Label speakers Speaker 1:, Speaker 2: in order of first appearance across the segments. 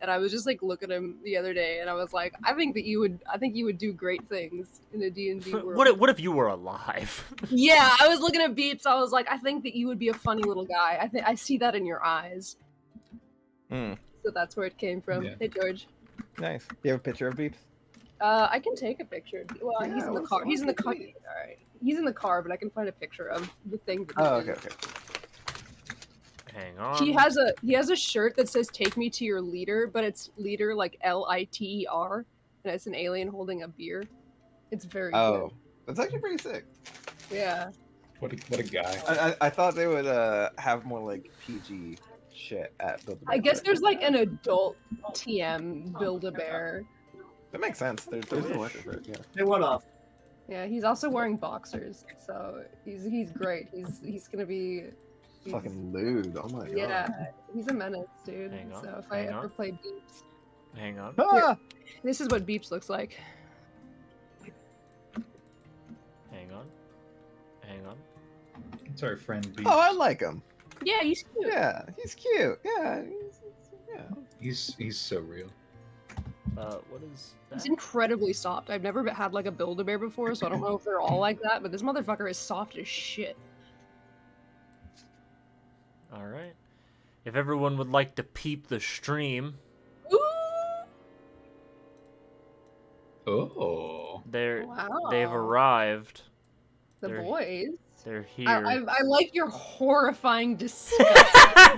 Speaker 1: and I was just like looking at him the other day, and I was like, I think you would do great things in a D&D world.
Speaker 2: What if you were alive?
Speaker 1: Yeah, I was looking at Beeps. I was like, I think that you would be a funny little guy. I see that in your eyes. So that's where it came from.
Speaker 3: Yeah.
Speaker 1: Hey, George.
Speaker 4: Nice. Do you have a picture of Beeps?
Speaker 1: I can take a picture. Well,
Speaker 4: Yeah,
Speaker 1: he's in the
Speaker 4: let's-
Speaker 1: car. He's in the
Speaker 4: let's
Speaker 1: car.
Speaker 4: see.
Speaker 1: All right. He's in the car, but I can find a picture of the thing. That
Speaker 4: Oh,
Speaker 1: he's
Speaker 4: okay,
Speaker 1: in.
Speaker 4: okay.
Speaker 2: Hang on.
Speaker 1: He has a shirt that says "Take me to your leader," but it's leader like LITER, and it's an alien holding a beer. It's very
Speaker 4: Oh, that's actually pretty sick.
Speaker 1: good. Yeah.
Speaker 3: What a guy.
Speaker 4: I thought they would have more like PG shit at Build-A-Bear.
Speaker 1: I guess there's like an adult TM Build-A-Bear.
Speaker 4: That makes sense. There's no market for it. Yeah.
Speaker 5: Hey, what up?
Speaker 1: Yeah, he's also wearing boxers, so he's great. He's gonna be.
Speaker 4: Fucking lewd. Oh my god.
Speaker 1: Yeah, he's a menace, dude.
Speaker 2: Hang on,
Speaker 1: So if I
Speaker 2: hang
Speaker 1: ever
Speaker 2: on.
Speaker 1: play Beeps,
Speaker 2: Hang on.
Speaker 4: Ah!
Speaker 1: this is what Beeps looks like.
Speaker 2: Hang on. Hang on.
Speaker 3: It's our friend B.
Speaker 4: Oh, I like him.
Speaker 1: Yeah, he's cute.
Speaker 4: Yeah, he's cute. Yeah, yeah.
Speaker 3: He's so real.
Speaker 2: What is that?
Speaker 1: He's incredibly soft. I've never had like a Build-A-Bear before, so I don't know if they're all like that, but this motherfucker is soft as shit.
Speaker 2: All right. If everyone would like to peep the stream,
Speaker 1: Ooh!
Speaker 3: Oh.
Speaker 2: they've
Speaker 1: Wow.
Speaker 2: arrived.
Speaker 1: The
Speaker 2: They're-
Speaker 1: boys.
Speaker 2: They're here.
Speaker 1: I like your horrifying disgust.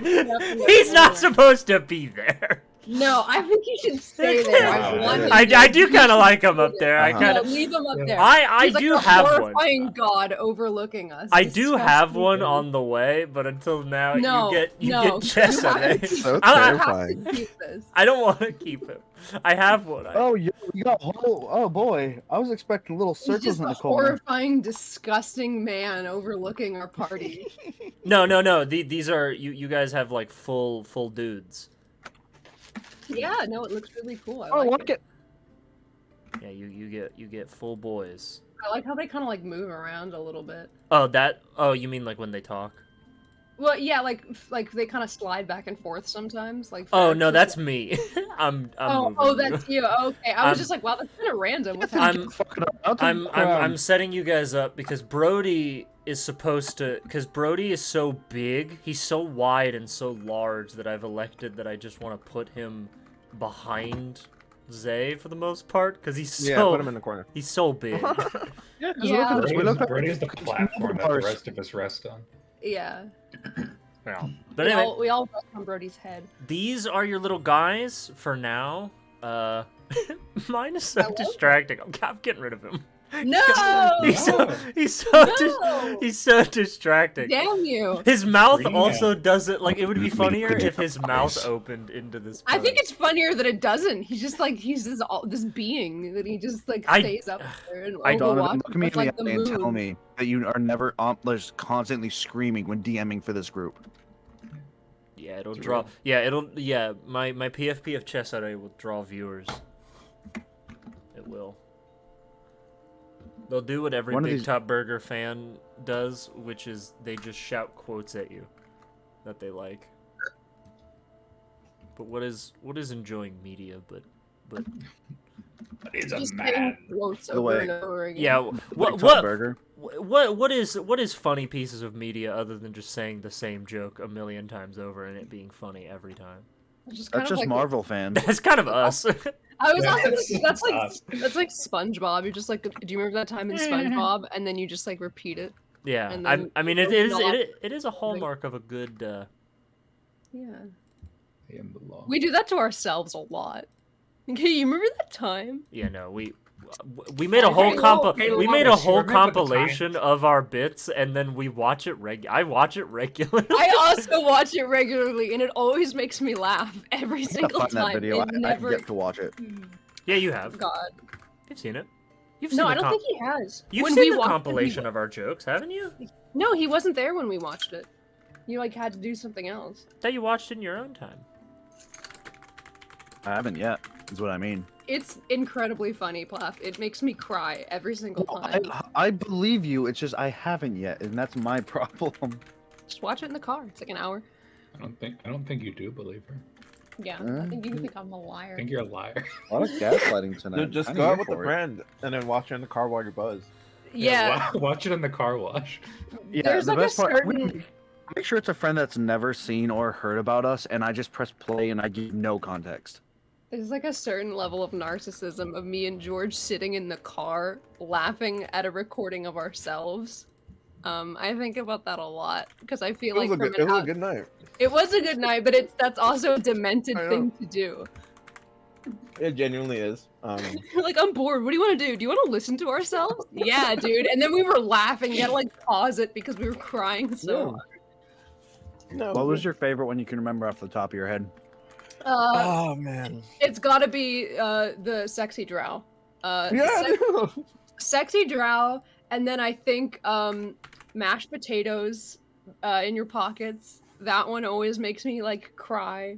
Speaker 2: He's not supposed to be there.
Speaker 1: No, I think you should stay there. I want him
Speaker 2: I
Speaker 1: there.
Speaker 2: do kind of like him up there. I
Speaker 4: Uh-huh.
Speaker 2: kind
Speaker 1: No,
Speaker 2: of.
Speaker 1: leave him up there.
Speaker 2: I
Speaker 1: He's like
Speaker 2: do
Speaker 1: a
Speaker 2: have one.
Speaker 1: horrifying god overlooking us.
Speaker 2: I do have
Speaker 1: Disgusting.
Speaker 2: one on the way, but until now
Speaker 1: No,
Speaker 2: you
Speaker 1: no,
Speaker 2: get Chess
Speaker 1: you
Speaker 2: on
Speaker 1: have
Speaker 2: it.
Speaker 1: to-
Speaker 4: So
Speaker 1: you have
Speaker 4: terrifying.
Speaker 1: to keep this.
Speaker 2: I don't want to keep him. I have one.
Speaker 6: Oh, you got oh boy! I was expecting little
Speaker 1: He's
Speaker 6: circles
Speaker 1: just
Speaker 6: in
Speaker 1: a
Speaker 6: the corner.
Speaker 1: horrifying, disgusting man overlooking our party.
Speaker 2: No. These are you guys have like full dudes.
Speaker 1: Yeah, no, it looks really cool. I
Speaker 6: Oh,
Speaker 1: like
Speaker 6: look
Speaker 1: it.
Speaker 6: at
Speaker 2: Yeah, you get full boys.
Speaker 1: I like how they kind of like move around a little bit.
Speaker 2: Oh, you mean like when they talk?
Speaker 1: Well, yeah, like they kind of slide back and forth sometimes. Like.
Speaker 2: Oh
Speaker 1: Ferris
Speaker 2: no,
Speaker 1: is
Speaker 2: that's
Speaker 1: like-
Speaker 2: me. I'm
Speaker 1: Oh,
Speaker 2: moving you.
Speaker 1: that's you. Okay, I was
Speaker 2: I'm-
Speaker 1: just like, wow, that's kind of random. What's
Speaker 2: I'm-
Speaker 1: happening?
Speaker 2: I'm setting you guys up because Brody is supposed to, because Brody is so big, he's so wide and so large that I've elected that I just want to put him behind Zay for the most part because he's so
Speaker 4: Yeah, put him in the corner.
Speaker 2: he's so big.
Speaker 6: Yeah, 'cause
Speaker 1: Yeah.
Speaker 6: look at this. We look
Speaker 3: Brody is the platform that the
Speaker 6: Bars.
Speaker 3: rest of us rest on.
Speaker 1: Yeah.
Speaker 2: Yeah. But anyway,
Speaker 1: we all rest on Brody's head.
Speaker 2: these are your little guys for now. Mine is so
Speaker 1: I love
Speaker 2: distracting. I'm getting rid of him.
Speaker 1: No!
Speaker 2: He's so
Speaker 1: No!
Speaker 2: he's so distracting.
Speaker 1: Damn you!
Speaker 2: His mouth
Speaker 3: Scream
Speaker 2: also
Speaker 3: at
Speaker 2: doesn't like. It would be funnier
Speaker 4: Liquid
Speaker 2: if his mouth
Speaker 4: eyes.
Speaker 2: opened into this.
Speaker 1: I think
Speaker 2: pose.
Speaker 1: it's funnier that it doesn't. He's just like he's this being that he just like
Speaker 2: I-
Speaker 1: stays up there and
Speaker 2: I-
Speaker 6: Donovan,
Speaker 1: overwatches
Speaker 6: look at me
Speaker 1: with,
Speaker 6: in
Speaker 1: like
Speaker 6: the
Speaker 1: the
Speaker 6: eye and tell
Speaker 1: moon.
Speaker 6: me that you are never just constantly screaming when DMing for this group.
Speaker 2: Yeah, it'll
Speaker 3: It's
Speaker 2: draw.
Speaker 3: real.
Speaker 2: Yeah, it'll. Yeah, my PFP of chess today will draw viewers. It will. They'll do what every
Speaker 6: One of
Speaker 2: Big
Speaker 6: these-
Speaker 2: Top Burger fan does, which is they just shout quotes at you that they like. But what is enjoying media? But
Speaker 3: But he's a
Speaker 1: Just
Speaker 3: man.
Speaker 1: getting quotes
Speaker 6: The
Speaker 1: over
Speaker 6: way-
Speaker 1: and over again.
Speaker 2: yeah,
Speaker 6: Big Top Burger.
Speaker 2: what is funny pieces of media other than just saying the same joke a million times over and it being funny every time?
Speaker 1: It's just kind
Speaker 6: That's
Speaker 1: of
Speaker 6: just
Speaker 1: like,
Speaker 6: Marvel fans.
Speaker 2: That's kind of us.
Speaker 1: I was also
Speaker 3: That's us.
Speaker 1: that's like SpongeBob. You're just like, do you remember that time in SpongeBob? And then you just like repeat it.
Speaker 2: Yeah,
Speaker 1: And
Speaker 2: I
Speaker 1: then
Speaker 2: mean
Speaker 1: it's not-
Speaker 2: it is a hallmark of a good.
Speaker 1: Yeah.
Speaker 3: I am the law.
Speaker 1: We do that to ourselves a lot. Okay, you remember that time?
Speaker 2: Yeah, no, we made a whole we made a whole compilation of our bits, and then we watch it I watch it regularly.
Speaker 1: I also watch it regularly, and it always makes me laugh every
Speaker 6: I gotta
Speaker 1: single
Speaker 6: find that
Speaker 1: time.
Speaker 6: video.
Speaker 1: It
Speaker 6: I
Speaker 1: never.
Speaker 6: get to watch it.
Speaker 2: Yeah, you have.
Speaker 1: God.
Speaker 2: You've seen it. You've
Speaker 1: No,
Speaker 2: seen
Speaker 1: I
Speaker 2: the
Speaker 1: don't think he has.
Speaker 2: You've
Speaker 1: When
Speaker 2: seen
Speaker 1: we
Speaker 2: the
Speaker 1: watched it,
Speaker 2: compilation of our jokes, haven't you?
Speaker 1: No, he wasn't there when we watched it. You like had to do something else.
Speaker 2: That you watched in your own time.
Speaker 6: I haven't yet. Is what I mean.
Speaker 1: It's incredibly funny, Plath. It makes me cry every single time.
Speaker 6: I believe you. It's just I haven't yet, and that's my problem.
Speaker 1: Just watch it in the car. It's like an hour.
Speaker 3: I don't think you do believe her.
Speaker 5: Yeah, I think you think I'm a liar.
Speaker 3: I think you're a liar.
Speaker 6: A lot of gaslighting tonight.
Speaker 4: Dude, just
Speaker 6: I'm
Speaker 4: go
Speaker 6: here
Speaker 4: out with a
Speaker 6: for it.
Speaker 4: friend and then watch her in the car while you buzz.
Speaker 1: Yeah,
Speaker 3: Watch it in the car wash.
Speaker 6: Yeah,
Speaker 1: there's
Speaker 6: the
Speaker 1: like a
Speaker 6: best part.
Speaker 1: certain.
Speaker 6: Make sure it's a friend that's never seen or heard about us, and I just press play and I give no context.
Speaker 1: There's like a certain level of narcissism of me and George sitting in the car laughing at a recording of ourselves. I think about that a lot because I feel like
Speaker 4: It was a good night.
Speaker 1: it was a good night, but that's also a demented
Speaker 4: I know.
Speaker 1: thing to do.
Speaker 4: It genuinely is.
Speaker 1: Like, I'm bored. What do you want to do? Do you want to listen to ourselves? Yeah, dude. And then we were laughing. You had to like pause it because we were crying so
Speaker 4: Yeah.
Speaker 1: hard.
Speaker 4: No.
Speaker 6: What was your favorite one you can remember off the top of your head?
Speaker 4: Oh man.
Speaker 1: It's got to be the sexy drow.
Speaker 4: Yeah.
Speaker 1: Sexy drow, and then I think mashed potatoes in your pockets. That one always makes me like cry.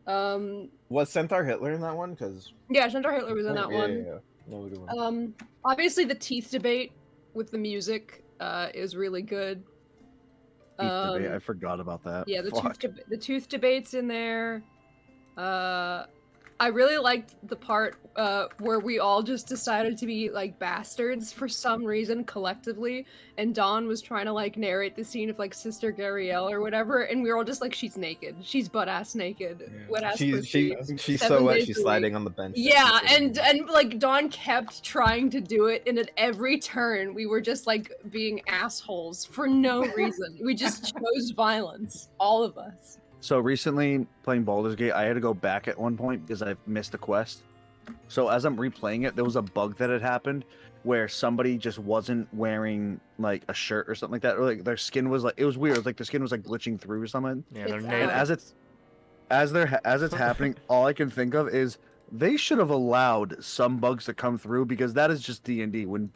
Speaker 4: Was Centaur Hitler in that one? Because
Speaker 1: Yeah, Centaur Hitler was in that one.
Speaker 4: Yeah. That was a good one.
Speaker 1: Obviously the teeth debate with the music is really good.
Speaker 6: I forgot about that.
Speaker 1: Yeah,
Speaker 6: Fuck.
Speaker 1: the tooth debate's in there. I really liked the part where we all just decided to be like bastards for some reason collectively, and Dawn was trying to like narrate the scene of like Sister Garielle or whatever, and we were all just like, she's naked, she's butt ass naked,
Speaker 3: Yeah.
Speaker 1: wet ass
Speaker 4: She's
Speaker 1: pussy.
Speaker 4: so wet.
Speaker 1: days
Speaker 4: She's
Speaker 1: a week.
Speaker 4: sliding on the bench.
Speaker 1: Yeah, and like Dawn kept trying to do it, and at every turn we were just like being assholes for no reason. We just chose violence, all of us.
Speaker 6: So recently, playing Baldur's Gate, I had to go back at one point because I missed a quest. So as I'm replaying it, there was a bug that had happened where somebody just wasn't wearing like a shirt or something like that, or like their skin was like, it was weird. It was like their skin was like glitching through or something.
Speaker 2: Yeah, they're
Speaker 1: It's
Speaker 2: naked.
Speaker 6: And as it's happening, all I can think of is they should have allowed some bugs to come through because that is just D&D when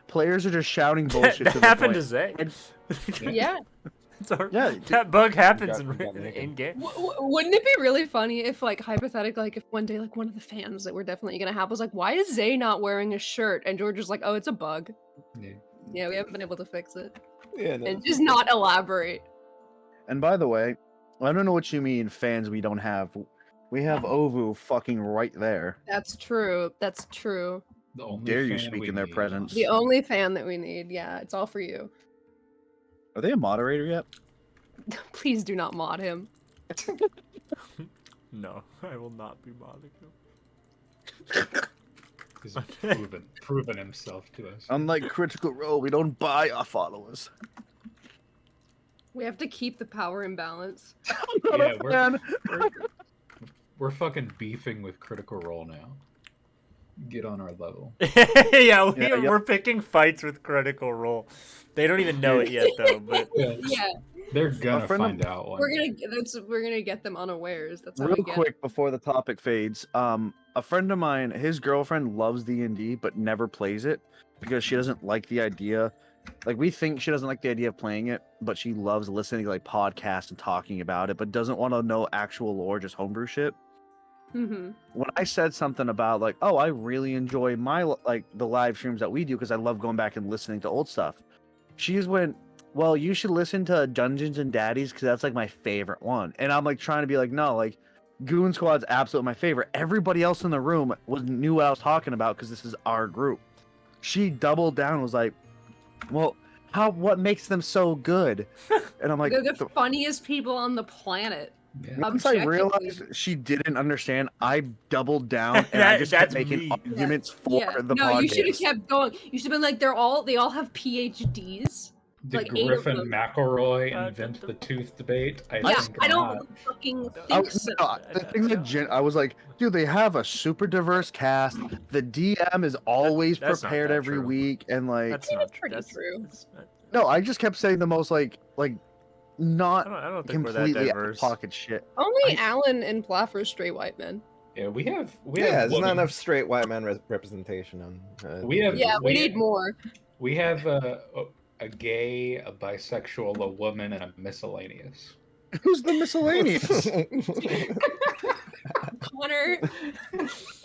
Speaker 6: players are just shouting bullshit.
Speaker 2: that
Speaker 6: to the
Speaker 2: happened
Speaker 6: point.
Speaker 2: to Zay.
Speaker 1: Yeah.
Speaker 6: Yeah,
Speaker 2: That bug happens
Speaker 4: You got
Speaker 2: in
Speaker 4: naked.
Speaker 2: game.
Speaker 1: Wouldn't it be really funny if, like, hypothetically, like, if one day, like, one of the fans that we're definitely gonna have was like, why is Zay not wearing a shirt? And George was like, oh, it's a bug.
Speaker 3: Yeah.
Speaker 1: Yeah, we haven't been able to fix it.
Speaker 4: Yeah. No.
Speaker 1: And just not elaborate.
Speaker 6: And by the way, I don't know what you mean fans we don't have. We have Ovu fucking right there.
Speaker 1: That's true. That's true.
Speaker 3: The only
Speaker 6: Dare you
Speaker 3: fan
Speaker 6: speak
Speaker 3: we
Speaker 6: in their
Speaker 3: need.
Speaker 6: presence.
Speaker 1: The only fan that we need. Yeah, it's all for you.
Speaker 6: Are they a moderator yet?
Speaker 1: Please do not mod him.
Speaker 2: No, I will not be modding him.
Speaker 3: He's proven himself to us.
Speaker 6: Unlike Critical Role, we don't buy our followers.
Speaker 1: We have to keep the power imbalance.
Speaker 6: I'm not
Speaker 3: Yeah,
Speaker 6: a fan.
Speaker 3: We're fucking beefing with Critical Role now. Get on our level.
Speaker 2: Yeah,
Speaker 6: yep.
Speaker 2: we're picking fights with Critical Role. They don't even know it yet, though. But
Speaker 1: Yeah,
Speaker 3: They're gonna
Speaker 6: friend of-
Speaker 3: find out one.
Speaker 1: we're gonna get them unawares. That's how
Speaker 6: Real
Speaker 1: we get.
Speaker 6: quick before the topic fades, a friend of mine, his girlfriend loves D&D but never plays it because she doesn't like the idea. Like we think she doesn't like the idea of playing it, but she loves listening to like podcasts and talking about it, but doesn't want to know actual lore, just homebrew shit.
Speaker 1: Mm-hmm.
Speaker 6: When I said something about like, oh, I really enjoy my like the live streams that we do because I love going back and listening to old stuff, she just went, well, you should listen to Dungeons and Daddies because that's like my favorite one. And I'm like trying to be like, no, like Goon Squad's absolutely my favorite. Everybody else in the room knew what I was talking about because this is our group. She doubled down and was like, well, what makes them so good? And I'm like,
Speaker 1: They're the funniest people on the planet.
Speaker 3: Yeah.
Speaker 6: once I
Speaker 1: objectively.
Speaker 6: realized she didn't understand, I doubled down and I just kept
Speaker 2: That's
Speaker 6: making
Speaker 2: me.
Speaker 6: arguments for the
Speaker 1: no,
Speaker 6: podcast.
Speaker 1: you should have kept going. You should have been like, they all have PhDs.
Speaker 3: Did
Speaker 1: like 8 of
Speaker 3: Griffin
Speaker 1: them.
Speaker 3: McElroy invent the tooth debate?
Speaker 1: Yeah,
Speaker 3: think
Speaker 1: I
Speaker 3: not.
Speaker 1: don't fucking
Speaker 6: I,
Speaker 1: think so.
Speaker 6: the thing that I was like, dude, they have a super diverse cast. The DM is always
Speaker 2: That's not
Speaker 6: prepared
Speaker 2: that
Speaker 6: every
Speaker 2: true.
Speaker 6: week, and like,
Speaker 2: that's
Speaker 1: Yeah,
Speaker 2: not
Speaker 1: it's pretty
Speaker 2: that's,
Speaker 1: true.
Speaker 2: that's not-
Speaker 6: no, I just kept saying the most like not
Speaker 2: I don't think we're that
Speaker 6: completely out of
Speaker 2: diverse.
Speaker 6: pocket shit.
Speaker 1: Only Alan and Plaff are straight white men.
Speaker 3: Yeah, we have.
Speaker 4: Yeah, there's not
Speaker 3: women.
Speaker 4: enough straight white man representation on.
Speaker 3: We have.
Speaker 1: Yeah, we need more.
Speaker 3: We have a gay, a bisexual, a woman, and a miscellaneous.
Speaker 6: Who's the miscellaneous?
Speaker 1: Connor,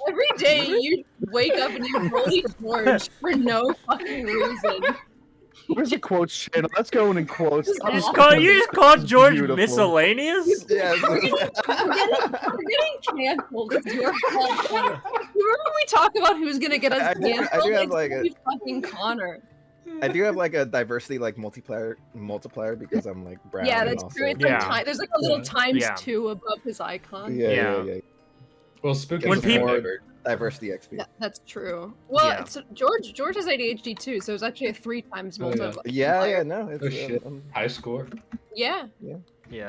Speaker 1: every day you wake up and you bully George for no fucking reason.
Speaker 6: Where's the quotes channel? Let's go in quotes.
Speaker 5: Just
Speaker 2: You just
Speaker 5: awful.
Speaker 2: called George
Speaker 6: Beautiful.
Speaker 2: miscellaneous?
Speaker 4: Yes.
Speaker 5: We're getting canceled. It's your fault.
Speaker 1: Remember when we talk about who's gonna get us
Speaker 4: I do
Speaker 1: canceled?
Speaker 4: have,
Speaker 1: It's
Speaker 4: like,
Speaker 1: gonna be fucking Connor.
Speaker 4: I do have like a diversity like multiplier because I'm like brown.
Speaker 1: Yeah,
Speaker 4: and
Speaker 1: that's
Speaker 4: also,
Speaker 1: true. It's
Speaker 2: Yeah.
Speaker 1: like there's like a little
Speaker 3: Yeah.
Speaker 1: times
Speaker 2: Yeah.
Speaker 1: 2 above his icon.
Speaker 4: Yeah.
Speaker 3: Well, spooky
Speaker 2: When
Speaker 3: is
Speaker 2: people-
Speaker 3: more
Speaker 4: More diversity XP.
Speaker 1: That's true. Well,
Speaker 2: Yeah.
Speaker 1: it's, George has ADHD too, so it's actually a 3 times
Speaker 3: Oh, yeah.
Speaker 1: multiplier.
Speaker 4: Yeah, no, it's
Speaker 3: Oh, shit.
Speaker 4: um,
Speaker 3: high score.
Speaker 1: Yeah.
Speaker 2: Yeah.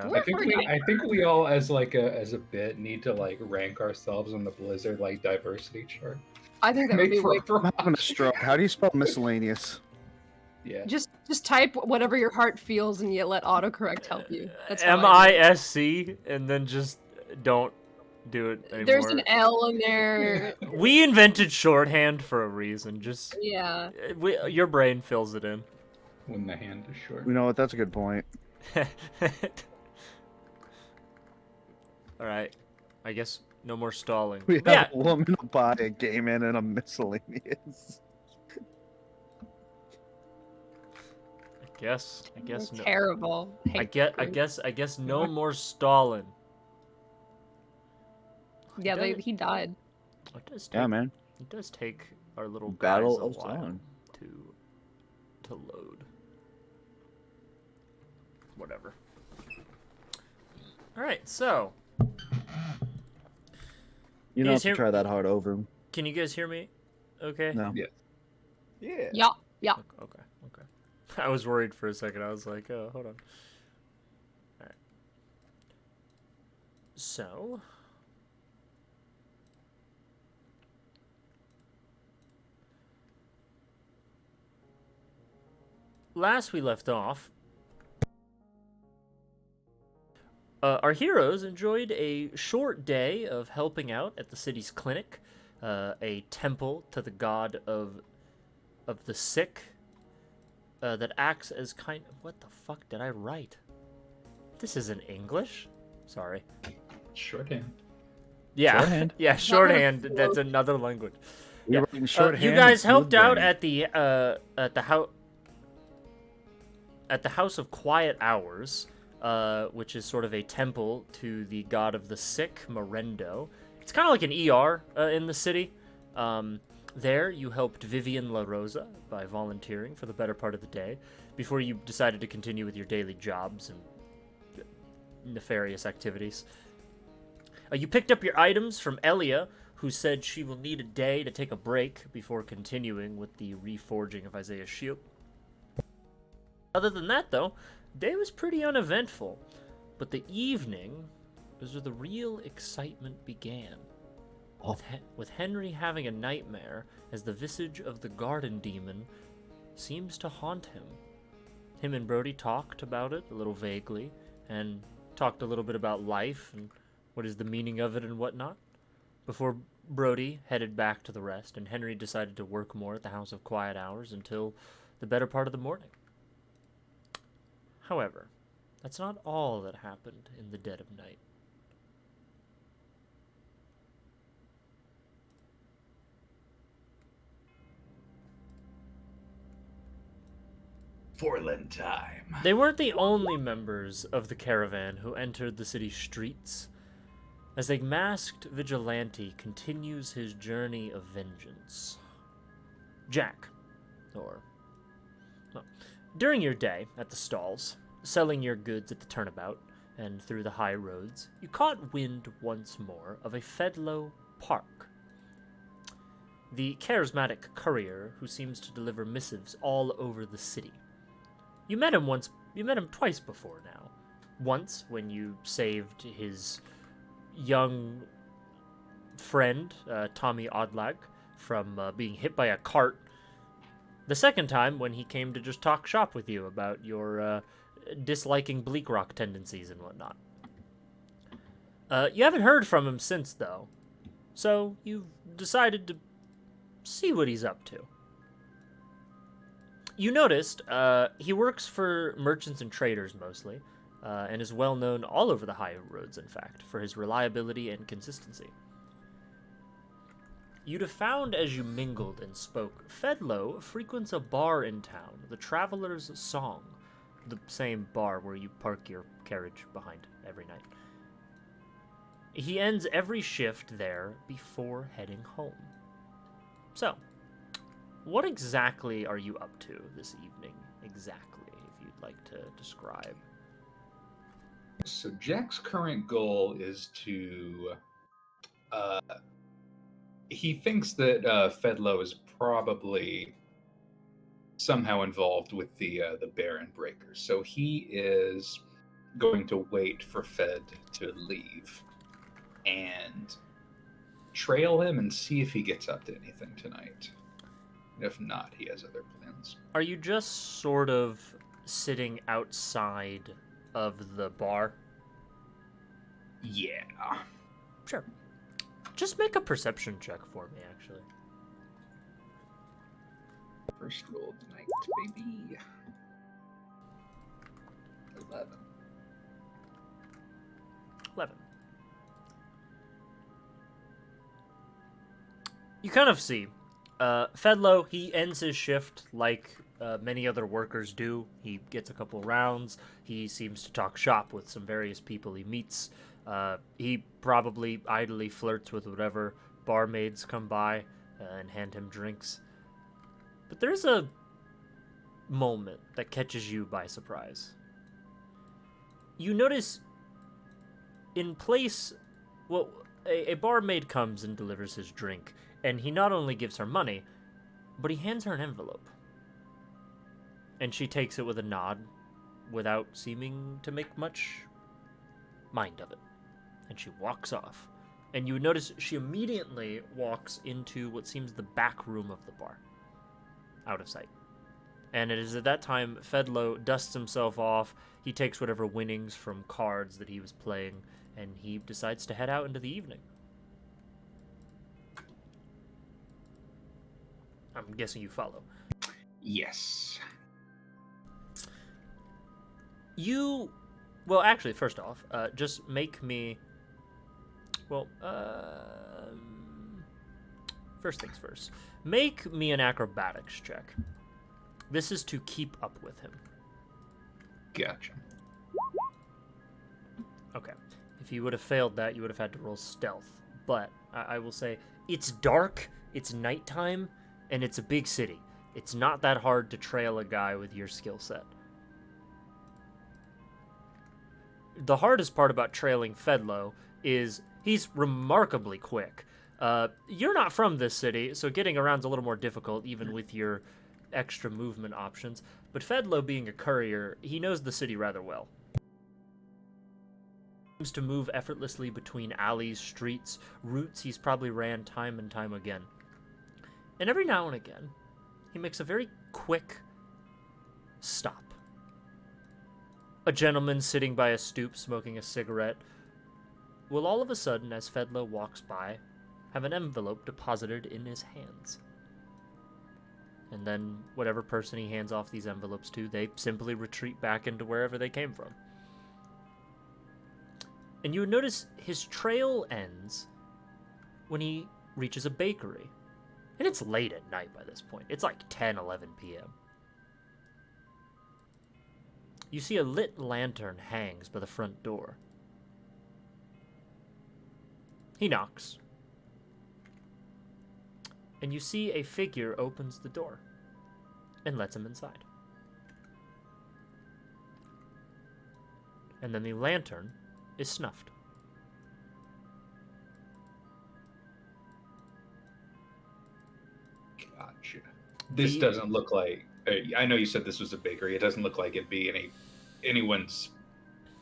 Speaker 1: We're
Speaker 3: I think we all as a bit need to like rank ourselves on the Blizzard like diversity chart.
Speaker 1: I think that would be way.
Speaker 6: I'm having a stroke. How do you spell miscellaneous?
Speaker 3: Yeah.
Speaker 1: Just type whatever your heart feels, and you let autocorrect help you. That's how I do it.
Speaker 2: MISC, and then just don't do it anymore.
Speaker 1: There's an L in there.
Speaker 2: We invented shorthand for a reason. Just
Speaker 1: Yeah.
Speaker 2: your brain fills it in.
Speaker 3: When the hand is short.
Speaker 6: You know what? That's a good point.
Speaker 2: All right. I guess no more stalling.
Speaker 6: We have
Speaker 2: Yeah.
Speaker 6: a woman, a body, a gay man, and a miscellaneous.
Speaker 2: I guess no.
Speaker 1: Terrible.
Speaker 2: I guess no more stalling.
Speaker 1: Yeah, he died.
Speaker 2: It does take,
Speaker 6: Yeah, man.
Speaker 2: It does take our little
Speaker 6: Battle
Speaker 2: guys a
Speaker 6: of
Speaker 2: while
Speaker 6: Stalin.
Speaker 2: to load. Whatever. All right, so
Speaker 6: You
Speaker 2: guys
Speaker 6: don't have to
Speaker 2: hear-
Speaker 6: try that hard over.
Speaker 2: can you guys hear me? Okay.
Speaker 6: No.
Speaker 4: yeah.
Speaker 1: Yeah.
Speaker 2: Okay. I was worried for a second. I was like, oh, hold on. All right. So. Last we left off, our heroes enjoyed a short day of helping out at the city's clinic, a temple to the god of the sick, that acts as kind of... What the fuck did I write? This isn't English? Sorry.
Speaker 3: Shorthand.
Speaker 2: Yeah.
Speaker 6: Shorthand.
Speaker 2: Yeah, shorthand. That's another language.
Speaker 6: You're
Speaker 2: Yeah.
Speaker 6: writing shorthand.
Speaker 2: You guys
Speaker 6: and
Speaker 2: helped out
Speaker 6: smooth
Speaker 2: at the House of Quiet Hours, which is sort of a temple to the god of the sick, Morendo. It's kind of like an ER in the city. There, you helped Vivian La Rosa by volunteering for the better part of the day, before you decided to continue with your daily jobs and nefarious activities. You picked up your items from Elia, who said she will need a day to take a break before continuing with the reforging of Isaiah's shield. Other than that, though, the day was pretty uneventful, but the evening was where the real excitement began. With Henry having a nightmare as the visage of the garden demon seems to haunt him. Him and Brody talked about it a little vaguely, and talked a little bit about life and what is the meaning of it and whatnot, before Brody headed back to the rest, and Henry decided to work more at the House of Quiet Hours until the better part of the morning. However, that's not all that happened in the dead of night.
Speaker 7: Forlin time.
Speaker 2: They weren't the only members of the caravan who entered the city's streets, as a masked vigilante continues his journey of vengeance. Jack, or... Well, during your day at the stalls, selling your goods at the turnabout and through the high roads, you caught wind once more of a Fedlow Park. The charismatic courier who seems to deliver missives all over the city. You met him twice before now. Once when you saved his young friend, Tommy Odlag, from being hit by a cart. The second time when he came to just talk shop with you about your disliking Bleak Rock tendencies and whatnot. You haven't heard from him since, though, so you've decided to see what he's up to. You noticed he works for merchants and traders mostly, and is well known all over the high roads, in fact, for his reliability and consistency. You'd have found as you mingled and spoke, Fedlo frequents a bar in town, the Traveler's Song, the same bar where you park your carriage behind every night. He ends every shift there before heading home. So, what exactly are you up to this evening? Exactly, if you'd like to describe.
Speaker 3: So Jack's current goal is to. He thinks that Fedlo is probably somehow involved with the Baron Breakers. So he is going to wait for Fed to leave and trail him and see if he gets up to anything tonight. If not, he has other plans.
Speaker 2: Are you just sort of sitting outside of the bar?
Speaker 3: Yeah.
Speaker 2: Sure. Just make a perception check for me, actually.
Speaker 3: First roll of the night, baby. 11.
Speaker 2: 11. You kind of see. Fedlo, he ends his shift like many other workers do. He gets a couple rounds. He seems to talk shop with some various people he meets. He probably idly flirts with whatever barmaids come by and hand him drinks. But there's a moment that catches you by surprise. You notice in place, well, a barmaid comes and delivers his drink, and he not only gives her money, but he hands her an envelope. And she takes it with a nod, without seeming to make much mind of it. And she walks off. And you notice she immediately walks into what seems the back room of the bar, out of sight. And it is at that time Fedlo dusts himself off. He takes whatever winnings from cards that he was playing, and he decides to head out into the evening. I'm guessing you follow.
Speaker 3: Yes.
Speaker 2: Well, actually, first off, just make me, first things first. Make me an acrobatics check. This is to keep up with him.
Speaker 3: Gotcha.
Speaker 2: Okay. If you would have failed that, you would have had to roll stealth. But I will say, it's dark, it's nighttime, and it's a big city. It's not that hard to trail a guy with your skill set. The hardest part about trailing Fedlo is he's remarkably quick. You're not from this city, so getting around's a little more difficult, even with your extra movement options. But Fedlo, being a courier, he knows the city rather well. He seems to move effortlessly between alleys, streets, routes he's probably ran time and time again. And every now and again, he makes a very quick stop. A gentleman sitting by a stoop smoking a cigarette will all of a sudden, as Fedlo walks by, have an envelope deposited in his hands. And then whatever person he hands off these envelopes to, they simply retreat back into wherever they came from. And you would notice his trail ends when he reaches a bakery. And it's late at night by this point. It's like 10, 11 p.m. You see a lit lantern hangs by the front door. He knocks. And you see a figure opens the door and lets him inside. And then the lantern is snuffed.
Speaker 3: Gotcha. This doesn't look like... I know you said this was a bakery. It doesn't look like it'd be anyone's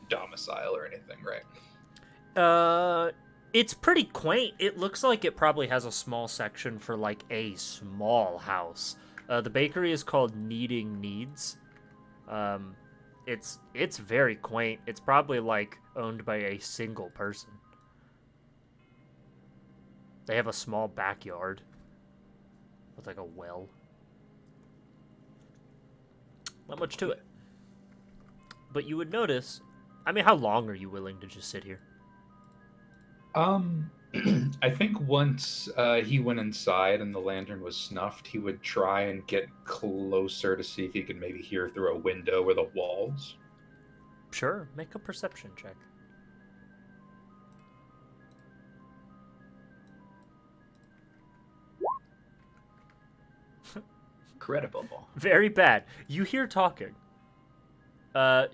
Speaker 3: domicile or anything, right?
Speaker 2: It's pretty quaint. It looks like it probably has a small section for, like, a small house. The bakery is called Kneading Needs. It's very quaint. It's probably, like, owned by a single person. They have a small backyard with, like, a well. Not much to it. But you would notice... I mean, how long are you willing to just sit here?
Speaker 3: I think once he went inside and the lantern was snuffed, he would try and get closer to see if he could maybe hear through a window or the walls.
Speaker 2: Sure, make a perception check.
Speaker 3: Incredible.
Speaker 2: Very bad. You hear talking.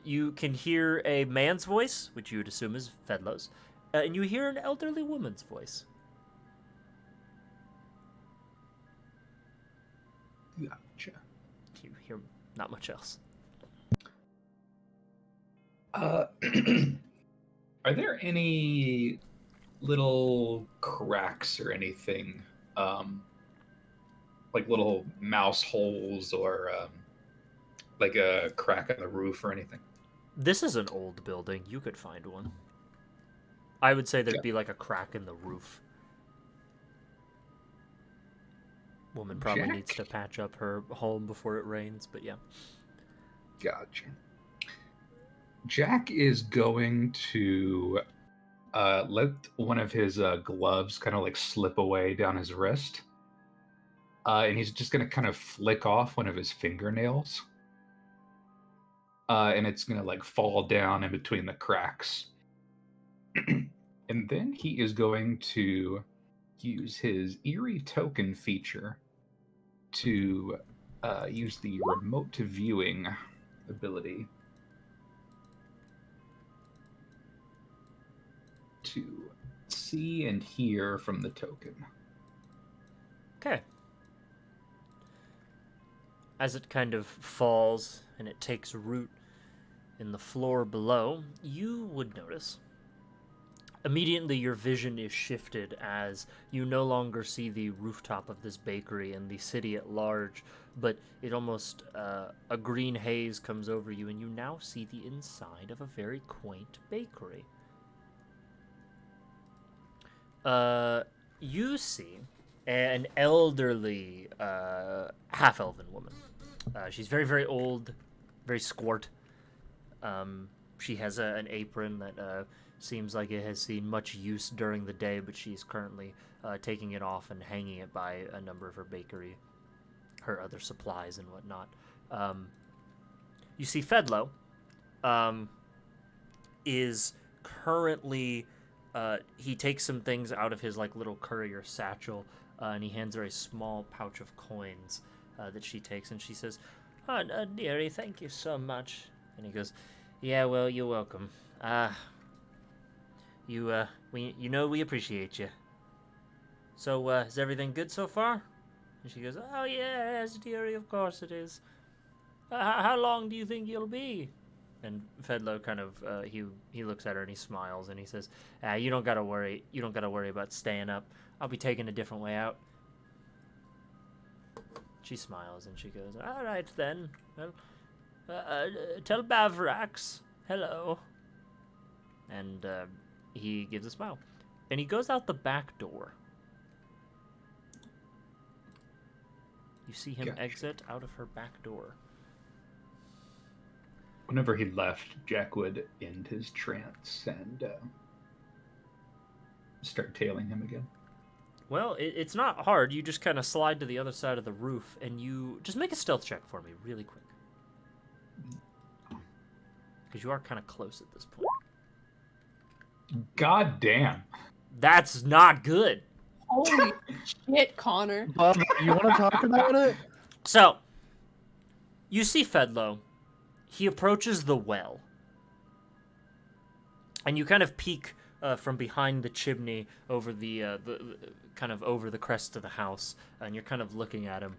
Speaker 2: You can hear a man's voice, which you would assume is Fedlo's, and you hear an elderly woman's voice.
Speaker 3: Gotcha.
Speaker 2: You hear not much else.
Speaker 3: Are there any little cracks or anything, like little mouse holes or like a crack in the roof or anything?
Speaker 2: This is an old building. You could find one. I would say there'd
Speaker 3: Yeah.
Speaker 2: be like a crack in the roof. Woman probably
Speaker 3: Jack?
Speaker 2: needs to patch up her home before it rains, but yeah.
Speaker 3: Gotcha. Jack is going to let one of his gloves kind of like slip away down his wrist. And he's just going to kind of flick off one of his fingernails. And it's going to like fall down in between the cracks. And then he is going to use his eerie token feature to use the remote viewing ability to see and hear from the token.
Speaker 2: Okay. As it kind of falls and it takes root in the floor below, you would notice. Immediately your vision is shifted as you no longer see the rooftop of this bakery and the city at large, but it almost, a green haze comes over you and you now see the inside of a very quaint bakery. You see an elderly, half-elven woman. She's very, very old, very squat. She has an apron that seems like it has seen much use during the day, but she's currently taking it off and hanging it by a number of her bakery, her other supplies and whatnot. You see Fedlo is currently... he takes some things out of his like little courier satchel, and he hands her a small pouch of coins that she takes, and she says, "Oh, dearie, thank you so much." And he goes, "Yeah, well, you're welcome. We appreciate you. So, is everything good so far?" And she goes, "Oh yes, dearie, of course it is. How long do you think you'll be?" And Fedlo kind of he looks at her and he smiles and he says, "You don't gotta worry. You don't gotta worry about staying up. I'll be taking a different way out." She smiles and she goes, "All right then. Well, tell Bavrax hello." And he gives a smile, and he goes out the back door. You see him
Speaker 3: Gotcha.
Speaker 2: exit out of her back door.
Speaker 3: Whenever he left, Jack would end his trance and start tailing him again.
Speaker 2: Well, it's not hard. You just kind of slide to the other side of the roof, and you just make a stealth check for me, really quick. Because you are kind of close at this point.
Speaker 3: God damn.
Speaker 2: That's not good.
Speaker 1: Holy shit, Connor.
Speaker 6: Bob, you want to talk about it?
Speaker 2: So, you see Fedlo. He approaches the well. And you kind of peek from behind the chimney over the kind of over the crest of the house, and you're kind of looking at him.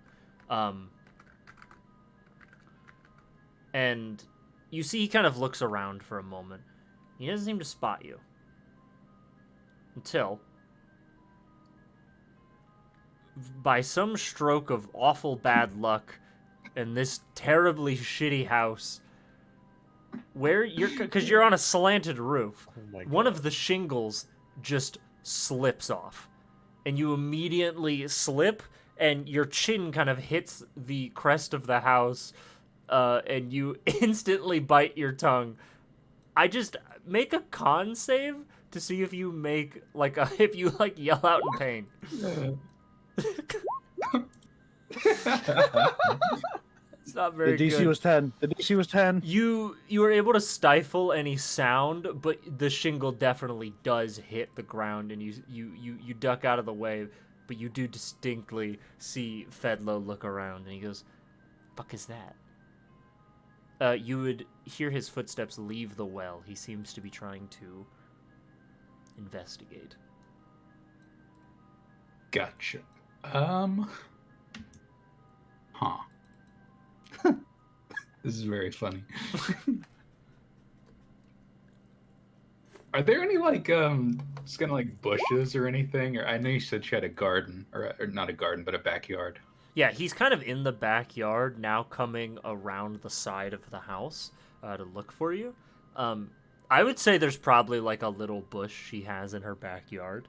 Speaker 2: And you see he kind of looks around for a moment. He doesn't seem to spot you. Until, by some stroke of awful bad luck in this terribly shitty house, where because you're on a slanted roof, one of the shingles just slips off, and you immediately slip, and your chin kind of hits the crest of the house, and you instantly bite your tongue. I just make a con save to see if you make like if you like yell out in pain. It's not very
Speaker 6: The DC
Speaker 2: good.
Speaker 6: was 10. The DC was 10.
Speaker 2: You were able to stifle any sound, but the shingle definitely does hit the ground, and you duck out of the way, but you do distinctly see Fedlo look around, and he goes, "Fuck is that?" You would hear his footsteps leave the well. He seems to be trying to investigate.
Speaker 3: Gotcha. Huh. This is very funny. Are there any like just kind of like bushes or anything? Or I know you said she had a garden, or not a garden, but a backyard.
Speaker 2: Yeah, he's kind of in the backyard now, coming around the side of the house to look for you. I would say there's probably like a little bush she has in her backyard.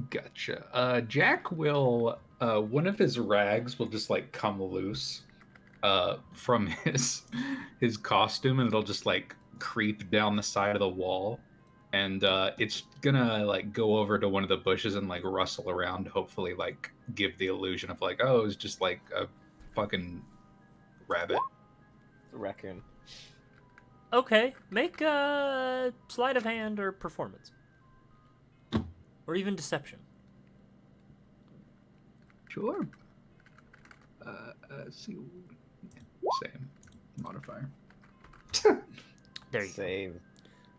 Speaker 3: Gotcha. Jack will one of his rags will just like come loose from his costume, and it'll just like creep down the side of the wall, and it's gonna like go over to one of the bushes and like rustle around, hopefully like give the illusion of like, oh, it's just like a fucking rabbit.
Speaker 4: Raccoon.
Speaker 2: Okay, make a sleight of hand or performance. Or even deception.
Speaker 3: Sure. See, same modifier.
Speaker 2: There you go.
Speaker 4: Save.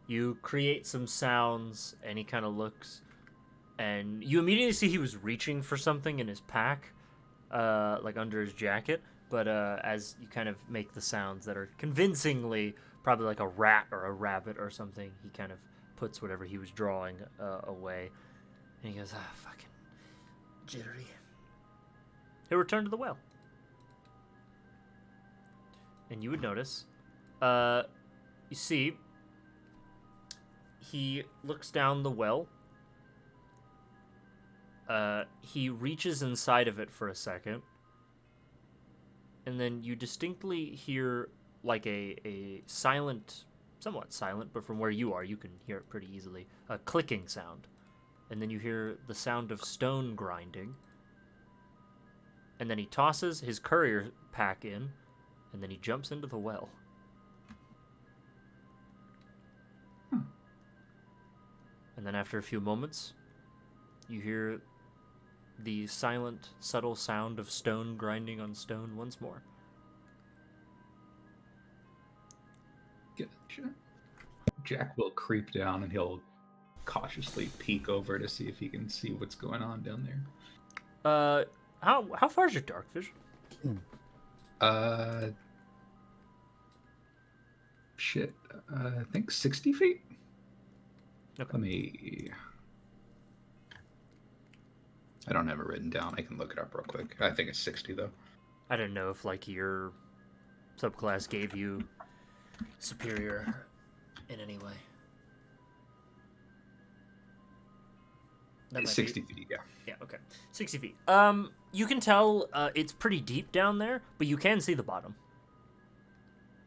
Speaker 2: You create some sounds, and he kind of looks, and you immediately see he was reaching for something in his pack, like under his jacket. But as you kind of make the sounds that are convincingly probably like a rat or a rabbit or something, he kind of puts whatever he was drawing away. And he goes, fucking jittery. He'll return to the well. And you would notice, you see, he looks down the well. He reaches inside of it for a second. And then you distinctly hear like a silent, somewhat silent, but from where you are, you can hear it pretty easily, a clicking sound. And then you hear the sound of stone grinding. And then he tosses his courier pack in, and then he jumps into the well. And then after a few moments, you hear the silent, subtle sound of stone grinding on stone once more.
Speaker 3: Gotcha. Jack will creep down and he'll cautiously peek over to see if he can see what's going on down there.
Speaker 2: How far is your dark vision?
Speaker 3: Shit. I think 60 feet.
Speaker 2: Okay.
Speaker 3: Let me. I don't have it written down. I can look it up real quick. I think it's 60 though.
Speaker 2: I don't know if like your subclass gave you superior in any way. That might be-
Speaker 3: 60 feet, yeah.
Speaker 2: Yeah, okay. 60 feet. You can tell it's pretty deep down there, but you can see the bottom.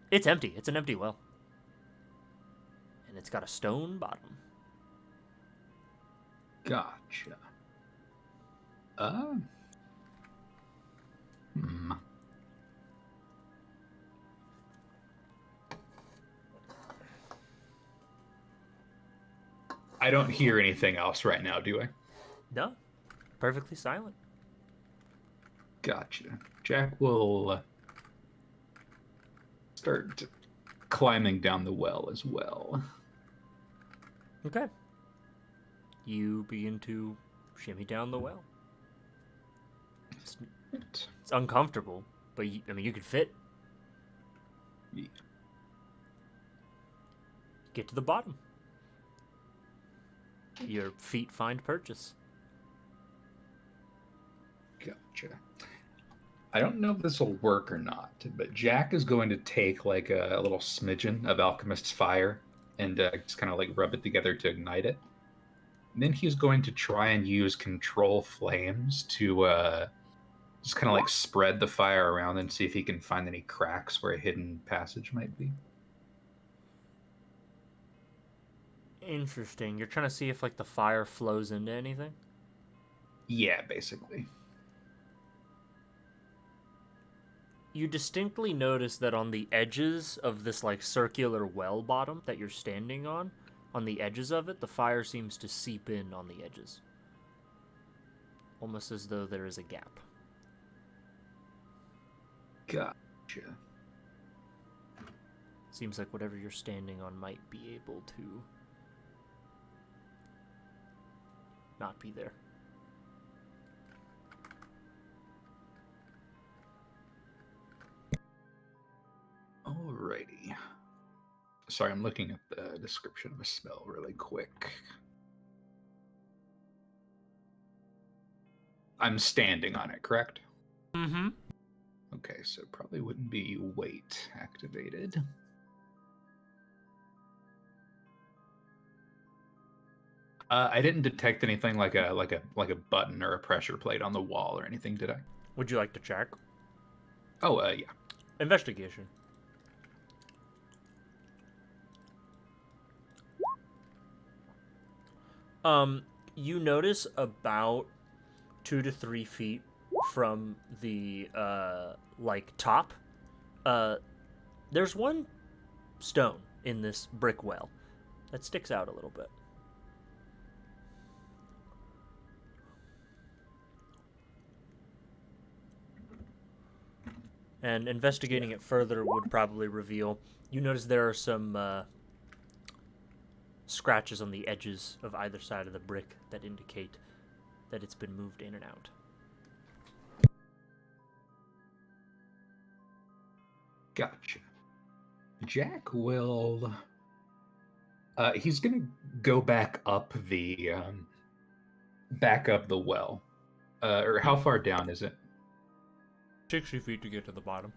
Speaker 2: It's empty. It's an empty well. And it's got a stone bottom.
Speaker 3: Gotcha. I don't hear anything else right now, do I?
Speaker 2: No. Perfectly silent.
Speaker 3: Gotcha. Jack will start climbing down the well as well.
Speaker 2: Okay. You begin to shimmy down the well. It's uncomfortable, but you, I mean, you could fit.
Speaker 3: Yeah.
Speaker 2: Get to the bottom. Your feet find purchase.
Speaker 3: Gotcha. I don't know if this will work or not, but Jack is going to take like a little smidgen of Alchemist's Fire and just kind of like rub it together to ignite it. And then he's going to try and use Control Flames to just kind of like spread the fire around and see if he can find any cracks where a hidden passage might be.
Speaker 2: Interesting. You're trying to see if like the fire flows into anything?
Speaker 3: Yeah, basically.
Speaker 2: You distinctly notice that on the edges of this like circular well bottom that you're standing on the edges of it, the fire seems to seep in on the edges. Almost as though there is a gap.
Speaker 3: Gotcha.
Speaker 2: Seems like whatever you're standing on might be able to not be there.
Speaker 3: Alrighty. Sorry, I'm looking at the description of a spell really quick. I'm standing on it, correct?
Speaker 2: Mm-hmm.
Speaker 3: Okay, so it probably wouldn't be weight activated. I didn't detect anything like a button or a pressure plate on the wall or anything, did I?
Speaker 2: Would you like to check?
Speaker 3: Oh, yeah.
Speaker 2: Investigation. You notice about 2 to 3 feet from the like top, there's one stone in this brick well that sticks out a little bit. And investigating it further would probably reveal. You notice there are some scratches on the edges of either side of the brick that indicate that it's been moved in and out.
Speaker 3: Gotcha. Jack will. He's gonna go back up the well. Or how far down is it?
Speaker 2: 60 feet to get to the bottom.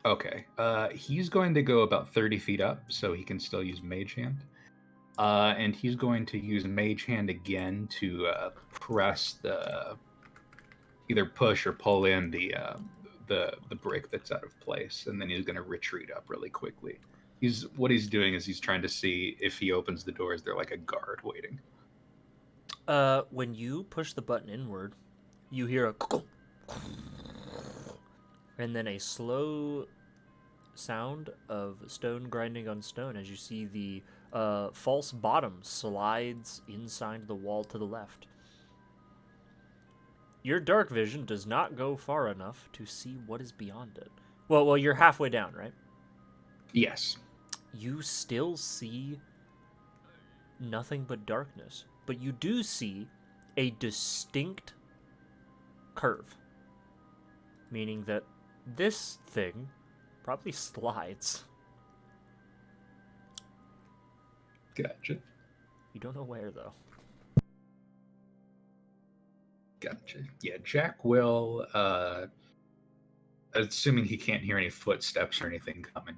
Speaker 3: Okay. He's going to go about 30 feet up, so he can still use Mage Hand. And he's going to use Mage Hand again to press either push or pull in the brick that's out of place, and then he's going to retreat up really quickly. What he's doing is he's trying to see if he opens the door, is there like a guard waiting?
Speaker 2: When you push the button inward, you hear a and then a slow sound of stone grinding on stone as you see the false bottom slides inside the wall to the left. Your dark vision does not go far enough to see what is beyond it. Well, you're halfway down, right?
Speaker 3: Yes.
Speaker 2: You still see nothing but darkness, but you do see a distinct curve, meaning that this thing probably slides.
Speaker 3: Gotcha.
Speaker 2: You don't know where, though.
Speaker 3: Gotcha. Yeah, Jack will, assuming he can't hear any footsteps or anything coming,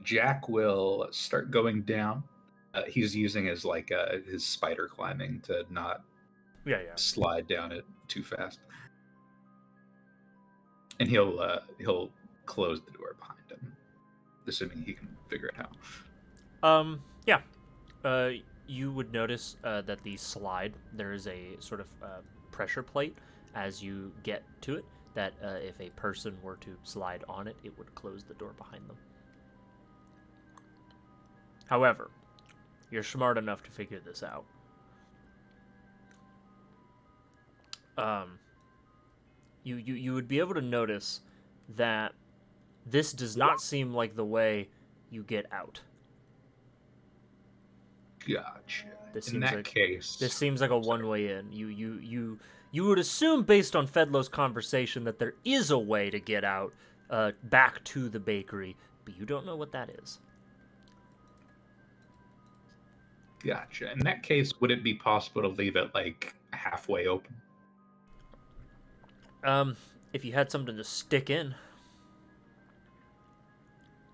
Speaker 3: Jack will start going down. He's using his his spider climbing to not slide down it too fast, and he'll close the door behind him, assuming he can figure it out.
Speaker 2: You would notice that the slide, there is a sort of pressure plate as you get to it, that if a person were to slide on it, it would close the door behind them. However, you're smart enough to figure this out. You would be able to notice that this does not seem like the way you get out.
Speaker 3: Gotcha.
Speaker 2: This seems like a one-way in. You would assume, based on Fedlo's conversation, that there is a way to get out back to the bakery, but you don't know what that is.
Speaker 3: Gotcha. In that case, would it be possible to leave it like halfway open?
Speaker 2: If you had something to stick in.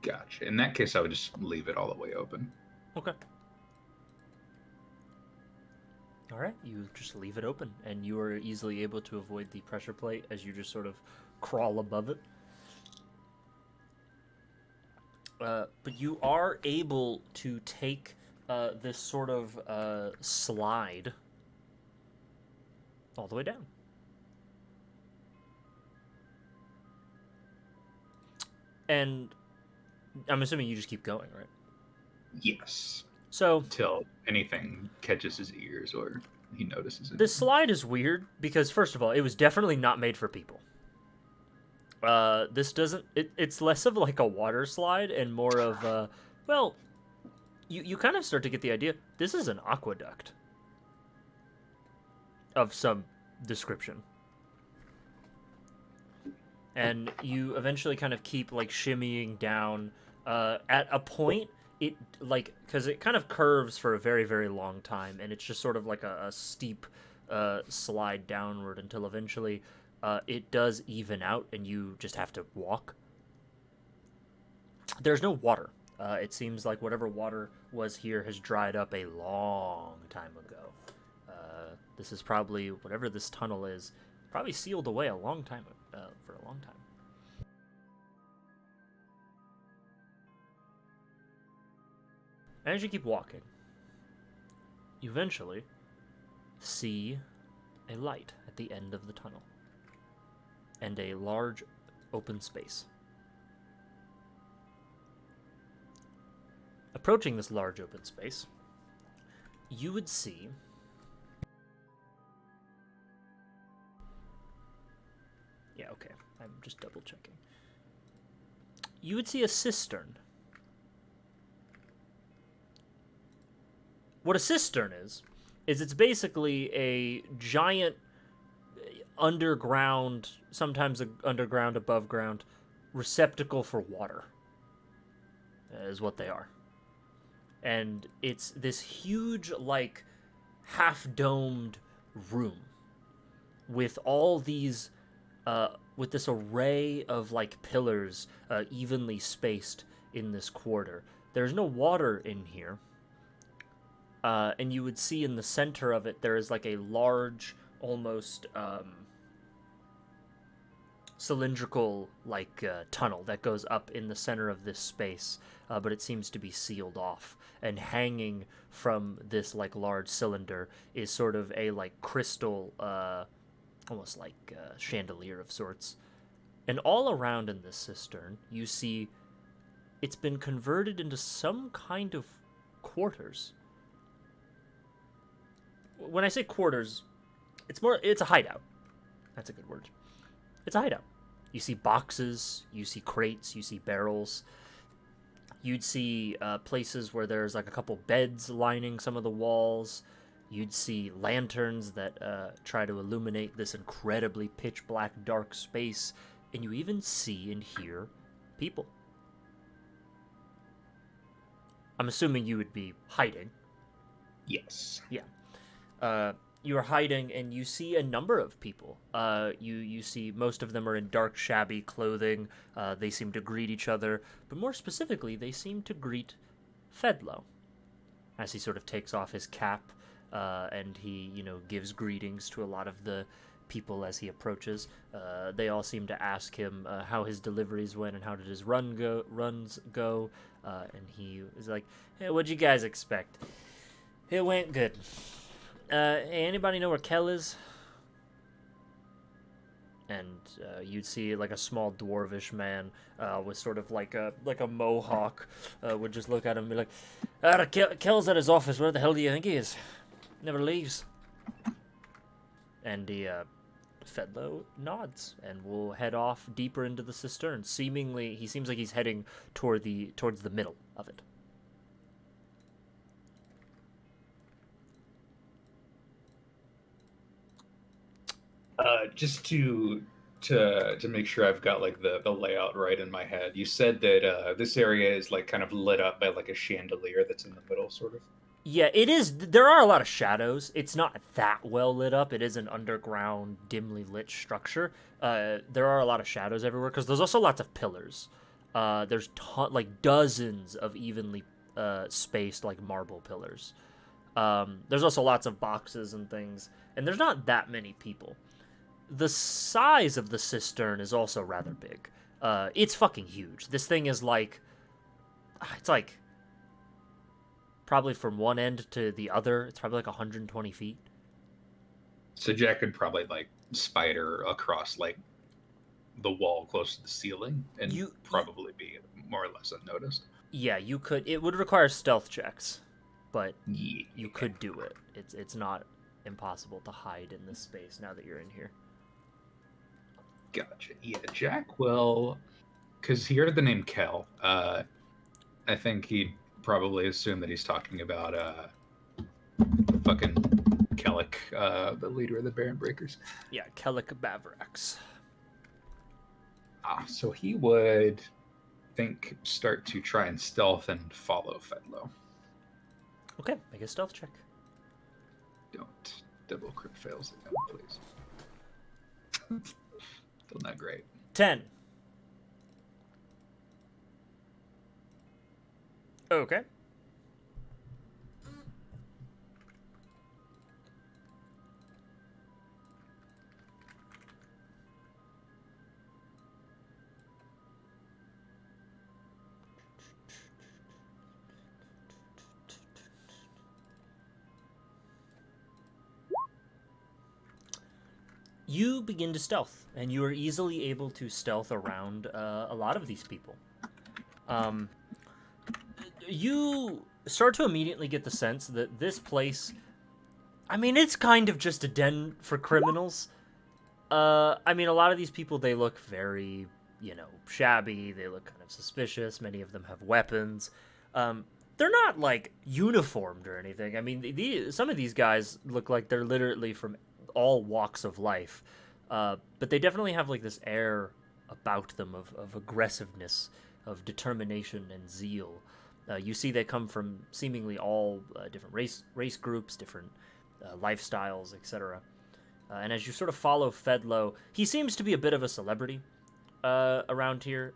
Speaker 3: Gotcha. In that case, I would just leave it all the way open.
Speaker 2: Okay. All right, you just leave it open, and you are easily able to avoid the pressure plate as you just sort of crawl above it. But you are able to take this sort of slide all the way down. And I'm assuming you just keep going, right?
Speaker 3: Yes.
Speaker 2: So
Speaker 3: Till anything catches his ears or he notices it.
Speaker 2: this slide is weird because, first of all, it was definitely not made for people. This doesn't... it's less of like a water slide and more of, well, you kind of start to get the idea. This is an aqueduct of some description. And you eventually kind of keep, like, shimmying down. At a point, it, like, because it kind of curves for a very, very long time, and it's just sort of like a steep slide downward until eventually it does even out, and you just have to walk. There's no water. It seems like whatever water was here has dried up a long time ago. This is probably, whatever this tunnel is, probably sealed away a long time for a long time. As you keep walking, you eventually see a light at the end of the tunnel and a large open space. Approaching this large open space, you would see okay. I'm just double checking. You would see a cistern. What a cistern is it's basically a giant underground, sometimes underground, above ground, receptacle for water, is what they are. And it's this huge, like, half-domed room with all these, with this array of, like, pillars evenly spaced in this quarter. There's no water in here. And you would see in the center of it, there is, like, a large, almost, cylindrical, like, tunnel that goes up in the center of this space, but it seems to be sealed off. And hanging from this, like, large cylinder is sort of a, like, crystal, almost like a chandelier of sorts. And all around in this cistern, you see it's been converted into some kind of quarters. When I say quarters, it's a hideout. That's a good word. It's a hideout. You see boxes, you see crates, you see barrels. You'd see places where there's like a couple beds lining some of the walls. You'd see lanterns that try to illuminate this incredibly pitch black dark space. And you even see and hear people. I'm assuming you would be hiding.
Speaker 3: Yes.
Speaker 2: Yeah. You are hiding, and you see a number of people. You see most of them are in dark, shabby clothing. They seem to greet each other, but more specifically, they seem to greet Fedlo as he sort of takes off his cap, and he, gives greetings to a lot of the people as he approaches. They all seem to ask him how his deliveries went and how did his runs go, and he is like, "Hey, what'd you guys expect? It went good. Anybody know where Kel is?" And you'd see like a small dwarvish man with sort of like a mohawk would just look at him and be like, "Kel's at his office. Where the hell do you think he is? Never leaves." And Fedlo nods and will head off deeper into the cistern. Seemingly, he seems like he's heading towards the middle of it.
Speaker 3: Just to make sure I've got like the layout right in my head. You said that this area is like kind of lit up by like a chandelier that's in the middle, sort of.
Speaker 2: Yeah, it is. There are a lot of shadows. It's not that well lit up. It is an underground, dimly lit structure. There are a lot of shadows everywhere because there's also lots of pillars. There's like dozens of evenly spaced like marble pillars. There's also lots of boxes and things, and there's not that many people. The size of the cistern is also rather big. It's fucking huge. This thing is like, it's like probably from one end to the other. It's probably like 120 feet.
Speaker 3: So Jack could probably like spider across like the wall close to the ceiling and probably be more or less unnoticed.
Speaker 2: Yeah, you could. It would require stealth checks, but
Speaker 3: Yeah.
Speaker 2: you could do it. It's not impossible to hide in this space now that you're in here.
Speaker 3: Gotcha. Yeah, Jack will, because he heard the name Kel. I think he'd probably assume that he's talking about fucking Kellic, the leader of the Baron Breakers.
Speaker 2: Yeah, Kellic Bavrax.
Speaker 3: So he would start to try and stealth and follow Fedlo.
Speaker 2: Okay, make a stealth check.
Speaker 3: Don't double crit fails again, please. Still not great.
Speaker 2: 10. Okay. You begin to stealth, and you are easily able to stealth around a lot of these people. You start to immediately get the sense that this place, I mean, it's kind of just a den for criminals. I mean, a lot of these people, they look very, shabby. They look kind of suspicious. Many of them have weapons. They're not, like, uniformed or anything. I mean, some of these guys look like they're literally from all walks of life, but they definitely have like this air about them of aggressiveness, of determination and zeal. You see they come from seemingly all different race groups, different lifestyles, etc. And as you sort of follow Fedlo, he seems to be a bit of a celebrity around here.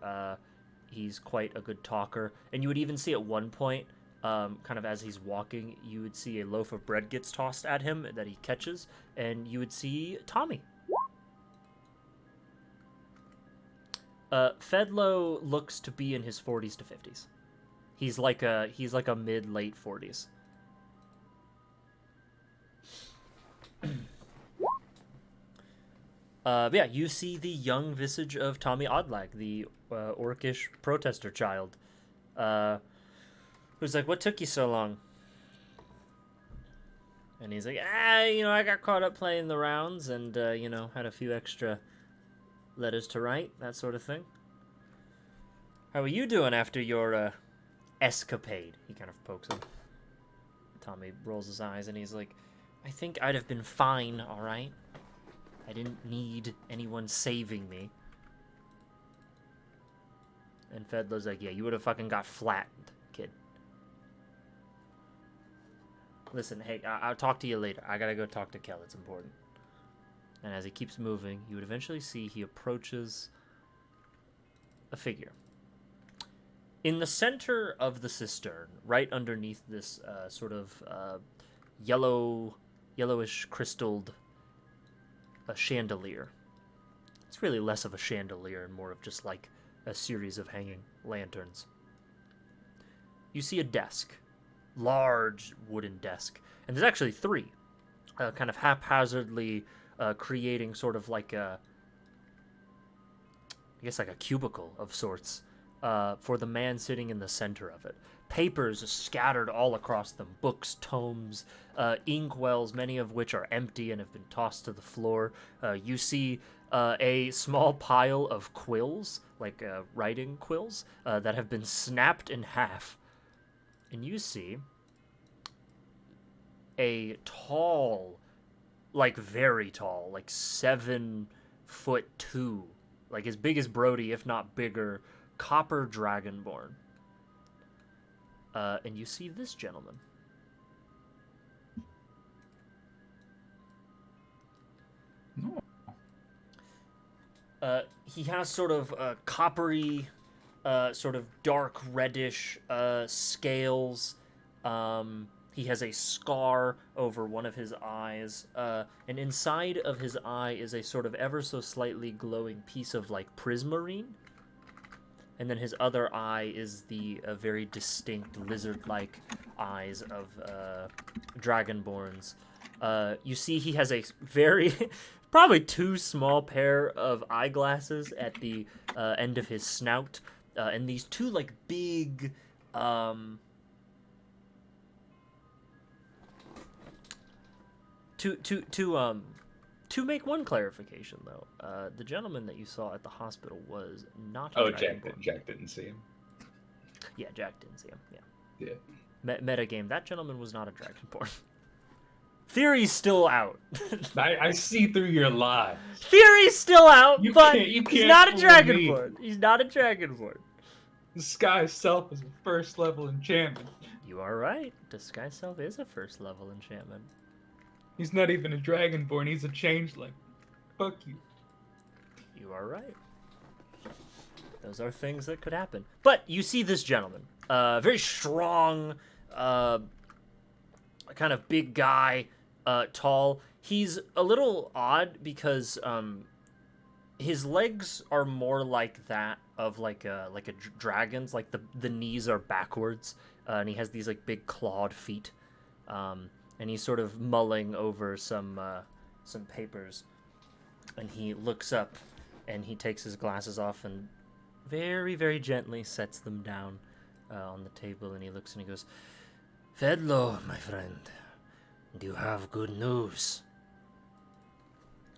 Speaker 2: He's quite a good talker, and you would even see at one point, kind of as he's walking, you would see a loaf of bread gets tossed at him that he catches, and you would see Tommy. Fedlo looks to be in his 40s to 50s. He's like a mid-late 40s. Yeah, you see the young visage of Tommy Oddlag, the orcish protester child, who's like, "What took you so long?" And he's like, I got caught up playing the rounds and, had a few extra letters to write, that sort of thing. How are you doing after your escapade? He kind of pokes him. Tommy rolls his eyes and he's like, "I think I'd have been fine, all right? I didn't need anyone saving me." And Fedlo's like, "Yeah, you would have fucking got flattened, kid. Listen, hey, I'll talk to you later. I gotta go talk to Kel. It's important." And as he keeps moving, you would eventually see he approaches a figure. In the center of the cistern, right underneath this sort of yellowish crystalled chandelier. It's really less of a chandelier and more of just like a series of hanging lanterns. You see a desk. Large wooden desk, and there's actually three, kind of haphazardly creating sort of like a, I guess like a cubicle of sorts, for the man sitting in the center of it. Papers scattered all across them, books, tomes, inkwells, many of which are empty and have been tossed to the floor. You see a small pile of quills, like writing quills, that have been snapped in half. And you see a tall, like very tall, like 7'2", like as big as Brody, if not bigger, copper dragonborn. And you see this gentleman.
Speaker 3: No.
Speaker 2: He has sort of coppery, sort of dark reddish scales. He has a scar over one of his eyes, and inside of his eye is a sort of ever so slightly glowing piece of like prismarine. and then his other eye is the very distinct lizard-like eyes of dragonborns. You see he has a very, probably too small pair of eyeglasses at the end of his snout, and these two like big, to make one clarification though, the gentleman that you saw at the hospital was not a dragonborn.
Speaker 3: Jack didn't see him.
Speaker 2: Yeah, Jack didn't see him. Yeah.
Speaker 3: Yeah.
Speaker 2: Metagame. That gentleman was not a dragonborn. Theory's still out.
Speaker 3: I see through your lies.
Speaker 2: Theory's still out, but
Speaker 3: you
Speaker 2: he's
Speaker 3: can't
Speaker 2: not a
Speaker 3: fool
Speaker 2: dragonborn. He's not a dragonborn.
Speaker 3: Disguise self is a first level enchantment.
Speaker 2: You are right. Disguise self is a first level enchantment.
Speaker 3: He's not even a dragonborn, he's a changeling. Fuck you.
Speaker 2: You are right. Those are things that could happen. But you see this gentleman, very strong, kind of big guy, tall. He's a little odd because his legs are more like that of like a dragon's. Like the knees are backwards, and he has these like big clawed feet. And he's sort of mulling over some papers, and he looks up, and he takes his glasses off and very, very gently sets them down on the table, and he looks and he goes, "Fedlo, my friend, do you have good news?"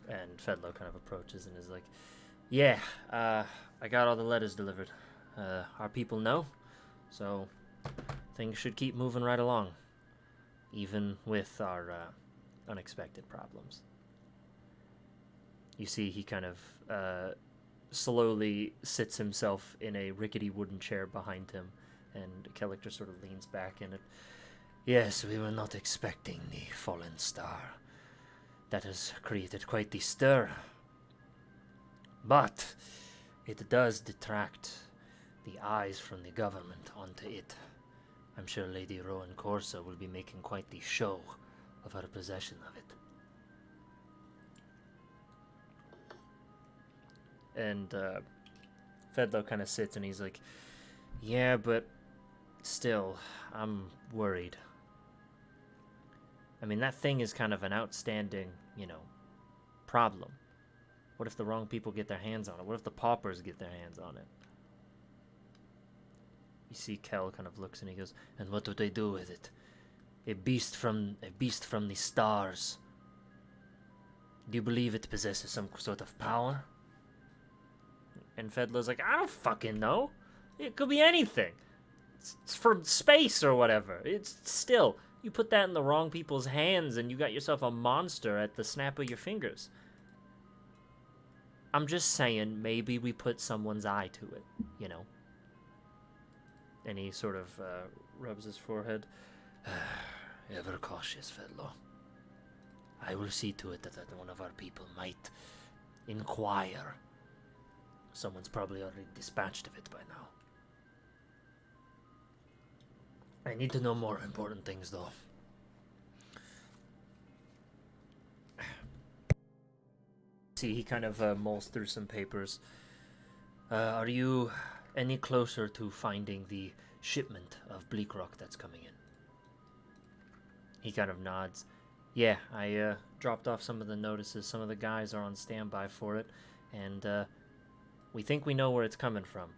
Speaker 2: And Fedlo kind of approaches and is like, "Yeah, I got all the letters delivered. Our people know, so things should keep moving right along, even with our unexpected problems." You see he kind of slowly sits himself in a rickety wooden chair behind him, and Kellic just sort of leans back in it. "Yes, we were not expecting the fallen star. That has created quite the stir. But it does detract the eyes from the government onto it. I'm sure Lady Rowan Corsa will be making quite the show of her possession of it." And Fedlo kind of sits and he's like, "Yeah, but still, I'm worried. I mean, that thing is kind of an outstanding, problem. What if the wrong people get their hands on it? What if the paupers get their hands on it?" You see Kel kind of looks and he goes, "And what do they do with it? A beast from the stars. Do you believe it possesses some sort of power?" And Fedlo's like, "I don't fucking know. It could be anything. It's from space or whatever. It's still, you put that in the wrong people's hands and you got yourself a monster at the snap of your fingers. I'm just saying, maybe we put someone's eye to it, And he sort of rubs his forehead. "Ever cautious, Fedlo. I will see to it that one of our people might inquire. Someone's probably already dispatched of it by now. I need to know more important things, though." See, he kind of mulls through some papers. "Are you any closer to finding the shipment of bleak rock that's coming in?" He kind of nods. "Yeah, I dropped off some of the notices. Some of the guys are on standby for it, and we think we know where it's coming from.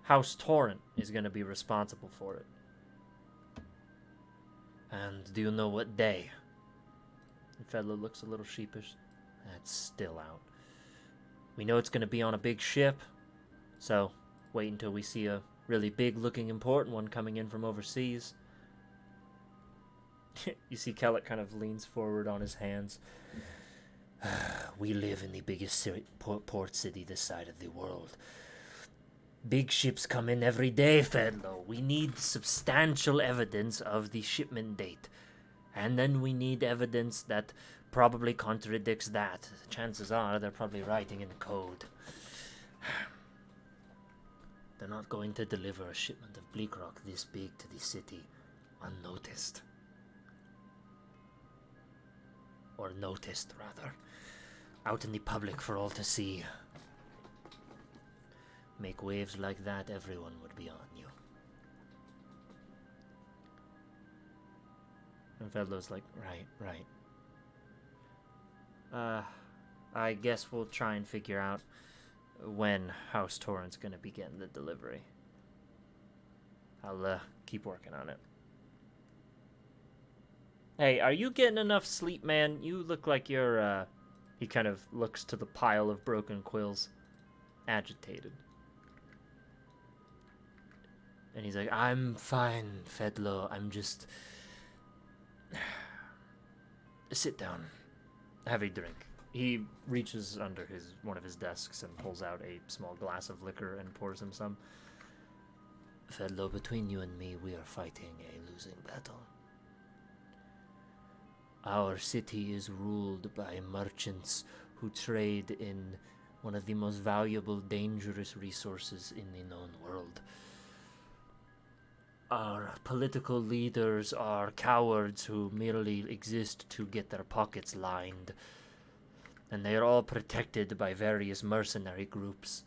Speaker 2: House Torrent is going to be responsible for it." "And do you know what day?" And Fedlo looks a little sheepish. "That's still out. We know it's going to be on a big ship, so wait until we see a really big-looking, important one coming in from overseas." You see Kellic kind of leans forward on his hands. "We live in the biggest port city this side of the world. Big ships come in every day, Fedlo. We need substantial evidence of the shipment date. And then we need evidence that probably contradicts that. Chances are they're probably writing in code. They're not going to deliver a shipment of bleak rock this big to the city unnoticed. Or noticed, rather. Out in the public for all to see. Make waves like that, everyone would be on you. And Fedlo's like, right. I guess we'll try and figure out when House Torrent's gonna begin the delivery. I'll, keep working on it. Hey, are you getting enough sleep, man? You look like you're, He kind of looks to the pile of broken quills. Agitated. And he's like, I'm fine, Fedlo. I'm just... Sit down. Have a drink. He reaches under one of his desks and pulls out a small glass of liquor and pours him some. Fedlo, between you and me, we are fighting a losing battle. Our city is ruled by merchants who trade in one of the most valuable, dangerous resources in the known world. Our political leaders are cowards who merely exist to get their pockets lined, and they are all protected by various mercenary groups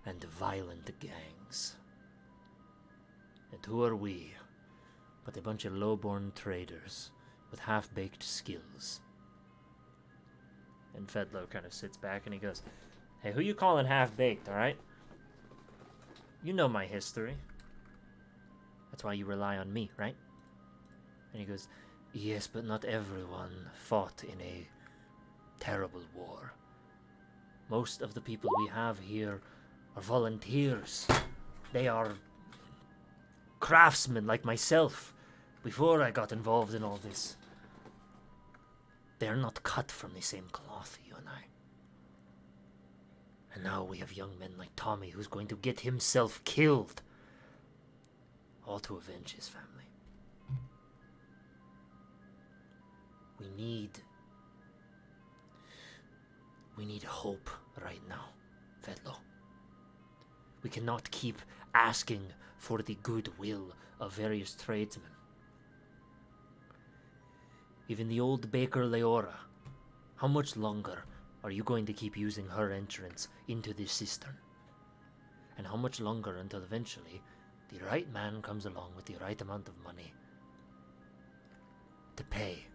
Speaker 2: and violent gangs. And who are we but a bunch of low-born traders with half-baked skills? And Fedlo kind of sits back and he goes, hey, who you calling half-baked, alright? You know my history. That's why you rely on me, right? And he goes, yes, but not everyone fought in a terrible war. Most of the people we have here are volunteers. They are craftsmen like myself before I got involved in all this. They're not cut from the same cloth, you and I. And now we have young men like Tommy who's going to get himself killed. All to avenge his family. We need hope right now, Fedlo. We cannot keep asking for the goodwill of various tradesmen. Even the old baker Leora, how much longer are you going to keep using her entrance into this cistern? And how much longer until eventually the right man comes along with the right amount of money to pay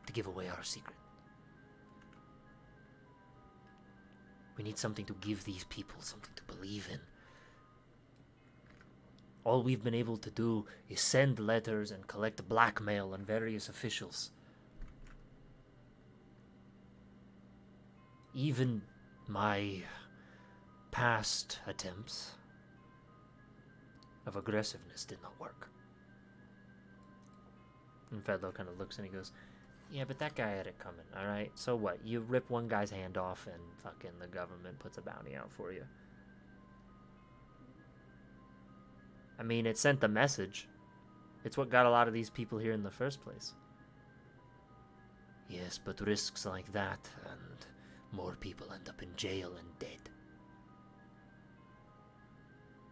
Speaker 2: to give away our secret? We need something to give these people, something to believe in. All we've been able to do is send letters and collect blackmail on various officials. Even my past attempts of aggressiveness did not work. And Fedlo kind of looks and he goes, yeah, but that guy had it coming, alright? So what? You rip one guy's hand off and fucking the government puts a bounty out for you. I mean, it sent the message. It's what got a lot of these people here in the first place. Yes, but risks like that, and more people end up in jail and dead.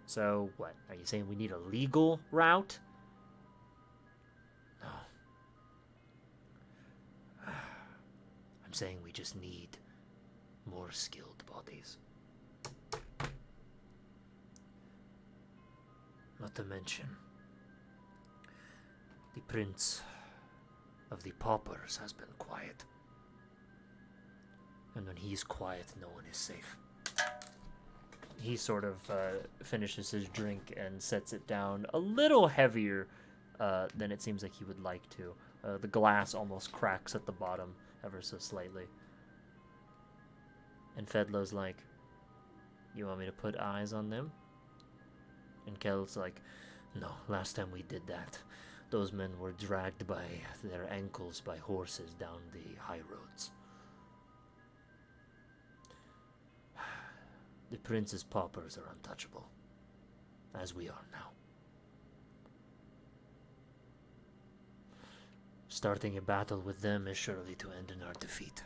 Speaker 2: So, what? Are you saying we need a legal route? No. I'm saying we just need more skilled bodies. Not to mention, the Prince of the Paupers has been quiet. And when he's quiet, no one is safe. He sort of finishes his drink and sets it down a little heavier than it seems like he would like to. The glass almost cracks at the bottom ever so slightly. And Fedlo's like, you want me to put eyes on them? And Kel's like, no, last time we did that, those men were dragged by their ankles by horses down the high roads. The prince's paupers are untouchable, as we are now. Starting a battle with them is surely to end in our defeat.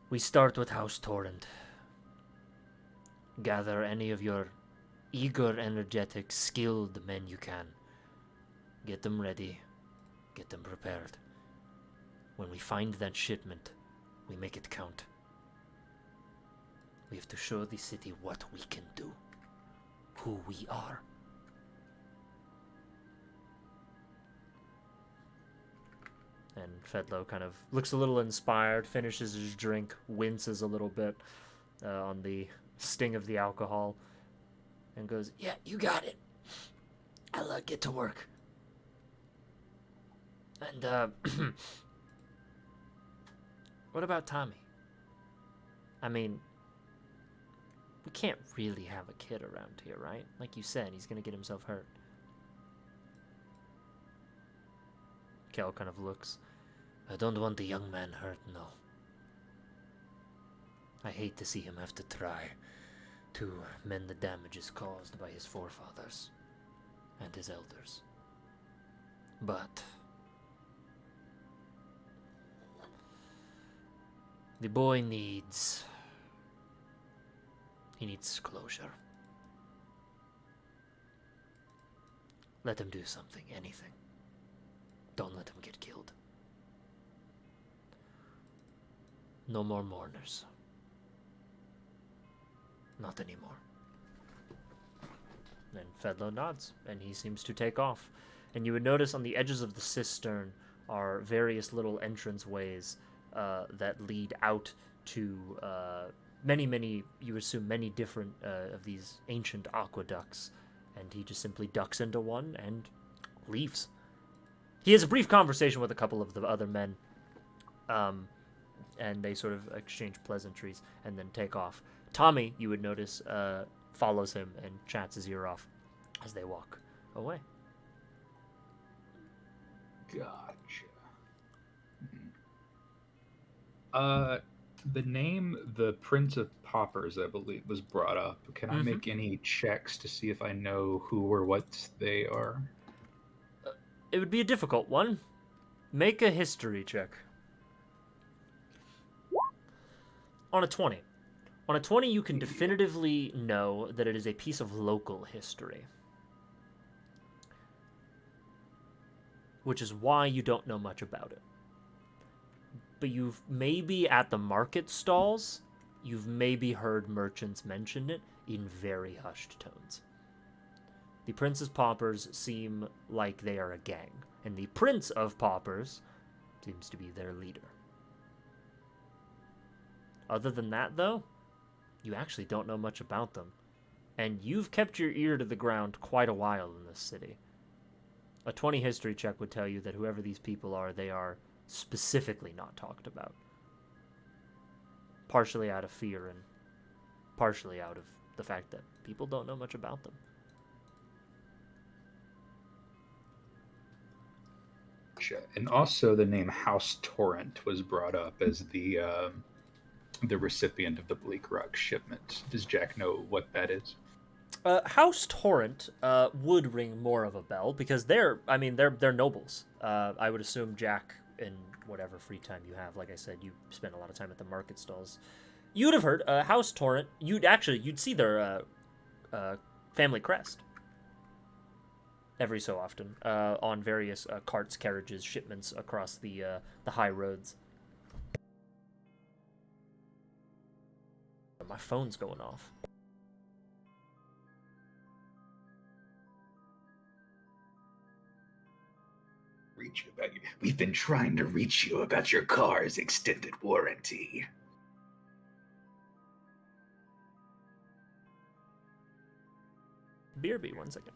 Speaker 2: We start with House Torrent. Gather any of your eager, energetic, skilled men you can. Get them ready. Get them prepared. When we find that shipment, We make it count. We have to show the city what we can do. Who we are. And Fedlo kind of looks a little inspired, finishes his drink, winces a little bit on the sting of the alcohol, and goes, "Yeah, you got it. I'll get to work." And, what about Tommy? I mean, we can't really have a kid around here, right? Like you said, he's gonna get himself hurt. Kel kind of looks. I don't want the young man hurt, no. I hate to see him have to try to mend the damages caused by his forefathers and his elders. But the boy needs... he needs closure. Let him do something, anything. Don't let him get killed. No more mourners. Not anymore. And Fedlo nods, and he seems to take off. And you would notice on the edges of the cistern are various little entranceways that lead out to many, you assume many different of these ancient aqueducts. And he just simply ducks into one and leaves. He has a brief conversation with a couple of the other men, and they sort of exchange pleasantries and then take off. Tommy, you would notice, follows him and chats his ear off as they walk away.
Speaker 3: Gotcha. The name, the Prince of Paupers, I believe, was brought up. Can I make any checks to see if I know who or what they are?
Speaker 2: It would be a difficult one. Make a history check. On a 20. On a 20, you can definitively know that it is a piece of local history. Which is why you don't know much about it. But you've maybe at the market stalls, you've maybe heard merchants mention it in very hushed tones. The Prince's Paupers seem like they are a gang, and the Prince of Paupers seems to be their leader. Other than that, though, you actually don't know much about them, and you've kept your ear to the ground quite a while in this city. A 20 history check would tell you that whoever these people are, they are specifically not talked about. Partially out of fear and partially out of the fact that people don't know much about them.
Speaker 3: And also the name House Torrent was brought up as the recipient of the Bleak Rock shipment. Does Jack know what that is?
Speaker 2: House Torrent would ring more of a bell because they're nobles. I would assume Jack, in whatever free time you have, like I said, you spend a lot of time at the market stalls. You'd have heard House Torrent. You'd see their family crest every so often on various carts, carriages, shipments across the high roads. My phone's going off.
Speaker 7: Reach you about you. We've been trying to reach you about your car's extended warranty.
Speaker 2: BRB, 1 second.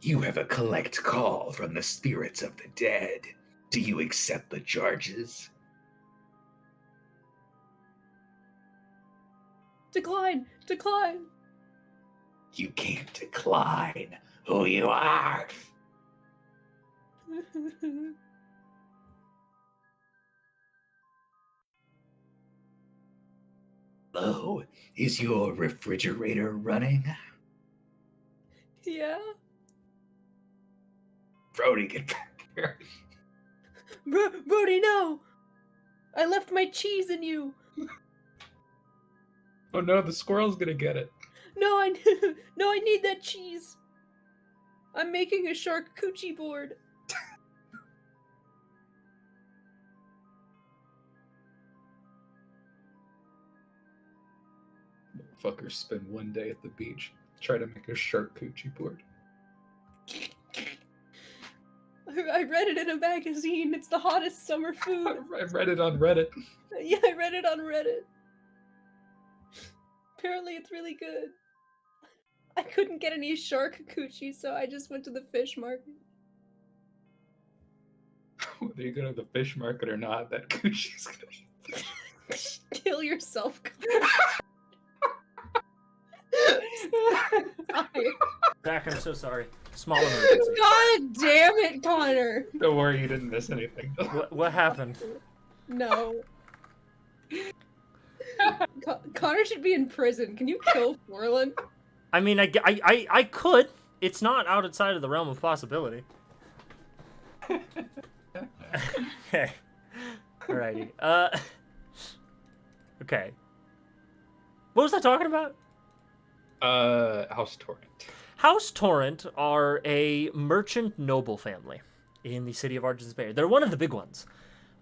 Speaker 7: You have a collect call from the spirits of the dead. Do you accept the charges?
Speaker 5: Decline! Decline!
Speaker 7: You can't decline who you are. Hello, is your refrigerator running?
Speaker 5: Yeah?
Speaker 7: Brody, get back here.
Speaker 5: Brody, no! I left my cheese in you!
Speaker 3: Oh no, the squirrel's gonna get it.
Speaker 5: No, I need that cheese! I'm making a charcuterie board.
Speaker 3: Fuckers spend one day at the beach, try to make a shark coochie board.
Speaker 5: I read it in a magazine. It's the hottest summer food.
Speaker 3: I read it on Reddit.
Speaker 5: Yeah, I read it on Reddit. Apparently, it's really good. I couldn't get any shark coochie, so I just went to the fish market.
Speaker 3: Whether you go to the fish market or not, that coochie's gonna
Speaker 5: Kill yourself.
Speaker 2: Zach, I'm so sorry. Small emergency.
Speaker 5: God damn it, Connor!
Speaker 3: Don't worry, you didn't miss anything.
Speaker 2: What happened?
Speaker 5: No. Connor should be in prison. Can you kill Forlin?
Speaker 2: I mean, I could. It's not outside of the realm of possibility. Okay. Alrighty. Okay. What was I talking about?
Speaker 3: House Torrent.
Speaker 2: House Torrent are a merchant noble family in the city of Argents Bay. They're one of the big ones.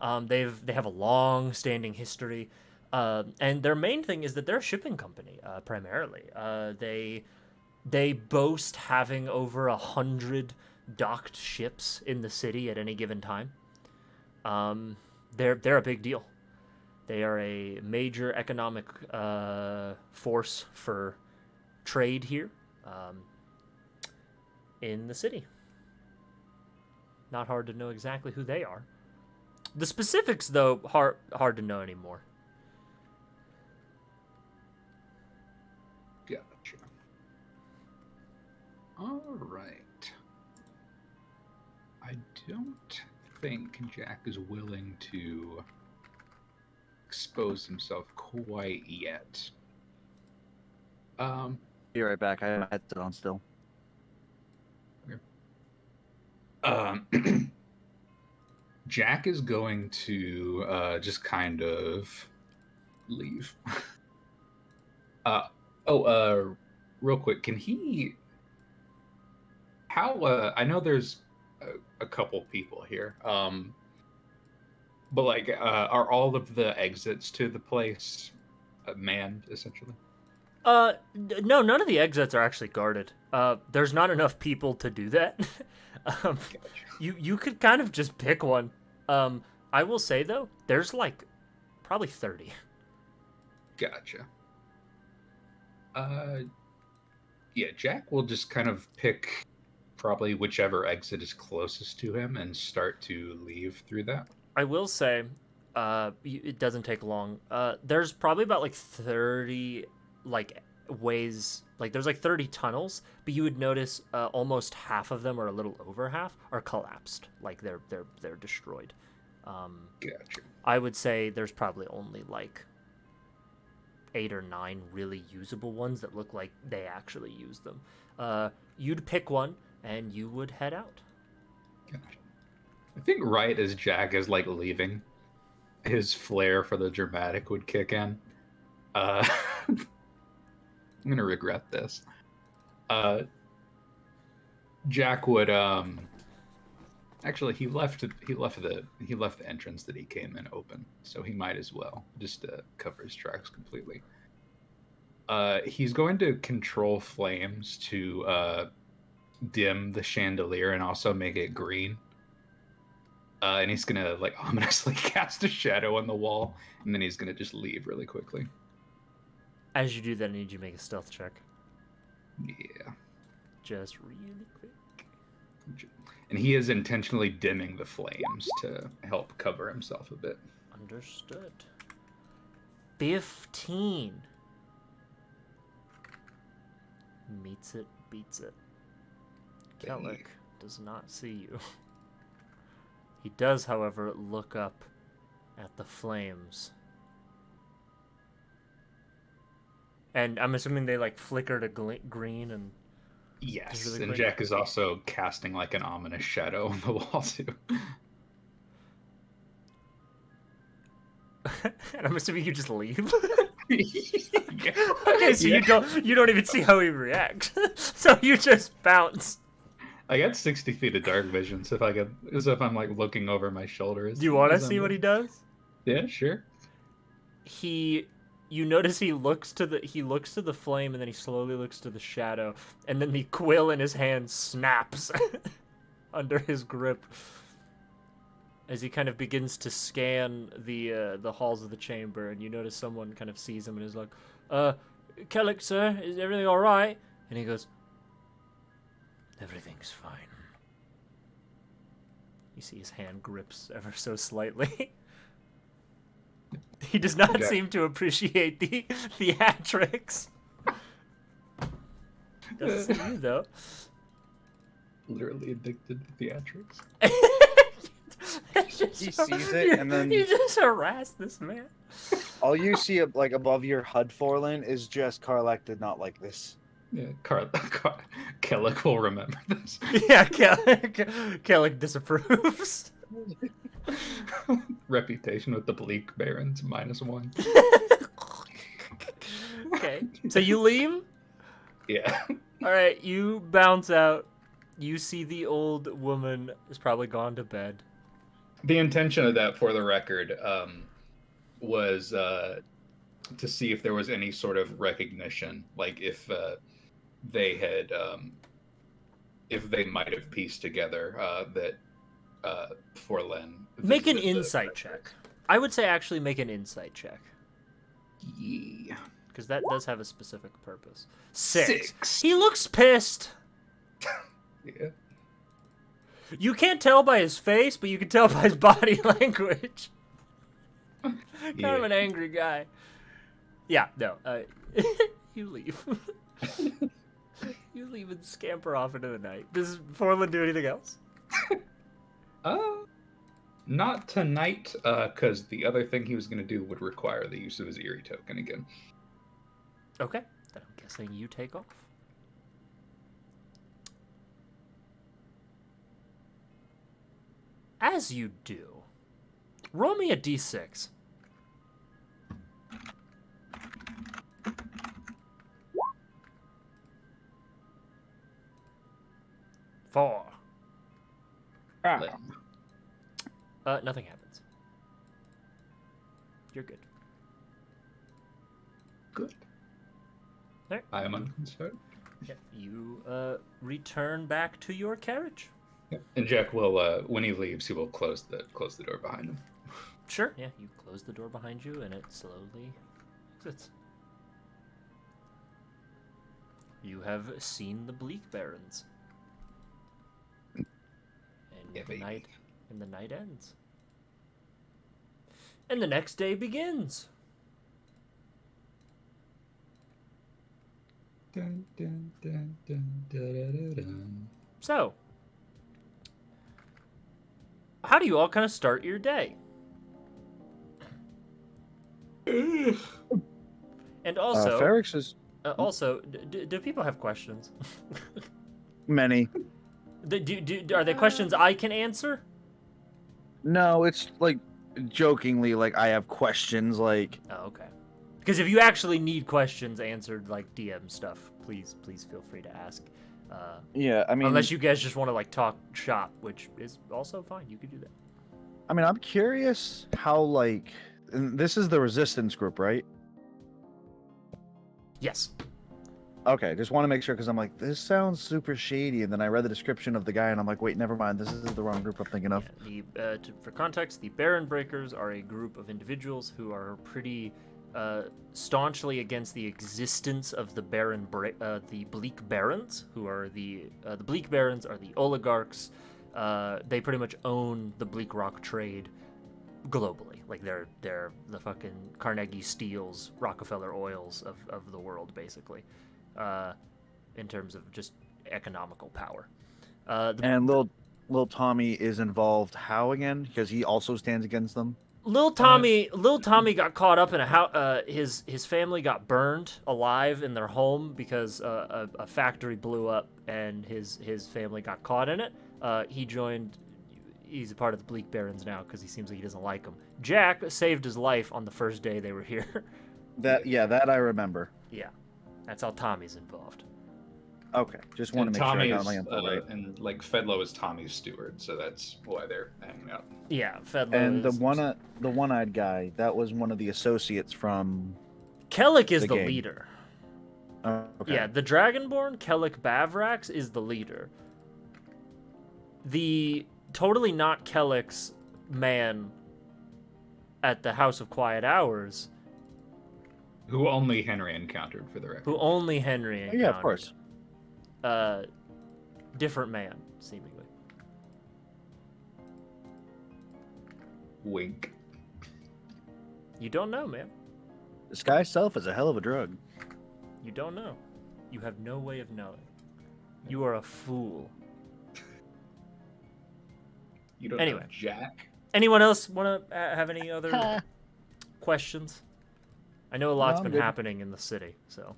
Speaker 2: They have a long-standing history, and their main thing is that they're a shipping company, primarily. They boast having over 100 docked ships in the city at any given time. They're a big deal. They are a major economic force for trade here. In the city. Not hard to know exactly who they are. The specifics, though, hard to know anymore.
Speaker 3: Gotcha. All right. I don't think Jack is willing to expose himself quite yet.
Speaker 6: Be right back. I have my headset on still.
Speaker 3: Jack is going to just kind of leave. Real quick, can he? How? I know there's a couple people here. But like, are all of the exits to the place manned essentially?
Speaker 2: No, none of the exits are actually guarded. There's not enough people to do that. You could kind of just pick one. I will say though, there's like probably 30.
Speaker 3: Gotcha. Yeah, Jack will just kind of pick probably whichever exit is closest to him and start to leave through that.
Speaker 2: I will say, it doesn't take long. There's probably about like 30 like ways, like there's like 30 tunnels, but you would notice almost half of them, or a little over half, are collapsed, like they're destroyed.
Speaker 3: Gotcha.
Speaker 2: I would say there's probably only like 8 or 9 really usable ones that look like they actually use them. You'd pick one and you would head out.
Speaker 3: Gotcha. I think right as Jack is like leaving, his flair for the dramatic would kick in. I'm gonna regret this. Jack would actually he left the entrance that he came in open, so he might as well just cover his tracks completely. He's going to control flames to dim the chandelier and also make it green. And he's gonna like ominously cast a shadow on the wall, and then he's gonna just leave really quickly.
Speaker 2: As you do that, I need you to make a stealth check.
Speaker 3: Yeah.
Speaker 2: Just really quick.
Speaker 3: And he is intentionally dimming the flames to help cover himself a bit.
Speaker 2: Understood. 15. Meets it, beats it. Kellic does not see you. He does, however, look up at the flames. And I'm assuming they like flicker to green and...
Speaker 3: Yes,
Speaker 2: really
Speaker 3: and
Speaker 2: quick.
Speaker 3: Jack is also casting like an ominous shadow on the wall too.
Speaker 2: And I'm assuming you just leave.
Speaker 3: Yeah.
Speaker 2: Okay, so you don't even see how he reacts. So you just bounce.
Speaker 3: I got 60 feet of dark vision, so if I'm like looking over my shoulder.
Speaker 2: Do you want to see what he does?
Speaker 3: Yeah, sure.
Speaker 2: He you notice he looks to the flame, and then he slowly looks to the shadow, and then the quill in his hand snaps under his grip as he kind of begins to scan the halls of the chamber. And you notice someone kind of sees him and is like, Kellic, sir, is everything all right? And he goes, everything's fine. You see his hand grips ever so slightly. He does not seem to appreciate the theatrics. Doesn't see you, though.
Speaker 3: Literally addicted to theatrics.
Speaker 6: He sees it, and then
Speaker 2: you just harass this man.
Speaker 6: all you see like above your HUD, Forlin, is just Karlak did not like this.
Speaker 3: Yeah, Kellic will remember this.
Speaker 2: Yeah, Kellic disapproves.
Speaker 3: Reputation with the Bleak Barons, -1.
Speaker 2: Okay, so you leave?
Speaker 3: Yeah.
Speaker 2: Alright, you bounce out. You see the old woman is probably gone to bed.
Speaker 3: The intention of that, for the record, was to see if there was any sort of recognition, like if they had, if they might have pieced together that Forlen.
Speaker 2: Make an insight check. I would say actually make an insight check.
Speaker 3: Yeah.
Speaker 2: Because that does have a specific purpose. 6.
Speaker 3: 6.
Speaker 2: He looks pissed.
Speaker 3: Yeah.
Speaker 2: You can't tell by his face, but you can tell by his body language. Kind of an angry guy. Yeah, no. You leave. You leave and scamper off into the night. Does Forlin do anything else?
Speaker 3: Not tonight, because the other thing he was going to do would require the use of his Eerie token again.
Speaker 2: Okay, then I'm guessing you take off. As you do, roll me a d6. 4. Nothing happens. You're good.
Speaker 3: Good.
Speaker 2: There.
Speaker 3: I am unconcerned.
Speaker 2: Yeah, you return back to your carriage.
Speaker 3: Yeah. And Jack will, when he leaves, he will close the door behind him.
Speaker 2: Sure. Yeah, you close the door behind you, and it slowly exits. You have seen the Bleak Barons. And
Speaker 3: Yeah,
Speaker 2: the
Speaker 3: baby.
Speaker 2: night ends. And the next day begins.
Speaker 3: Dun, dun, dun, dun, dun, dun, dun.
Speaker 2: So, how do you all kind of start your day? And also,
Speaker 6: Ferrix is
Speaker 2: do people have questions?
Speaker 6: many.
Speaker 2: Are they questions I can answer?
Speaker 6: No, it's like jokingly like I have questions like
Speaker 2: Oh, okay. Because if you actually need questions answered, like DM stuff, please feel free to ask.
Speaker 6: yeah, I mean
Speaker 2: Unless you guys just want to like talk shop, which is also fine. You could do that.
Speaker 6: I mean I'm curious how like and this is the resistance group, right?
Speaker 2: Yes.
Speaker 6: Okay, just want to make sure because I'm like, this sounds super shady, and then I read the description of the guy, and I'm like, wait, never mind, this is the wrong group I'm thinking of.
Speaker 2: Yeah, for context, the Baron Breakers are a group of individuals who are pretty staunchly against the existence of the the Bleak Barons, who are the Bleak Barons are the oligarchs. They pretty much own the Bleak Rock trade globally. Like they're the fucking Carnegie Steels, Rockefeller Oils of the world, basically. In terms of just economical power.
Speaker 6: And little Tommy is involved how again? Because he also stands against them.
Speaker 2: Lil Tommy got caught up in a house. His family got burned alive in their home because a factory blew up and his family got caught in it. He joined. He's a part of the Bleak Barons now because he seems like he doesn't like them. Jack saved his life on the first day they were here.
Speaker 6: That I remember.
Speaker 2: Yeah, that's how Tommy's involved.
Speaker 6: Okay, just want
Speaker 3: And
Speaker 6: to make
Speaker 3: Tommy
Speaker 6: sure I
Speaker 3: is,
Speaker 6: got my info right.
Speaker 3: and like Fedlo is Tommy's steward, so that's why they're hanging out.
Speaker 2: Yeah, Fedlo
Speaker 6: And
Speaker 2: is...
Speaker 6: the one-eyed guy, that was one of the associates from
Speaker 2: Kellic is
Speaker 6: The
Speaker 2: the
Speaker 6: game.
Speaker 2: leader.
Speaker 6: Oh, okay.
Speaker 2: Yeah, the Dragonborn, Kellic Bavrax, is the leader. The totally not Kellic's man at the House of Quiet Hours,
Speaker 3: Who only Henry encountered, for the record.
Speaker 2: who only Henry
Speaker 6: Oh,
Speaker 2: encountered.
Speaker 6: yeah, of course.
Speaker 2: Different man, seemingly.
Speaker 3: Wink.
Speaker 2: You don't know, man.
Speaker 6: The sky self is a hell of a drug.
Speaker 2: You don't know. You have no way of knowing. You are a fool.
Speaker 3: You don't
Speaker 2: Anyway.
Speaker 3: know Jack?
Speaker 2: Anyone else want to have any other questions? I know a lot's
Speaker 6: I'm
Speaker 2: been
Speaker 6: good.
Speaker 2: happening in the city, so.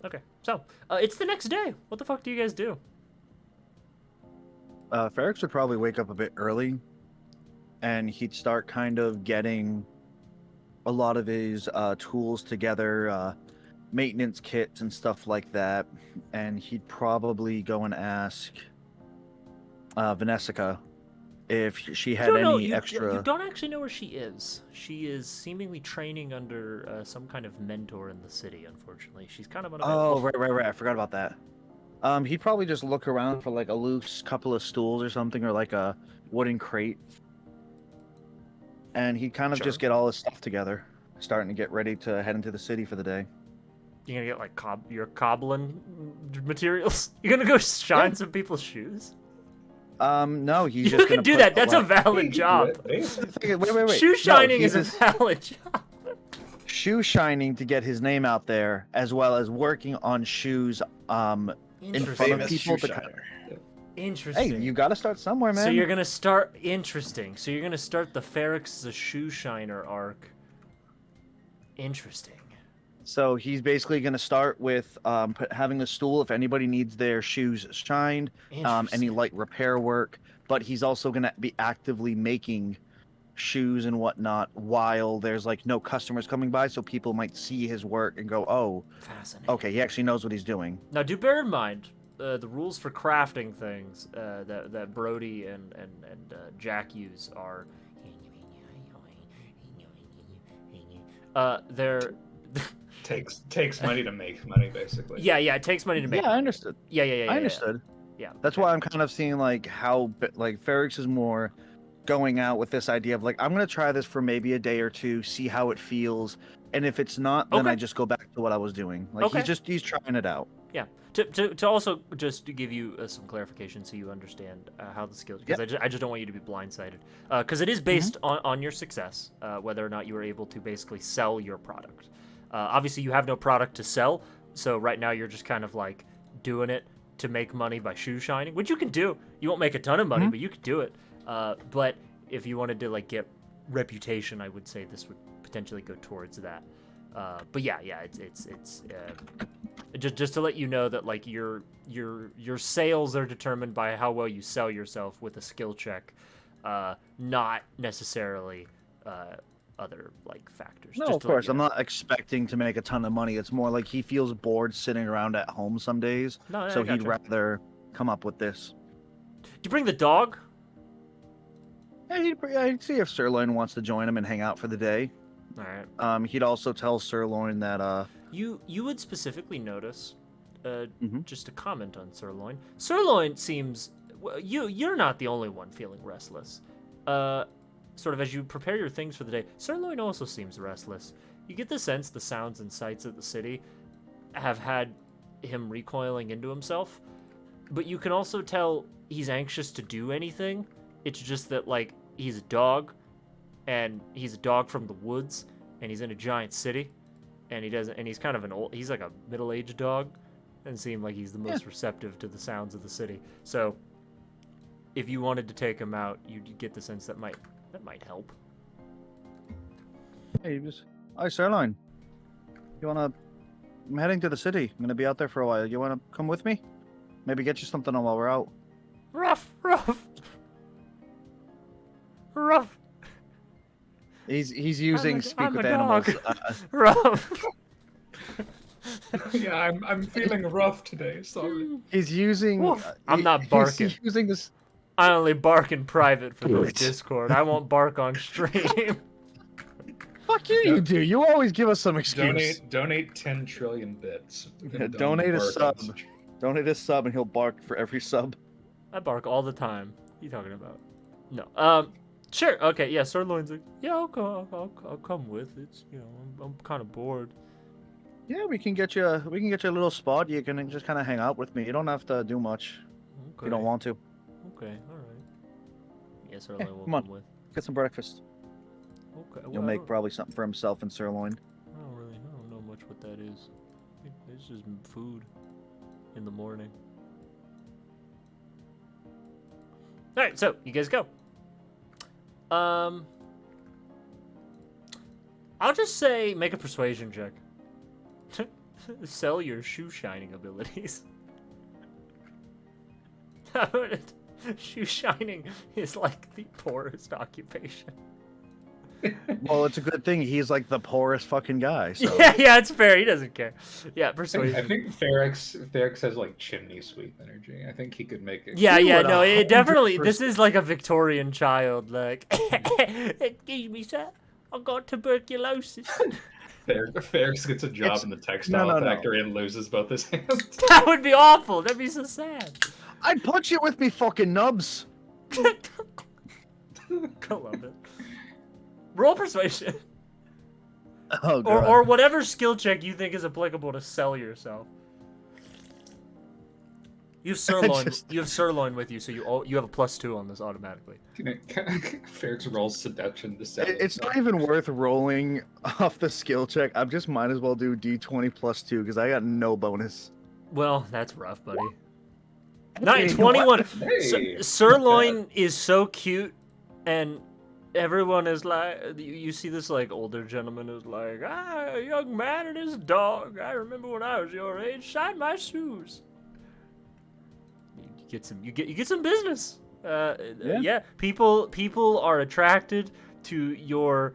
Speaker 2: Okay, so it's the next day. What the fuck do you guys do?
Speaker 6: Ferrix would probably wake up a bit early, and he'd start kind of getting a lot of his tools together, maintenance kits and stuff like that, and he'd probably go and ask Vanessica if she had any extra.
Speaker 2: You don't actually know where she is. She is seemingly training under some kind of mentor in the city. Unfortunately, she's kind of unavailable.
Speaker 6: Oh, right. I forgot about that. He'd probably just look around for like a loose couple of stools or something, or like a wooden crate, and he'd kind of
Speaker 2: Sure.
Speaker 6: just get all his stuff together, starting to get ready to head into the city for the day.
Speaker 2: You're gonna get like your cobbling materials. You're gonna go shine some people's shoes.
Speaker 6: No, he's
Speaker 2: You
Speaker 6: just
Speaker 2: can
Speaker 6: gonna
Speaker 2: do
Speaker 6: put
Speaker 2: that. That's a
Speaker 3: He
Speaker 2: valid
Speaker 3: can do
Speaker 2: job.
Speaker 3: it.
Speaker 6: Wait.
Speaker 2: Shoe
Speaker 6: No,
Speaker 2: shining
Speaker 6: he's
Speaker 2: is a valid job.
Speaker 6: shoe shining to get his name out there, as well as working on shoes in front of
Speaker 2: Interesting.
Speaker 6: people.
Speaker 4: shoe
Speaker 6: To
Speaker 4: shiner.
Speaker 6: hey,
Speaker 2: Interesting.
Speaker 6: you got to start somewhere, man.
Speaker 2: So you're gonna start interesting. So you're gonna start the Ferrix the Shoe Shiner arc. Interesting.
Speaker 6: So he's basically going to start with having a stool if anybody needs their shoes shined, any
Speaker 2: Interesting.
Speaker 6: light repair work. But he's also going to be actively making shoes and whatnot while there's like no customers coming by, so people might see his work and go, "Oh,
Speaker 2: Fascinating.
Speaker 6: okay, he actually knows what he's doing."
Speaker 2: Now, do bear in mind the rules for crafting things that Brody and Jack use are. They're.
Speaker 3: Takes money to make money, basically.
Speaker 2: Yeah, it takes money to make.
Speaker 6: Yeah, I
Speaker 2: money.
Speaker 6: understood.
Speaker 2: Yeah.
Speaker 6: I understood.
Speaker 2: Yeah.
Speaker 6: That's why I'm kind of seeing like how like Ferrix is more going out with this idea of like, I'm gonna try this for maybe a day or two, see how it feels, and if it's not, then
Speaker 2: Okay.
Speaker 6: I just go back to what I was doing. Like
Speaker 2: Okay.
Speaker 6: he's trying it out.
Speaker 2: Yeah. To also just to give you some clarification so you understand how the skills, because I just don't want you to be blindsided, because it is based on your success, whether or not you are able to basically sell your product. Obviously, you have no product to sell, so right now you're just kind of like doing it to make money by shoe shining, which you can do. You won't make a ton of money, but you could do it. But if you wanted to like get reputation, I would say this would potentially go towards that. But yeah, it's just to let you know that like your sales are determined by how well you sell yourself with a skill check, not necessarily other like factors.
Speaker 6: No,
Speaker 2: just
Speaker 6: of
Speaker 2: to let
Speaker 6: course.
Speaker 2: you
Speaker 6: I'm
Speaker 2: know.
Speaker 6: not expecting to make a ton of money. It's more like he feels bored sitting around at home some days,
Speaker 2: No,
Speaker 6: so
Speaker 2: I
Speaker 6: he'd
Speaker 2: gotcha.
Speaker 6: rather come up with this.
Speaker 2: Do you bring the dog?
Speaker 6: Yeah, I'd see if Sirloin wants to join him and hang out for the day.
Speaker 2: All right.
Speaker 6: He'd also tell Sirloin that
Speaker 2: You would specifically notice,
Speaker 6: Mhm.
Speaker 2: just to comment on Sirloin. Sirloin seems you're not the only one feeling restless. Sort of as you prepare your things for the day, Sirloin also seems restless. You get the sense the sounds and sights of the city have had him recoiling into himself, but you can also tell he's anxious to do anything. It's just that like he's a dog, and he's a dog from the woods, and he's in a giant city. And he's kind of he's like a middle-aged dog, and seem like he's the most receptive to the sounds of the city. So, if you wanted to take him out, you'd get the sense that might help.
Speaker 6: hey, hi Sirloin. I'm heading to the city. I'm gonna be out there for a while. You wanna come with me? Maybe get you something on while we're out.
Speaker 2: Rough.
Speaker 6: He's using
Speaker 2: I'm
Speaker 6: speak
Speaker 2: a
Speaker 6: with
Speaker 2: dog.
Speaker 6: animals.
Speaker 2: Rough.
Speaker 3: Yeah, I'm feeling rough today. Sorry.
Speaker 6: He's using.
Speaker 2: Woof. I'm not
Speaker 6: he's
Speaker 2: barking.
Speaker 6: using this.
Speaker 2: I only bark in private for this
Speaker 4: Good.
Speaker 2: Discord. I won't bark on stream.
Speaker 6: Fuck you, you do. You always give us some excuse.
Speaker 3: Donate 10 trillion bits.
Speaker 6: Yeah, donate a sub. Donate a sub, and he'll bark for every sub.
Speaker 2: I bark all the time. What are you talking about? No. Sure. Okay. Yeah. Sirloin's like, yeah, I'll come with. It's I'm kind of bored.
Speaker 6: Yeah, we can get you a little spot. You can just kind of hang out with me. You don't have to do much if you don't want to.
Speaker 2: Okay. All right. Yeah, Sirloin will
Speaker 6: come on.
Speaker 2: come with.
Speaker 6: Get some breakfast.
Speaker 2: Okay.
Speaker 6: You'll make probably something for himself and Sirloin.
Speaker 2: I don't know much what that is. It's just food in the morning. All right, so you guys go. I'll just say make a persuasion check. Sell your shoe shining abilities. Shoe shining is like the poorest occupation.
Speaker 6: Well, it's a good thing he's like the poorest fucking guy. So.
Speaker 2: Yeah, it's fair. He doesn't care. Yeah, persuasion.
Speaker 3: I think Ferrex has like chimney sweep energy. I think he could make it.
Speaker 2: Yeah, no, it definitely. This is like a Victorian child. Like, excuse me, sir, I've got tuberculosis.
Speaker 3: Ferrex gets a job in the textile factory and loses both his hands.
Speaker 2: That would be awful. That'd be so sad.
Speaker 6: I'd punch it with me fucking nubs.
Speaker 2: I love it. Roll persuasion.
Speaker 6: Oh, God.
Speaker 2: Or whatever skill check you think is applicable to sell yourself. You have sirloin. You have sirloin with you, so you have a +2 on this automatically.
Speaker 3: Ferrex rolls seduction to sell.
Speaker 6: It's not even worth rolling off the skill check. I just might as well do D20 +2 because I got no bonus.
Speaker 2: Well, that's rough, buddy. 21.
Speaker 3: Hey.
Speaker 2: Sirloin is so cute, and everyone is like, you see this like older gentleman who's like, a young man and his dog. I remember when I was your age. Shine my shoes. You get some business. Yeah. People are attracted to your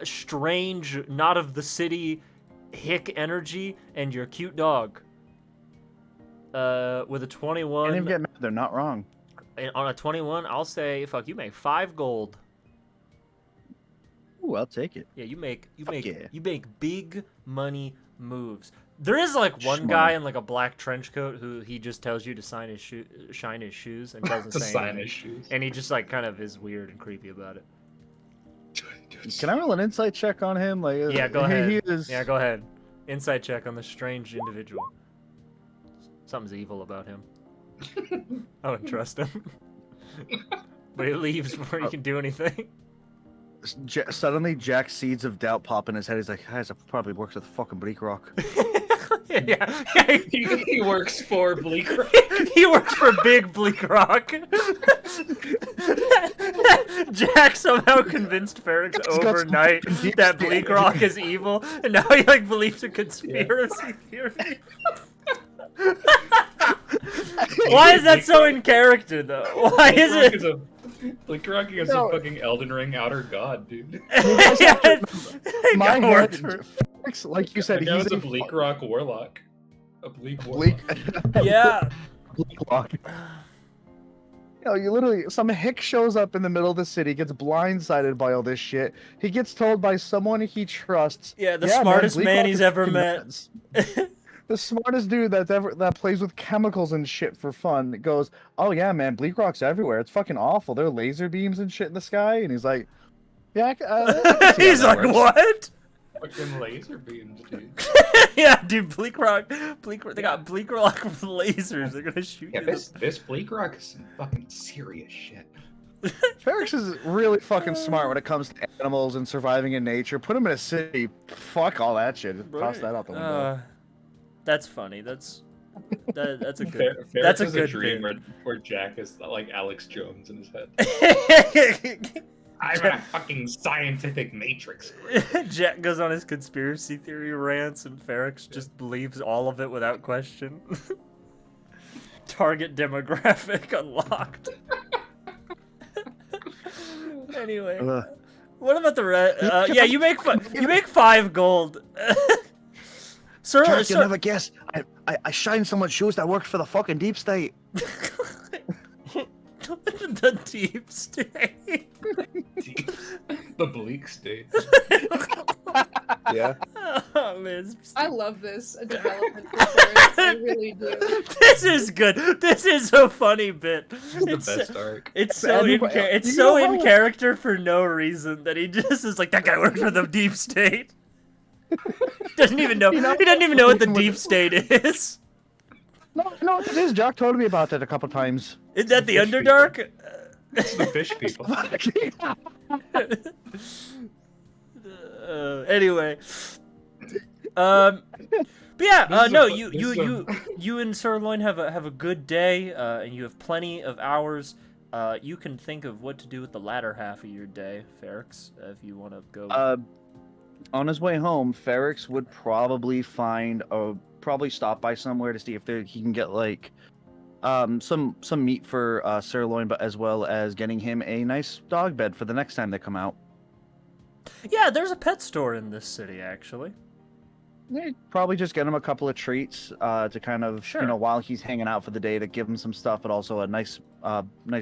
Speaker 2: strange, not of the city, hick energy and your cute dog. With a 21.
Speaker 6: Can't even get mad. They're not wrong.
Speaker 2: And on a 21, I'll say, fuck, you make 5 gold.
Speaker 6: Ooh, I'll take it.
Speaker 2: Yeah, you make
Speaker 6: yeah.
Speaker 2: you make big money moves. There is like one guy in like a black trench coat who he just tells you to shine his shoes and doesn't say anything.
Speaker 3: His shoes.
Speaker 2: And he just like kind of is weird and creepy about it.
Speaker 6: Can I roll an insight check on him? Like,
Speaker 2: Yeah, go ahead.
Speaker 6: He is...
Speaker 2: Yeah, go ahead. Insight check on this strange individual. Something's evil about him. I wouldn't trust him. But he leaves before he can do anything.
Speaker 6: Suddenly, Jack's seeds of doubt pop in his head. He's like, "Guys, it probably works with fucking Bleak Rock."
Speaker 2: Yeah.
Speaker 3: He works for Bleak Rock.
Speaker 2: He works for Big Bleak Rock. Jack somehow convinced Ferrex overnight that Bleak Rock is evil, and now he like believes a conspiracy theory. Why is that so in character, though? Why is it?
Speaker 3: Bleak Rock is a fucking Elden Ring outer god, dude.
Speaker 6: My head, like you said, he's
Speaker 3: a Bleak Rock warlock. A Bleak
Speaker 6: Bleak.
Speaker 2: Yeah.
Speaker 6: Bleak Rock. You literally, some hick shows up in the middle of the city, gets blindsided by all this shit. He gets told by someone he trusts.
Speaker 2: Yeah, the smartest man he's ever met.
Speaker 6: The smartest dude that plays with chemicals and shit for fun goes, "Oh yeah, man, Bleak Rock's everywhere. It's fucking awful. There are laser beams and shit in the sky." And he's like, "Yeah."
Speaker 2: He's like, "What?"
Speaker 3: Fucking laser beams, dude.
Speaker 2: Yeah, dude, Bleak Rock. They got Bleak Rock with lasers. They're gonna shoot you.
Speaker 3: This Bleak Rock is some fucking serious shit.
Speaker 6: Ferrex is really fucking smart when it comes to animals and surviving in nature. Put him in a city. Fuck all that shit. Just toss that out the window.
Speaker 2: That's funny. That's a good.
Speaker 3: Ferrex
Speaker 2: That's a
Speaker 3: has
Speaker 2: good
Speaker 3: dream where Jack is like Alex Jones in his head. I'm a fucking scientific matrix.
Speaker 2: Jack goes on his conspiracy theory rants, and Ferrex just believes all of it without question. Target demographic unlocked. Anyway, what about the rest? Yeah, you make 5 gold.
Speaker 6: Jack, you'll never guess. I shined someone's shoes that worked for the fucking deep state.
Speaker 2: The deep state.
Speaker 3: The bleak state.
Speaker 4: Yeah.
Speaker 2: Oh, man.
Speaker 1: I love this development for Ferris. I really do.
Speaker 2: This is good. This is a funny bit.
Speaker 3: This is the best arc.
Speaker 2: It's so
Speaker 6: Everybody-
Speaker 2: it's
Speaker 6: you
Speaker 2: so
Speaker 6: know
Speaker 2: in
Speaker 6: how-
Speaker 2: character for no reason that he just is like, that guy worked for the deep state. Doesn't even know. He doesn't even know what the deep state is.
Speaker 6: No, it is. Jock told me about it a couple times.
Speaker 2: Is that the
Speaker 3: Fish
Speaker 2: Underdark?
Speaker 3: It's the fish people.
Speaker 2: Anyway, but yeah,
Speaker 3: This is
Speaker 2: no,
Speaker 3: a fu-
Speaker 2: you
Speaker 3: this
Speaker 2: you
Speaker 3: is
Speaker 2: you you and Sirloin have a good day, and you have plenty of hours. You can think of what to do with the latter half of your day, Ferrix, if you want to go.
Speaker 6: On his way home, Ferrix would probably probably stop by somewhere to see if he can get like some meat for Sirloin, but as well as getting him a nice dog bed for the next time they come out.
Speaker 2: Yeah, there's a pet store in this city, actually.
Speaker 6: Yeah, probably just get him a couple of treats to kind of
Speaker 2: Sure.
Speaker 6: while he's hanging out for the day, to give him some stuff, but also a nice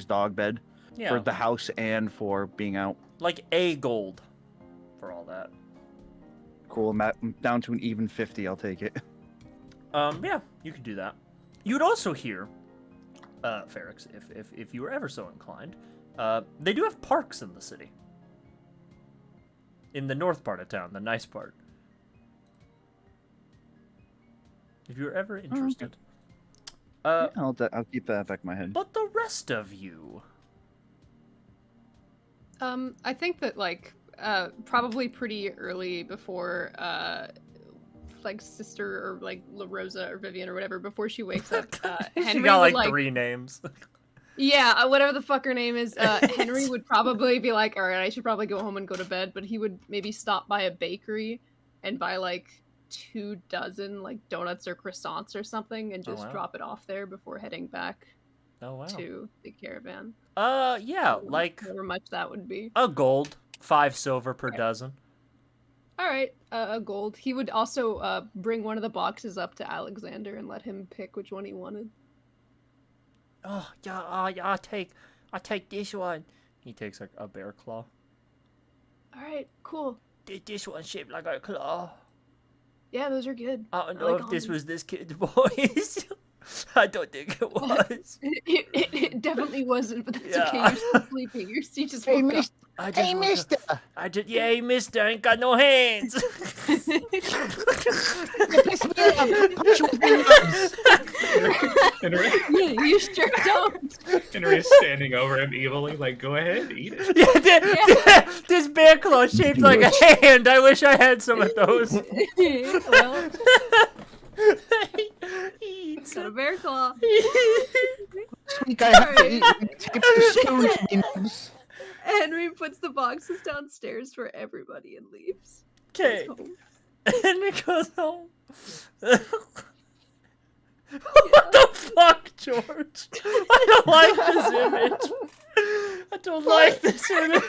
Speaker 6: dog bed
Speaker 2: Yeah,
Speaker 6: for the house and for being out.
Speaker 2: like a gold for all that.
Speaker 6: Cool. I'm down to an even 50. I'll take it.
Speaker 2: Yeah, you could do that. You would also hear, Ferrix, if you were ever so inclined, they do have parks in the city. In the north part of town, the nice part. If you're ever interested.
Speaker 6: I'll keep that back in my head.
Speaker 2: But the rest of you.
Speaker 1: I think that like probably pretty early before like sister or like La Rosa or Vivian or whatever, before she wakes up,
Speaker 2: She
Speaker 1: Henry
Speaker 2: got
Speaker 1: would,
Speaker 2: like 3 names.
Speaker 1: Yeah, whatever the fuck her name is, Henry would probably be like, all right, I should probably go home and go to bed, but he would maybe stop by a bakery and buy like 24 like donuts or croissants or something and just
Speaker 2: wow.
Speaker 1: drop it off there before heading back
Speaker 2: Oh wow.
Speaker 1: to the caravan.
Speaker 2: Yeah, like
Speaker 1: However much that would be.
Speaker 2: a gold, 5 silver per dozen.
Speaker 1: All right, a gold. He would also bring one of the boxes up to Alexander and let him pick which one he wanted.
Speaker 2: Oh yeah, I take this one. He takes like a bear claw.
Speaker 1: All right, cool.
Speaker 2: This one shaped like a claw.
Speaker 1: Yeah, those are good.
Speaker 2: I don't
Speaker 1: I
Speaker 2: know
Speaker 1: like
Speaker 2: if this
Speaker 1: almonds.
Speaker 2: was this kid's voice. I don't think it was.
Speaker 1: It definitely wasn't, but that's
Speaker 2: Yeah.
Speaker 1: okay. You're still sleeping. You just
Speaker 6: Hey,
Speaker 1: woke up.
Speaker 6: mister.
Speaker 2: Hey, mister, I ain't got no hands.
Speaker 3: Henry,
Speaker 1: Yeah, you sure don't.
Speaker 3: Henry's standing over him evilly, like, go ahead, eat it.
Speaker 2: Yeah, this bear claw shaped like a hand. I wish I had some of those.
Speaker 1: Well,
Speaker 2: He eats
Speaker 1: got a
Speaker 2: it.
Speaker 1: bear claw.
Speaker 6: Sweet guy have to eat. Take the spoon, means.
Speaker 1: Henry puts the boxes downstairs for everybody and leaves.
Speaker 2: Okay.
Speaker 1: Goes home.
Speaker 2: And it goes home. What the fuck, George? I don't like this image. I don't like this image.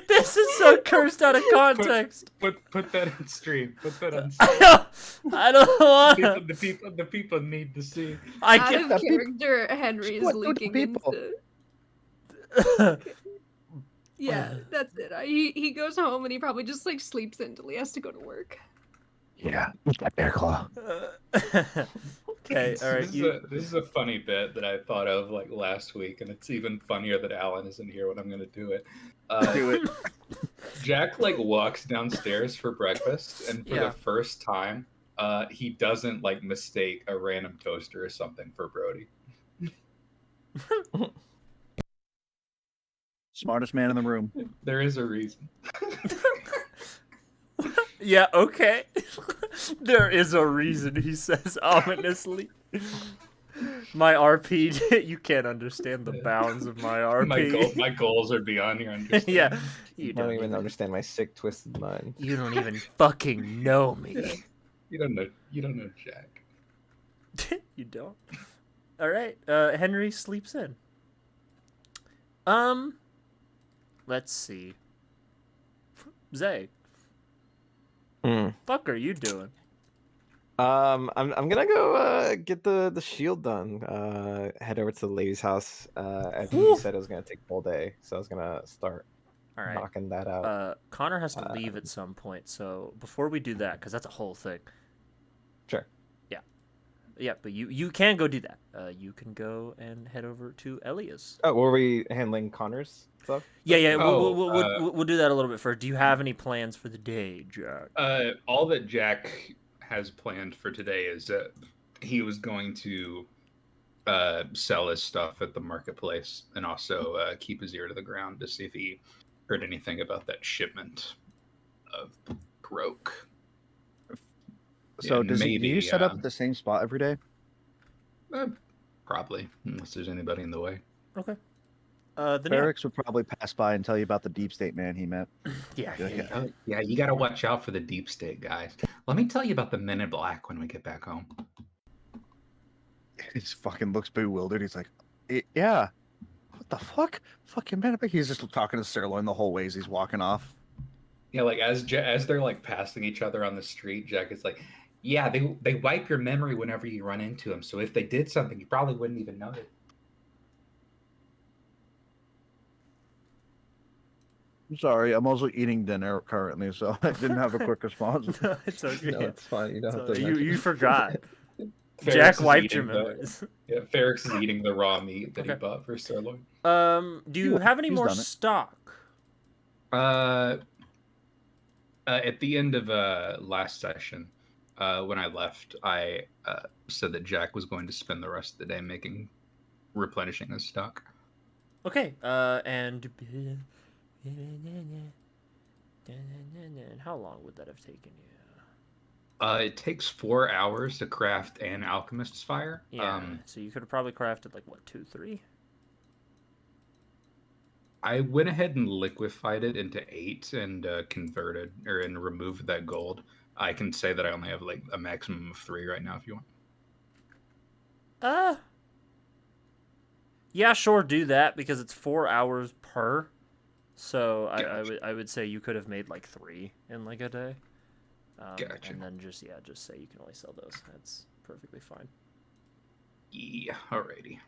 Speaker 2: This is so cursed out of context.
Speaker 3: Put that in stream. Put that on stream.
Speaker 2: I don't want to.
Speaker 3: The people need to see.
Speaker 2: I
Speaker 1: Out
Speaker 2: can't.
Speaker 1: of character, Henry is
Speaker 6: What do the
Speaker 1: leaking
Speaker 6: people?
Speaker 1: into. Yeah, that's it. He goes home and he probably just like sleeps until he has to go to work.
Speaker 6: Yeah, that bear claw.
Speaker 2: Okay, all right.
Speaker 3: This is a funny bit that I thought of like last week, and it's even funnier that Alan isn't here when I'm going to do it.
Speaker 6: Do it.
Speaker 3: Jack like walks downstairs for breakfast, and for
Speaker 2: Yeah.
Speaker 3: the first time, he doesn't like mistake a random toaster or something for Brody.
Speaker 6: Smartest man in the room.
Speaker 3: There is a reason.
Speaker 2: Yeah, okay. There is a reason, he says ominously. My RP, you can't understand the bounds of my RP.
Speaker 3: My goals are beyond your understanding.
Speaker 2: Yeah, you
Speaker 4: You don't even understand my sick, twisted mind.
Speaker 2: You don't even fucking know me.
Speaker 3: You don't know Jack.
Speaker 2: You don't. All right. Henry sleeps in. Let's see. Zay,
Speaker 4: Hmm.
Speaker 2: fuck are you doing?
Speaker 4: I'm gonna go get the shield done. Head over to the lady's house. I think you said it was gonna take the whole day, so I was gonna start
Speaker 2: All right.
Speaker 4: knocking that out.
Speaker 2: Connor has to leave at some point, so before we do that, because that's a whole thing.
Speaker 4: Sure.
Speaker 2: Yeah, but you can go do that. You can go and head over to Elia's.
Speaker 4: Oh, were we handling Connor's stuff?
Speaker 2: Yeah.
Speaker 3: Oh,
Speaker 2: We'll do that a little bit first. Do you have any plans for the day, Jack?
Speaker 3: All that Jack has planned for today is that he was going to sell his stuff at the marketplace and also keep his ear to the ground to see if he heard anything about that shipment of broke.
Speaker 6: So
Speaker 3: Yeah,
Speaker 6: do you set up
Speaker 3: maybe,
Speaker 6: at the same spot every day?
Speaker 3: Probably, unless there's anybody in the way.
Speaker 2: Okay. Then
Speaker 6: Barracks would probably pass by and tell you about the deep state man he met.
Speaker 2: yeah.
Speaker 3: Yeah, you got to watch out for the deep state guys. Let me tell you about the Men in Black when we get back home.
Speaker 6: He just fucking looks bewildered. He's like, yeah. What the fuck? Fucking man. He's just talking to Sirloin the whole way as he's walking off.
Speaker 3: Yeah, like as they're like passing each other on the street, Jack is like, "Yeah, they wipe your memory whenever you run into them. So if they did something, you probably wouldn't even know it."
Speaker 6: I'm sorry, I'm also eating dinner currently, so I didn't have a quick response.
Speaker 2: No, it's okay.
Speaker 4: No, it's fine. You don't have to.
Speaker 2: You forgot.
Speaker 3: Ferrex
Speaker 2: Jack
Speaker 3: is
Speaker 2: wiped your
Speaker 3: eating the-
Speaker 2: memories.
Speaker 3: Yeah, Ferrex is eating the raw meat that he
Speaker 2: Okay.
Speaker 3: bought for sirloin.
Speaker 2: Do you have any
Speaker 6: He's
Speaker 2: more
Speaker 6: done it.
Speaker 2: stock?
Speaker 3: At the end of last session, when I left, I said that Jack was going to spend the rest of the day replenishing his stock.
Speaker 2: Okay. And how long would that have taken you?
Speaker 3: It takes 4 hours to craft an alchemist's fire.
Speaker 2: Yeah. So you could have probably crafted like what, 2, 3?
Speaker 3: I went ahead and liquefied it into 8 and converted and removed that gold. I can say that I only have like a maximum of 3 right now if you want.
Speaker 2: Yeah, sure, do that because it's 4 hours per. So
Speaker 3: Gotcha.
Speaker 2: I would say you could have made like 3 in like a day.
Speaker 3: Gotcha.
Speaker 2: And then just say you can only sell those. That's perfectly fine.
Speaker 3: Yeah, alrighty.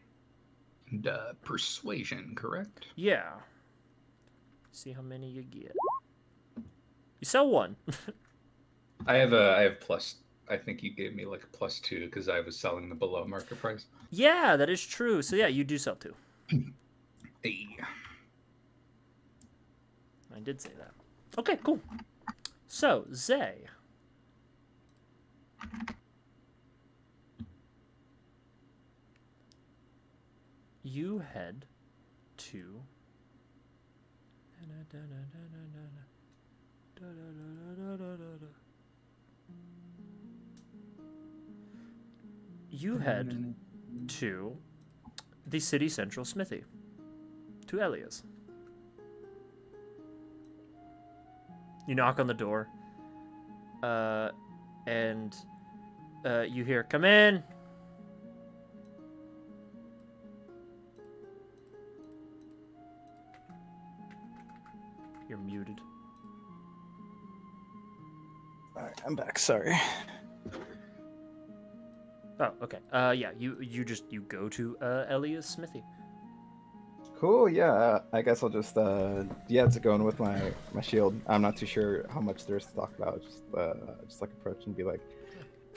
Speaker 3: And persuasion, correct?
Speaker 2: Yeah. See how many you get. You sell 1.
Speaker 3: I have plus. I think you gave me like a +2 because I was selling the below market price.
Speaker 2: Yeah, that is true. So yeah, you do sell 2.
Speaker 3: Hey.
Speaker 2: I did say that. Okay, cool. So, Zay. You head to... You head to the city central smithy. To Elia's. You knock on the door. And you hear, "Come in." You're muted.
Speaker 4: All right, I'm back. Sorry.
Speaker 2: Oh, okay. Yeah, you go to Elia's smithy.
Speaker 4: Cool. Yeah. I guess I'll just to go in with my shield. I'm not too sure how much there is to talk about. Just like approach and be like,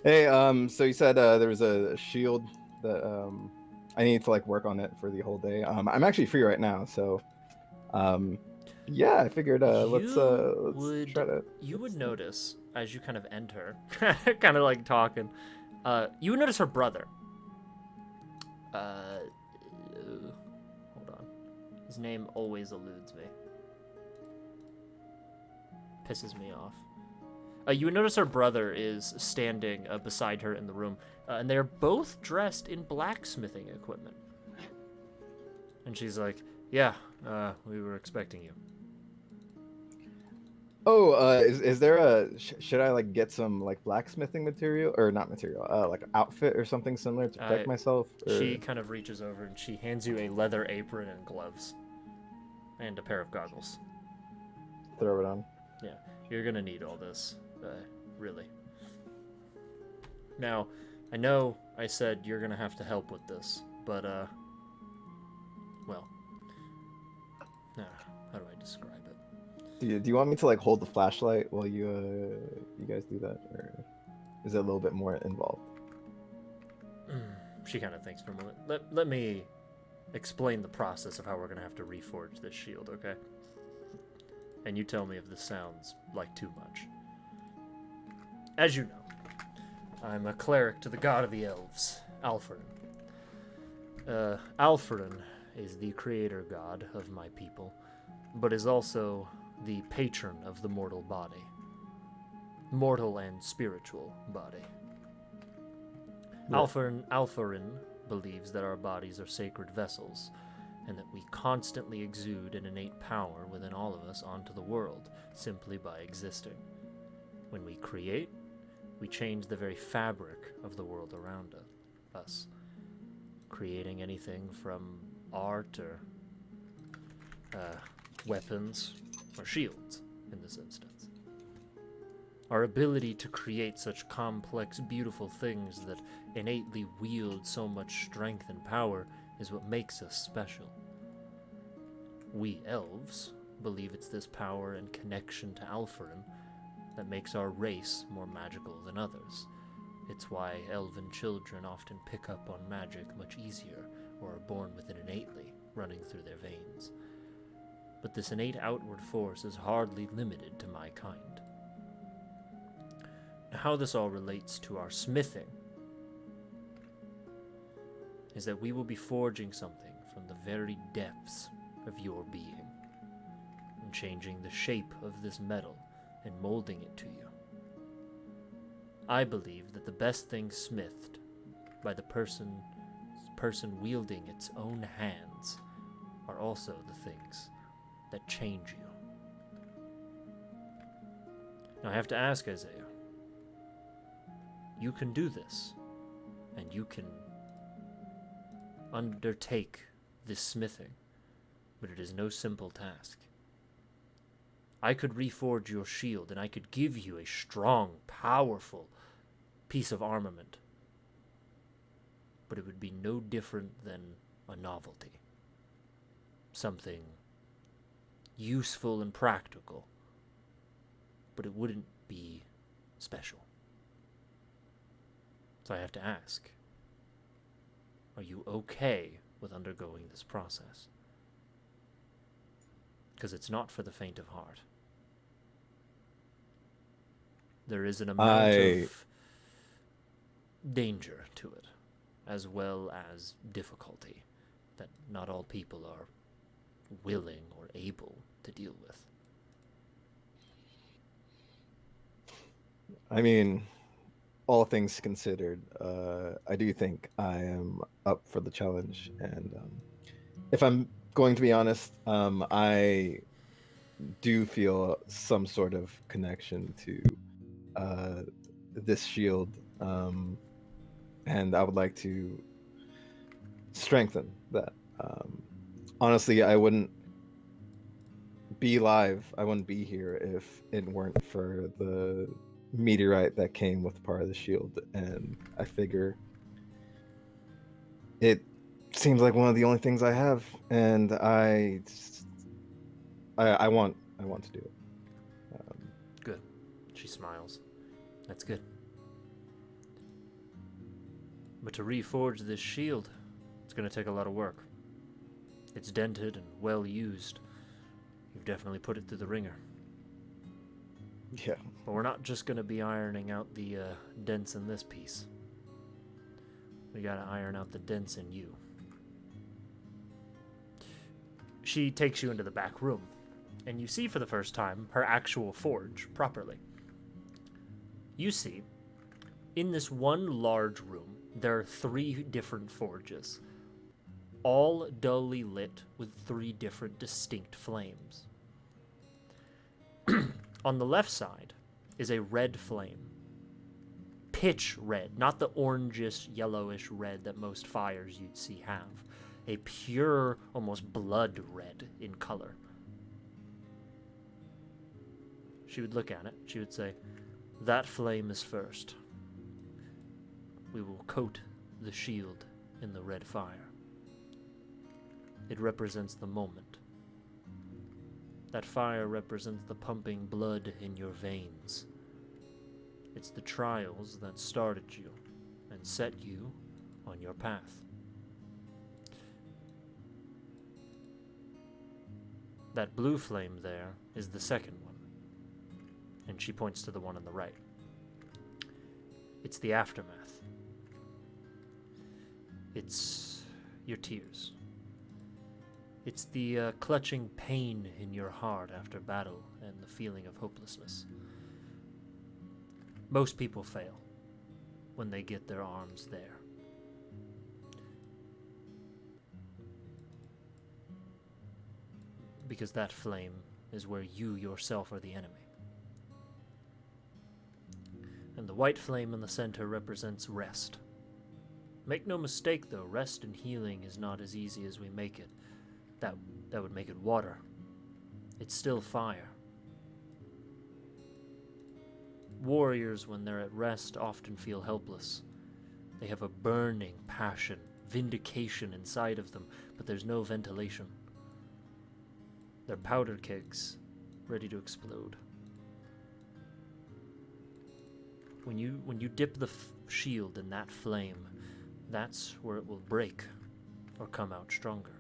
Speaker 4: hey, so you said there was a shield that I need to like work on it for the whole day. I'm actually free right now, so yeah, I figured let's try to.
Speaker 2: You would notice as you kind of enter, kind of like talking. You would notice her brother. Hold on. His name always eludes me. Pisses me off. You would notice her brother is standing beside her in the room, and they're both dressed in blacksmithing equipment. And she's like, "Yeah, we were expecting you."
Speaker 4: Oh, is there should I like get some like blacksmithing material or not material, like outfit or something similar to protect myself? Or...
Speaker 2: She kind of reaches over and she hands you a leather apron and gloves, and a pair of goggles.
Speaker 4: Throw it on.
Speaker 2: Yeah, you're gonna need all this, really. Now, I know I said you're gonna have to help with this, but, well, how do I describe it?
Speaker 4: Do you want me to like hold the flashlight while you guys do that, or is it a little bit more involved?
Speaker 2: She kind of thinks for a moment. Let me explain the process of how we're gonna have to reforge this shield, okay? And you tell me if this sounds like too much. As you know, I'm a cleric to the god of the elves, Alferin. Alferin is the creator god of my people, but is also the patron of the mortal body. Mortal and spiritual body.
Speaker 4: Yeah.
Speaker 2: Alferin believes that our bodies are sacred vessels, and that we constantly exude an innate power within all of us onto the world, simply by existing. When we create, we change the very fabric of the world around us, creating anything from art or weapons or shields in this instance. Our ability to create such complex, beautiful things that innately wield so much strength and power is what makes us special. We elves believe it's this power and connection to Alferin that makes our race more magical than others. It's why elven children often pick up on magic much easier, or are born with it innately, running through their veins. But this innate outward force is hardly limited to my kind. Now, how this all relates to our smithing is that we will be forging something from the very depths of your being, and changing the shape of this metal and molding it to you. I believe that the best thing smithed by the person wielding its own hands are also the things that change you. Now I have to ask, Isaiah, you can do this, and you can undertake this smithing, but it is no simple task. I could reforge your shield, and I could give you a strong, powerful piece of armament, but it would be no different than a novelty. Something useful and practical, but it wouldn't be special. So I have to ask, are you okay with undergoing this process? Because it's not for the faint of heart. There is an amount of danger to it, as well as difficulty, that not all people are willing or able to deal with.
Speaker 4: I mean, all things considered, I do think I am up for the challenge, and if I'm going to be honest, I do feel some sort of connection to this shield, and I would like to strengthen that. Honestly, I wouldn't be live. I wouldn't be here if it weren't for the meteorite that came with part of the shield, and I figure it seems like one of the only things I have, and I want to do it.
Speaker 2: Good. She smiles. That's good. But to reforge this shield, it's going to take a lot of work. It's dented and well used. You've definitely put it through the ringer.
Speaker 4: Yeah.
Speaker 2: But we're not just going to be ironing out the dents in this piece. We got to iron out the dents in you. She takes you into the back room, and you see for the first time her actual forge properly. You see, in this one large room, there are 3 different forges, all dully lit with 3 different distinct flames. On the left side is a red flame. Pitch red, not the orangish, yellowish red that most fires you'd see have. A pure, almost blood red in color. She would look at it. She would say, "That flame is first. we will coat the shield in the red fire. It represents the moment. That fire represents the pumping blood in your veins. It's the trials that started you and set you on your path. That blue flame there is the second one, and she points to the one on the right. It's the aftermath. It's your tears. It's the clutching pain in your heart after battle and the feeling of hopelessness. Most people fail when they get their arms there. Because that flame is where you yourself are the enemy. And the white flame in the center represents rest. Make no mistake though, rest and healing is not as easy as we make it. That would make it water. It's still fire. Warriors, when they're at rest, often feel helpless. They have a burning passion, vindication inside of them, but there's no ventilation. They're powder kegs, ready to explode. When you dip the shield in that flame, that's where it will break or come out stronger.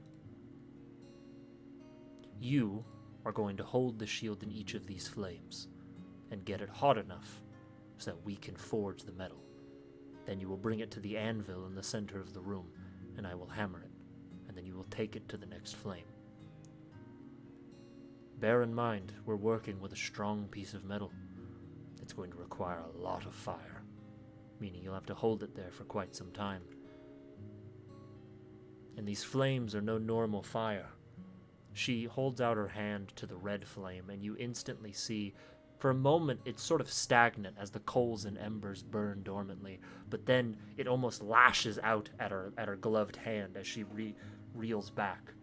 Speaker 2: You are going to hold the shield in each of these flames and get it hot enough so that we can forge the metal. Then you will bring it to the anvil in the center of the room, and I will hammer it, and then you will take it to the next flame. Bear in mind, we're working with a strong piece of metal. It's going to require a lot of fire, meaning you'll have to hold it there for quite some time. And these flames are no normal fire. She holds out her hand to the red flame, and you instantly see, for a moment, it's sort of stagnant as the coals and embers burn dormantly, but then it almost lashes out at her gloved hand as she reels back.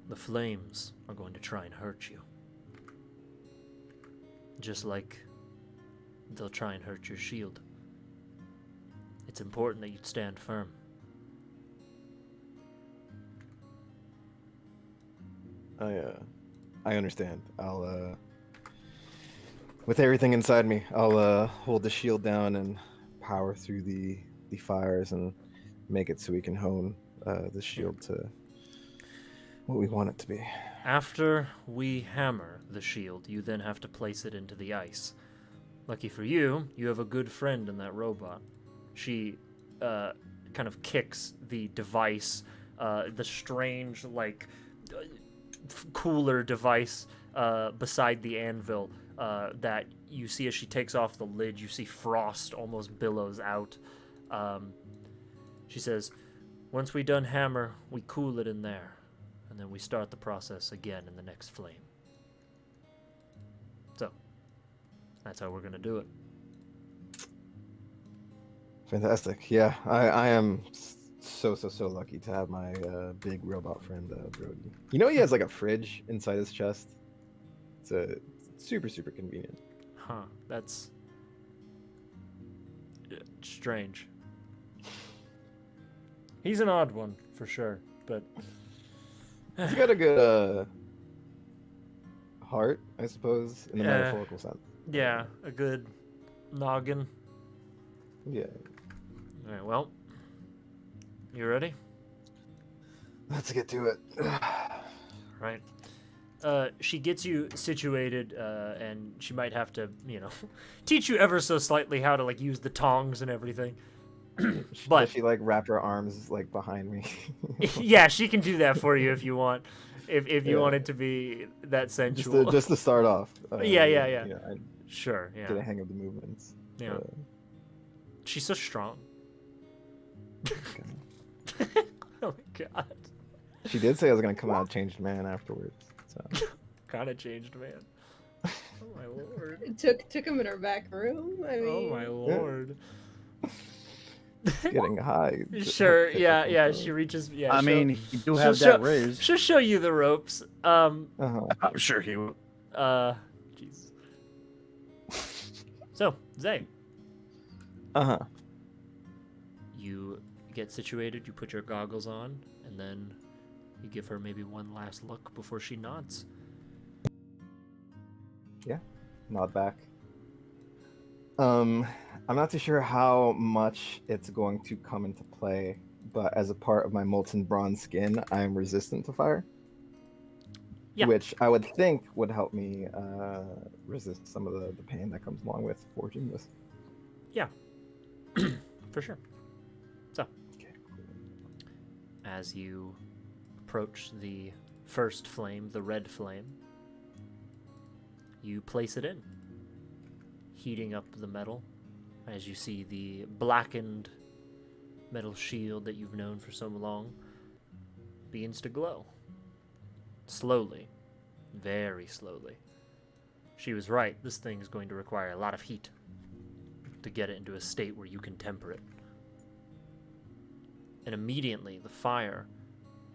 Speaker 2: The flames are going to try and hurt you. Just like they'll try and hurt your shield. It's important that you stand firm.
Speaker 4: I understand. I'll with everything inside me, I'll hold the shield down and power through the fires and make it so we can hone the shield to what we want it to be.
Speaker 2: After we hammer the shield, you then have to place it into the ice. Lucky for you, you have a good friend in that robot. She kind of kicks the device, the strange, cooler device beside the anvil that you see as she takes off the lid. You see frost almost billows out. She says, once we done hammer, we cool it in there, and then we start the process again in the next flame. So, that's how we're going to do it.
Speaker 4: Fantastic. Yeah, I am so lucky to have my big robot friend Brody. You know, he has like a fridge inside his chest. It's super convenient.
Speaker 2: Huh, that's strange. He's an odd one for sure, but
Speaker 4: He's got a good heart, I suppose, in the metaphorical sense.
Speaker 2: yeah, a good noggin.
Speaker 4: Yeah.
Speaker 2: All right, well, you ready?
Speaker 4: Let's get to it.
Speaker 2: Right. She gets you situated, and she might have to, teach you ever so slightly how to use the tongs and everything. But
Speaker 4: does she wrap her arms behind me?
Speaker 2: yeah, she can do that for you if you want. If you want it to be that sensual.
Speaker 4: Just to start off.
Speaker 2: Yeah. Sure. Yeah.
Speaker 4: Get a hang of the movements.
Speaker 2: Yeah. She's so strong. Oh my god.
Speaker 4: She did say I was gonna come out a changed man afterwards. So.
Speaker 2: Kind of changed man. Oh my lord.
Speaker 5: It took him in her back room. I mean,
Speaker 2: Oh my lord.
Speaker 4: Getting high.
Speaker 2: Sure. Yeah. She reaches. Yeah.
Speaker 6: I mean, you do have that raise.
Speaker 2: She'll show you the ropes.
Speaker 6: I'm sure he will.
Speaker 2: Jeez. So, Zay.
Speaker 4: Uh-huh.
Speaker 2: You get situated, you put your goggles on, and then you give her maybe one last look before she nods.
Speaker 4: Yeah. Nod back. I'm not too sure how much it's going to come into play, but as a part of my molten bronze skin, I am resistant to fire.
Speaker 2: Yeah.
Speaker 4: Which I would think would help me resist some of the pain that comes along with forging this.
Speaker 2: Yeah. For sure. So,
Speaker 4: Okay.
Speaker 2: as you approach the first flame, the red flame, you place it in, heating up the metal as you see the blackened metal shield that you've known for so long begins to glow. Slowly. Very slowly. She was right, this thing is going to require a lot of heat to get it into a state where you can temper it. And immediately the fire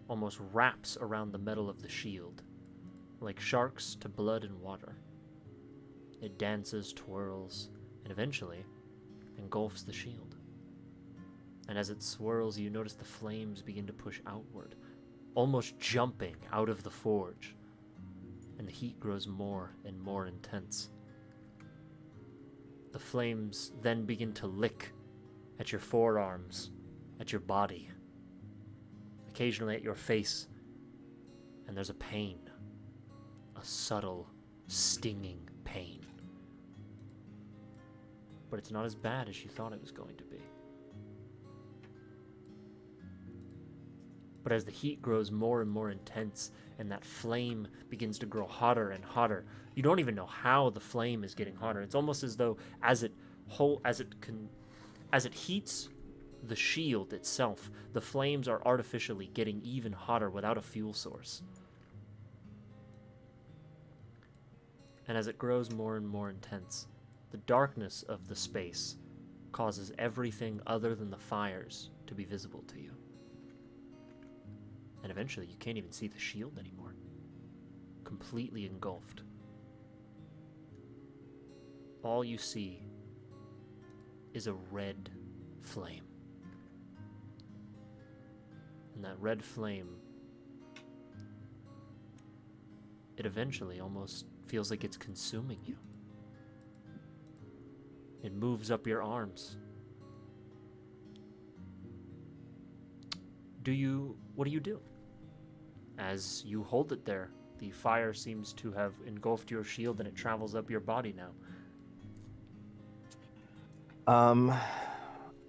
Speaker 2: almost wraps around the metal of the shield, like sharks to blood and water. It dances, twirls, and eventually engulfs the shield. And as it swirls, you notice the flames begin to push outward, almost jumping out of the forge, and the heat grows more and more intense. The flames then begin to lick at your forearms, at your body, occasionally at your face, and there's a pain, a subtle, stinging pain. But it's not as bad as you thought it was going to be. But as the heat grows more and more intense, and that flame begins to grow hotter and hotter, you don't even know how the flame is getting hotter. It's almost as though as it heats the shield itself, the flames are artificially getting even hotter without a fuel source. And as it grows more and more intense, the darkness of the space causes everything other than the fires to be visible to you. And eventually you can't even see the shield anymore. Completely engulfed. All you see is a red flame. And that red flame, it eventually almost feels like it's consuming you. It moves up your arms. What do you do? As you hold it there, the fire seems to have engulfed your shield and it travels up your body now.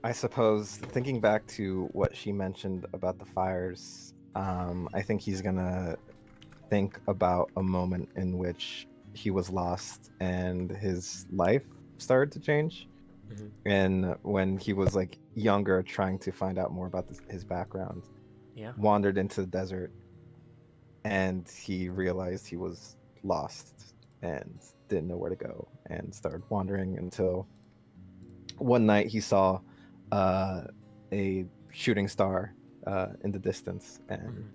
Speaker 4: I suppose thinking back to what she mentioned about the fires, I think he's gonna think about a moment in which he was lost and his life started to change.
Speaker 2: Mhm.
Speaker 4: And when he was like younger, trying to find out more about his background,
Speaker 2: Yeah.
Speaker 4: wandered into the desert, and he realized he was lost and didn't know where to go, and started wandering until one night he saw a shooting star in the distance, and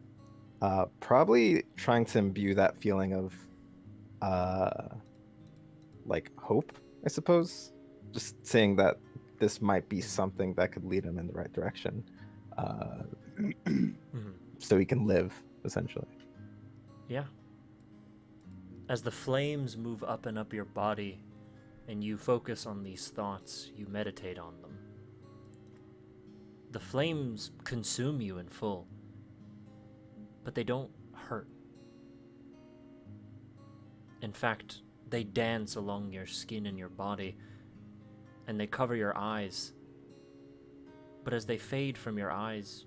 Speaker 4: probably trying to imbue that feeling of like hope, I suppose. Just saying that this might be something that could lead him in the right direction, so he can live, essentially.
Speaker 2: Yeah. As the flames move up and up your body, and you focus on these thoughts, you meditate on them, the flames consume you in full, but they don't hurt. In fact, they dance along your skin and your body, and they cover your eyes. But as they fade from your eyes,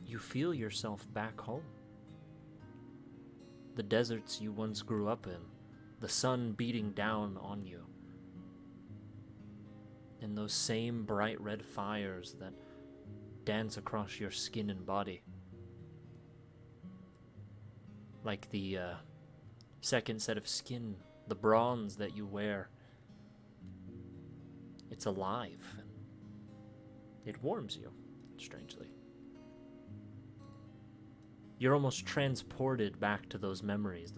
Speaker 2: you feel yourself back home. The deserts you once grew up in, the sun beating down on you, and those same bright red fires that dance across your skin and body. Like the second set of skin, the bronze that you wear. It's alive, and it warms you, strangely. You're almost transported back to those memories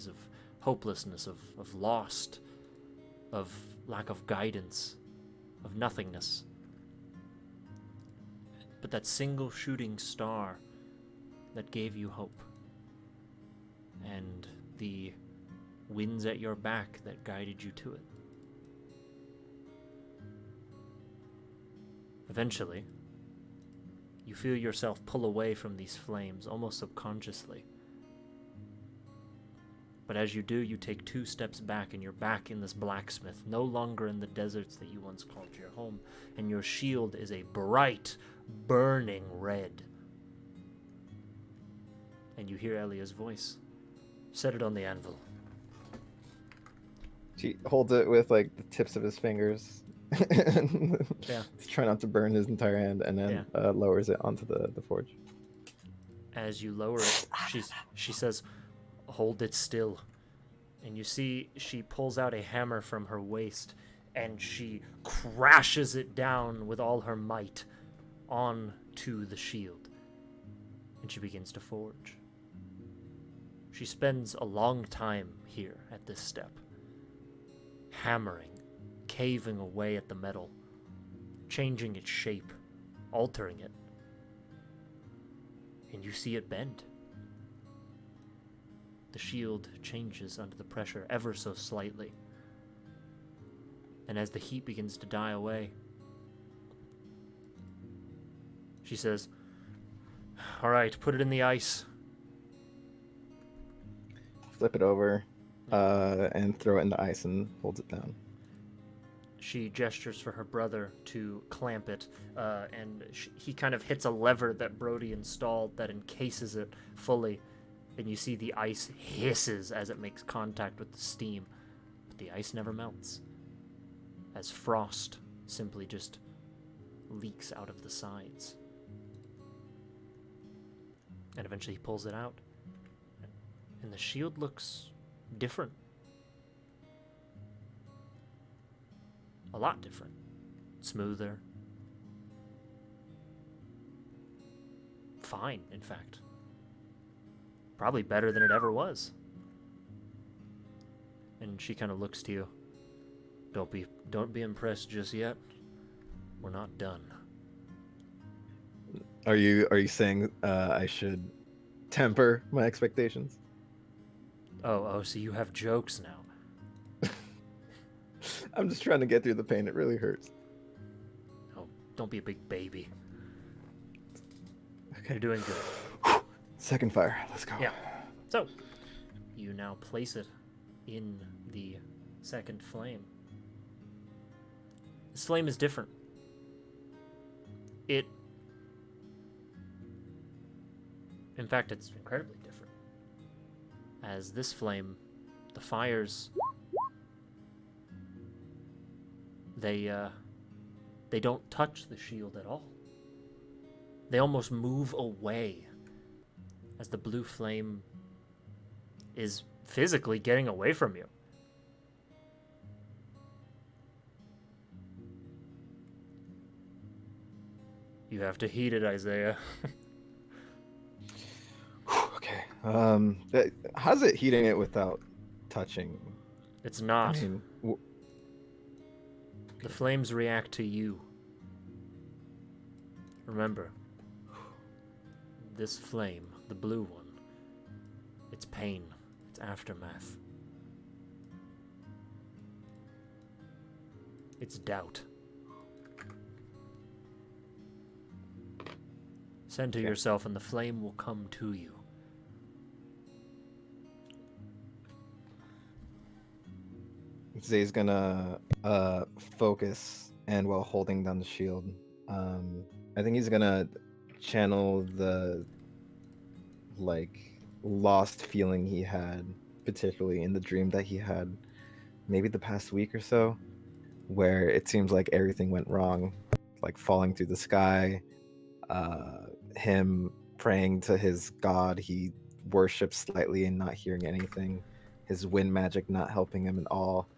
Speaker 2: of hopelessness, of lost, of lack of guidance, of nothingness. But that single shooting star that gave you hope, and the winds at your back that guided you to it. Eventually, you feel yourself pull away from these flames, almost subconsciously. But as you do, you take 2 steps back, and you're back in this blacksmith, no longer in the deserts that you once called your home, and your shield is a bright, burning red. And you hear Elia's voice. Set it on the anvil.
Speaker 4: She holds it with like the tips of his fingers.
Speaker 2: Yeah.
Speaker 4: To try not to burn his entire hand, and then lowers it onto the forge.
Speaker 2: As you lower it, she says, hold it still. And you see she pulls out a hammer from her waist, and she crashes it down with all her might onto the shield. And she begins to forge. She spends a long time here at this step, hammering, caving away at the metal, changing its shape, altering it. And you see it bend. The shield changes under the pressure ever so slightly. And as the heat begins to die away, she says, all right, put it in the ice.
Speaker 4: Flip it over, and throw it in the ice and holds it down.
Speaker 2: She gestures for her brother to clamp it, and he kind of hits a lever that Brody installed that encases it fully, and you see the ice hisses as it makes contact with the steam, but the ice never melts, as frost simply just leaks out of the sides. And eventually he pulls it out, and the shield looks different. A lot different. Smoother. Fine, in fact. Probably better than it ever was. And she kind of looks to you. Don't be impressed just yet. We're not done.
Speaker 4: Are you saying I should temper my expectations?
Speaker 2: Oh, so you have jokes now.
Speaker 4: I'm just trying to get through the pain. It really hurts.
Speaker 2: Oh, don't be a big baby.
Speaker 4: Okay.
Speaker 2: You're doing good.
Speaker 4: Second fire. Let's go.
Speaker 2: Yeah. So, you now place it in the second flame. This flame is different. In fact, it's incredibly different. As this flame, the fires, they don't touch the shield at all. They almost move away as the blue flame is physically getting away from you. You have to heat it, Isaiah.
Speaker 4: Okay. How's it heating it without touching?
Speaker 2: It's not.
Speaker 4: I mean,
Speaker 2: The flames react to you. Remember, this flame, the blue one, it's pain, it's aftermath. It's doubt. Center yourself and the flame will come to you.
Speaker 4: Zay's gonna focus, and while holding down the shield, I think he's gonna channel the lost feeling he had, particularly in the dream that he had maybe the past week or so, where it seems like everything went wrong, like falling through the sky, him praying to his god he worships slightly and not hearing anything, his wind magic not helping him at all,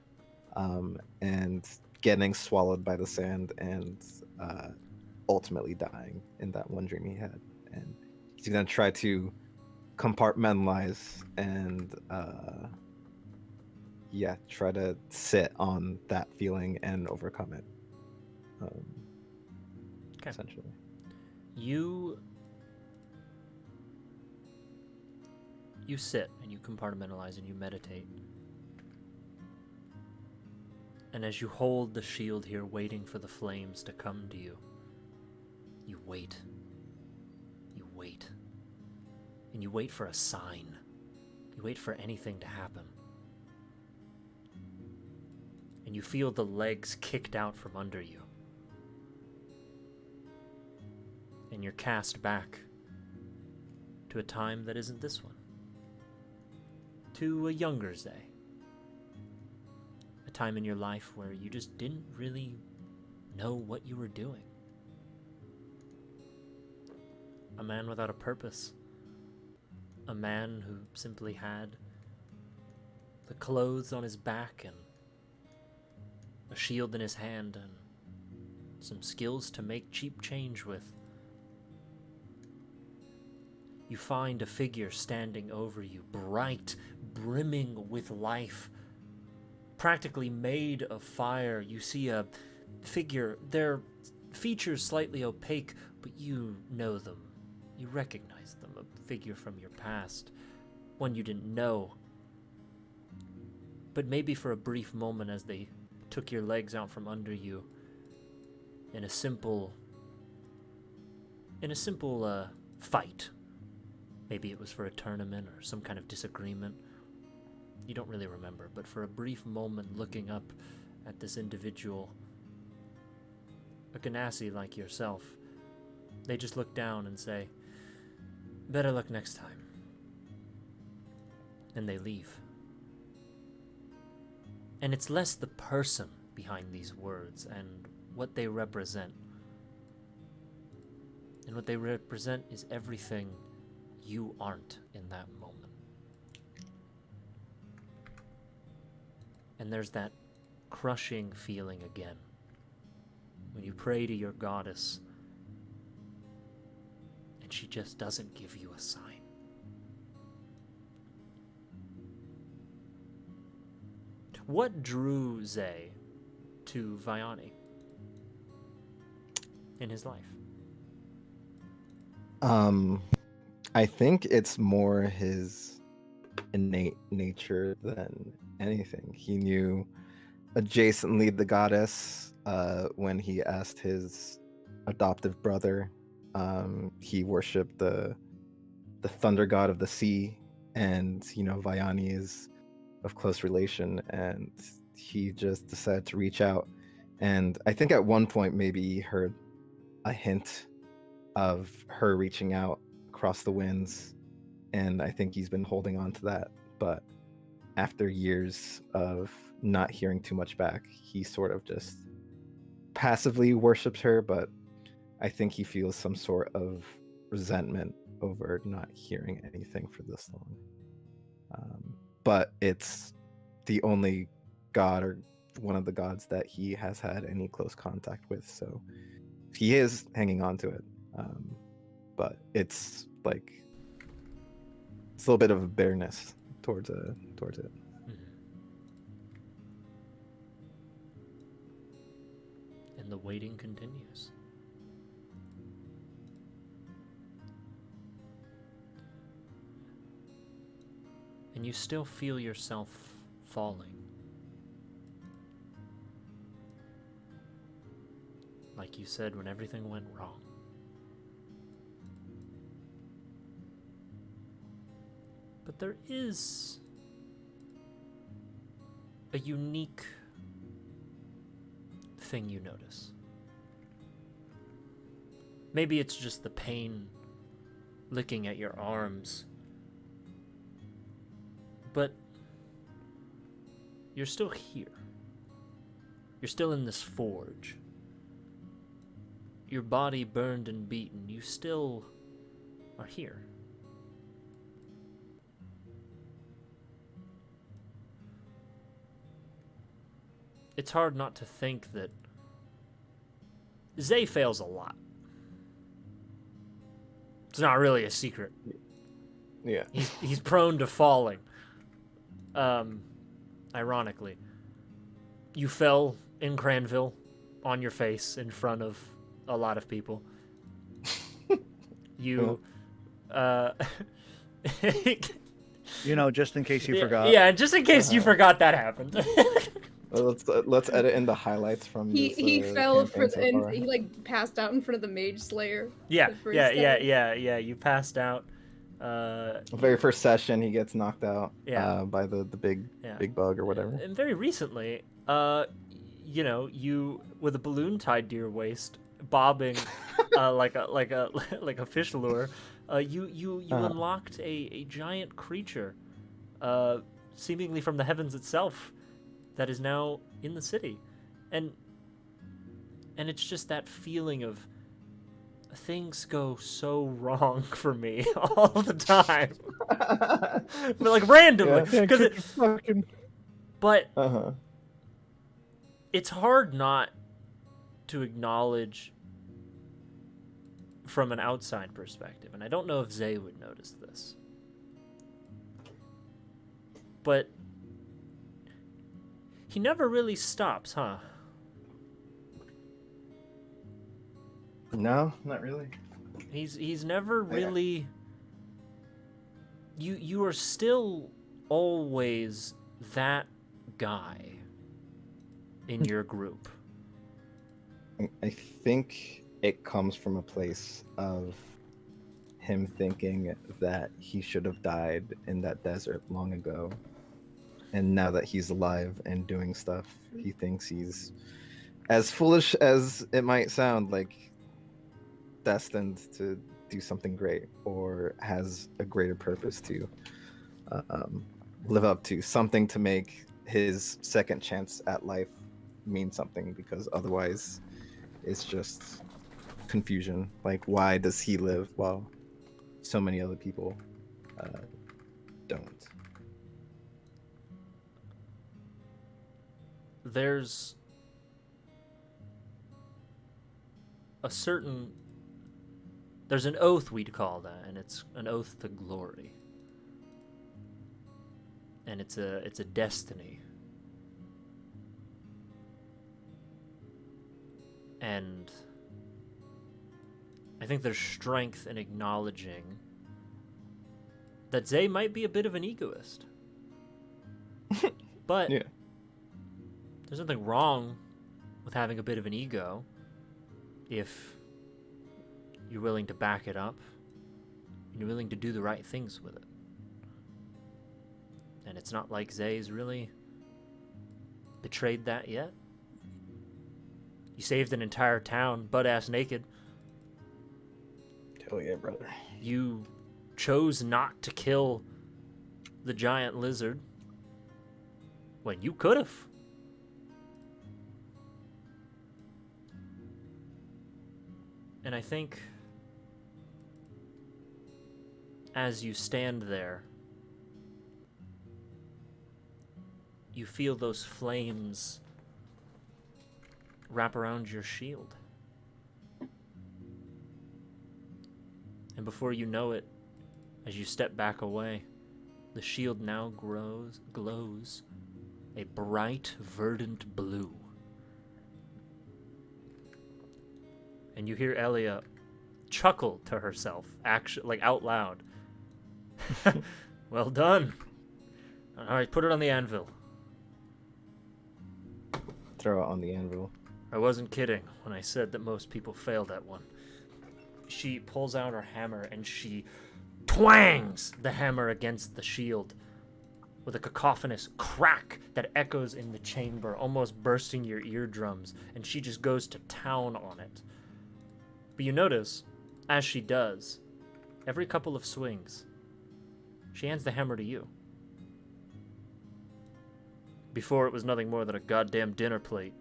Speaker 4: and getting swallowed by the sand, and ultimately dying in that one dream he had. And he's gonna try to compartmentalize and yeah, try to sit on that feeling and overcome it.
Speaker 2: Okay.
Speaker 4: Essentially.
Speaker 2: You sit and you compartmentalize and you meditate. And as you hold the shield here, waiting for the flames to come to you, you wait. You wait. And you wait for a sign. You wait for anything to happen. And you feel the legs kicked out from under you. And you're cast back to a time that isn't this one. To a younger Zay. A time in your life where you just didn't really know what you were doing. A man without a purpose. A man who simply had the clothes on his back and a shield in his hand and some skills to make cheap change with. You find a figure standing over you, bright, brimming with life, practically made of fire. You see a figure, their features slightly opaque, but you know them. You recognize them, a figure from your past, one you didn't know. But maybe for a brief moment as they took your legs out from under you in a simple fight. Maybe it was for a tournament or some kind of disagreement. You don't really remember, but for a brief moment looking up at this individual, a Ganassi like yourself, they just look down and say, "Better luck next time." And they leave. And it's less the person behind these words and what they represent. And what they represent is everything you aren't in that moment. And there's that crushing feeling again when you pray to your goddess and she just doesn't give you a sign. What drew Zay to Vianney in his life?
Speaker 4: I think it's more his innate nature than anything. He knew adjacently the goddess when he asked his adoptive brother. He worshipped the thunder god of the sea, and Vianney is of close relation, and he just decided to reach out. And I think at one point maybe he heard a hint of her reaching out across the winds, and I think he's been holding on to that. But after years of not hearing too much back, he sort of just passively worships her, but I think he feels some sort of resentment over not hearing anything for this long. But it's the only god or one of the gods that he has had any close contact with, so he is hanging on to it. But it's like it's a little bit of a bitterness towards it.
Speaker 2: Mm-hmm. And the waiting continues. And you still feel yourself falling. Like you said, when everything went wrong. But there is a unique thing you notice. Maybe it's just the pain licking at your arms. But you're still here. You're still in this forge. Your body burned and beaten. You still are here. It's hard not to think that Zay fails a lot. It's not really a secret.
Speaker 4: Yeah.
Speaker 2: He's prone to falling. ironically. You fell in Cranville on your face in front of a lot of people. You,
Speaker 6: You know, just in case you forgot.
Speaker 2: Yeah, just in case you forgot that happened.
Speaker 4: Well, let's edit in the highlights from
Speaker 1: He
Speaker 4: this,
Speaker 1: fell
Speaker 4: campaign
Speaker 1: for
Speaker 4: so
Speaker 1: and
Speaker 4: far.
Speaker 1: he like passed out in front of the Mage Slayer.
Speaker 2: Yeah,
Speaker 1: the first time.
Speaker 2: You passed out.
Speaker 4: The very first session, he gets knocked out by the big
Speaker 2: Yeah.
Speaker 4: big bug or whatever.
Speaker 2: And very recently, you know, you with a balloon tied to your waist, bobbing, like a fish lure, you unlocked a giant creature, seemingly from the heavens itself, that is now in the city, and it's just that feeling of things go so wrong for me all the time, but like randomly, because but it's hard not to acknowledge from an outside perspective, and I don't know if Zay would notice this, but he never really stops, huh?
Speaker 4: No, not really.
Speaker 2: He's never really. You are still always that guy in your group.
Speaker 4: I think it comes from a place of him thinking that he should have died in that desert long ago. And now that he's alive and doing stuff, he thinks he's, as foolish as it might sound, like destined to do something great, or has a greater purpose to live up to, something to make his second chance at life mean something, because otherwise it's just confusion. Like, why does he live while so many other people don't?
Speaker 2: There's an oath, we'd call that, and it's an oath to glory. And it's a destiny. And I think there's strength in acknowledging that Zay might be a bit of an egoist. But
Speaker 4: Yeah.
Speaker 2: there's nothing wrong with having a bit of an ego if you're willing to back it up and you're willing to do the right things with it. And it's not like Zay's really betrayed that yet. You saved an entire town butt-ass naked.
Speaker 4: Hell yeah, brother.
Speaker 2: You chose not to kill the giant lizard when you could have. And I think as you stand there, you feel those flames wrap around your shield. And before you know it, as you step back away, the shield now glows a bright, verdant blue. And you hear Elia chuckle to herself, actually, like out loud. Well done. All right, put it on the anvil.
Speaker 4: Throw it on the anvil.
Speaker 2: I wasn't kidding when I said that most people failed at one. She pulls out her hammer and she twangs the hammer against the shield with a cacophonous crack that echoes in the chamber, almost bursting your eardrums, and she just goes to town on it. But you notice, as she does, every couple of swings, she hands the hammer to you. Before it was nothing more than a goddamn dinner plate.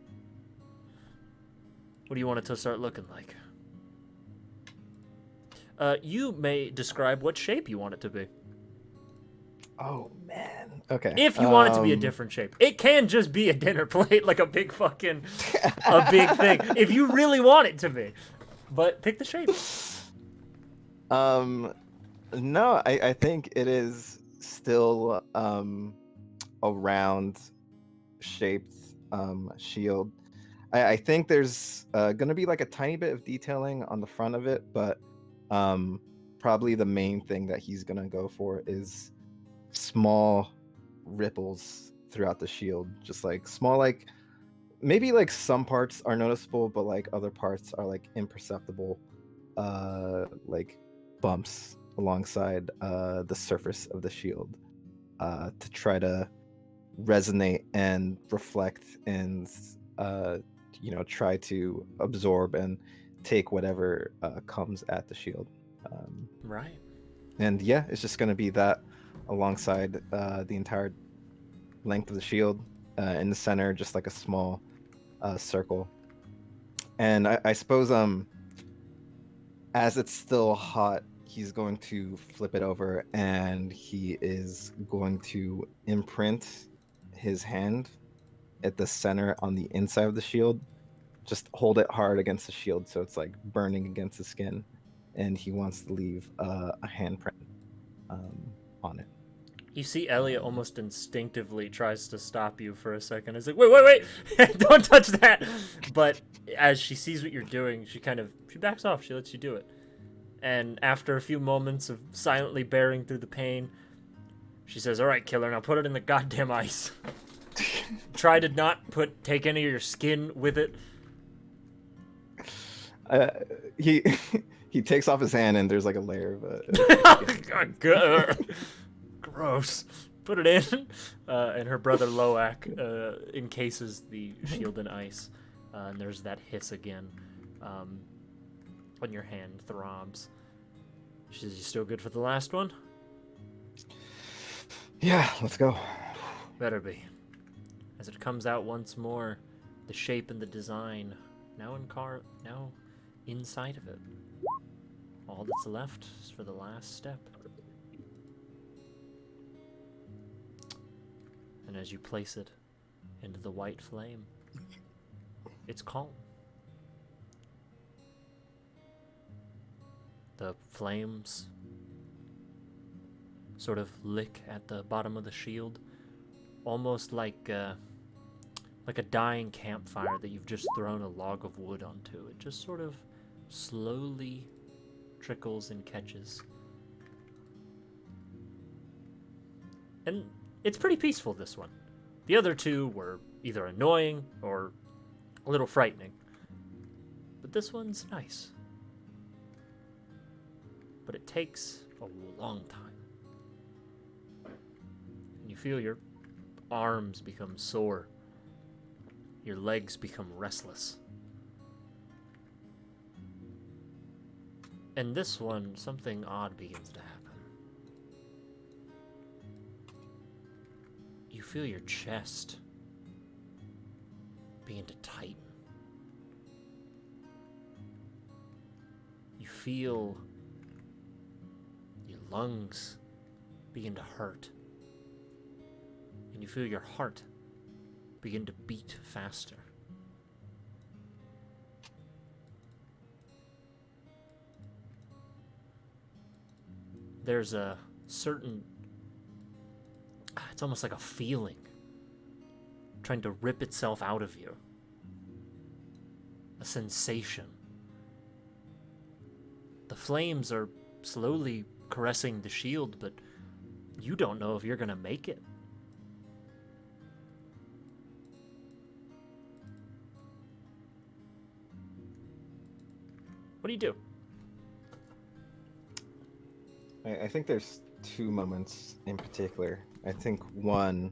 Speaker 2: What do you want it to start looking like? You may describe what shape you want it to be.
Speaker 4: Oh man. Okay.
Speaker 2: If you want it to be a different shape. It can just be a dinner plate, like a big fucking, a big thing. If you really want it to be. But pick the shape.
Speaker 4: No, I think it is still a round shaped shield. I think there's gonna be like a tiny bit of detailing on the front of it, but probably the main thing that he's gonna go for is small ripples throughout the shield, just like small, like maybe like some parts are noticeable, but like other parts are like imperceptible, like bumps alongside the surface of the shield, to try to resonate and reflect and try to absorb and take whatever comes at the shield.
Speaker 2: Right.
Speaker 4: And yeah, it's just going to be that alongside the entire length of the shield, in the center, just like a small circle. And I suppose as it's still hot, he's going to flip it over and he is going to imprint his hand at the center on the inside of the shield. Just hold it hard against the shield so it's like burning against the skin, and he wants to leave a handprint on it.
Speaker 2: You see Elliot almost instinctively tries to stop you for a second. It's like, wait, don't touch that. But as she sees what you're doing, she backs off. She lets you do it. And after a few moments of silently bearing through the pain, she says, "All right, killer, now put it in the goddamn ice. Try to not take any of your skin with it."
Speaker 4: He takes off his hand and there's like a layer of
Speaker 2: Gross. Put it in. And her brother Loak encases the shield in ice. And there's that hiss again. When your hand throbs. She says, "You still good for the last one?"
Speaker 4: Yeah, let's go.
Speaker 2: Better be. As it comes out once more, the shape and the design now inside of it. All that's left is for the last step. And as you place it into the white flame, it's calm. The flames sort of lick at the bottom of the shield, almost like a dying campfire that you've just thrown a log of wood onto. It just sort of slowly trickles and catches. And it's pretty peaceful, this one. The other two were either annoying or a little frightening. But this one's nice. But it takes a long time. And you feel your arms become sore. Your legs become restless. And this one, something odd begins to happen. You feel your chest begin to tighten. You feel your lungs begin to hurt. And you feel your heart begin to beat faster. There's a certain, it's almost like a feeling trying to rip itself out of you. A sensation. The flames are slowly caressing the shield, but you don't know if you're gonna make it. What do you do?
Speaker 4: I think there's two moments in particular. I think one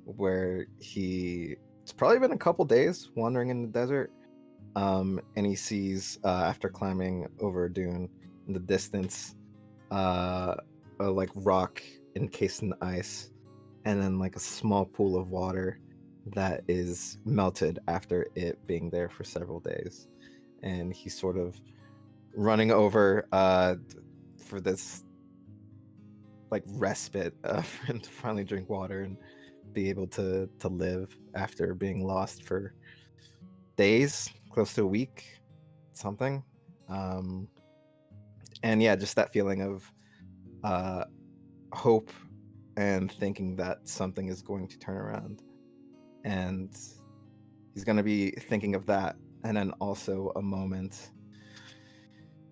Speaker 4: where it's probably been a couple days wandering in the desert, and he sees, after climbing over a dune in the distance, a like rock encased in the ice, and then like a small pool of water that is melted after it being there for several days. And he's sort of running over for this like respite for him to finally drink water and be able to live after being lost for days, close to a week, something. And yeah, just that feeling of hope and thinking that something is going to turn around. and he's gonna be thinking of that, and then also a moment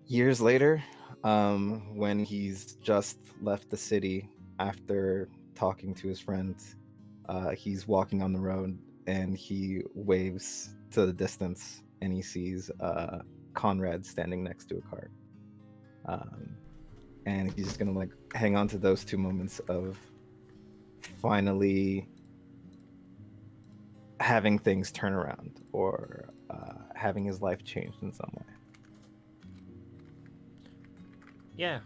Speaker 4: years later, when he's just left the city after talking to his friend. He's walking on the road and he waves to the distance and he sees Conrad standing next to a cart. And he's just gonna like hang on to those two moments of finally having things turn around or having his life changed in some way.
Speaker 2: Yeah,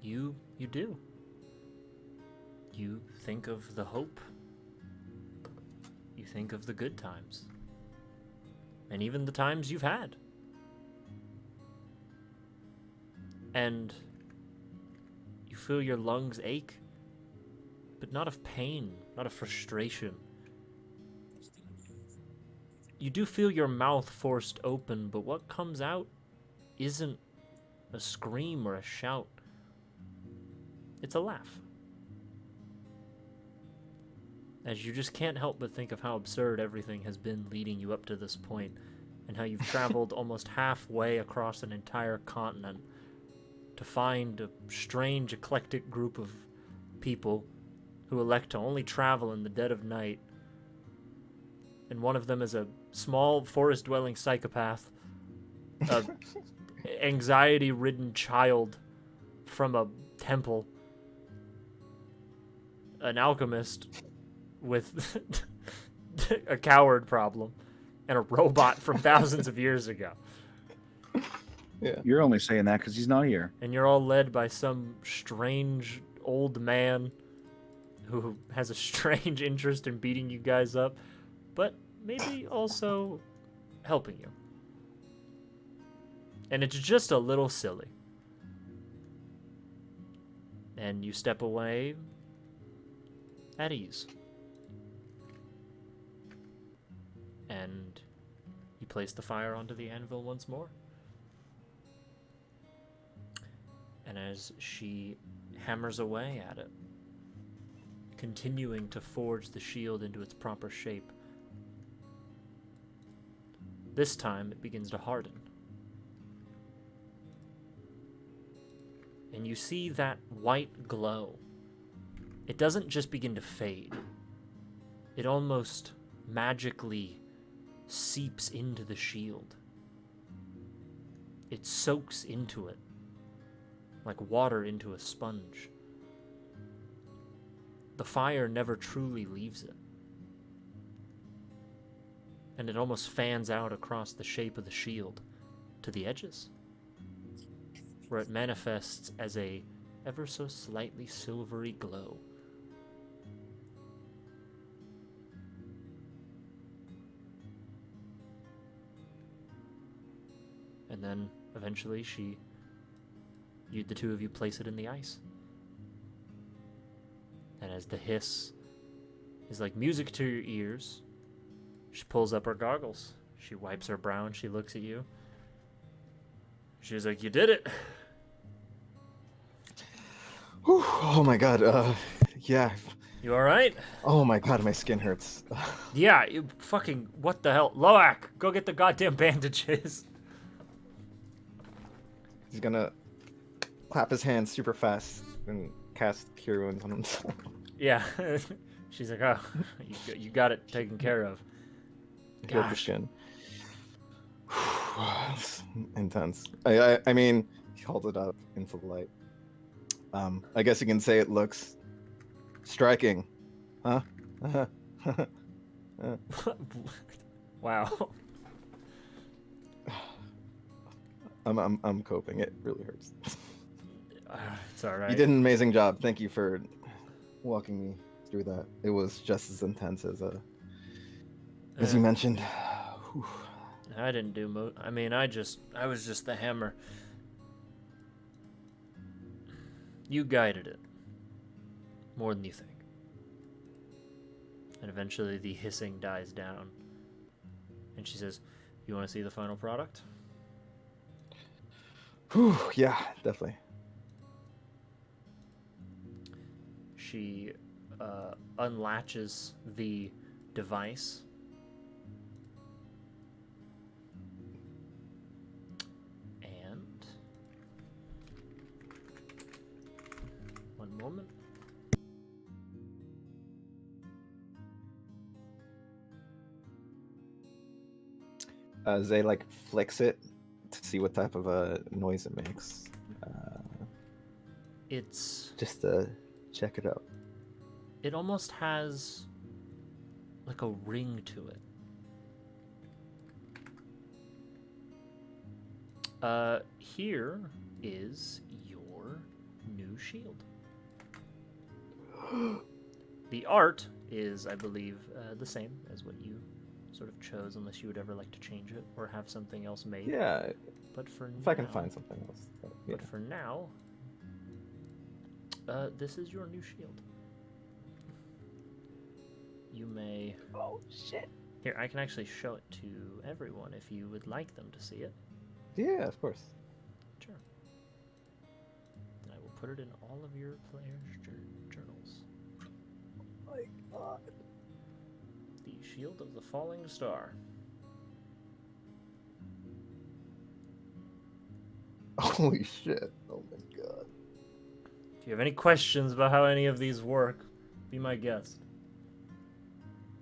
Speaker 2: you do. You think of the hope. You think of the good times. And even the times you've had. And you feel your lungs ache, but not of pain, not of frustration. You do feel your mouth forced open, but what comes out isn't a scream or a shout. It's a laugh. As you just can't help but think of how absurd everything has been leading you up to this point, and how you've traveled almost halfway across an entire continent to find a strange, eclectic group of people who elect to only travel in the dead of night. And one of them is a small, forest-dwelling psychopath, a anxiety-ridden child from a temple, an alchemist with a coward problem, and a robot from thousands of years ago.
Speaker 4: Yeah.
Speaker 6: You're only saying that because he's not here.
Speaker 2: And you're all led by some strange old man who has a strange interest in beating you guys up, but maybe also helping you. And it's just a little silly. And you step away at ease. And you place the fire onto the anvil once more. And as she hammers away at it, continuing to forge the shield into its proper shape, this time it begins to harden. And you see that white glow. It doesn't just begin to fade. It almost magically seeps into the shield. It soaks into it like water into a sponge. The fire never truly leaves it. And it almost fans out across the shape of the shield to the edges, where it manifests as a ever so slightly silvery glow. And then eventually the two of you place it in the ice. And as the hiss is like music to your ears, she pulls up her goggles. She wipes her brow and she looks at you. She's like, "You did it."
Speaker 4: Whew, oh my god, yeah.
Speaker 2: You alright?
Speaker 4: Oh my god, my skin hurts.
Speaker 2: Yeah, you fucking, what the hell? Loak, go get the goddamn bandages.
Speaker 4: He's gonna clap his hands super fast and cast Cure Wounds on himself.
Speaker 2: Yeah. She's like, "Oh, you got it taken care of."
Speaker 4: Heal the
Speaker 2: Gosh.
Speaker 4: skin. It's intense. I mean, he holds it up into the light. I guess you can say it looks striking, huh?
Speaker 2: Wow.
Speaker 4: I'm coping. It really hurts.
Speaker 2: It's alright.
Speaker 4: You did an amazing job. Thank you for walking me through that. It was just as intense as you mentioned. Whew.
Speaker 2: I didn't do I mean, I was just the hammer. You guided it. More than you think. And eventually the hissing dies down. And she says, "You want to see the final product?"
Speaker 4: Whew, yeah, definitely.
Speaker 2: She unlatches the device. And one moment.
Speaker 4: Zay like flicks it to see what type of a noise it makes.
Speaker 2: It's
Speaker 4: Just to check it out.
Speaker 2: it almost has like a ring to it. Here is your new shield. The art is, I believe, the same as what you sort of chose, unless you would ever like to change it or have something else made.
Speaker 4: Yeah,
Speaker 2: But for
Speaker 4: if
Speaker 2: now,
Speaker 4: I can find something else. Yeah.
Speaker 2: But for now, this is your new shield. You may.
Speaker 4: Oh shit.
Speaker 2: Here, I can actually show it to everyone if you would like them to see it.
Speaker 4: Yeah, of course.
Speaker 2: Sure. And I will put it in all of your players' journals.
Speaker 4: Oh my god.
Speaker 2: The Shield of the Falling Star.
Speaker 4: Holy shit. Oh my god.
Speaker 2: If you have any questions about how any of these work, be my guest.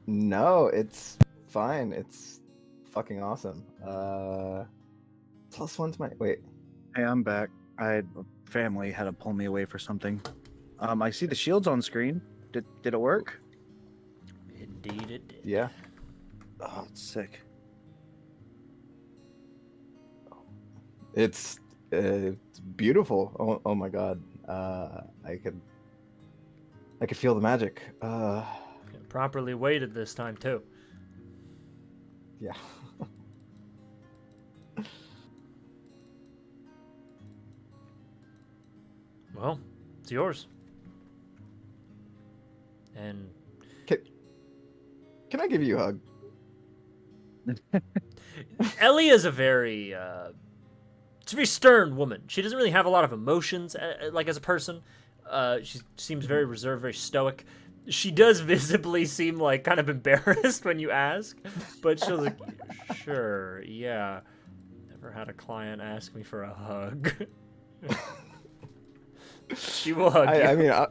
Speaker 4: No, it's fine. It's fucking awesome. +1 to my wait.
Speaker 6: Hey, I'm back. Family had to pull me away for something. I see the shields on screen. Did it work?
Speaker 2: Indeed it did.
Speaker 4: Yeah.
Speaker 6: Oh, it's sick.
Speaker 4: It's beautiful. Oh my god. I could feel the magic.
Speaker 2: Properly weighted this time too.
Speaker 4: Yeah.
Speaker 2: Well, it's yours. And
Speaker 4: Can I give you a hug?
Speaker 2: Ellie is a very it's a very stern woman. She doesn't really have a lot of emotions like as a person. She seems very reserved, very stoic. She does visibly seem like kind of embarrassed when you ask, but she'll like, sure, yeah. Never had a client ask me for a hug. She will hug you.
Speaker 4: I mean, I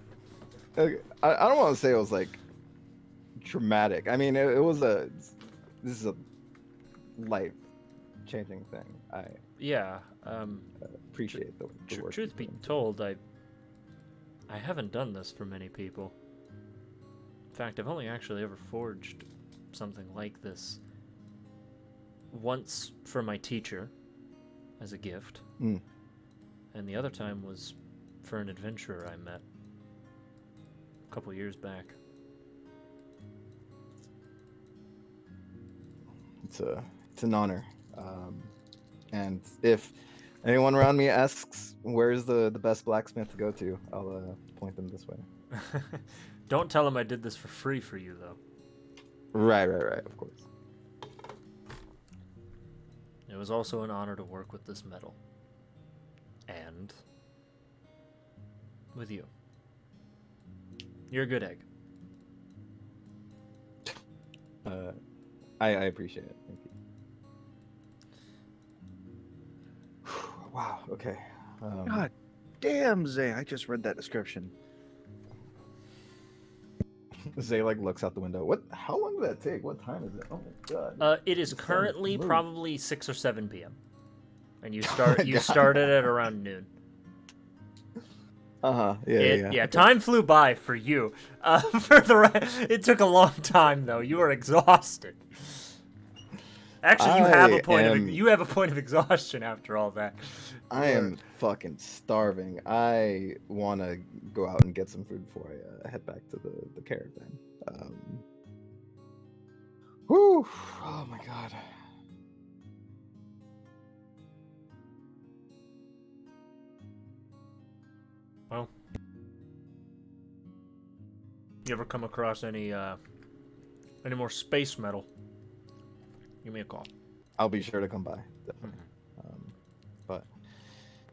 Speaker 4: don't want to say it was like dramatic. I mean, this is a life-changing thing. I
Speaker 2: Yeah.
Speaker 4: appreciate the work.
Speaker 2: Truth be told, I haven't done this for many people. In fact, I've only actually ever forged something like this once for my teacher as a gift.
Speaker 4: Mm.
Speaker 2: And the other time was for an adventurer I met a couple years back.
Speaker 4: It's an honor. And if anyone around me asks where's the best blacksmith to go to, I'll point them this way.
Speaker 2: Don't tell him I did this for free for you, though.
Speaker 4: Right, of course.
Speaker 2: It was also an honor to work with this metal. And with you. You're a good egg.
Speaker 4: I appreciate it. Thank you. Wow. Okay.
Speaker 6: God damn, Zay! I just read that description.
Speaker 4: Zay like looks out the window. What? How long did that take? What time is it? Oh my god.
Speaker 2: It is
Speaker 4: The sun
Speaker 2: currently
Speaker 4: moved.
Speaker 2: probably 6 or 7 p.m. And you
Speaker 4: my
Speaker 2: you
Speaker 4: God.
Speaker 2: started at around noon.
Speaker 4: Yeah.
Speaker 2: Time flew by for you. For the it took a long time though. You were exhausted. Actually, you have a point of exhaustion after all that.
Speaker 4: I am fucking starving. I want to go out and get some food before I head back to the caravan. Whew. Oh my god.
Speaker 2: Well, you ever come across any more space metal? Give me a call.
Speaker 4: I'll be sure to come by. Definitely. But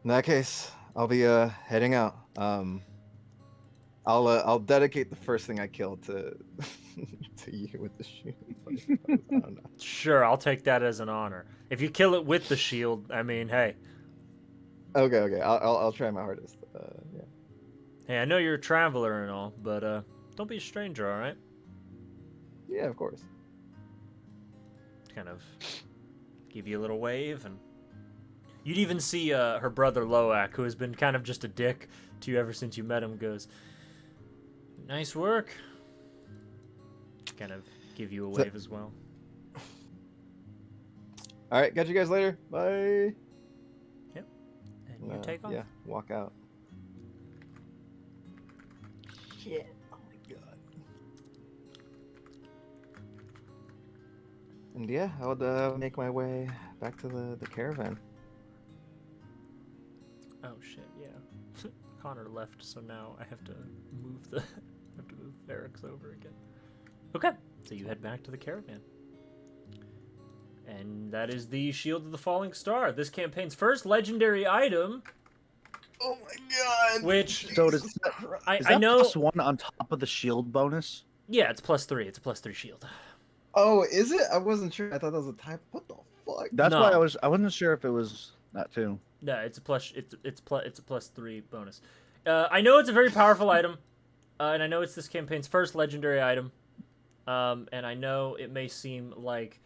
Speaker 4: in that case, I'll be heading out. I'll dedicate the first thing I kill to to you with the shield. I don't know.
Speaker 2: Sure, I'll take that as an honor. If you kill it with the shield, I mean, hey.
Speaker 4: Okay. I'll try my hardest. Yeah.
Speaker 2: Hey, I know you're a traveler and all, but don't be a stranger, all right?
Speaker 4: Yeah, of course.
Speaker 2: Kind of give you a little wave, and you'd even see her brother Loak, who has been kind of just a dick to you ever since you met him, goes, "Nice work." Kind of give you a wave as well.
Speaker 4: All right, catch you guys later. Bye.
Speaker 2: Yep. And you take off.
Speaker 4: Yeah, walk out. Shit. Oh my god. And yeah, I would make my way back to the caravan.
Speaker 2: Oh shit, yeah. Connor left, so now I have to move Eric's over again. Okay, so you head back to the caravan. And that is the Shield of the Falling Star, this campaign's first legendary item.
Speaker 4: Oh my god.
Speaker 2: Which
Speaker 6: So does
Speaker 2: is
Speaker 6: that
Speaker 2: know
Speaker 6: +1 on top of the shield bonus?
Speaker 2: Yeah, it's +3. It's a +3 shield.
Speaker 4: Oh, is it? I wasn't sure. I thought that was a type. What the fuck?
Speaker 6: That's
Speaker 2: No.
Speaker 6: why I wasn't sure if it was that too.
Speaker 2: No, it's a +3 bonus. I know it's a very powerful item, and I know it's this campaign's first legendary item. And I know it may seem like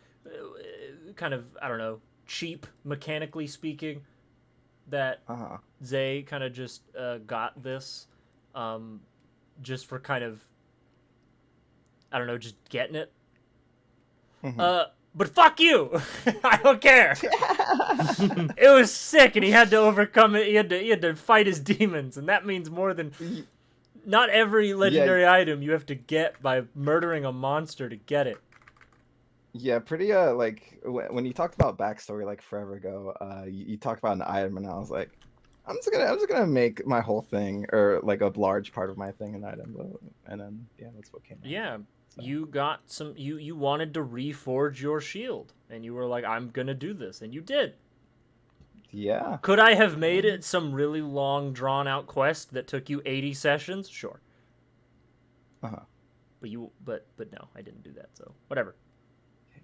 Speaker 2: kind of, I don't know, cheap mechanically speaking, that Zay kind of just got this just for kind of, I don't know, just getting it. But fuck you! I don't care. It was sick, and he had to overcome it. He had to fight his demons, and that means more than. Not every legendary item you have to get by murdering a monster to get it.
Speaker 4: Yeah, pretty like when you talked about backstory like forever ago, you talked about an item, and I was like, I'm just gonna make my whole thing, or like a large part of my thing, an item, and then yeah, that's what came out.
Speaker 2: Yeah.
Speaker 4: So.
Speaker 2: You got some. You wanted to reforge your shield, and you were like, "I'm gonna do this," and you did.
Speaker 4: Yeah.
Speaker 2: Could I have made it some really long, drawn-out quest that took you 80 sessions? Sure. But no, I didn't do that. So whatever.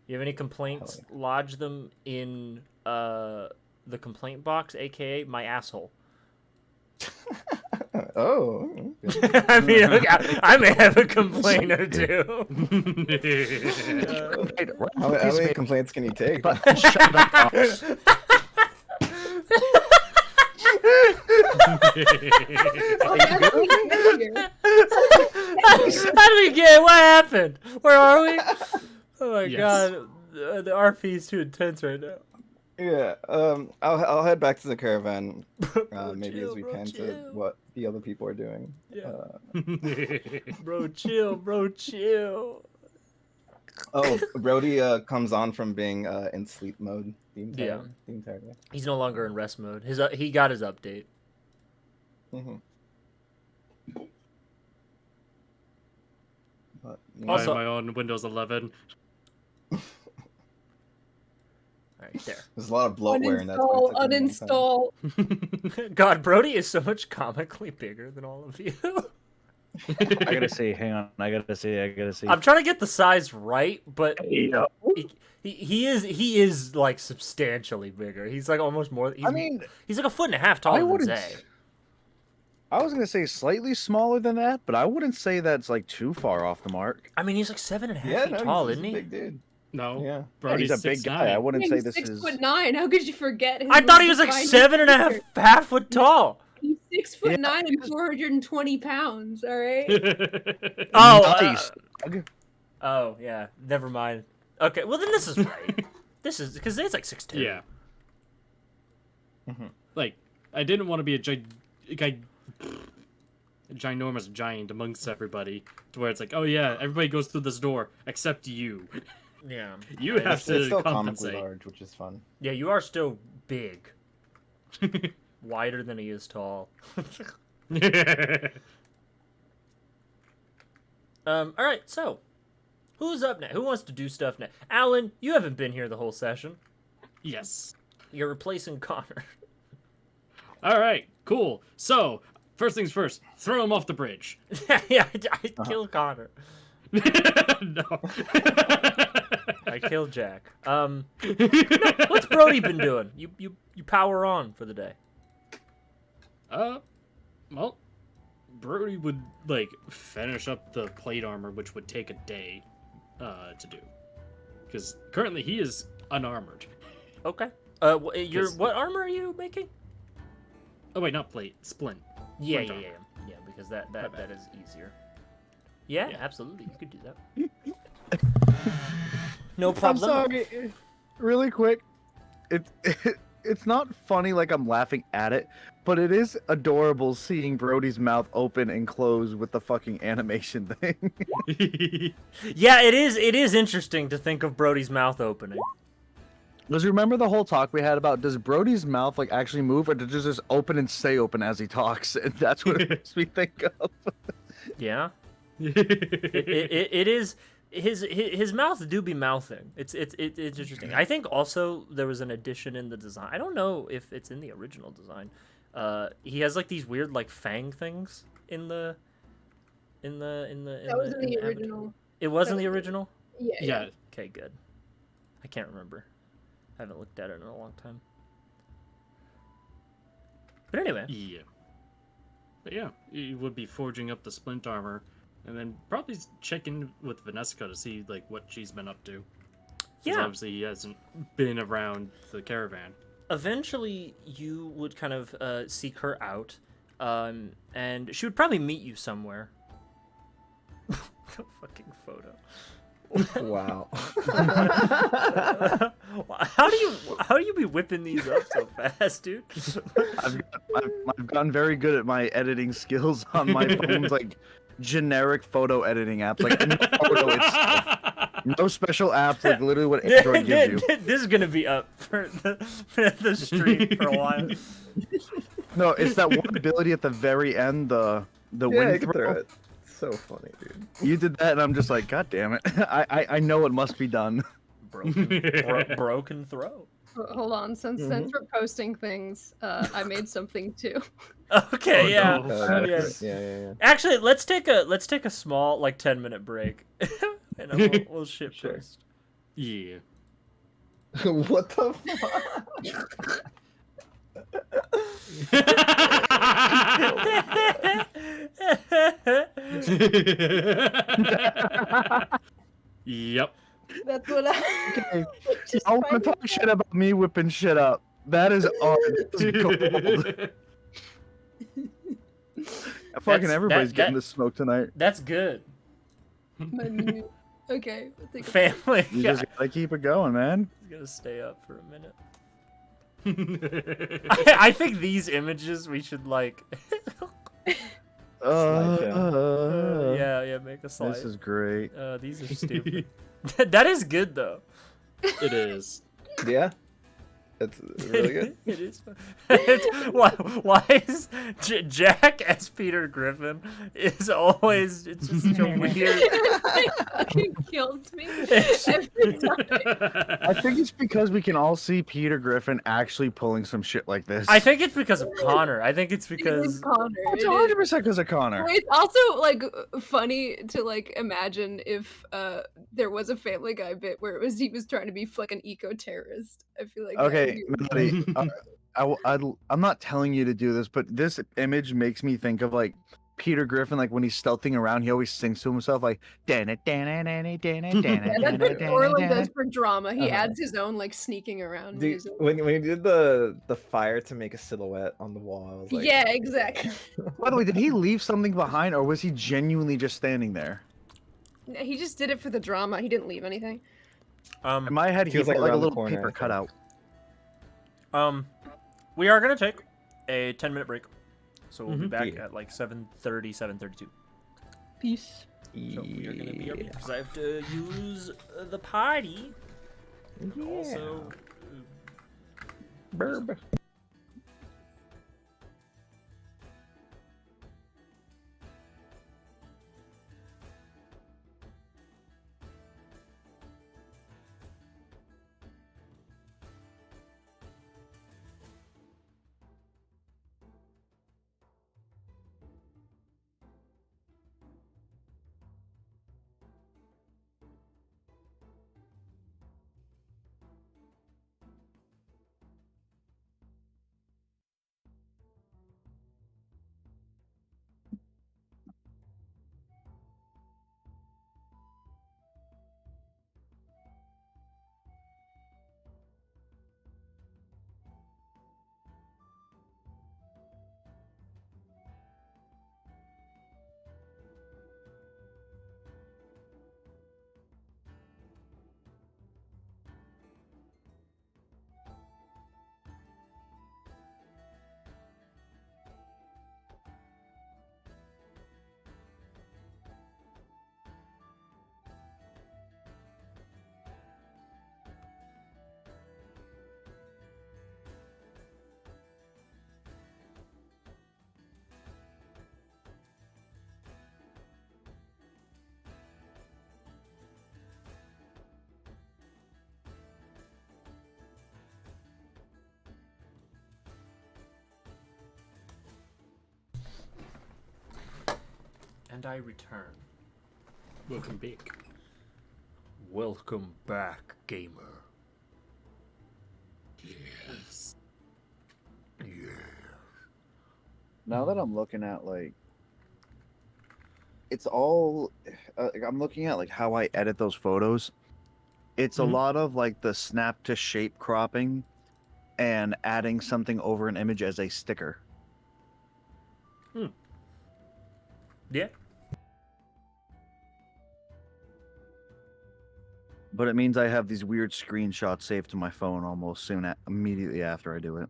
Speaker 2: You have any complaints?
Speaker 4: Yeah.
Speaker 2: Lodge them in the complaint box, aka my asshole.
Speaker 4: Oh.
Speaker 2: I mean, look, I may have a complaint or two.
Speaker 4: How many complaints can you take?
Speaker 6: Shut up.
Speaker 2: How did we get? What happened? Where are we? Oh my god, the RP is too intense right now.
Speaker 4: Yeah. I'll head back to the caravan. Maybe
Speaker 2: chill,
Speaker 4: as we
Speaker 2: bro,
Speaker 4: can
Speaker 2: chill.
Speaker 4: to what the other people are doing.
Speaker 2: Yeah. Bro, chill, bro, chill.
Speaker 4: Oh, Brody comes on from being in sleep mode the entire day.
Speaker 2: He's no longer in rest mode. He got his update.
Speaker 4: But,
Speaker 2: Also-
Speaker 8: I am on Windows 11.
Speaker 2: Right there.
Speaker 4: there's a lot of bloatware in that.
Speaker 5: Uninstall.
Speaker 2: God, Brody is so much comically bigger than all of you.
Speaker 6: I gotta see. Hang on. I gotta see.
Speaker 2: I'm trying to get the size right, but
Speaker 6: Yeah.
Speaker 2: he is like substantially bigger. He's like almost more. He's like 1.5 feet taller than
Speaker 6: wouldn't.
Speaker 2: Zay.
Speaker 6: I was gonna say slightly smaller than that, but I wouldn't say that's like too far off the mark.
Speaker 2: I mean, he's like 7.5
Speaker 4: Yeah,
Speaker 2: feet tall,
Speaker 4: he's
Speaker 2: isn't
Speaker 4: a
Speaker 2: he?
Speaker 4: big dude.
Speaker 8: No.
Speaker 3: Yeah.
Speaker 8: Brody's
Speaker 6: He's a big
Speaker 8: 6'9".
Speaker 6: guy. I wouldn't say this
Speaker 5: 6'9". How could you forget him?
Speaker 2: I thought he was like 7.5 foot tall.
Speaker 5: He's 6'9" and 420 pounds. All right.
Speaker 2: Oh,
Speaker 6: Nice.
Speaker 2: oh yeah. Never mind. Okay, well then this is right. This is because it's like 6'2".
Speaker 8: Yeah. Like, I didn't want to be a ginormous giant amongst everybody, to where it's like, oh yeah, everybody goes through this door except you.
Speaker 2: Yeah.
Speaker 8: You have
Speaker 4: It's
Speaker 8: to
Speaker 4: still
Speaker 8: compensate.
Speaker 4: comically large, which is fun.
Speaker 2: Yeah, you are still big. Wider than he is tall. All right, so who's up next? Who wants to do stuff next? Alan, you haven't been here the whole session.
Speaker 8: Yes.
Speaker 2: You're replacing Connor.
Speaker 8: All right, cool. So, first things first, throw him off the bridge.
Speaker 2: Yeah, I killed Connor.
Speaker 8: No.
Speaker 2: I killed Jack. What's Brody been doing? You power on for the day.
Speaker 8: Well, Brody would like finish up the plate armor, which would take a day to do, because currently he is unarmored.
Speaker 2: Okay.
Speaker 8: Yes.
Speaker 2: What armor are you making?
Speaker 8: Oh wait, not plate, splint.
Speaker 2: Yeah,
Speaker 8: Splint
Speaker 2: yeah,
Speaker 8: armor.
Speaker 2: yeah. Because that
Speaker 8: bad.
Speaker 2: is easier. Yeah,
Speaker 8: Yeah.
Speaker 2: absolutely. You could do that. No
Speaker 6: I'm
Speaker 2: problem.
Speaker 6: sorry. Really quick, it's not funny like I'm laughing at it, but it is adorable seeing Brody's mouth open and close with the fucking animation thing.
Speaker 2: Yeah, it is. It is interesting to think of Brody's mouth opening.
Speaker 6: Because remember the whole talk we had about does Brody's mouth like actually move or does it just open and stay open as he talks? And that's what it makes me think of.
Speaker 2: Yeah. It is. His mouth do be mouthing. It's interesting. I think also there was an addition in the design. I don't know if it's in the original design. He has like these weird like fang things in the.
Speaker 1: That was in the original.
Speaker 2: It was in
Speaker 1: That
Speaker 2: the
Speaker 1: was-
Speaker 2: original.
Speaker 1: Yeah.
Speaker 8: Yeah.
Speaker 2: Okay, good. I can't remember. I haven't looked at it in a long time. But anyway.
Speaker 8: Yeah. But yeah, he would be forging up the splint armor, and then probably check in with Vanessa to see like what she's been up to. 'Cause
Speaker 2: Yeah.
Speaker 8: obviously he hasn't been around the caravan.
Speaker 2: Eventually, you would kind of seek her out, and she would probably meet you somewhere. The fucking photo.
Speaker 4: Wow.
Speaker 2: How do you be whipping these up so fast, dude?
Speaker 6: I've gotten very good at my editing skills on my phone's like generic photo editing apps. Like in the photo itself. No special apps, like literally what Android gives you.
Speaker 2: This is gonna be up for the stream for a while.
Speaker 6: No, it's that one ability at the very end, the
Speaker 4: Yeah,
Speaker 6: wind
Speaker 4: you can throw
Speaker 6: throw.
Speaker 4: it. So funny, dude.
Speaker 6: You did that, and I'm just like, God damn it! I know it must be done.
Speaker 2: Broken throw.
Speaker 1: Hold on, since we're posting things, I made something too.
Speaker 2: Okay,
Speaker 8: Oh,
Speaker 2: yeah.
Speaker 8: no.
Speaker 2: Yes.
Speaker 4: Yeah.
Speaker 2: Actually, let's take a small like 10-minute break, and then we'll ship
Speaker 4: Sure.
Speaker 2: post.
Speaker 8: Yeah.
Speaker 4: What the fuck?
Speaker 8: Yep.
Speaker 5: That's what I.
Speaker 6: Okay,
Speaker 5: Just
Speaker 6: I want to
Speaker 5: find
Speaker 6: talk
Speaker 5: it
Speaker 6: shit about me whipping shit up. That is art. This is gold. Fucking everybody's getting this smoke tonight.
Speaker 2: That's good.
Speaker 1: My mute. Okay, I'll take a
Speaker 2: Family.
Speaker 6: You
Speaker 2: Yeah.
Speaker 6: just gotta keep it going, man.
Speaker 2: I'm gonna stay up for a minute. I think these images we should like. Yeah, make a slide.
Speaker 6: This is great.
Speaker 2: These are stupid. That is good though.
Speaker 8: It is.
Speaker 4: Yeah. It's really good.
Speaker 2: It is. Why is Jack as Peter Griffin is always it's just such a weird.
Speaker 1: It fucking kills me every time.
Speaker 6: I think it's because we can all see Peter Griffin actually pulling some shit like this.
Speaker 2: I think it's because of Connor. I think it's
Speaker 1: It is
Speaker 2: because
Speaker 1: Connor.
Speaker 6: it's
Speaker 1: It is.
Speaker 6: 100% because of Connor.
Speaker 1: It's also like funny to like imagine if there was a Family Guy bit where he was trying to be like an eco-terrorist. I feel like that would
Speaker 6: Okay,
Speaker 1: be-
Speaker 6: Melody, I'm not telling you to do this, but this image makes me think of like Peter Griffin, like when he's stealthing around, he always sings to himself like "Dan it, dan it, dan it, dan it, dan it,
Speaker 1: Yeah, that's
Speaker 6: dan
Speaker 1: what
Speaker 6: it, dan
Speaker 1: Orland
Speaker 6: it,
Speaker 1: does
Speaker 6: dan
Speaker 1: for drama. He
Speaker 4: Uh-huh.
Speaker 1: adds his own like sneaking around
Speaker 4: Dude,
Speaker 1: music.
Speaker 4: when you did the fire to make a silhouette on the wall, I was like,
Speaker 1: Yeah, exactly.
Speaker 6: it." By the way, did he leave something behind, or was he genuinely just standing there?
Speaker 1: He just did it for the drama. He didn't leave anything.
Speaker 6: In my head, he
Speaker 4: Feels like
Speaker 6: put like a
Speaker 4: around the
Speaker 6: little
Speaker 4: corner, I
Speaker 6: paper
Speaker 4: think.
Speaker 6: cutout.
Speaker 2: we are gonna take a 10-minute break, so we'll be back
Speaker 4: Yeah.
Speaker 2: at like 7:30, 7:32.
Speaker 1: Peace.
Speaker 2: So we are gonna be up because I have to use the potty.
Speaker 4: Yeah.
Speaker 2: Also,
Speaker 4: Burb.
Speaker 2: And I return.
Speaker 8: Welcome back.
Speaker 2: Welcome back, gamer.
Speaker 8: Yes.
Speaker 2: Yeah.
Speaker 6: Now that I'm looking at like, it's all. I'm looking at like how I edit those photos. It's a
Speaker 8: Mhm.
Speaker 6: lot of like the snap to shape cropping, and adding something over an image as a sticker.
Speaker 2: Yeah.
Speaker 6: But it means I have these weird screenshots saved to my phone almost immediately after I do it.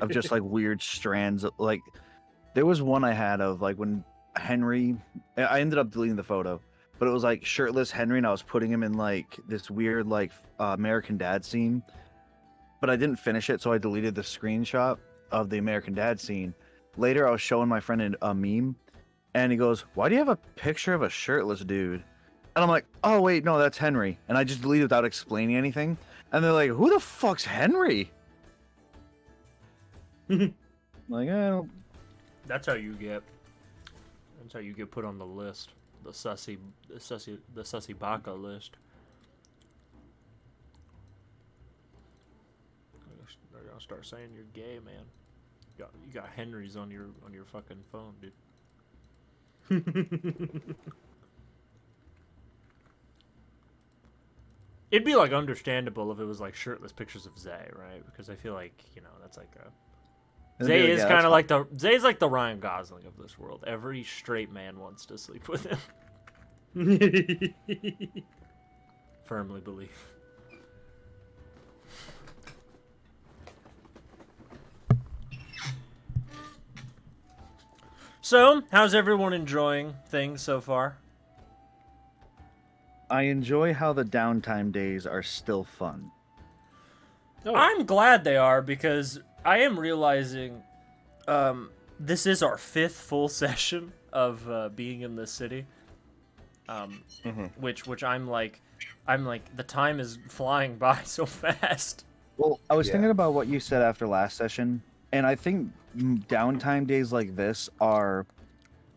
Speaker 6: Of just like weird strands. Like there was one I had of like when Henry. I ended up deleting the photo, but it was like shirtless Henry, and I was putting him in like this weird like American Dad scene. But I didn't finish it, so I deleted the screenshot of the American Dad scene. Later, I was showing my friend a meme, and he goes, "Why do you have a picture of a shirtless dude?" And I'm like, "Oh wait, no, that's Henry." And I just deleted without explaining anything. And they're like, "Who the fuck's Henry?" Like, I don't.
Speaker 2: That's how you get. That's how you get put on the list. The sussy baka list. They're gonna start saying you're gay, man. You got Henrys on your fucking phone, dude. It'd be like understandable if it was like shirtless pictures of Zay, right? Because I feel like, you know, that's like a Zay is kind of like Zay's like the Ryan Gosling of this world. Every straight man wants to sleep with him. Firmly believe. So, how's everyone enjoying things so far?
Speaker 6: I enjoy how the downtime days are still fun.
Speaker 8: Oh,
Speaker 2: I'm glad they are because I am realizing this is our 5th full session of being in this city. Which I'm like the time is flying by so fast.
Speaker 6: Well, I was
Speaker 4: Yeah.
Speaker 6: thinking about what you said after last session, and I think downtime days like this are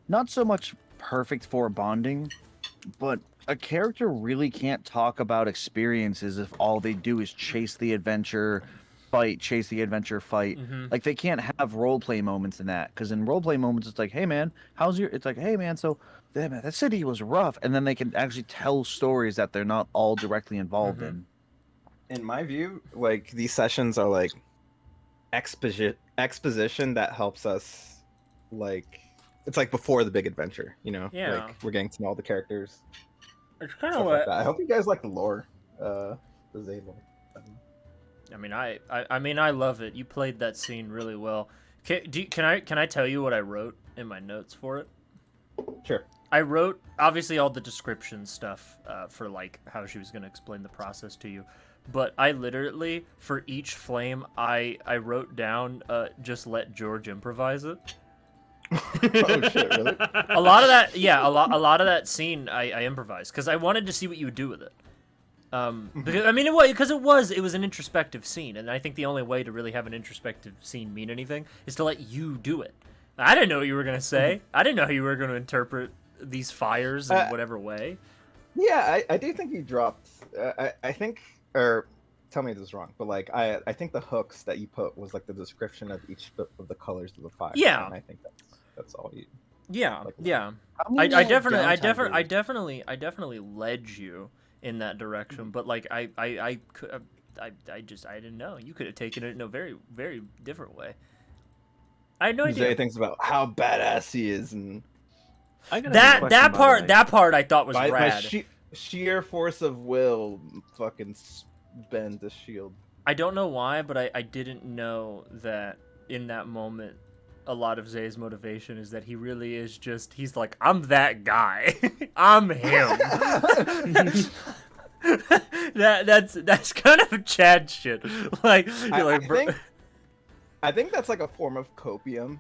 Speaker 6: not so much perfect for bonding, but a character really can't talk about experiences if all they do is chase the adventure, chase the adventure, fight. Like they can't have roleplay moments in that, because in roleplay moments it's like, hey man, it's like, hey man, so that city was rough, and then they can actually tell stories that they're not all directly involved in.
Speaker 4: In my view, like these sessions are like exposition that helps us, like it's like before the big adventure, you know?
Speaker 2: Yeah.
Speaker 4: Like we're getting to know all the characters.
Speaker 2: It's kind
Speaker 4: Stuff
Speaker 2: of
Speaker 4: like
Speaker 2: what
Speaker 4: that. I hope you guys like the lore. The Zay lore.
Speaker 2: I mean. I mean, I love it. You played that scene really well. Can I tell you what I wrote in my notes for it?
Speaker 4: Sure.
Speaker 2: I wrote obviously all the description stuff for like how she was going to explain the process to you, but I literally for each flame I wrote down just let George improvise it.
Speaker 4: Oh shit, really?
Speaker 2: A lot of that, yeah, a lot of that scene I improvised because I wanted to see what you would do with it. Because I mean, it was an introspective scene, and I think the only way to really have an introspective scene mean anything is to let you do it. I didn't know what you were gonna say. I didn't know how you were gonna interpret these fires in whatever way.
Speaker 4: Yeah, I do think you dropped. I think, or tell me if this is wrong, but like I think the hooks that you put was like the description of each of the colors of the fire.
Speaker 2: Yeah.
Speaker 4: And I think that's all you.
Speaker 2: Yeah,
Speaker 4: Like,
Speaker 2: yeah.
Speaker 6: How
Speaker 2: I
Speaker 6: many
Speaker 2: definitely led you in that direction, but like I didn't know. You could have taken it in a very, very different way. I had no idea.
Speaker 4: Zay thinks about how badass he is, and
Speaker 2: That part I thought was
Speaker 4: by
Speaker 2: rad.
Speaker 4: sheer force of will, fucking bend the shield.
Speaker 2: I don't know why, but I didn't know that in that moment, a lot of Zay's motivation is that he really is just, he's like, I'm that guy. I'm him. that's kind of Chad shit. Like,
Speaker 4: I think that's like a form of copium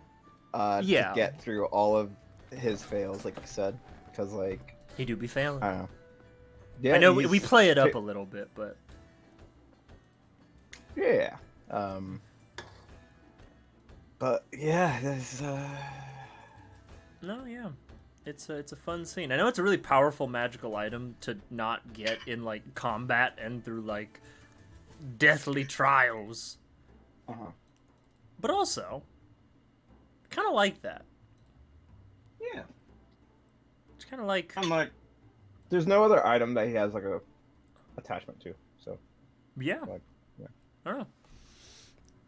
Speaker 4: to get through all of his fails, like you said, because like
Speaker 2: he do be failing.
Speaker 4: I don't know. Yeah,
Speaker 2: I know we play it up a little bit, but
Speaker 4: yeah. But yeah, there's
Speaker 2: no, yeah. it's a fun scene. I know it's a really powerful magical item to not get in like combat and through like deathly trials. But also, kind of like that.
Speaker 4: Yeah.
Speaker 2: It's kind of like.
Speaker 4: I'm like, there's no other item that he has like a attachment to. So.
Speaker 2: Yeah.
Speaker 4: Like, yeah.
Speaker 2: I don't know.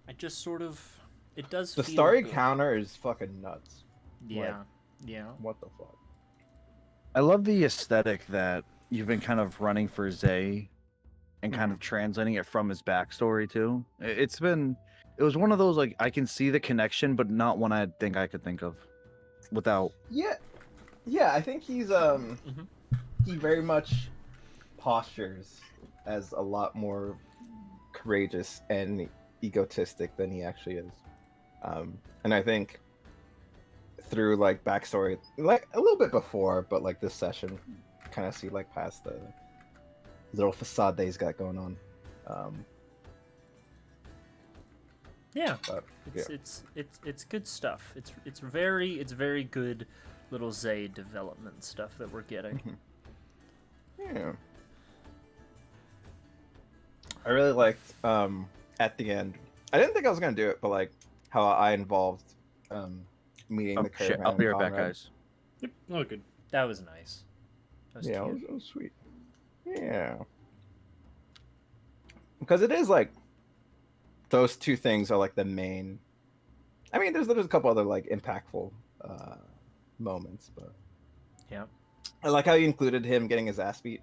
Speaker 2: I just sort of. It does.
Speaker 4: The
Speaker 2: feel
Speaker 4: story
Speaker 2: good.
Speaker 4: counter is fucking nuts.
Speaker 2: Yeah. Yeah.
Speaker 4: What the fuck?
Speaker 6: I love the aesthetic that you've been kind of running for Zay and kind of translating it from his backstory too. It was one of those like I can see the connection, but not one I think I could think of without.
Speaker 4: Yeah, I think he's he very much postures as a lot more courageous and egotistic than he actually is. And I think through like backstory, like a little bit before, but like this session, kind of see like past the little facade that he's got going on.
Speaker 2: Yeah.
Speaker 4: But,
Speaker 2: It's good stuff. It's very good little Zay development stuff that we're getting.
Speaker 4: Yeah. I really liked at the end. I didn't think I was gonna do it, but like how I involved meeting the
Speaker 6: Shit,
Speaker 4: Caravan.
Speaker 6: I'll be right back,
Speaker 4: Conrad.
Speaker 6: guys.
Speaker 8: Yep. Oh, good.
Speaker 2: That was nice. That was
Speaker 4: Yeah,
Speaker 2: cute.
Speaker 4: it was sweet. Yeah. Because it is like those two things are like the main. I mean, there's a couple other like impactful moments, but
Speaker 2: Yeah.
Speaker 4: I like how you included him getting his ass beat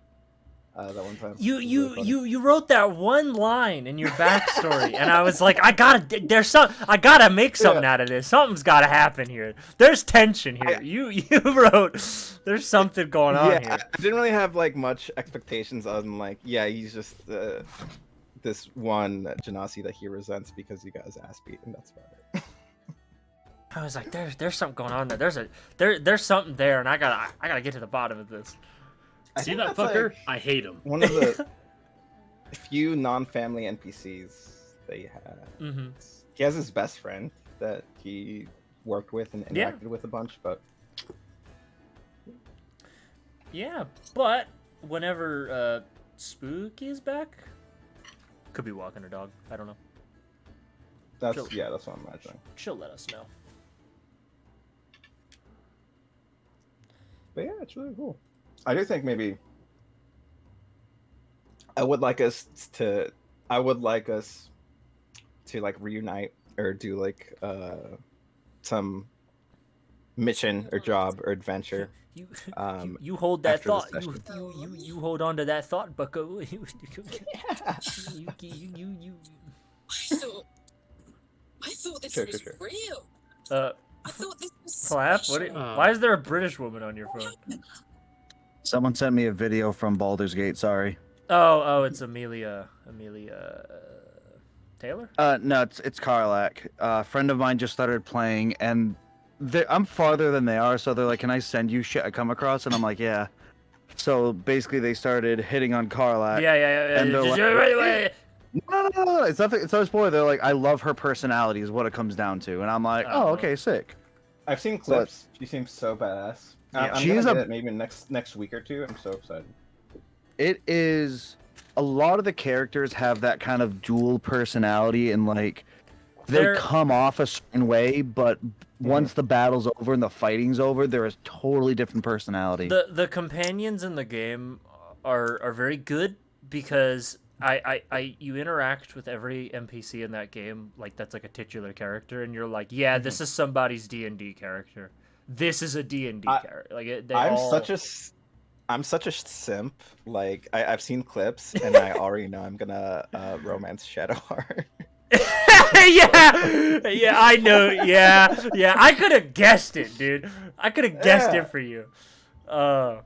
Speaker 4: that one time.
Speaker 2: You
Speaker 4: It was really funny.
Speaker 2: you wrote that one line in your backstory, and I was like, I gotta make something out of this. Something's gotta happen here. There's tension here. You wrote, there's something going on here.
Speaker 4: I didn't really have like much expectations other than like, yeah, he's just this one Genasi that he resents because he got his ass beat, and that's about it.
Speaker 2: I was like, there's something going on there. There's something there, and I gotta get to the bottom of this.
Speaker 4: I
Speaker 8: See
Speaker 4: think
Speaker 8: that
Speaker 4: that's,
Speaker 8: fucker?
Speaker 4: like,
Speaker 8: I hate him.
Speaker 4: one of the few non-family NPCs that he had.
Speaker 2: Mm-hmm.
Speaker 4: He has his best friend that he worked with and
Speaker 2: Yeah.
Speaker 4: interacted with a bunch, but
Speaker 2: Yeah, but whenever Spooky is back, could be walking her dog. I don't know.
Speaker 4: that's
Speaker 2: Chill.
Speaker 4: that's what I'm imagining.
Speaker 2: She'll let us know.
Speaker 4: But yeah, it's really cool. I do think maybe I would like us to like reunite or do like some mission or job or adventure.
Speaker 2: You hold that
Speaker 4: after this
Speaker 2: thought.
Speaker 4: session.
Speaker 2: You hold on to that thought, Bucko. You
Speaker 9: I thought this
Speaker 4: Sure,
Speaker 9: was
Speaker 4: sure.
Speaker 9: real. I thought this was
Speaker 2: clap.
Speaker 9: special.
Speaker 2: Why is there a British woman on your phone?
Speaker 6: Someone sent me a video from Baldur's Gate. Sorry.
Speaker 2: Oh, it's Amelia Taylor.
Speaker 6: No, it's Karlak. A friend of mine just started playing, and I'm farther than they are, so they're like, "Can I send you shit I come across?" And I'm like, "Yeah." So basically, they started hitting on Karlak.
Speaker 2: Yeah.
Speaker 6: And they're
Speaker 2: Wait.
Speaker 6: No. It's nothing. It's not a spoiler. They're like, "I love her personality," is what it comes down to, and I'm like,
Speaker 2: Oh.
Speaker 6: "Oh, okay, sick."
Speaker 4: I've seen clips. She seems so badass.
Speaker 2: Yeah.
Speaker 4: I'm
Speaker 6: She's
Speaker 4: gonna
Speaker 6: a-
Speaker 4: get it maybe next week or two. I'm so excited.
Speaker 6: It is a lot of the characters have that kind of dual personality, and like they
Speaker 2: They're-
Speaker 6: come off a certain way, but once the battle's over and the fighting's over, they're a totally different personality.
Speaker 2: The companions in the game are very good because you interact with every NPC in that game like that's like a titular character, and you're like, yeah, this is somebody's D&D character. This is a D&D character. Like
Speaker 4: I'm such a simp. Like I've seen clips and I already know I'm gonna romance Shadowheart.
Speaker 2: yeah, I know. Yeah. I could have guessed it, dude. I could have guessed
Speaker 4: Yeah.
Speaker 2: it for you. No,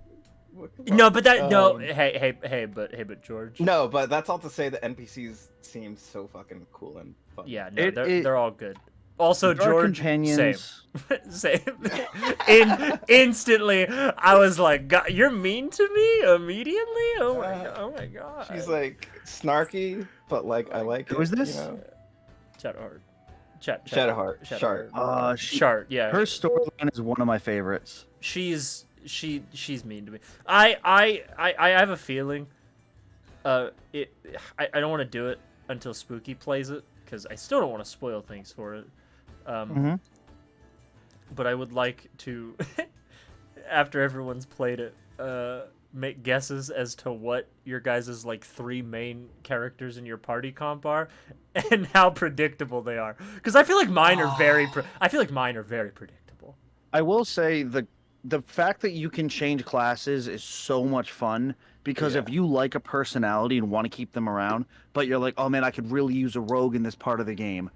Speaker 2: but that no. Hey, but George.
Speaker 4: No, but that's all to say the NPCs seem so fucking cool and fun.
Speaker 2: Yeah, no,
Speaker 6: It-
Speaker 2: they're all good. Also,
Speaker 6: There are
Speaker 2: George,
Speaker 6: companions.
Speaker 2: same. Instantly, I was like, God, "You're mean to me immediately." Oh my god.
Speaker 4: She's like snarky, but like I like it.
Speaker 6: Who is this?
Speaker 4: You know?
Speaker 2: Shadowheart.
Speaker 4: Shadowheart. Shart.
Speaker 2: Shart, yeah.
Speaker 6: Her storyline is one of my favorites.
Speaker 2: She's mean to me. I have a feeling. I don't want to do it until Spooky plays it because I still don't want to spoil things for it. But I would like to, after everyone's played it, make guesses as to what your guys' like 3 main characters in your party comp are, and how predictable they are. Because I feel like mine are very predictable.
Speaker 6: I will say the fact that you can change classes is so much fun because if you like a personality and want to keep them around, but you're like, oh man, I could really use a rogue in this part of the game.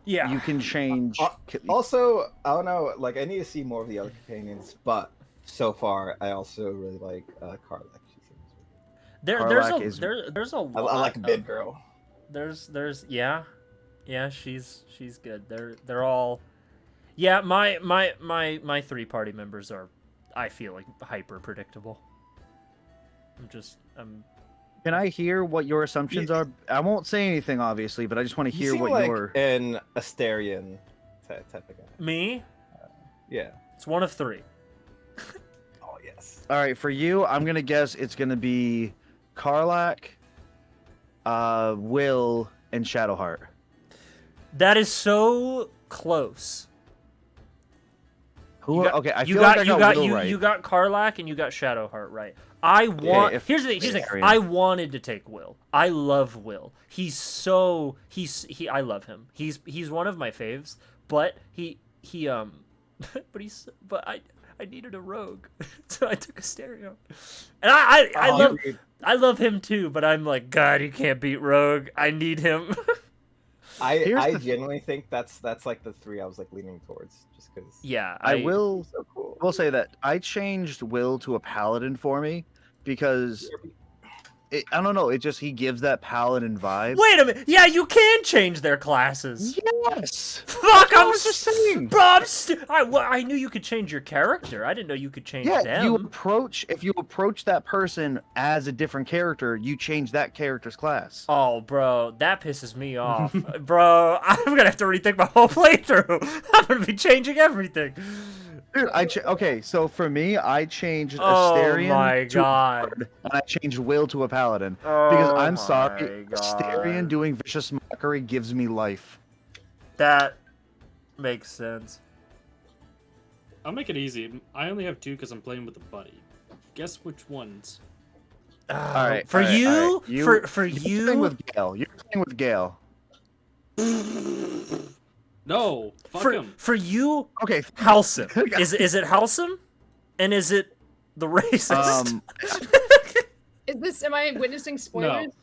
Speaker 2: Yeah,
Speaker 6: you can change.
Speaker 4: Also, I don't know. Like, I need to see more of the other companions, but so far, I also really like Karlak. She seems
Speaker 2: there's a lot.
Speaker 4: I like Big Girl.
Speaker 2: There's yeah, she's good. They're all my 3 party members are, I feel like, hyper predictable.
Speaker 6: Can I hear what your assumptions are? I won't say anything, obviously, but I just want to hear what
Speaker 4: like
Speaker 6: your
Speaker 4: an Asterian type of guy.
Speaker 2: Me?
Speaker 4: Yeah.
Speaker 2: It's one of 3.
Speaker 4: Oh yes.
Speaker 6: All right, for you, I'm gonna guess it's gonna be Karlak, Will, and Shadowheart.
Speaker 2: That is so close.
Speaker 6: Who? Okay, I
Speaker 2: you
Speaker 6: feel
Speaker 2: got
Speaker 6: like I
Speaker 2: you
Speaker 6: got
Speaker 2: got
Speaker 6: Will
Speaker 2: you
Speaker 6: right.
Speaker 2: you got Karlak and you got Shadowheart right. Here's the thing. I wanted to take Will. I love Will. I love him. He's one of my faves, but I needed a rogue, so I took a stereo. And I love him too, but I'm like, God, you can't beat rogue. I need him.
Speaker 4: I genuinely think that's like the 3 I was like leaning towards, just because.
Speaker 2: Yeah,
Speaker 6: I will.
Speaker 4: So cool.
Speaker 6: Will say that I changed Will to a paladin for me because I don't know. He gives that paladin vibe.
Speaker 2: Wait a minute. Yeah, you can change their classes.
Speaker 6: Yes.
Speaker 2: Fuck,
Speaker 6: I was just saying.
Speaker 2: Bro, I knew you could change your character. I didn't know you could change them.
Speaker 6: If you approach that person as a different character, you change that character's class.
Speaker 2: Oh, bro, that pisses me off. Bro, I'm gonna have to rethink my whole playthrough. I'm gonna be changing everything.
Speaker 6: Dude, okay, so for me, I changed Asterion to Bard, and I changed Will to a Paladin. Because I'm sorry, Asterion doing Vicious Mockery gives me life.
Speaker 2: That makes sense.
Speaker 8: I'll make it easy. I only have 2 because I'm playing with a buddy. Guess which ones?
Speaker 6: All right,
Speaker 2: for you?
Speaker 6: You're playing with Gale. You're playing with Gale.
Speaker 8: No, fuck him.
Speaker 2: For you,
Speaker 6: okay,
Speaker 2: Halsum. Is it Halsum? And is it the racist?
Speaker 1: Am I witnessing spoilers?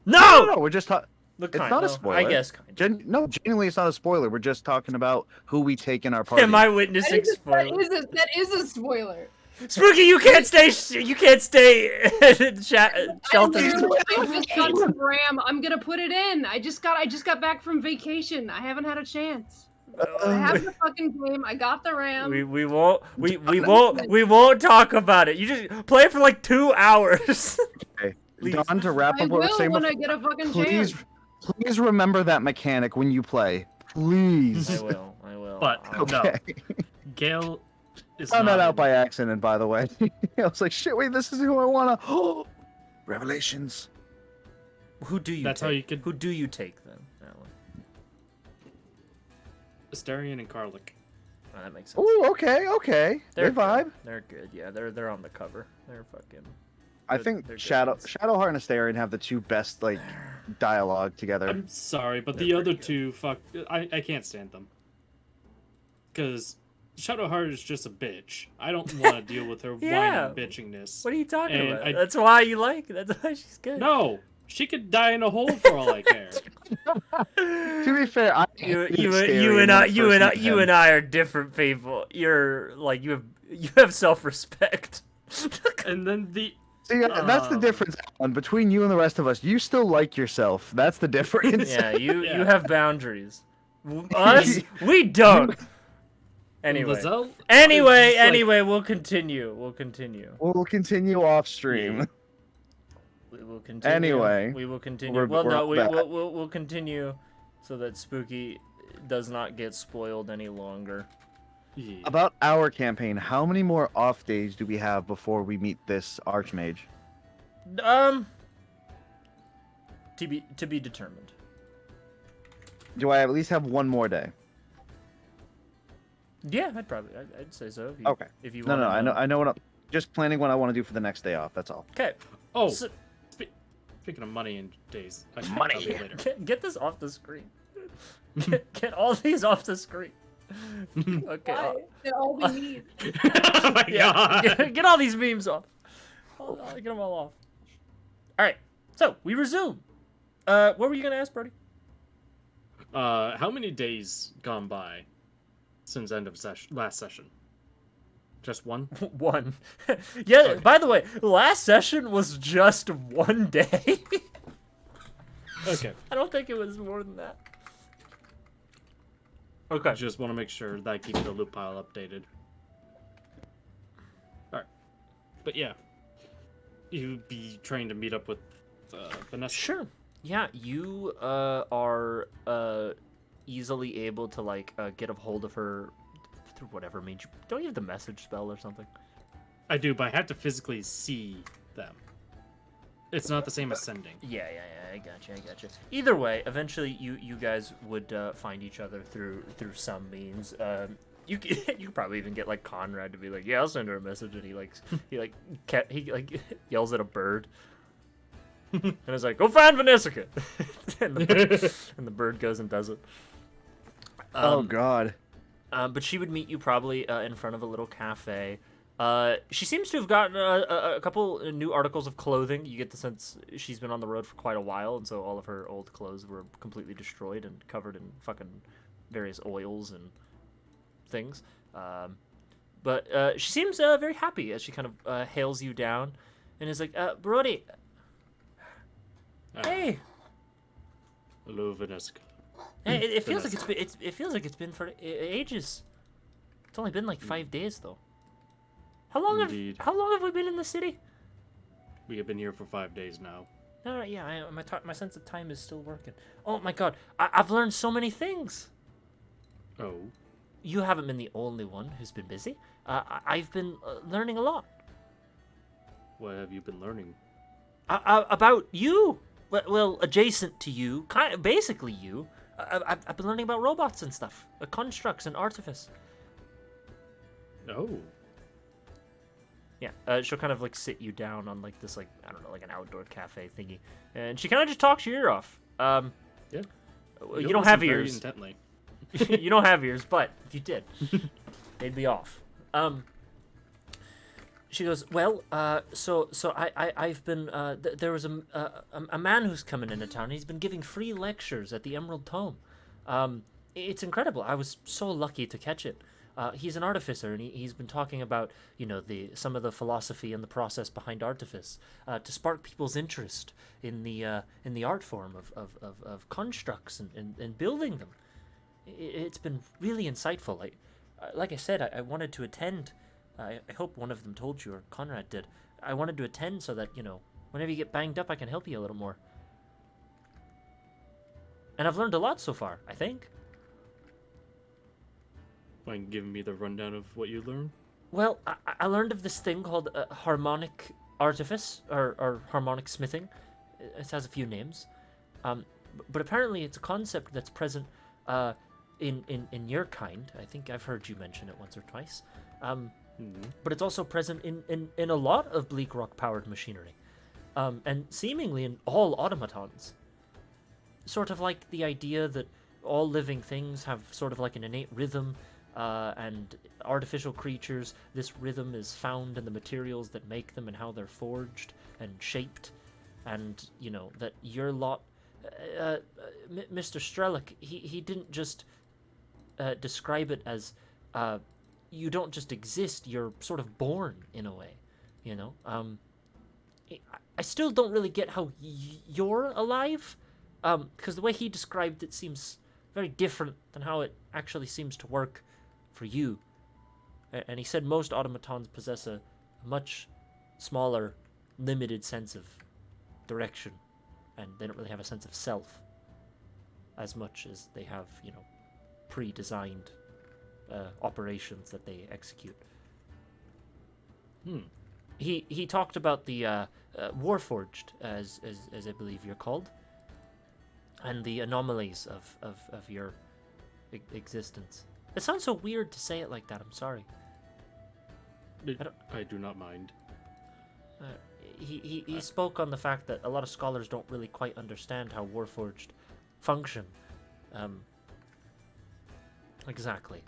Speaker 2: No,
Speaker 6: we're just talking. It's not a spoiler.
Speaker 2: I guess kind of.
Speaker 6: No, genuinely, it's not a spoiler. We're just talking about who we take in our party.
Speaker 2: Am I witnessing spoilers?
Speaker 1: That is a spoiler.
Speaker 2: Spooky, you can't stay. You can't stay in shelter.
Speaker 1: I just got some RAM. I'm gonna put it in. I just got back from vacation. I haven't had a chance. I have the fucking game. I got the RAM.
Speaker 2: We won't talk about it. You just play it for like 2 hours.
Speaker 6: Okay. Don, to wrap up what we're saying,
Speaker 1: when I get a fucking chance.
Speaker 6: Please remember that mechanic when you play. Please.
Speaker 2: I will.
Speaker 8: But
Speaker 6: okay.
Speaker 8: No, Gale is
Speaker 6: found
Speaker 8: not
Speaker 6: that out by accident, by the way. I was like, shit, wait, this is who I wanna. Oh, revelations.
Speaker 2: Who do you?
Speaker 8: That's
Speaker 2: take?
Speaker 8: how you could.
Speaker 2: Who do you take then?
Speaker 8: Asterion and Karlak.
Speaker 2: Oh, that makes sense.
Speaker 6: Oh, okay. They vibe.
Speaker 2: Good. They're good. Yeah, they're on the cover. They're fucking.
Speaker 6: I think Shadowheart and Asterion have the 2 best like dialogue together.
Speaker 8: I'm sorry, but the other 2, fuck, I can't stand them. Because Shadowheart is just a bitch. I don't want to deal with her whining and bitchingness.
Speaker 2: What are you talking about? That's why you like. That's why she's good.
Speaker 8: No, she could die in a hole for all I care.
Speaker 6: To be fair,
Speaker 2: you and I are different people. You're like you have self-respect.
Speaker 8: And then
Speaker 6: See, that's the difference, Alan, between you and the rest of us. You still like yourself. That's the difference.
Speaker 2: Yeah, you have boundaries. Us, we don't. Anyway, we'll continue. We'll
Speaker 6: continue off stream.
Speaker 2: We will continue.
Speaker 6: Anyway,
Speaker 2: we will continue.
Speaker 6: we'll
Speaker 2: We'll continue so that Spooky does not get spoiled any longer.
Speaker 8: Yeah.
Speaker 6: About our campaign, how many more off days do we have before we meet this Archmage?
Speaker 2: To be determined.
Speaker 6: Do I at least have one more day?
Speaker 2: Yeah, I'd say so.
Speaker 6: Okay.
Speaker 2: If you
Speaker 6: No,
Speaker 2: want
Speaker 6: I know what I'm just planning what I want to do for the next day off. That's all.
Speaker 2: Okay.
Speaker 8: Oh,
Speaker 2: So-
Speaker 8: speaking of money and days, I should
Speaker 2: Money.
Speaker 8: tell you later.
Speaker 2: Get this off the screen. Get all these off the screen. Okay.
Speaker 5: Why? They're all we need.
Speaker 8: Oh my god.
Speaker 2: Get all these memes off. Get them all off. All right. So we resume. What were you gonna ask, Brody?
Speaker 8: How many days gone by since end of last session? Just one?
Speaker 2: One. Yeah.
Speaker 8: Okay.
Speaker 2: By the way, last session was just one day.
Speaker 8: Okay.
Speaker 2: I don't think it was more than that. Okay.
Speaker 8: Just want to make sure that I keep the loot pile updated. Alright. But yeah. You'd be trying to meet up with Vanessa.
Speaker 2: Sure. Yeah, you are easily able to like get a hold of her through whatever means. Don't you have the message spell or something?
Speaker 8: I do, but I have to physically see them. It's not the same as sending.
Speaker 2: Yeah, I gotcha. Either way, eventually you guys would find each other through some means. You could probably even get like Conrad to be like, yeah, I'll send her a message, and he yells at a bird, and it's like, go find Vanessa, and the bird goes and does it.
Speaker 6: Oh God.
Speaker 2: But she would meet you probably in front of a little cafe. She seems to have gotten a couple new articles of clothing. You get the sense she's been on the road for quite a while, and so all of her old clothes were completely destroyed and covered in fucking various oils and things. But she seems very happy as she kind of hails you down and is like, Brody, hey.
Speaker 8: Hello, Vanessa.
Speaker 2: Hey, it feels like it feels like it's been for ages. It's only been like 5 days though. How long
Speaker 8: Indeed.
Speaker 2: have we been in the city?
Speaker 8: We have been here for 5 days now.
Speaker 2: No, yeah, my sense of time is still working. Oh my god, I've learned so many things.
Speaker 8: Oh.
Speaker 2: You haven't been the only one who's been busy. I've been learning a lot.
Speaker 8: What have you been learning?
Speaker 2: About you. Well, adjacent to you, kind of basically you. I've been learning about robots and stuff, constructs and artifice.
Speaker 8: Oh.
Speaker 2: Yeah, she'll kind of like sit you down on like this, like, I don't know, like an outdoor cafe thingy, and she kind of just talks your ear off.
Speaker 8: Yeah.
Speaker 2: You don't have
Speaker 8: listen very
Speaker 2: ears.
Speaker 8: Intently.
Speaker 2: You don't have ears, but if you did, they'd be off. She goes, well, so I've been there was a man who's coming into town. He's been giving free lectures at the Emerald Tome. It's incredible. I was so lucky to catch it. He's an artificer, and he's been talking about, you know, some of the philosophy and the process behind artifice to spark people's interest in the art form of constructs and building them. It's been really insightful. Like I said, I wanted to attend. I hope one of them told you, or Conrad did. I wanted to attend so that, you know, whenever you get banged up, I can help you a little more. And I've learned a lot so far, I think.
Speaker 8: Mind giving me the rundown of what you learned?
Speaker 2: Well, I learned of this thing called harmonic artifice, or harmonic smithing. It has a few names. But apparently it's a concept that's present in your kind. I think I've heard you mention it once or twice. But it's also present in a lot of Bleak Rock-powered machinery. And seemingly in all automatons. Sort of like the idea that all living things have sort of like an innate rhythm, and artificial creatures, this rhythm is found in the materials that make them and how they're forged and shaped. And, you know, that your lot... Mr. Strelick, he didn't just describe it as... you don't just exist, you're sort of born in a way, you know? I still don't really get how you're alive, because the way he described it seems very different than how it actually seems to work for you. And he said most automatons possess a much smaller, limited sense of direction, and they don't really have a sense of self as much as they have, you know, pre-designed operations that they execute. He talked about the Warforged, as I believe you're called, and the anomalies of your existence. It sounds so weird to say it like that. I'm sorry.
Speaker 8: I do not mind.
Speaker 2: He spoke on the fact that a lot of scholars don't really quite understand how Warforged function. Exactly.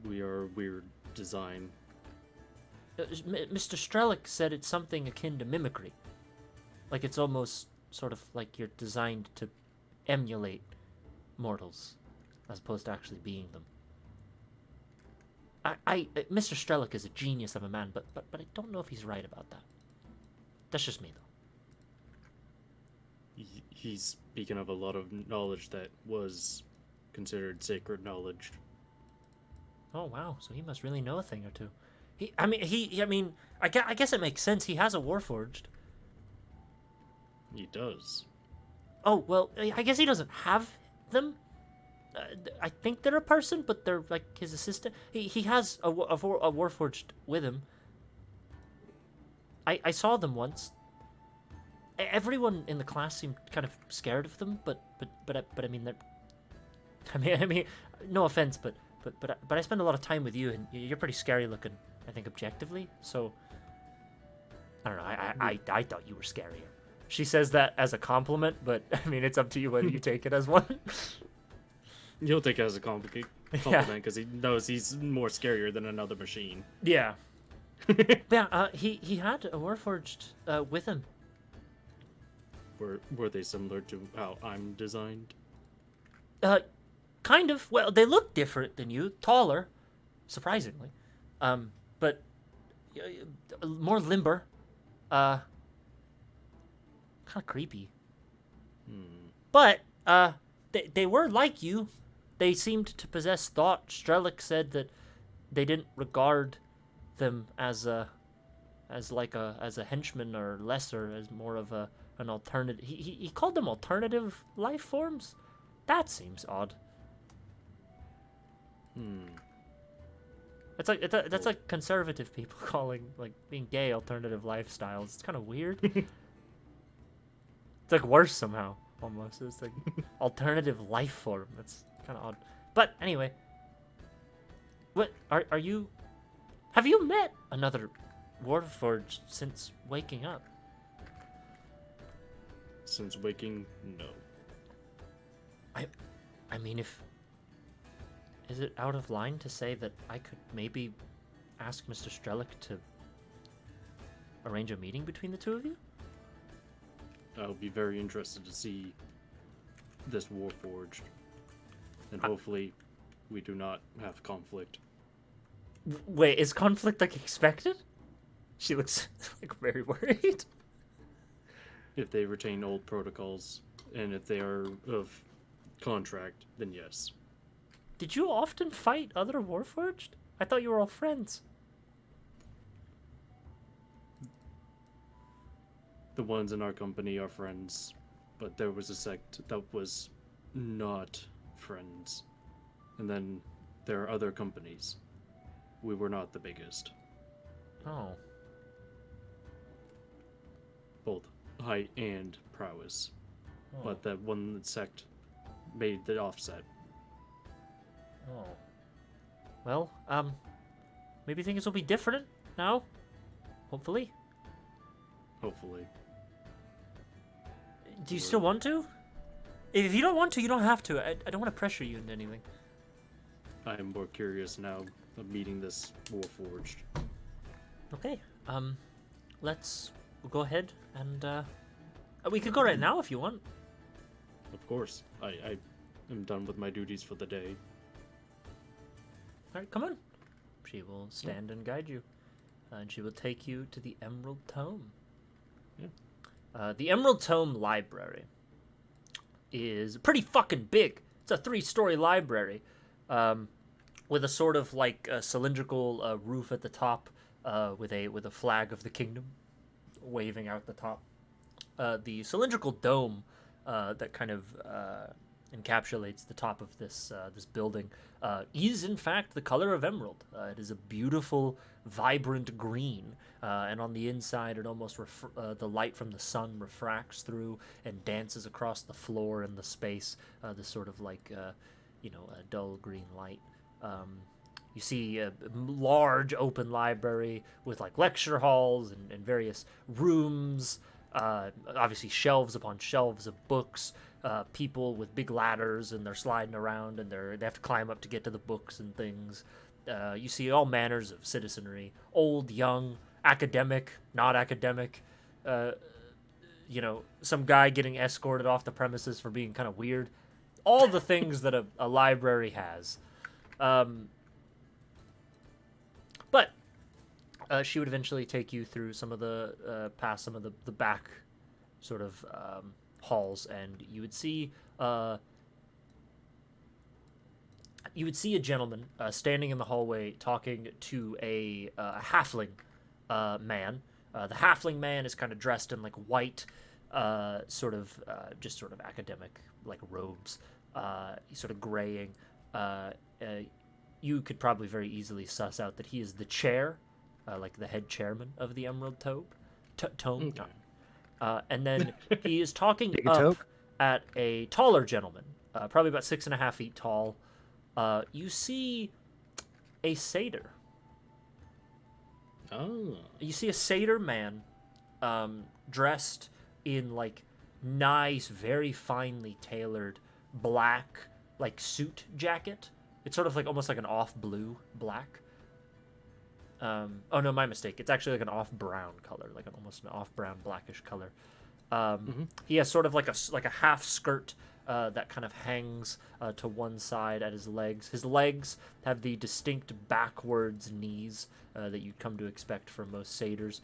Speaker 8: We are a weird design.
Speaker 2: Mr. Strelick said it's something akin to mimicry. Like it's almost sort of like you're designed to emulate mortals, as opposed to actually being them. Mr. Strelick is a genius of a man, but I don't know if he's right about that. That's just me, though.
Speaker 8: He's speaking of a lot of knowledge that was considered sacred knowledge.
Speaker 2: Oh wow, so he must really know a thing or two. I guess it makes sense. He has a Warforged.
Speaker 8: He does.
Speaker 2: Oh well, I guess he doesn't have them. I think they're a person, but they're like his assistant. He has a Warforged with him. I saw them once. Everyone in the class seemed kind of scared of them, but I mean they're. I mean, no offense, but I spend a lot of time with you, and you're pretty scary looking. I think objectively, so. I don't know. I thought you were scarier. She says that as a compliment, but I mean it's up to you whether you take it as one.
Speaker 8: You'll take it as a compliment because he knows he's more scarier than another machine.
Speaker 2: Yeah. Yeah. He had a Warforged with him.
Speaker 8: Were they similar to how I'm designed?
Speaker 2: Kind of. Well, they look different than you. Taller, surprisingly. But more limber. Kind of creepy. But they were like you. They seemed to possess thought. Strelick said that they didn't regard them as a henchman or lesser, as more of an alternative. He called them alternative life forms. That seems odd. That's like conservative people calling like being gay alternative lifestyles. It's kind of weird. It's like worse somehow, almost. It's like alternative life form. That's kind of odd. But anyway, what are you? Have you met another Warforged since waking up?
Speaker 8: Since waking, no.
Speaker 2: I mean, is it out of line to say that I could maybe ask Mr. Strelick to arrange a meeting between the two of you?
Speaker 8: I'll be very interested to see this Warforged, and hopefully we do not have conflict.
Speaker 2: Wait, is conflict like expected? She looks like very worried.
Speaker 8: If they retain old protocols, and if they are of contract, then yes.
Speaker 2: Did you often fight other Warforged? I thought you were all friends.
Speaker 8: The ones in our company are friends, but there was a sect that was not friends. And then there are other companies. We were not the biggest.
Speaker 2: Oh.
Speaker 8: Both height and prowess.
Speaker 2: Oh.
Speaker 8: But that one sect made the offset.
Speaker 2: Oh. Well, maybe things will be different now. Hopefully.
Speaker 8: Hopefully.
Speaker 2: Do you still want to? If you don't want to, you don't have to. I don't want to pressure you into anything.
Speaker 8: I am more curious now of meeting this Warforged.
Speaker 2: Okay. We'll go ahead and we could go right now if you want.
Speaker 8: Of course. I am done with my duties for the day.
Speaker 2: All right, come on. She will stand and guide you, and she will take you to the Emerald Tome.
Speaker 8: Yeah.
Speaker 2: The Emerald Tome Library is pretty fucking big. It's a 3-story library, with a sort of like a cylindrical roof at the top, with a flag of the kingdom waving out the top. The cylindrical dome that kind of encapsulates the top of this this building is in fact the color of emerald. It is a beautiful, vibrant green, and on the inside, it almost the light from the sun refracts through and dances across the floor and the space. This sort of like a dull green light. You see a large open library with like lecture halls and various rooms. Obviously, shelves upon shelves of books. People with big ladders, and they're sliding around, and they have to climb up to get to the books and things. You see all manners of citizenry: old, young, academic, not academic. Some guy getting escorted off the premises for being kind of weird. All the things that a library has. But she would eventually take you through some of the past some of the back sort of halls, and you would see a gentleman standing in the hallway talking to a halfling man. The halfling man is kind of dressed in like white, sort of academic like robes. He's sort of graying. You could probably very easily suss out that he is the chair, like the head chairman of the Emerald Tome.
Speaker 8: Okay.
Speaker 2: And then he is talking
Speaker 6: Take a
Speaker 2: up
Speaker 6: toke.
Speaker 2: at a taller gentleman, probably about 6.5 feet tall. You see a satyr.
Speaker 8: Oh.
Speaker 2: You see a satyr man, dressed in like nice, very finely tailored black like suit jacket. It's sort of like almost like an off blue black. Oh no, my mistake. It's actually like an off brown color, like almost an off brown blackish color. He has sort of like a half skirt that kind of hangs to one side at his legs. His legs have the distinct backwards knees that you'd come to expect from most satyrs.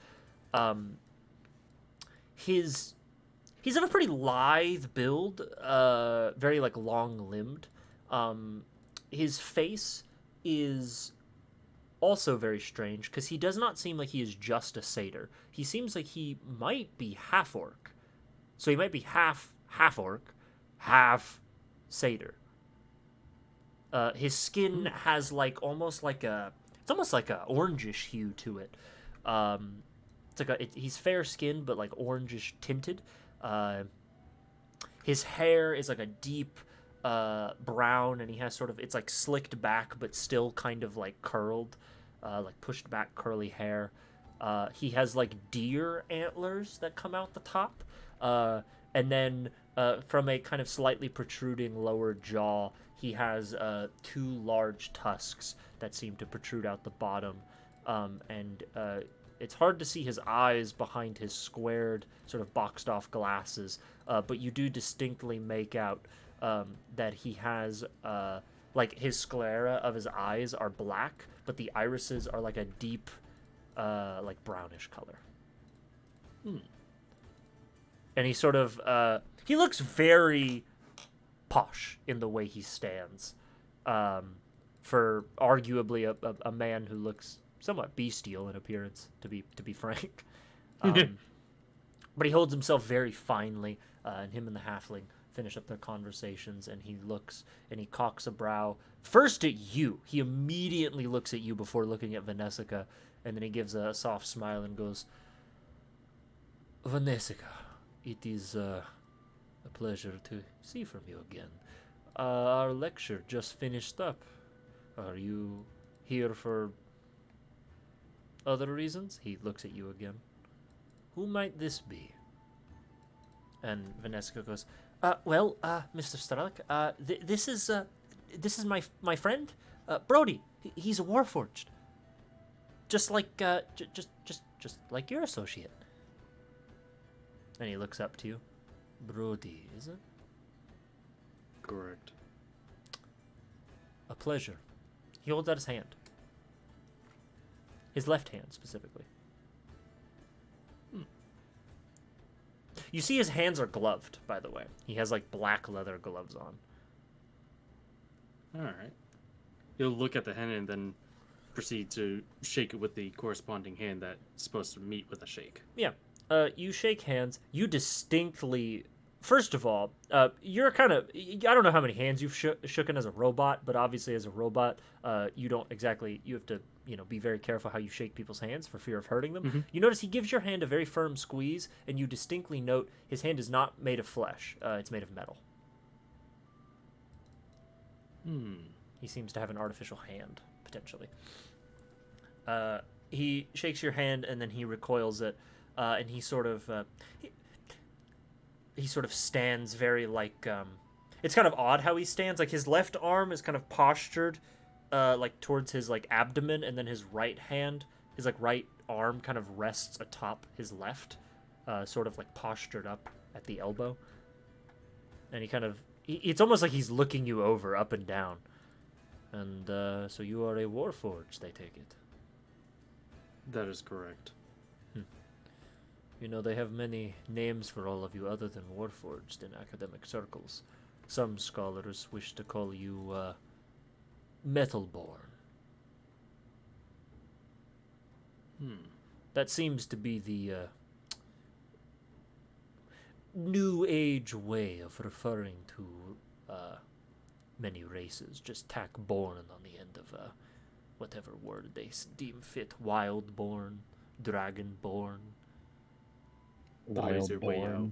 Speaker 2: He's of a pretty lithe build, very like long limbed. His face is also very strange because he does not seem like he is just a satyr. He seems like he might be half orc. So he might be half orc, half satyr. His skin has like almost like a orangish hue to it. He's fair skinned but like orangish tinted. His hair is like a deep brown, and he has it's like slicked back but still kind of like curled, like pushed back curly hair. He has like deer antlers that come out the top, and then from a kind of slightly protruding lower jaw, he has 2 large tusks that seem to protrude out the bottom, and it's hard to see his eyes behind his squared, sort of boxed off glasses, but you do distinctly make out that he has, like, his sclera of his eyes are black, but the irises are like a deep, like, brownish color. And he sort of, he looks very posh in the way he stands, for arguably a man who looks somewhat bestial in appearance, to be frank. But he holds himself very finely, and him and the halfling finish up their conversations, and he looks and he cocks a brow first at you. He immediately looks at you before looking at Vanessica, and then he gives a soft smile and goes, "Vanessica, it is a pleasure to see from you again. Our lecture just finished up. Are you here for other reasons?" He looks at you again. "Who might this be?" And Vanessica goes, "Well, Mr. Strellick, this is my friend, Brody. He's a warforged, just like just like your associate." And he looks up to you. "Brody, is it?"
Speaker 8: Correct.
Speaker 2: "A pleasure." He holds out his hand. His left hand, specifically. You see his hands are gloved, by the way. He has, like, black leather gloves on.
Speaker 8: Alright. He'll look at the hand and then proceed to shake it with the corresponding hand that's supposed to meet with a shake.
Speaker 2: Yeah. You shake hands. You distinctly first of all, you're kind of, I don't know how many hands you've shooken as a robot, but obviously as a robot, you don't exactly, you have to, be very careful how you shake people's hands for fear of hurting them.
Speaker 8: Mm-hmm.
Speaker 2: You notice he gives your hand a very firm squeeze, and you distinctly note his hand is not made of flesh, it's made of metal. He seems to have an artificial hand, potentially. He shakes your hand, and then he recoils it, and he sort of he sort of stands very like it's kind of odd how he stands. Like his left arm is kind of postured like towards his like abdomen, and then his right hand, his like right arm kind of rests atop his left, sort of like postured up at the elbow. And he kind of it's almost like he's looking you over up and down. And so you are a Warforged, they take it.
Speaker 8: That is correct.
Speaker 2: They have many names for all of you other than Warforged in academic circles. Some scholars wish to call you Metalborn. That seems to be the New Age way of referring to many races. Just tack born on the end of whatever word they deem fit. Wildborn, Dragonborn.
Speaker 8: Always your way out.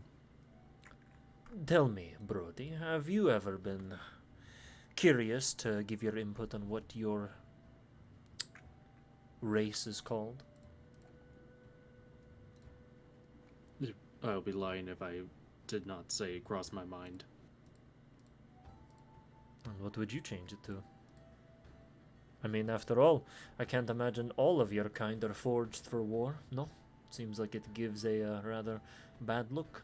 Speaker 2: Tell me, Brody, have you ever been curious to give your input on what your race is called?
Speaker 8: I'll be lying if I did not say it crossed my mind.
Speaker 2: And what would you change it to? I mean, after all, I can't imagine all of your kind are forged for war, no? Seems like it gives a rather bad look.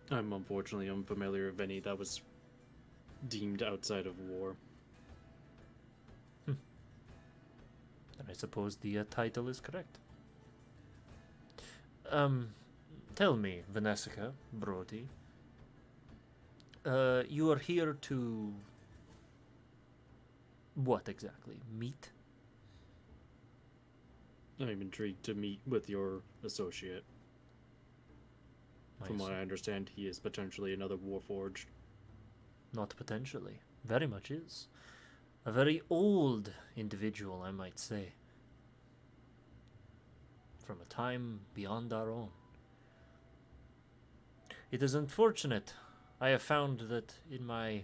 Speaker 8: I'm unfortunately unfamiliar of any that was deemed outside of war.
Speaker 2: Then I suppose the title is correct. Tell me, Vanessa, Brody, you are here to what exactly? Meet?
Speaker 8: I'm intrigued to meet with your associate. From what I understand, he is potentially another Warforged.
Speaker 2: Not potentially. Very much is. A very old individual, I might say. From a time beyond our own. It is unfortunate. I have found that in my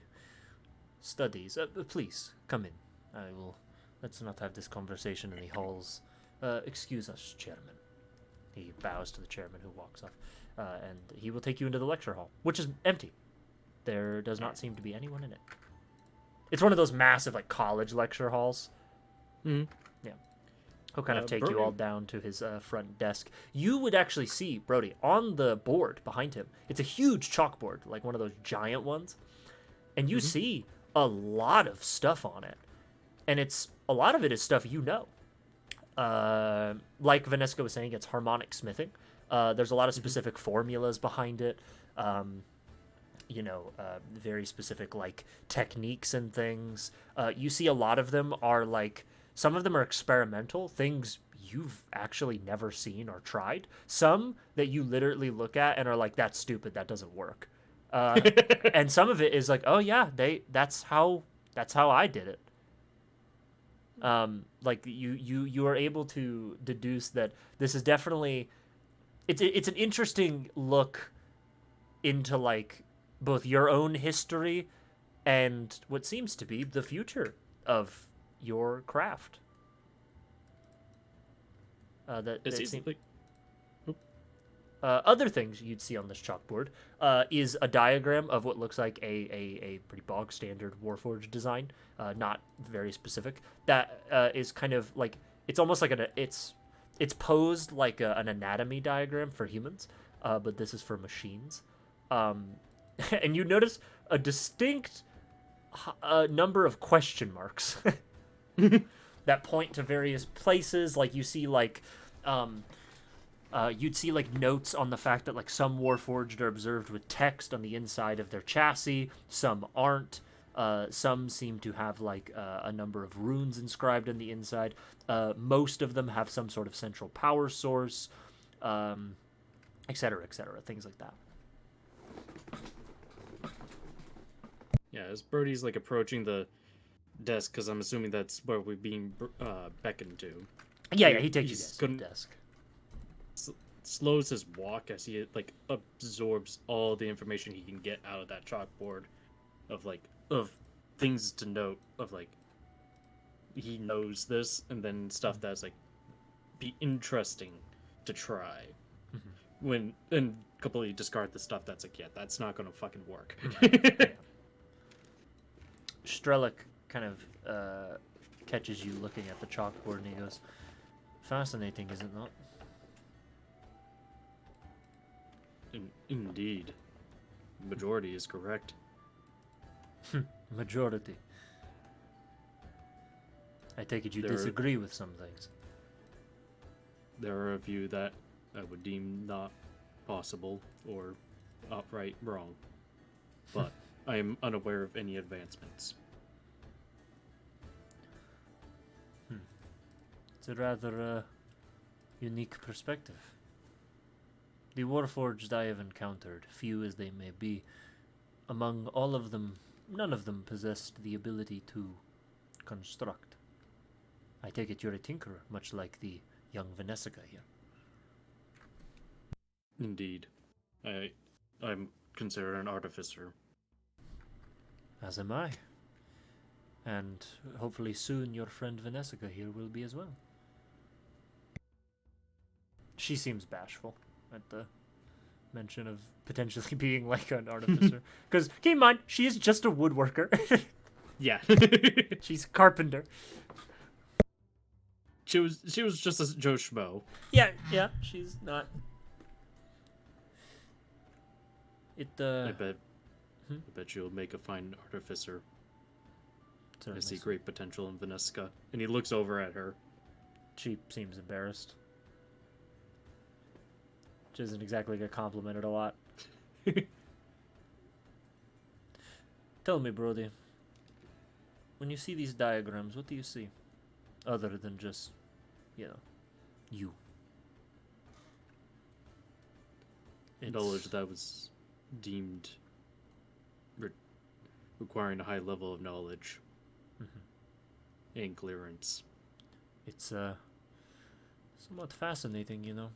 Speaker 2: studies... please, come in. I will... Let's not have this conversation in the halls. Excuse us, Chairman. He bows to the chairman who walks off. And he will take you into the lecture hall, which is empty. There does not seem to be anyone in it. It's one of those massive, like, college lecture halls.
Speaker 8: Mm-hmm.
Speaker 2: Yeah. He'll kind of take
Speaker 8: Brody.
Speaker 2: you all down to his front desk. You would actually see, Brody, on the board behind him. It's a huge chalkboard, like one of those giant ones. And you see a lot of stuff on it. And a lot of it is stuff you know. Like Vanessa was saying, it's harmonic smithing. There's a lot of specific formulas behind it. Very specific like techniques and things. You see a lot of them are like, some of them are experimental, things you've actually never seen or tried. Some that you literally look at and are like, that's stupid, that doesn't work. And some of it is like, oh yeah, that's how I did it. Like you are able to deduce that this is definitely, it's an interesting look into like both your own history and what seems to be the future of your craft. Other things you'd see on this chalkboard is a diagram of what looks like a pretty bog standard Warforged design, not very specific. That is kind of like, it's almost like it's posed like an anatomy diagram for humans, but this is for machines. And you notice a distinct number of question marks that point to various places. Like you see like you'd see like notes on the fact that like some Warforged are observed with text on the inside of their chassis, some aren't. Some seem to have like a number of runes inscribed on the inside. Most of them have some sort of central power source. etc., things like that.
Speaker 8: Yeah, as Brody's like approaching the desk, because I'm assuming that's where we're being beckoned to.
Speaker 2: Yeah, he takes you
Speaker 8: He's
Speaker 2: guys to the
Speaker 8: gonna-
Speaker 2: desk.
Speaker 8: Slows his walk as he like absorbs all the information he can get out of that chalkboard of things to note, of like he knows this, and then stuff that's like be interesting to try. When and completely discard the stuff that's like, yeah, that's not gonna fucking work.
Speaker 2: Strelick kind of catches you looking at the chalkboard and he goes, "Fascinating, is it not?"
Speaker 8: Indeed. Majority is correct.
Speaker 2: Majority. I take it you
Speaker 8: There-
Speaker 2: disagree with some things.
Speaker 8: There are a few that I would deem not possible or outright wrong, but I am unaware of any advancements.
Speaker 2: It's a rather unique perspective. The Warforged I have encountered, few as they may be, among all of them, none of them possessed the ability to construct. I take it you're a tinkerer, much like the young Vanessica here.
Speaker 8: Indeed. I'm considered an artificer.
Speaker 2: As am I. And hopefully soon your friend Vanessica here will be as well. She seems bashful at the mention of potentially being like an artificer. Because, keep in mind, she is just a woodworker.
Speaker 8: Yeah.
Speaker 2: She's a carpenter.
Speaker 8: She was just a Joe Schmo.
Speaker 2: Yeah, she's not.
Speaker 8: I bet you'll make a fine artificer. I see great potential in Vanessica. And he looks over at her.
Speaker 2: She seems embarrassed. Which isn't exactly a compliment at a lot. Tell me, Brody. When you see these diagrams, what do you see? Other than just, you.
Speaker 8: Knowledge that was deemed requiring a high level of knowledge and clearance.
Speaker 2: It's somewhat fascinating,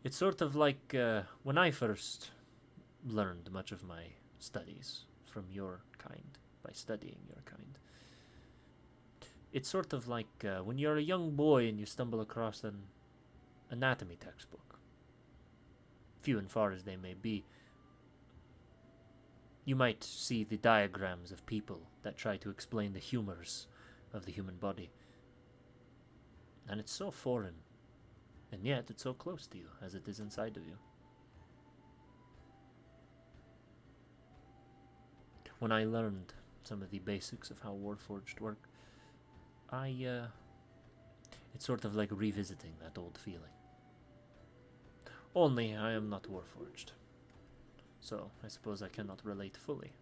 Speaker 2: It's sort of like when I first learned much of my studies from your kind, by studying your kind. It's sort of like when you're a young boy and you stumble across an anatomy textbook. Few and far as they may be, you might see the diagrams of people that try to explain the humors of the human body. And it's so foreign, and yet it's so close to you, as it is inside of you. When I learned some of the basics of how Warforged work, it's sort of like revisiting that old feeling. Only I am not Warforged, so I suppose I cannot relate fully.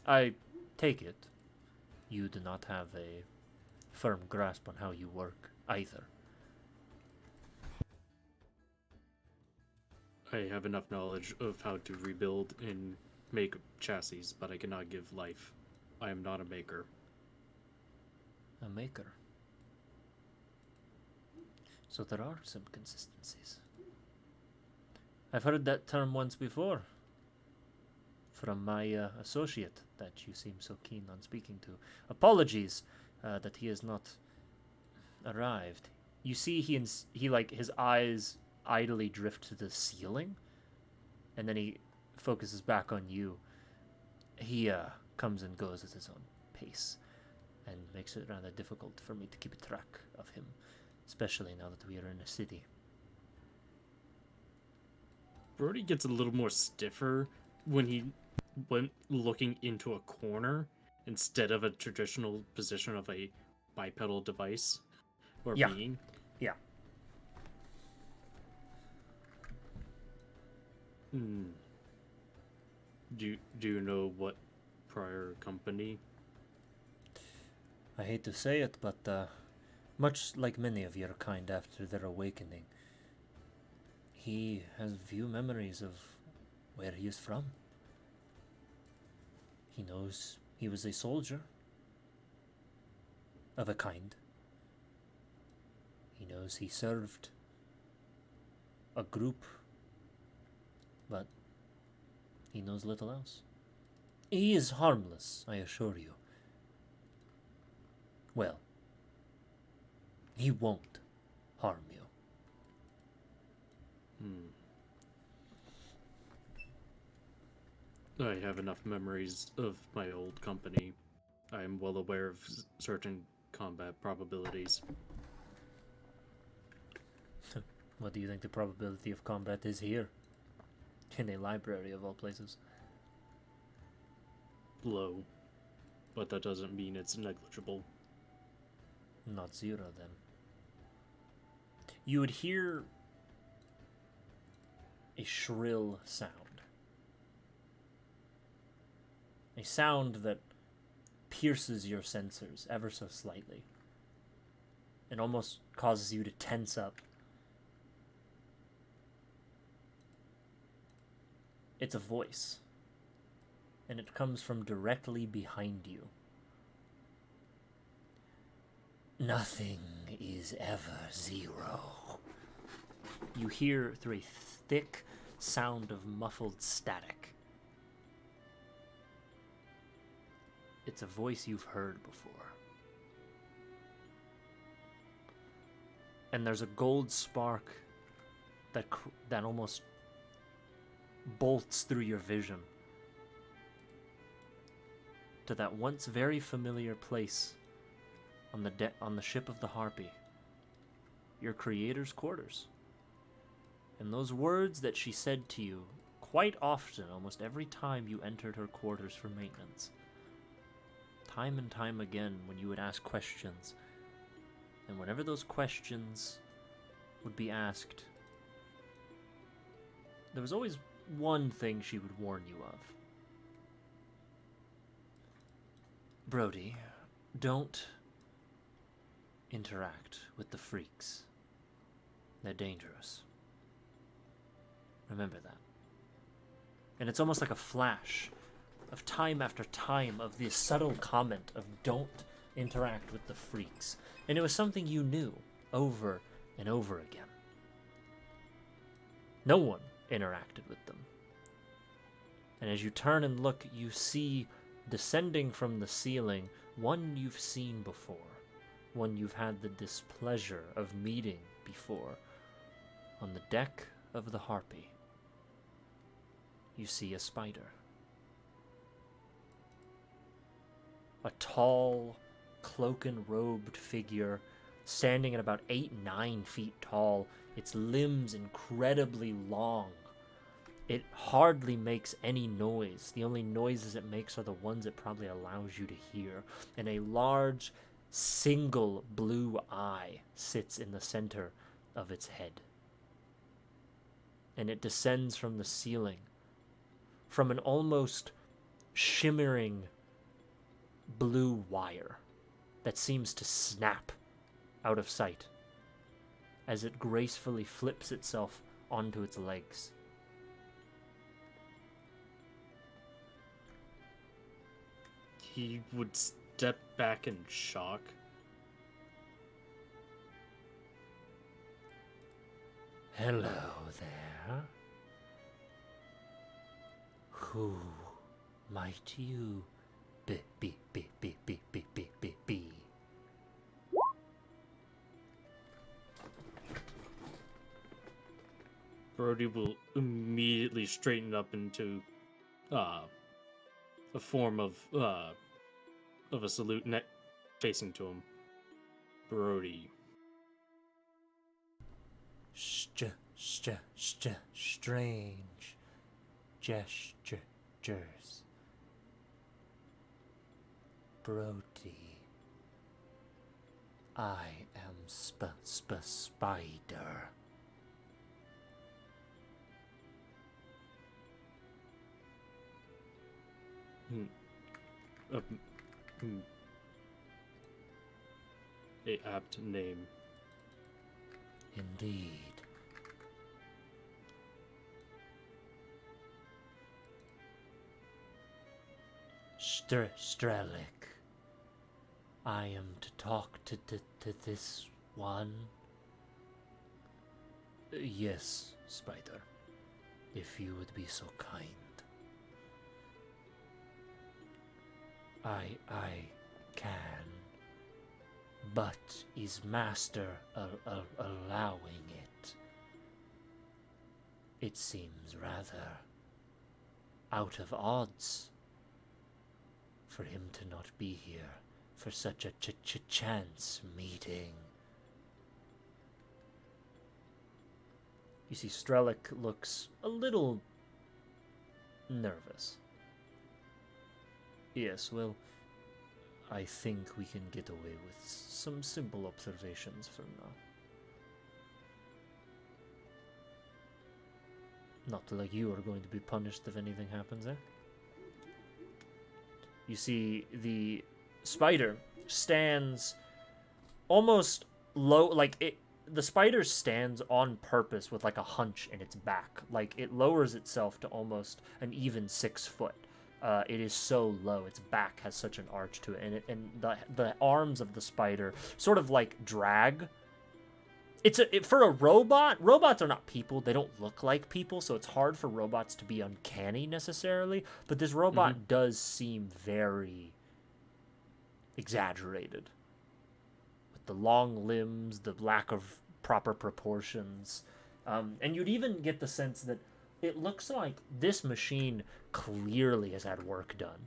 Speaker 2: I take it you do not have a firm grasp on how you work either.
Speaker 8: I have enough knowledge of how to rebuild and make chassis, but I cannot give life. I am not a maker.
Speaker 2: A maker. So there are some consistencies. I've heard that term once before from my associate that you seem so keen on speaking to. Apologies that he has not arrived. You see, he like his eyes idly drift to the ceiling, and then he focuses back on you. He comes and goes at his own pace, and makes it rather difficult for me to keep track of him, especially now that we are in a city.
Speaker 8: Brody gets a little more stiffer when he went looking into a corner instead of a traditional position of a bipedal device or being.
Speaker 2: Yeah.
Speaker 8: Do you know what prior company?
Speaker 2: I hate to say it, but much like many of your kind after their awakening, He has few memories of where he is from. He knows he was a soldier of a kind. He knows he served a group, but he knows little else. He is harmless, I assure you. Well, he won't harm you.
Speaker 8: I have enough memories of my old company. I am well aware of certain combat probabilities.
Speaker 2: What do you think the probability of combat is here? In a library of all places.
Speaker 8: Low. But that doesn't mean it's negligible.
Speaker 2: Not zero, then. You would hear a shrill sound. A sound that pierces your sensors ever so slightly. It almost causes you to tense up. It's a voice. And it comes from directly behind you. Nothing is ever zero. You hear through a thick sound of muffled static. It's a voice you've heard before. And there's a gold spark that almost bolts through your vision to that once very familiar place on the ship of the Harpy, your creator's quarters. And those words that she said to you quite often, almost every time you entered her quarters for maintenance. Time and time again when you would ask questions. And whenever those questions would be asked, there was always one thing she would warn you of. Brody, don't interact with the freaks. They're dangerous. Remember that. And it's almost like a flash of time after time of this subtle comment of don't interact with the freaks. And it was something you knew over and over again. No one interacted with them. And as you turn and look, you see descending from the ceiling one you've seen before. One you've had the displeasure of meeting before. On the deck of the Harpy, you see a spider. A tall, cloak-and-robed figure, standing at about 8-9 feet tall, its limbs incredibly long. It hardly makes any noise. The only noises it makes are the ones it probably allows you to hear. And a large, single blue eye sits in the center of its head. And it descends from the ceiling, from an almost shimmering blue wire that seems to snap out of sight as it gracefully flips itself onto its legs.
Speaker 8: He would step back in shock.
Speaker 2: Hello there. Who might you be?
Speaker 8: Brody will immediately straighten up into a form of a salute facing to him. Brody.
Speaker 2: Strange gestures. Brody. I am Spider.
Speaker 8: A apt name.
Speaker 2: Indeed. Strelic. I am to talk to this one. Yes, Spider. If you would be so kind. I can. But is Master allowing it? It seems rather out of odds for him to not be here for such a chance meeting. You see, Strelic looks a little nervous. Yes, well, I think we can get away with some simple observations for now. Not like you are going to be punished if anything happens, eh? You see, the spider stands almost low, like the spider stands on purpose with like a hunch in its back. Like it lowers itself to almost an even 6 foot. It is so low, its back has such an arch to it, and the arms of the spider sort of like drag. For a robot, robots are not people. They don't look like people, so it's hard for robots to be uncanny necessarily. But this robot does seem very exaggerated. With the long limbs, the lack of proper proportions. And you'd even get the sense that it looks like this machine clearly has had work done.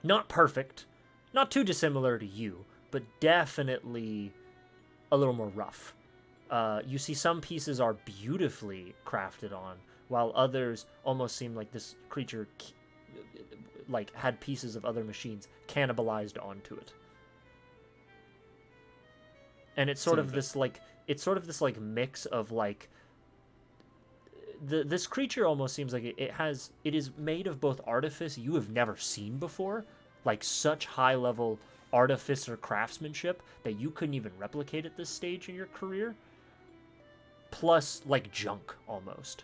Speaker 2: Not perfect, not too dissimilar to you, but definitely a little more rough. You see some pieces are beautifully crafted on, while others almost seem like this creature like had pieces of other machines cannibalized onto it. And it's sort of this like mix of like this creature almost seems like it is made of both artifice you have never seen before, like such high level artifice or craftsmanship that you couldn't even replicate at this stage in your career, plus like junk almost.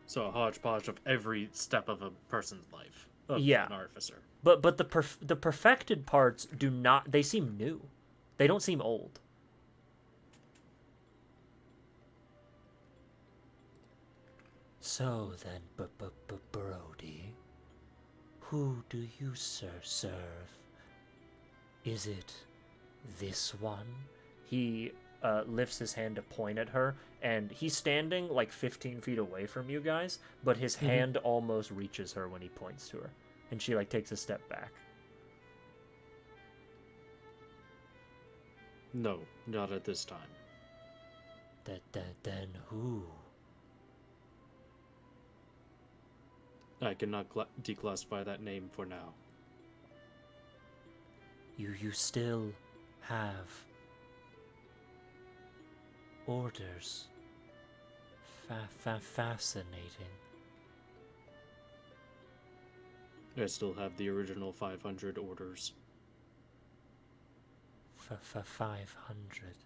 Speaker 8: So a hodgepodge of every step of a person's life. Of
Speaker 2: Yeah.
Speaker 8: An artificer.
Speaker 2: But the perfected parts do not, they seem new. They don't seem old. So then, Brody, who do you serve? Is it this one? He lifts his hand to point at her, and he's standing like 15 feet away from you guys, but his hand almost reaches her when he points to her, and she like takes a step back.
Speaker 8: No, not at this time.
Speaker 2: Then who?
Speaker 8: I cannot declassify that name for now.
Speaker 2: You still have orders. Fascinating.
Speaker 8: I still have the original 500 orders.
Speaker 2: 500.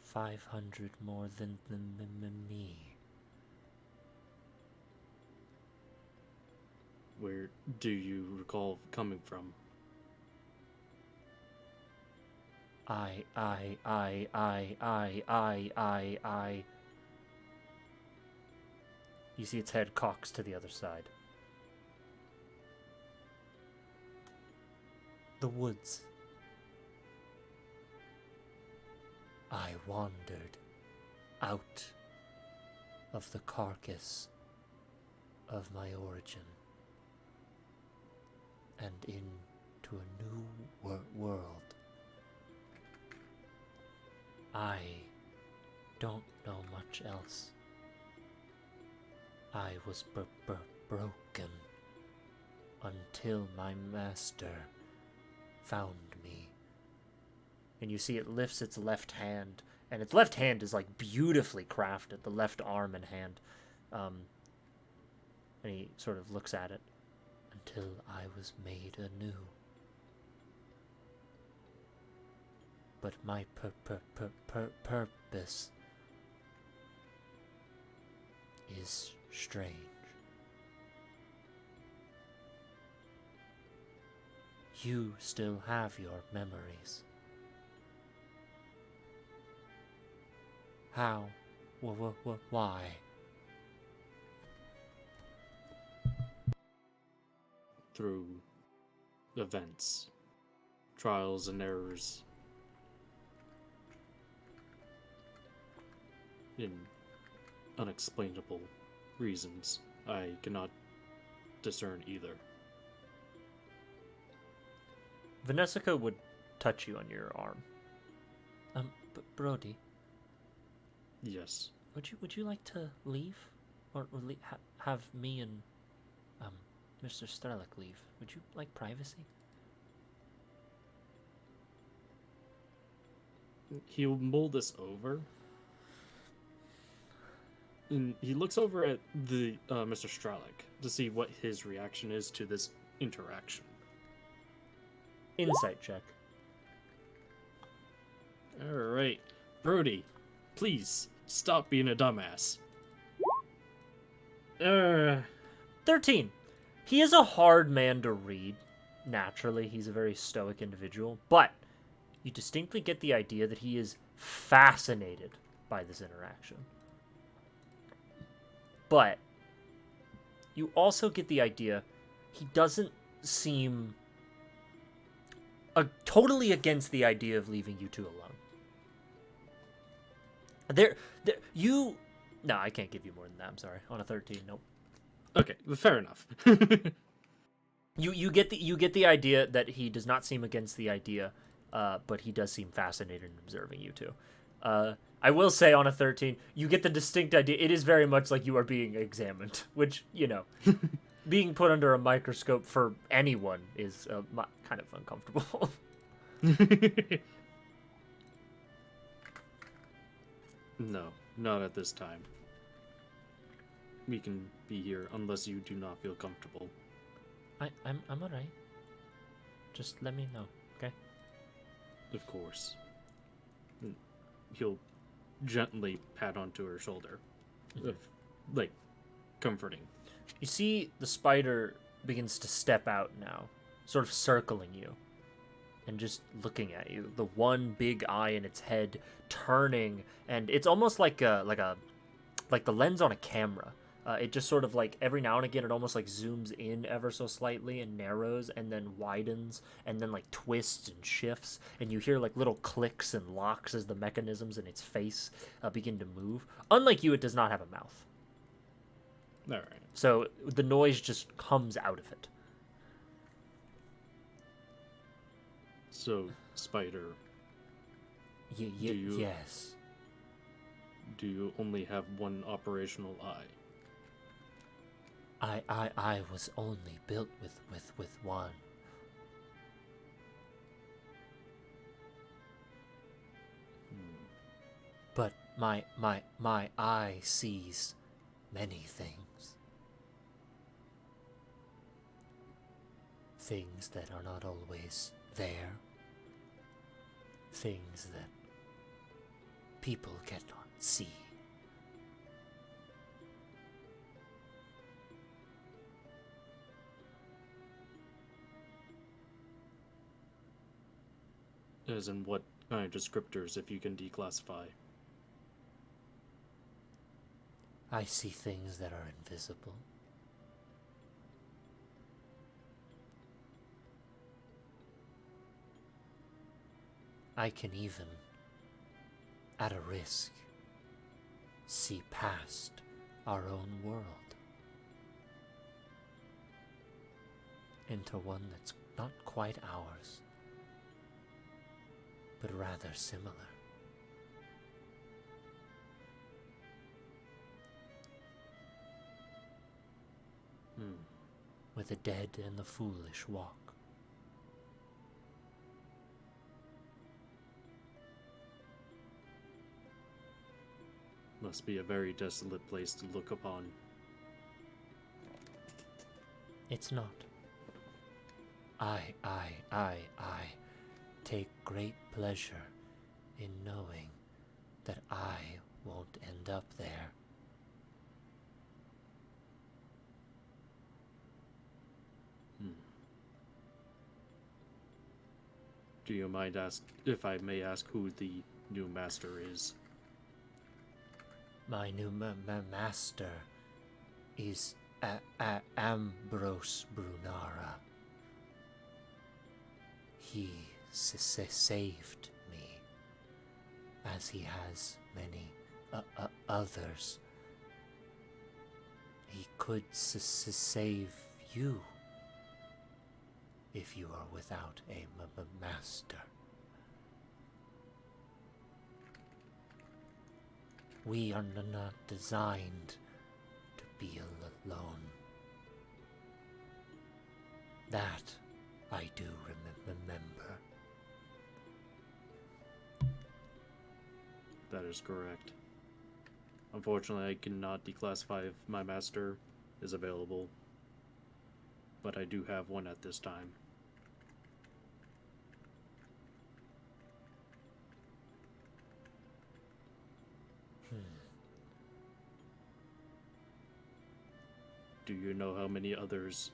Speaker 2: 500 more than me.
Speaker 8: Where do you recall coming from?
Speaker 2: I. You see its head cocks to the other side. The woods. I wandered out of the carcass of my origin and into a new world. I don't know much else. I was broken until my master found me. And you see it lifts its left hand, and its left hand is like beautifully crafted, the left arm and hand. And he sort of looks at it. Until I was made anew. But my purpose is strange. You still have your memories. How? Why?
Speaker 8: Through events, trials and errors, in unexplainable reasons. I cannot discern either.
Speaker 2: Vanessica would touch you on your arm. Brody,
Speaker 8: Yes.
Speaker 2: would you like to leave, or have me and Mr. Strelick leave? Would you like privacy?
Speaker 8: He'll mull this over. And he looks over at the Mr. Strelick to see what his reaction is to this interaction.
Speaker 2: Insight check.
Speaker 8: Alright. Brody, please stop being a dumbass.
Speaker 2: 13. He is a hard man to read. Naturally, he's a very stoic individual, but you distinctly get the idea that he is fascinated by this interaction. But you also get the idea he doesn't seem totally against the idea of leaving you two alone. No, I can't give you more than that. I'm sorry. On a 13, nope.
Speaker 8: Okay, fair enough.
Speaker 2: You get the idea that he does not seem against the idea, but he does seem fascinated in observing you two. I will say on a 13, you get the distinct idea. It is very much like you are being examined, which, being put under a microscope for anyone is kind of uncomfortable.
Speaker 8: No, not at this time. We can be here unless you do not feel comfortable.
Speaker 2: I'm alright. Just let me know, okay?
Speaker 8: Of course. He'll gently pat onto her shoulder. Like, comforting.
Speaker 2: You see the spider begins to step out now, sort of circling you and just looking at you. The one big eye in its head turning, and it's almost like the lens on a camera. It just sort of like every now and again it almost like zooms in ever so slightly and narrows and then widens and then like twists and shifts, and you hear like little clicks and locks as the mechanisms in its face begin to move. Unlike you, it does not have a mouth.
Speaker 8: All right.
Speaker 2: So the noise just comes out of it.
Speaker 8: So, Spider,
Speaker 2: Yes.
Speaker 8: do you only have one operational eye?
Speaker 2: I was only built with one. But my eye sees many things. Things that are not always there. Things that people cannot see.
Speaker 8: As in what kind of descriptors, if you can declassify?
Speaker 2: I see things that are invisible. I can even, at a risk, see past our own world into one that's not quite ours, but rather similar. Where the dead and the foolish walk.
Speaker 8: Must be a very desolate place to look upon.
Speaker 2: It's not. I take great pleasure in knowing that I won't end up there.
Speaker 8: Do you mind if I may ask who the new master is?
Speaker 2: My new master is Ambrose Brunara. He saved me, as he has many others. He could save you if you are without a master. We are not designed to be alone. That I do remember.
Speaker 8: That is correct. Unfortunately, I cannot declassify if my master is available, but I do have one at this time. Do you know how many others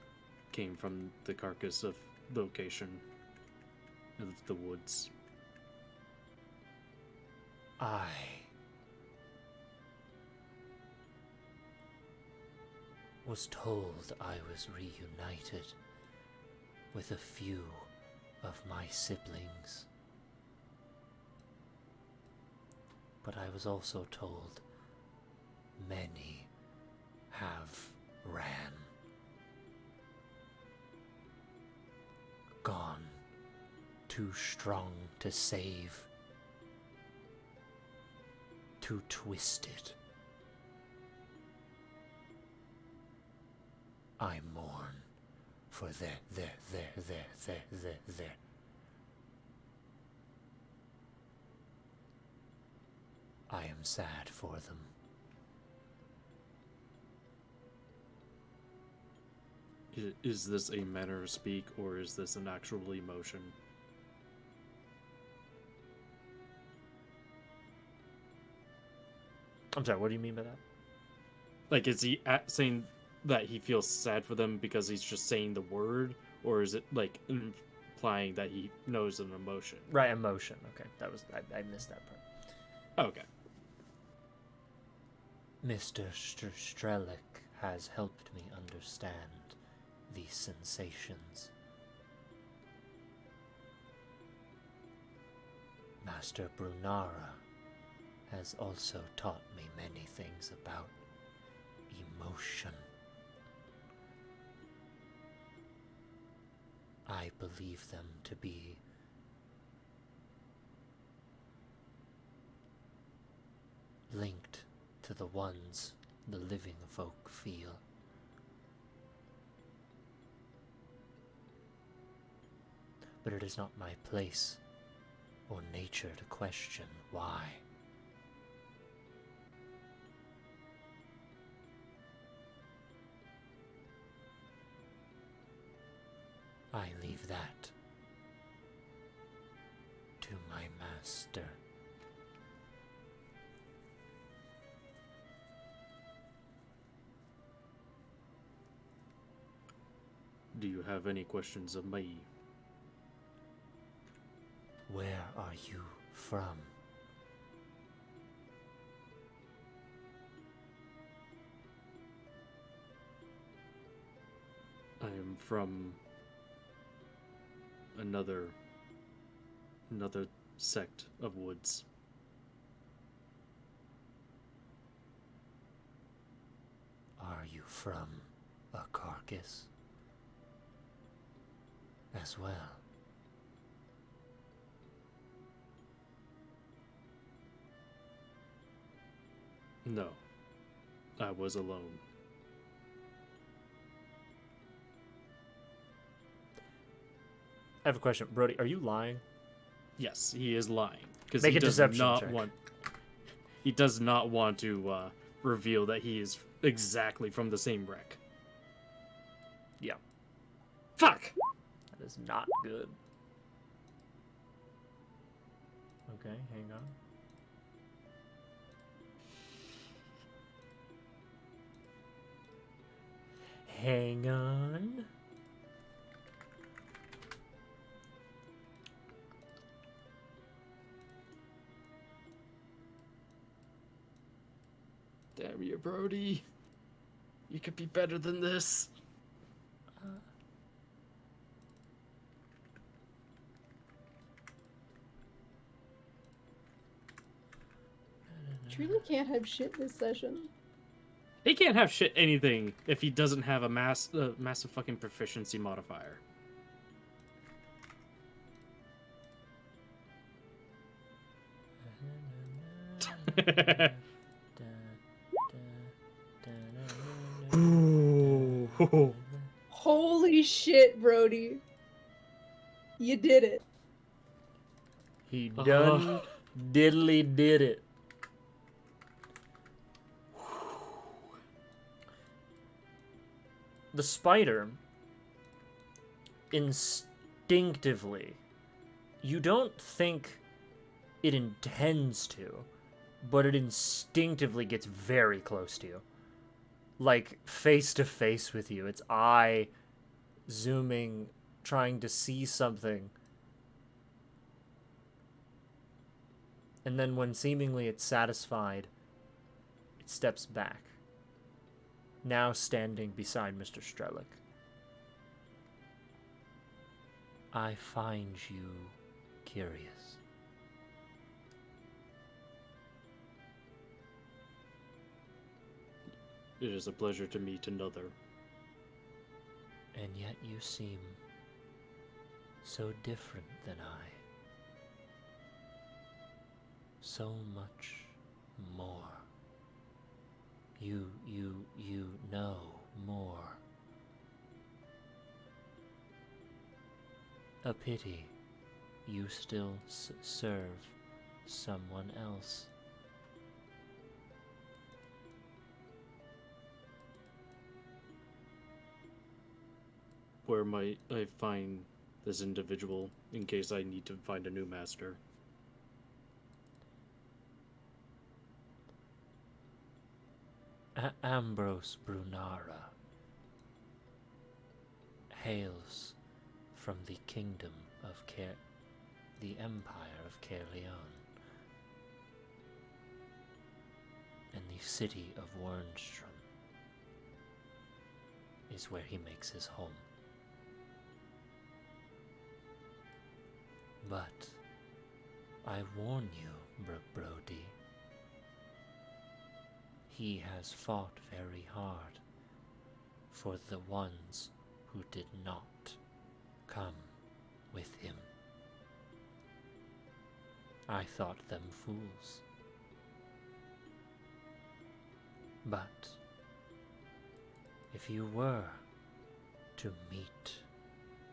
Speaker 8: came from the carcass of location of the woods?
Speaker 2: I was told I was reunited with a few of my siblings, but I was also told many have ran, gone, too strong to save, too twisted. I mourn for their. I am sad for them.
Speaker 8: Is this a manner of speak, or is this an actual emotion?
Speaker 2: I'm sorry, what do you mean by that?
Speaker 8: Like, is he saying that he feels sad for them because he's just saying the word, or is it like implying that he knows an emotion?
Speaker 2: Right, emotion. Okay, that was I missed that part.
Speaker 8: Okay.
Speaker 2: Mr. Strelick has helped me understand these sensations. Master Brunara has also taught me many things about emotion. I believe them to be linked to the ones the living folk feel. But it is not my place or nature to question why. I leave that to my master.
Speaker 8: Do you have any questions of me?
Speaker 2: Where are you from?
Speaker 8: I am from another sect of woods.
Speaker 2: Are you from a carcass as well?
Speaker 8: No, I was alone.
Speaker 2: I have a question. Brody, are you lying?
Speaker 8: Yes, he is lying because
Speaker 2: Make
Speaker 8: he
Speaker 2: a
Speaker 8: does
Speaker 2: deception
Speaker 8: not
Speaker 2: check.
Speaker 8: want. He does not want to reveal that he is exactly from the same wreck.
Speaker 2: Yeah.
Speaker 8: Fuck.
Speaker 2: That is not good. Okay, hang on. Hang on.
Speaker 8: Damn you, Brody. You could be better than this.
Speaker 5: Truly can't have shit this session.
Speaker 8: He can't have shit anything if he doesn't have a massive fucking proficiency modifier.
Speaker 5: Holy shit, Brody. You did it.
Speaker 2: He done diddly did it. The spider, instinctively, you don't think it intends to, but it instinctively gets very close to you. Like, face to face with you. Its eye zooming, trying to see something. And then when seemingly it's satisfied, it steps back. Now standing beside Mr. Strelick. I find you curious.
Speaker 8: It is a pleasure to meet another.
Speaker 2: And yet you seem so different than I. So much more. You know more. A pity you still serve someone else.
Speaker 8: Where might I find this individual in case I need to find a new master?
Speaker 2: Ambrose Brunara hails from the kingdom of the Empire of Caerleon, and the city of Wernstrom is where he makes his home. But I warn you, Brody, he has fought very hard for the ones who did not come with him. I thought them fools. But if you were to meet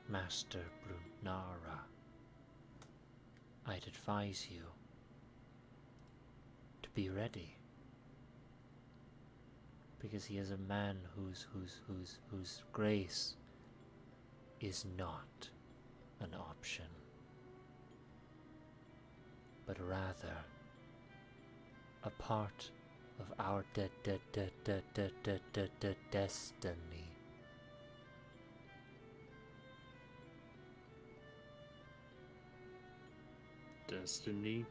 Speaker 2: Master Brunara, I'd advise you to be ready. Because he is a man whose grace is not an option, but rather a part of our destiny.
Speaker 8: Destiny?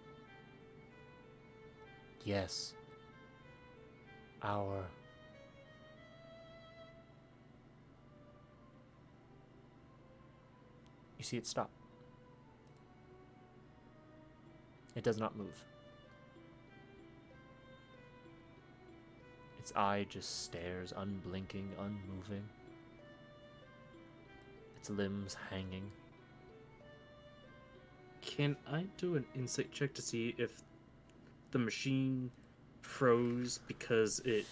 Speaker 2: Yes, our You see it stop. It does not move. Its eye just stares, unblinking, unmoving. Its limbs hanging.
Speaker 8: Can I do an insight check to see if the machine froze because it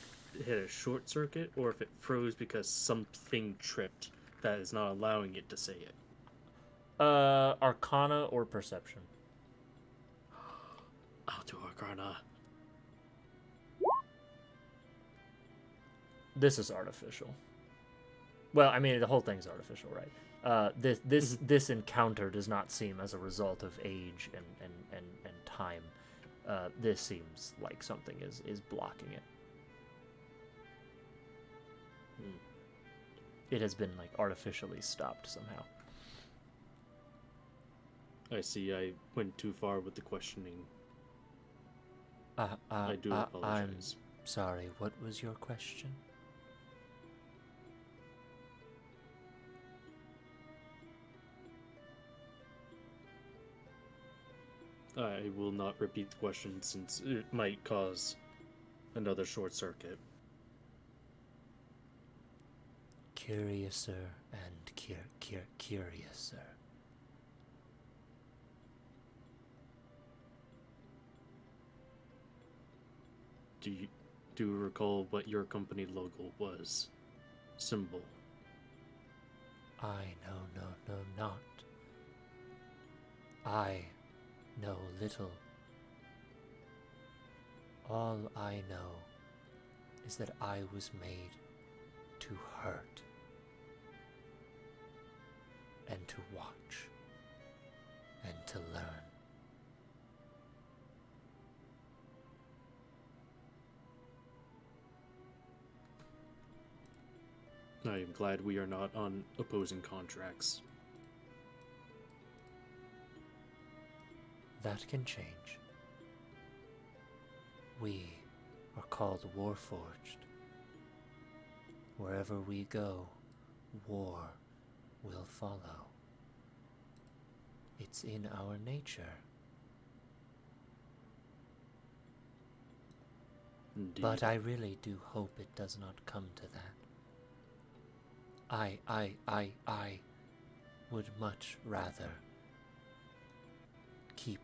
Speaker 8: hit a short circuit, or if it froze because something tripped that is not allowing it to say it?
Speaker 2: Arcana or Perception?
Speaker 8: I'll do Arcana.
Speaker 2: This is artificial. Well, I mean, the whole thing's artificial, right? This encounter does not seem as a result of age and time. This seems like something is blocking it. It has been like artificially stopped somehow.
Speaker 8: I see. I went too far with the questioning. I do apologize.
Speaker 2: I'm Sorry, what was your question?
Speaker 8: I will not repeat the question since it might cause another short circuit.
Speaker 2: Curiouser and curiouser.
Speaker 8: Do you recall what your company logo was? Symbol.
Speaker 2: I know not. I know little. All I know is that I was made to hurt and to watch and to learn.
Speaker 8: I am glad we are not on opposing contracts.
Speaker 2: That can change. We are called Warforged. Wherever we go, war will follow. It's in our nature.
Speaker 8: Indeed.
Speaker 2: But I really do hope it does not come to that. I would much rather keep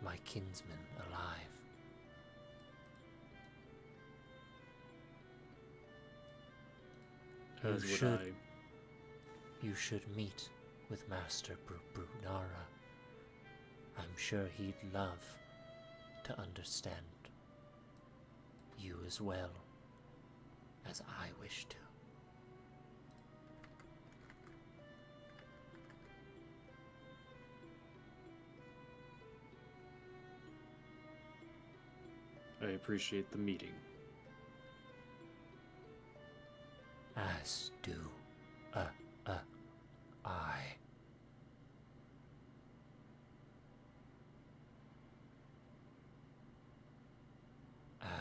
Speaker 2: my kinsmen alive.
Speaker 8: As would I.
Speaker 2: You should meet with Master Brunara. I'm sure he'd love to understand you as well as I wish to.
Speaker 8: I appreciate the meeting.
Speaker 2: As do I.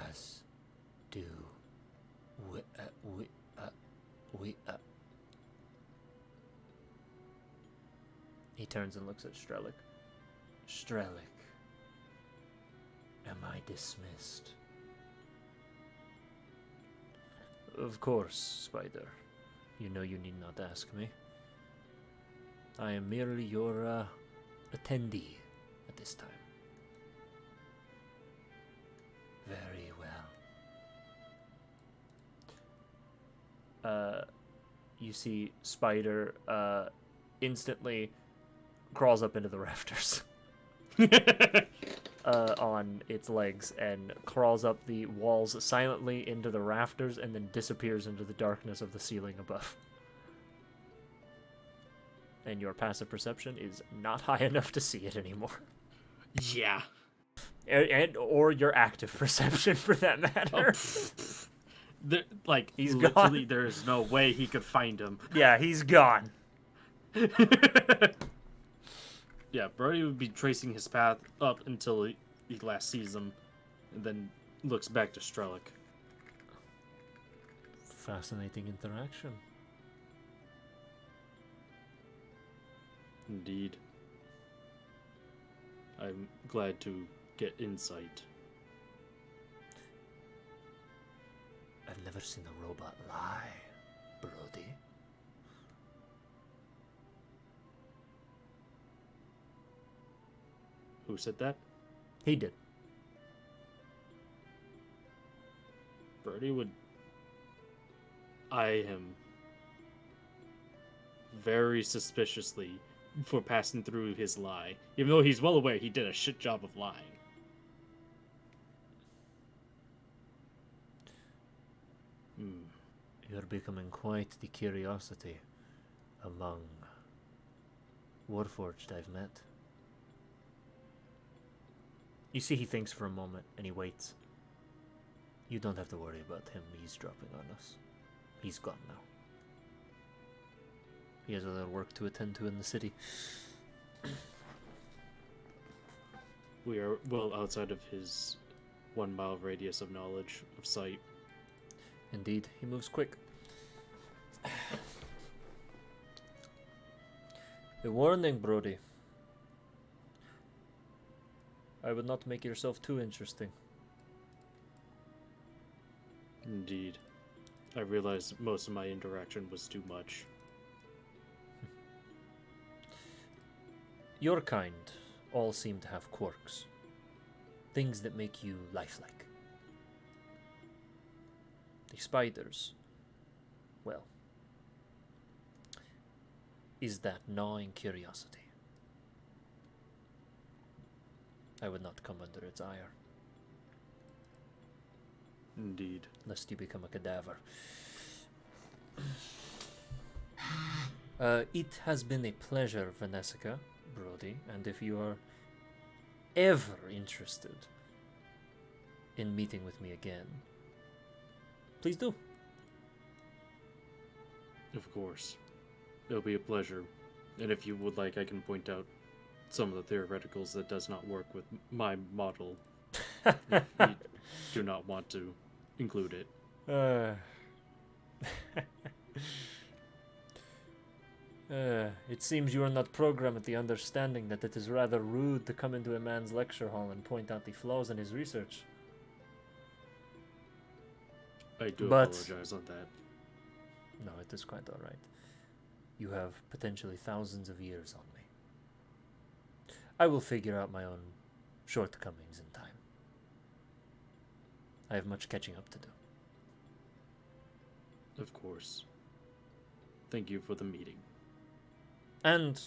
Speaker 2: As do we. He turns and looks at Strelick. Strelick, am I dismissed? Of course, Spider. You know you need not ask me. I am merely your attendee at this time. Very well. You see Spider instantly crawls up into the rafters on its legs and crawls up the walls silently into the rafters and then disappears into the darkness of the ceiling above. And your passive perception is not high enough to see it anymore.
Speaker 8: Yeah.
Speaker 2: Or your active perception, for that matter.
Speaker 8: He's
Speaker 2: literally
Speaker 8: gone. There's no way he could find him.
Speaker 2: Yeah, he's gone.
Speaker 8: Yeah, Brody would be tracing his path up until he last sees him, and then looks back to Strelick.
Speaker 2: Fascinating interaction.
Speaker 8: Indeed. I'm glad to get insight.
Speaker 2: I've never seen a robot lie, Brody.
Speaker 8: Who said that?
Speaker 2: He did.
Speaker 8: Brody would eye him very suspiciously for passing through his lie, even though he's well aware he did a shit job of lying.
Speaker 2: You're becoming quite the curiosity among Warforged I've met. You see, he thinks for a moment, and he waits. You don't have to worry about him eavesdropping on us. He's gone now. He has other work to attend to in the city.
Speaker 8: We are well outside of his 1 mile radius of knowledge, of sight.
Speaker 2: Indeed, he moves quick. A warning, Brody. I would not make yourself too interesting.
Speaker 8: Indeed. I realized most of my interaction was too much.
Speaker 2: Your kind all seem to have quirks. Things that make you lifelike. The spiders, well, is that gnawing curiosity. I would not come under its ire.
Speaker 8: Indeed.
Speaker 2: Lest you become a cadaver. It has been a pleasure, Vanessica, Brody, and if you are ever interested in meeting with me again, please do.
Speaker 8: Of course. It'll be a pleasure. And if you would like, I can point out some of the theoreticals that does not work with my model. If you do not want to include it.
Speaker 2: It seems you are not programmed with the understanding that it is rather rude to come into a man's lecture hall and point out the flaws in his research.
Speaker 8: I do
Speaker 2: But-
Speaker 8: apologize on that.
Speaker 2: No, it is quite alright. You have potentially thousands of years on me. I will figure out my own shortcomings in time. I have much catching up to do.
Speaker 8: Of course. Thank you for the meeting.
Speaker 2: And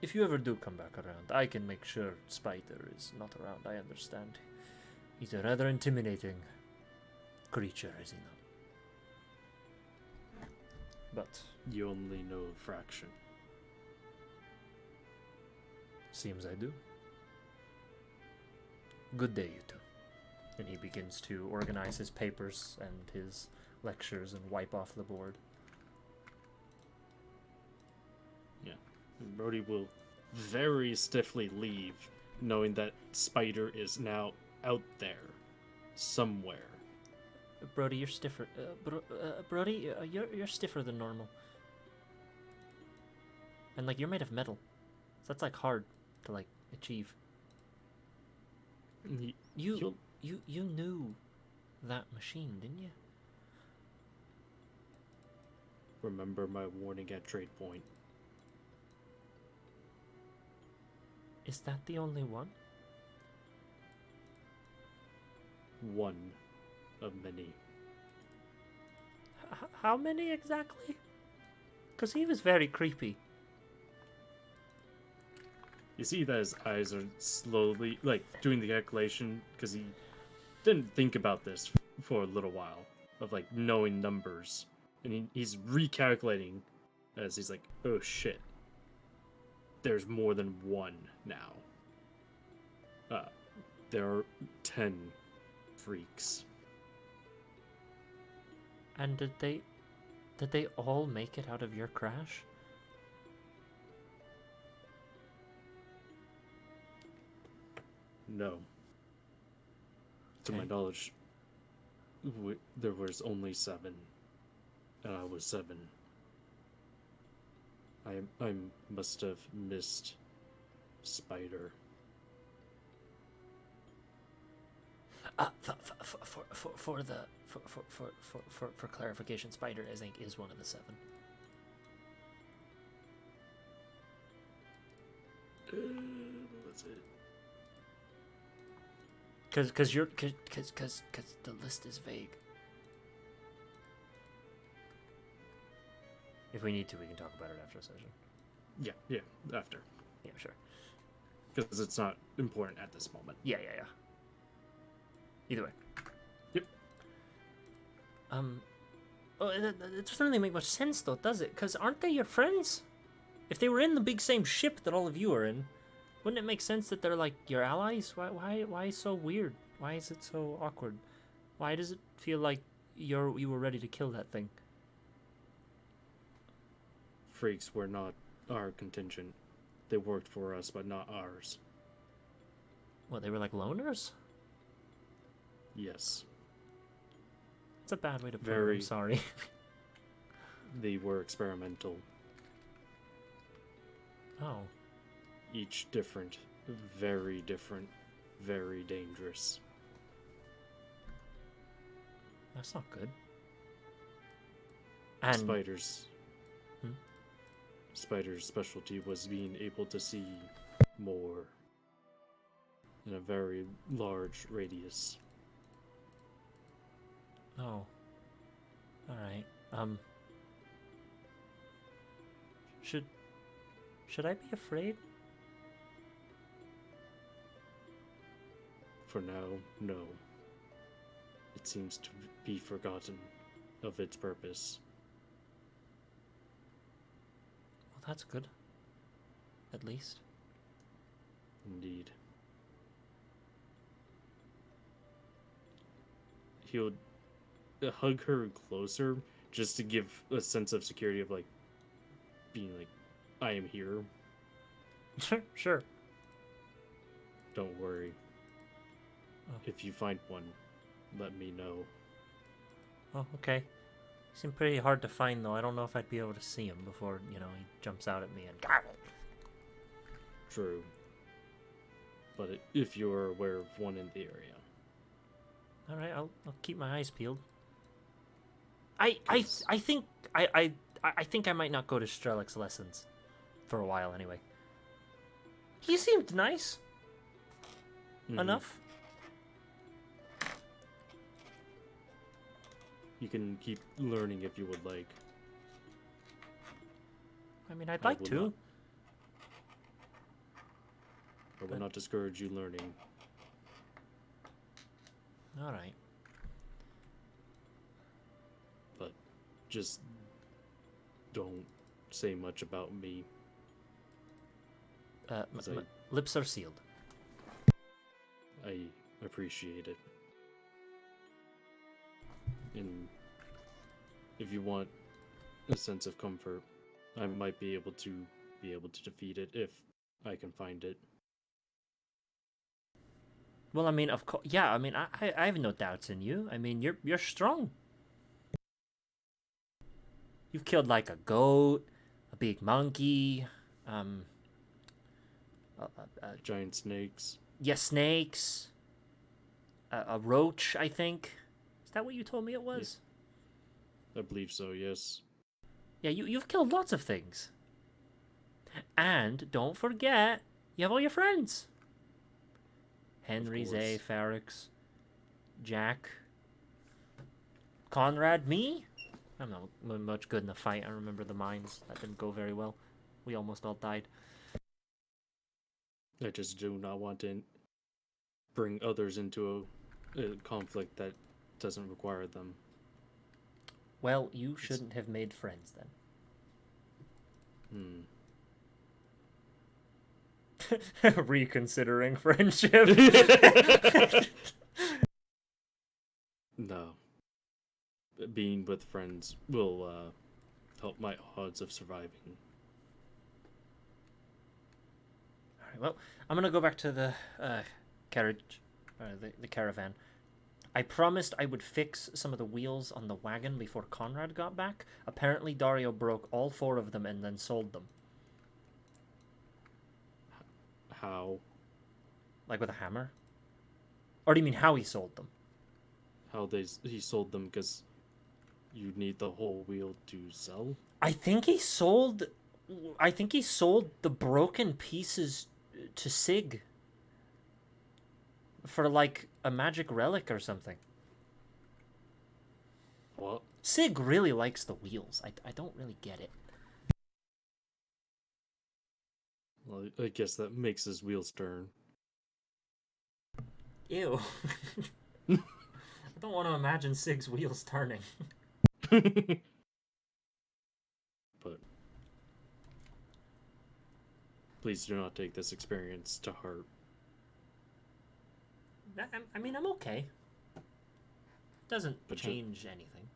Speaker 2: if you ever do come back around, I can make sure Spider is not around. I understand. He's a rather intimidating creature, is he not? But
Speaker 8: You only know a fraction.
Speaker 2: seems I do. Good day, you two. And he begins to organize his papers and his lectures and wipe off the board.
Speaker 8: Brody will very stiffly leave, knowing that Spider is now out there, somewhere.
Speaker 2: Brody, you're stiffer. Brody, you're stiffer than normal. And like you're made of metal, so that's like hard to like achieve.
Speaker 8: He-
Speaker 2: You
Speaker 8: he'll-
Speaker 2: you knew that machine, didn't you?
Speaker 8: remember my warning at Trade Point.
Speaker 2: Is that the only one?
Speaker 8: One of many.
Speaker 2: How many exactly? Because he was very creepy.
Speaker 8: You see that his eyes are slowly, like, doing the calculation, because he didn't think about this for a little while, of, like, knowing numbers. And he's recalculating as he's like, oh shit. There's more than one now. There are 10 freaks.
Speaker 2: And did they all make it out of your crash?
Speaker 8: No. To my
Speaker 2: Okay.
Speaker 8: knowledge, there was only 7. And I was 7. I must have missed Spider.
Speaker 2: For clarification, Spider I think is one of the 7.
Speaker 8: That's it.
Speaker 2: Cause the list is vague. If we need to, we can talk about it after the session.
Speaker 8: Yeah, after.
Speaker 2: Yeah, sure.
Speaker 8: Because it's not important at this moment.
Speaker 2: Yeah. Either way.
Speaker 8: Yep.
Speaker 2: Oh, it doesn't really make much sense though, does it? Because aren't they your friends? If they were in the big same ship that all of you are in, wouldn't it make sense that they're like your allies? Why so weird? Why is it so awkward? Why does it feel like you were ready to kill that thing?
Speaker 8: Freaks were not our contingent. They worked for us, but not ours.
Speaker 2: What, they were like loners?
Speaker 8: Yes,
Speaker 2: It's a bad way to put it. I'm
Speaker 8: Very.
Speaker 2: sorry.
Speaker 8: they were experimental.
Speaker 2: Oh.
Speaker 8: Each different, very dangerous.
Speaker 2: That's not good. And
Speaker 8: Spiders.
Speaker 2: Hmm?
Speaker 8: Spider's specialty was being able to see more in a very large radius.
Speaker 2: oh. Alright. Should I be afraid?
Speaker 8: For now, no. It seems to be forgotten of its purpose.
Speaker 2: Well, that's good. At least.
Speaker 8: Indeed. He'll hug her closer just to give a sense of security of like being like, I am here.
Speaker 2: Sure.
Speaker 8: Don't worry.
Speaker 2: Oh.
Speaker 8: If you find one, let me know.
Speaker 2: Oh, okay. Seemed pretty hard to find, though. I don't know if I'd be able to see him before, he jumps out at me and...
Speaker 8: True. But if you're aware of one in the area.
Speaker 2: Alright, I'll keep my eyes peeled. I think I think I might not go to Strelix's lessons for a while anyway. He seemed nice.
Speaker 8: Mhm.
Speaker 2: Enough.
Speaker 8: You can keep learning if you would like.
Speaker 2: I mean, I'd
Speaker 8: I
Speaker 2: like
Speaker 8: will
Speaker 2: to.
Speaker 8: not- I will
Speaker 2: But-
Speaker 8: not discourage you learning.
Speaker 2: Alright.
Speaker 8: But just don't say much about me. As
Speaker 2: Lips are sealed.
Speaker 8: I appreciate it. And if you want a sense of comfort, I might be able to defeat it if I can find it.
Speaker 2: Well, I mean, of course, yeah. I mean, I have no doubts in you. I mean, you're strong. You've killed like a goat, a big monkey,
Speaker 8: Giant snakes.
Speaker 2: yeah, snakes, a roach. I think. Is that what you told me it was?
Speaker 8: I believe so, yes.
Speaker 2: Yeah, you've killed lots of things. And don't forget, you have all your friends. Henry, Zay,
Speaker 8: course.
Speaker 2: Farrix, Jack, Conrad, me. I'm not much good in the fight. I remember the mines. That didn't go very well. We almost all died.
Speaker 8: I just do not want to bring others into a conflict that doesn't require them.
Speaker 2: Well, you shouldn't have made friends then. Reconsidering friendship.
Speaker 8: No. Being with friends will help my odds of surviving.
Speaker 2: Alright, well, I'm gonna go back to the carriage, the caravan. I promised I would fix some of the wheels on the wagon before Conrad got back. Apparently Dario broke all 4 of them and then sold them.
Speaker 8: How?
Speaker 2: Like with a hammer? Or do you mean how he sold them?
Speaker 8: How he sold them because you need the whole wheel to sell?
Speaker 2: I think he sold the broken pieces to Sig for like a magic relic or something.
Speaker 8: What?
Speaker 2: Sig really likes the wheels. I don't really get it.
Speaker 8: Well, I guess that makes his wheels turn.
Speaker 2: Ew. I don't want to imagine Sig's wheels turning.
Speaker 8: But please do not take this experience to heart.
Speaker 2: I mean, I'm okay. Doesn't
Speaker 8: But
Speaker 2: change anything.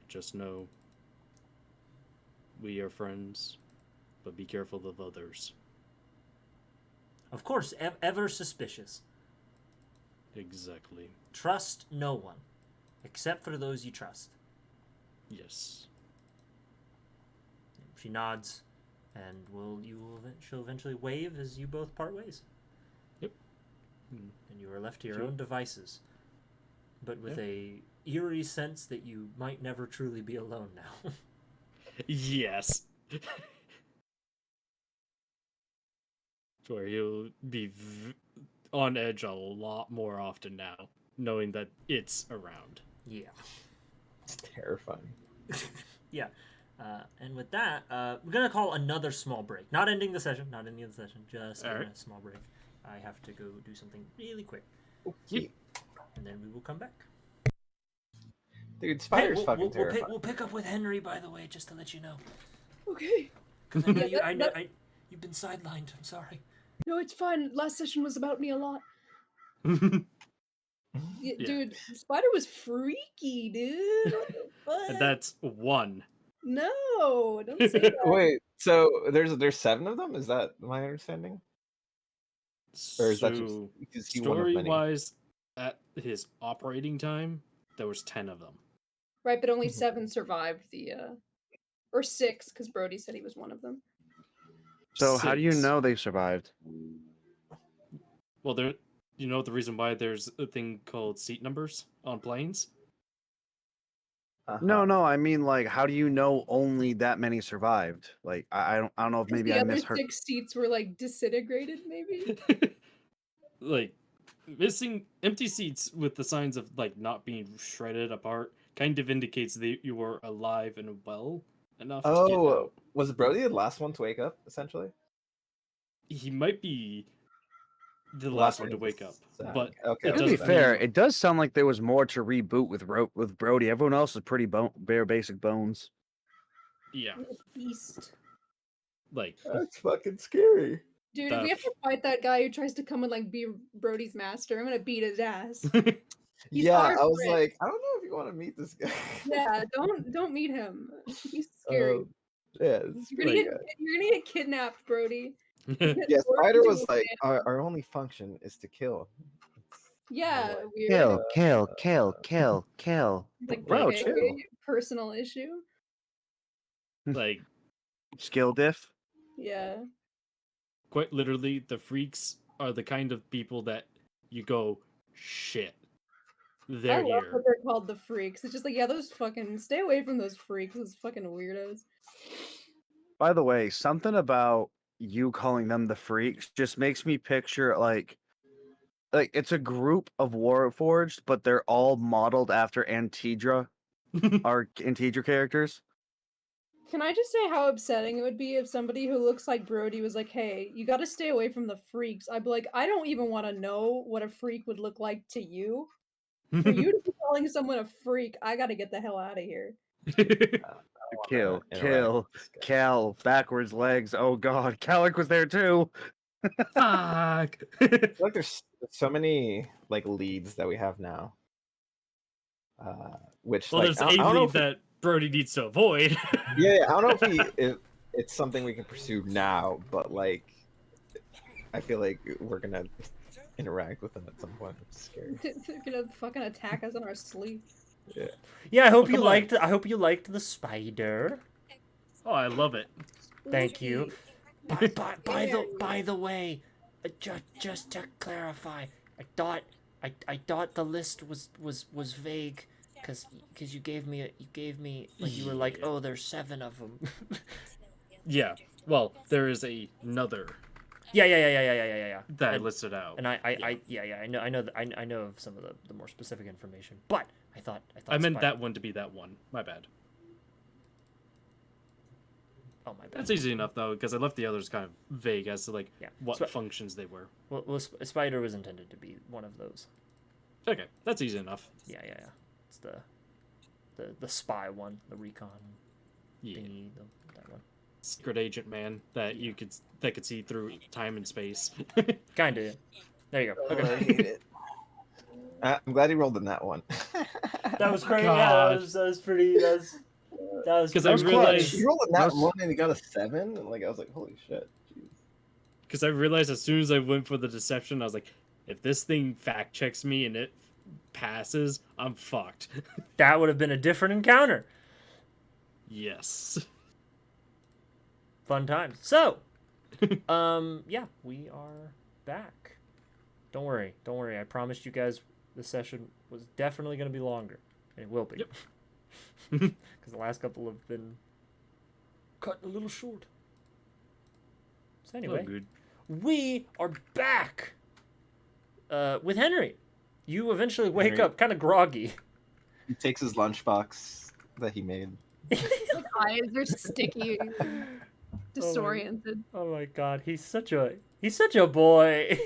Speaker 8: Just know we are friends, but be careful of others.
Speaker 2: Of course, ever suspicious.
Speaker 8: Exactly.
Speaker 2: Trust no one, except for those you trust.
Speaker 8: Yes.
Speaker 2: She nods, and she'll eventually wave as you both part ways.
Speaker 8: Yep.
Speaker 2: And you are left to your
Speaker 8: Sure.
Speaker 2: own devices, but with
Speaker 8: Yeah.
Speaker 2: a eerie sense that you might never truly be alone now.
Speaker 8: Yes. Where you'll be on edge a lot more often now, knowing that it's around.
Speaker 2: Yeah.
Speaker 4: It's terrifying.
Speaker 2: Yeah. And with that, we're gonna call another small break. Not ending the session. Just
Speaker 8: All
Speaker 2: a
Speaker 8: right.
Speaker 2: small break. I have to go do something really quick,
Speaker 4: Okay.
Speaker 2: and then we will come back.
Speaker 4: Dude, Spider's
Speaker 2: we'll,
Speaker 4: fucking
Speaker 2: we'll
Speaker 4: terrifying.
Speaker 2: we'll pick up with Henry, by the way, just to let you know.
Speaker 1: Okay.
Speaker 2: Because I know
Speaker 1: Yeah,
Speaker 2: you've been sidelined. I'm sorry.
Speaker 1: No, it's fine. Last session was about me a lot.
Speaker 8: Yeah.
Speaker 1: Dude, Spider was freaky, dude. What the fuck?
Speaker 8: And that's one.
Speaker 1: No, don't say that.
Speaker 4: Wait, so there's 7 of them? Is that my understanding? Or is that just
Speaker 8: So,
Speaker 4: you can see one of many?
Speaker 8: story-wise, at his operating time, there was 10 of them.
Speaker 1: Right, but only 7 survived the or 6, because Brody said he was one of them.
Speaker 6: So how do you
Speaker 8: 6.
Speaker 6: know they survived?
Speaker 8: Well, there. You know the reason why there's a thing called seat numbers on planes?
Speaker 6: No, I mean like, how do you know only that many survived? Like, I don't know if maybe
Speaker 1: the
Speaker 6: I
Speaker 1: other
Speaker 6: misheard.
Speaker 1: 6 seats were like disintegrated, maybe.
Speaker 8: Like missing empty seats with the signs of like not being shredded apart kind of indicates that you were alive and well enough to get
Speaker 4: Oh,
Speaker 8: out.
Speaker 4: was Brody the last one to wake up, essentially?
Speaker 8: He might be the
Speaker 4: The
Speaker 8: last
Speaker 4: last
Speaker 8: one to
Speaker 4: one
Speaker 8: wake
Speaker 4: to
Speaker 8: up,
Speaker 4: sag.
Speaker 8: but
Speaker 4: Okay,
Speaker 8: it
Speaker 6: To
Speaker 4: okay,
Speaker 6: be
Speaker 8: doesn't
Speaker 6: fair,
Speaker 8: mean
Speaker 6: it does sound like there was more to reboot with Brody. Everyone else is pretty bare basic bones.
Speaker 8: yeah,
Speaker 1: Beast.
Speaker 8: like
Speaker 4: That's fucking scary.
Speaker 1: Dude, if we have
Speaker 8: Tough.
Speaker 1: to fight that guy who tries to come and like be Brody's master, I'm gonna beat his ass. He's
Speaker 4: Yeah,
Speaker 1: our
Speaker 4: I was
Speaker 1: friend.
Speaker 4: like, I don't know if you want to meet this guy.
Speaker 1: Yeah, don't meet him. He's scary.
Speaker 4: Yeah, this is
Speaker 1: You're gonna
Speaker 4: pretty
Speaker 1: get
Speaker 4: good.
Speaker 1: you're gonna get kidnapped, Brody. Get
Speaker 4: Yeah,
Speaker 1: forced
Speaker 4: Spider
Speaker 1: into
Speaker 4: was
Speaker 1: a
Speaker 4: like,
Speaker 1: van.
Speaker 4: our only function is to kill.
Speaker 1: Yeah,
Speaker 4: Like,
Speaker 1: weird.
Speaker 6: Kill.
Speaker 1: Like,
Speaker 4: Bro,
Speaker 1: okay,
Speaker 4: chill.
Speaker 1: personal issue.
Speaker 8: like
Speaker 6: Skill diff.
Speaker 1: Yeah.
Speaker 8: quite literally, the freaks are the kind of people that you go, shit,
Speaker 1: I
Speaker 8: they're
Speaker 1: love
Speaker 8: here.
Speaker 1: that they're called the freaks. It's just like, yeah, those fucking stay away from those freaks, those fucking weirdos.
Speaker 6: By the way, something about you calling them the freaks just makes me picture like it's a group of Warforged, but they're all modeled after Antidra, our Antidra characters.
Speaker 1: Can I just say how upsetting it would be if somebody who looks like Brody was like, hey, you gotta stay away from the freaks? I'd be like, I don't even want to know what a freak would look like to you. For you to be calling someone a freak, I gotta get the hell out of here.
Speaker 6: Kill,
Speaker 4: interact with this guy.
Speaker 6: Cal, backwards legs. Oh god, Calic was there too.
Speaker 8: Fuck.
Speaker 4: I feel like there's so many like leads that we have now. Which
Speaker 8: Well,
Speaker 4: like
Speaker 8: there's
Speaker 4: I
Speaker 8: a
Speaker 4: don't know
Speaker 8: lead
Speaker 4: if
Speaker 8: that Brody needs to avoid.
Speaker 4: yeah, I don't know if it's something we can pursue now, but like I feel like we're gonna interact with them at some point, which is scary.
Speaker 1: They're gonna fucking attack us in our sleep.
Speaker 2: Yeah, I hope
Speaker 8: Oh,
Speaker 2: you
Speaker 8: come on.
Speaker 2: liked. I hope you liked the spider.
Speaker 8: Oh, I love it.
Speaker 2: Thank you.
Speaker 1: Spooky.
Speaker 2: By the way, just to clarify, I thought the list was vague, cause you gave me like you were like,
Speaker 8: Yeah.
Speaker 2: oh, there's 7 of them.
Speaker 8: Yeah. Well, there is another
Speaker 2: yeah.
Speaker 8: that I
Speaker 2: And-
Speaker 8: listed out.
Speaker 2: And I know of some of the more specific information, but I thought
Speaker 8: I meant
Speaker 2: Spider-
Speaker 8: that one to be that one. My bad.
Speaker 2: Oh my bad.
Speaker 8: That's easy enough though, because I left the others kind of vague as to like
Speaker 2: Yeah.
Speaker 8: what
Speaker 2: Sp-
Speaker 8: functions they were.
Speaker 2: Well, Spider was intended to be one of those.
Speaker 8: Okay, that's easy enough.
Speaker 2: Yeah. It's the spy one, the recon
Speaker 8: Yeah.
Speaker 2: thingy, that one.
Speaker 8: Secret agent man that could see through time and space.
Speaker 2: Kinda. Yeah. There you go.
Speaker 4: I
Speaker 2: Okay.
Speaker 4: hate it. I'm glad he rolled in that one.
Speaker 2: That was crazy.
Speaker 8: God.
Speaker 2: Yeah, that was pretty. That was.
Speaker 8: Because
Speaker 2: that
Speaker 8: I
Speaker 2: was
Speaker 8: realized,
Speaker 4: He rolled in that
Speaker 6: That's-
Speaker 4: one and he got a 7. Like I was like, holy shit. Jeez.
Speaker 8: as soon as I went for the deception, I was like, If this thing fact checks me and it passes, I'm fucked.
Speaker 2: That would have been a different encounter.
Speaker 8: Yes.
Speaker 2: Fun times. So, yeah, we are back. Don't worry. I promised you guys the session was definitely going to be longer. And it will be.
Speaker 8: Yep.
Speaker 2: Because the last couple have been cut a little short. So anyway,
Speaker 8: good.
Speaker 2: we are back with Henry. You eventually wake
Speaker 4: Henry.
Speaker 2: up kind of groggy.
Speaker 4: He takes his lunchbox that he made.
Speaker 1: Like, eyes are sticky, disoriented.
Speaker 2: Oh my god, he's such a boy.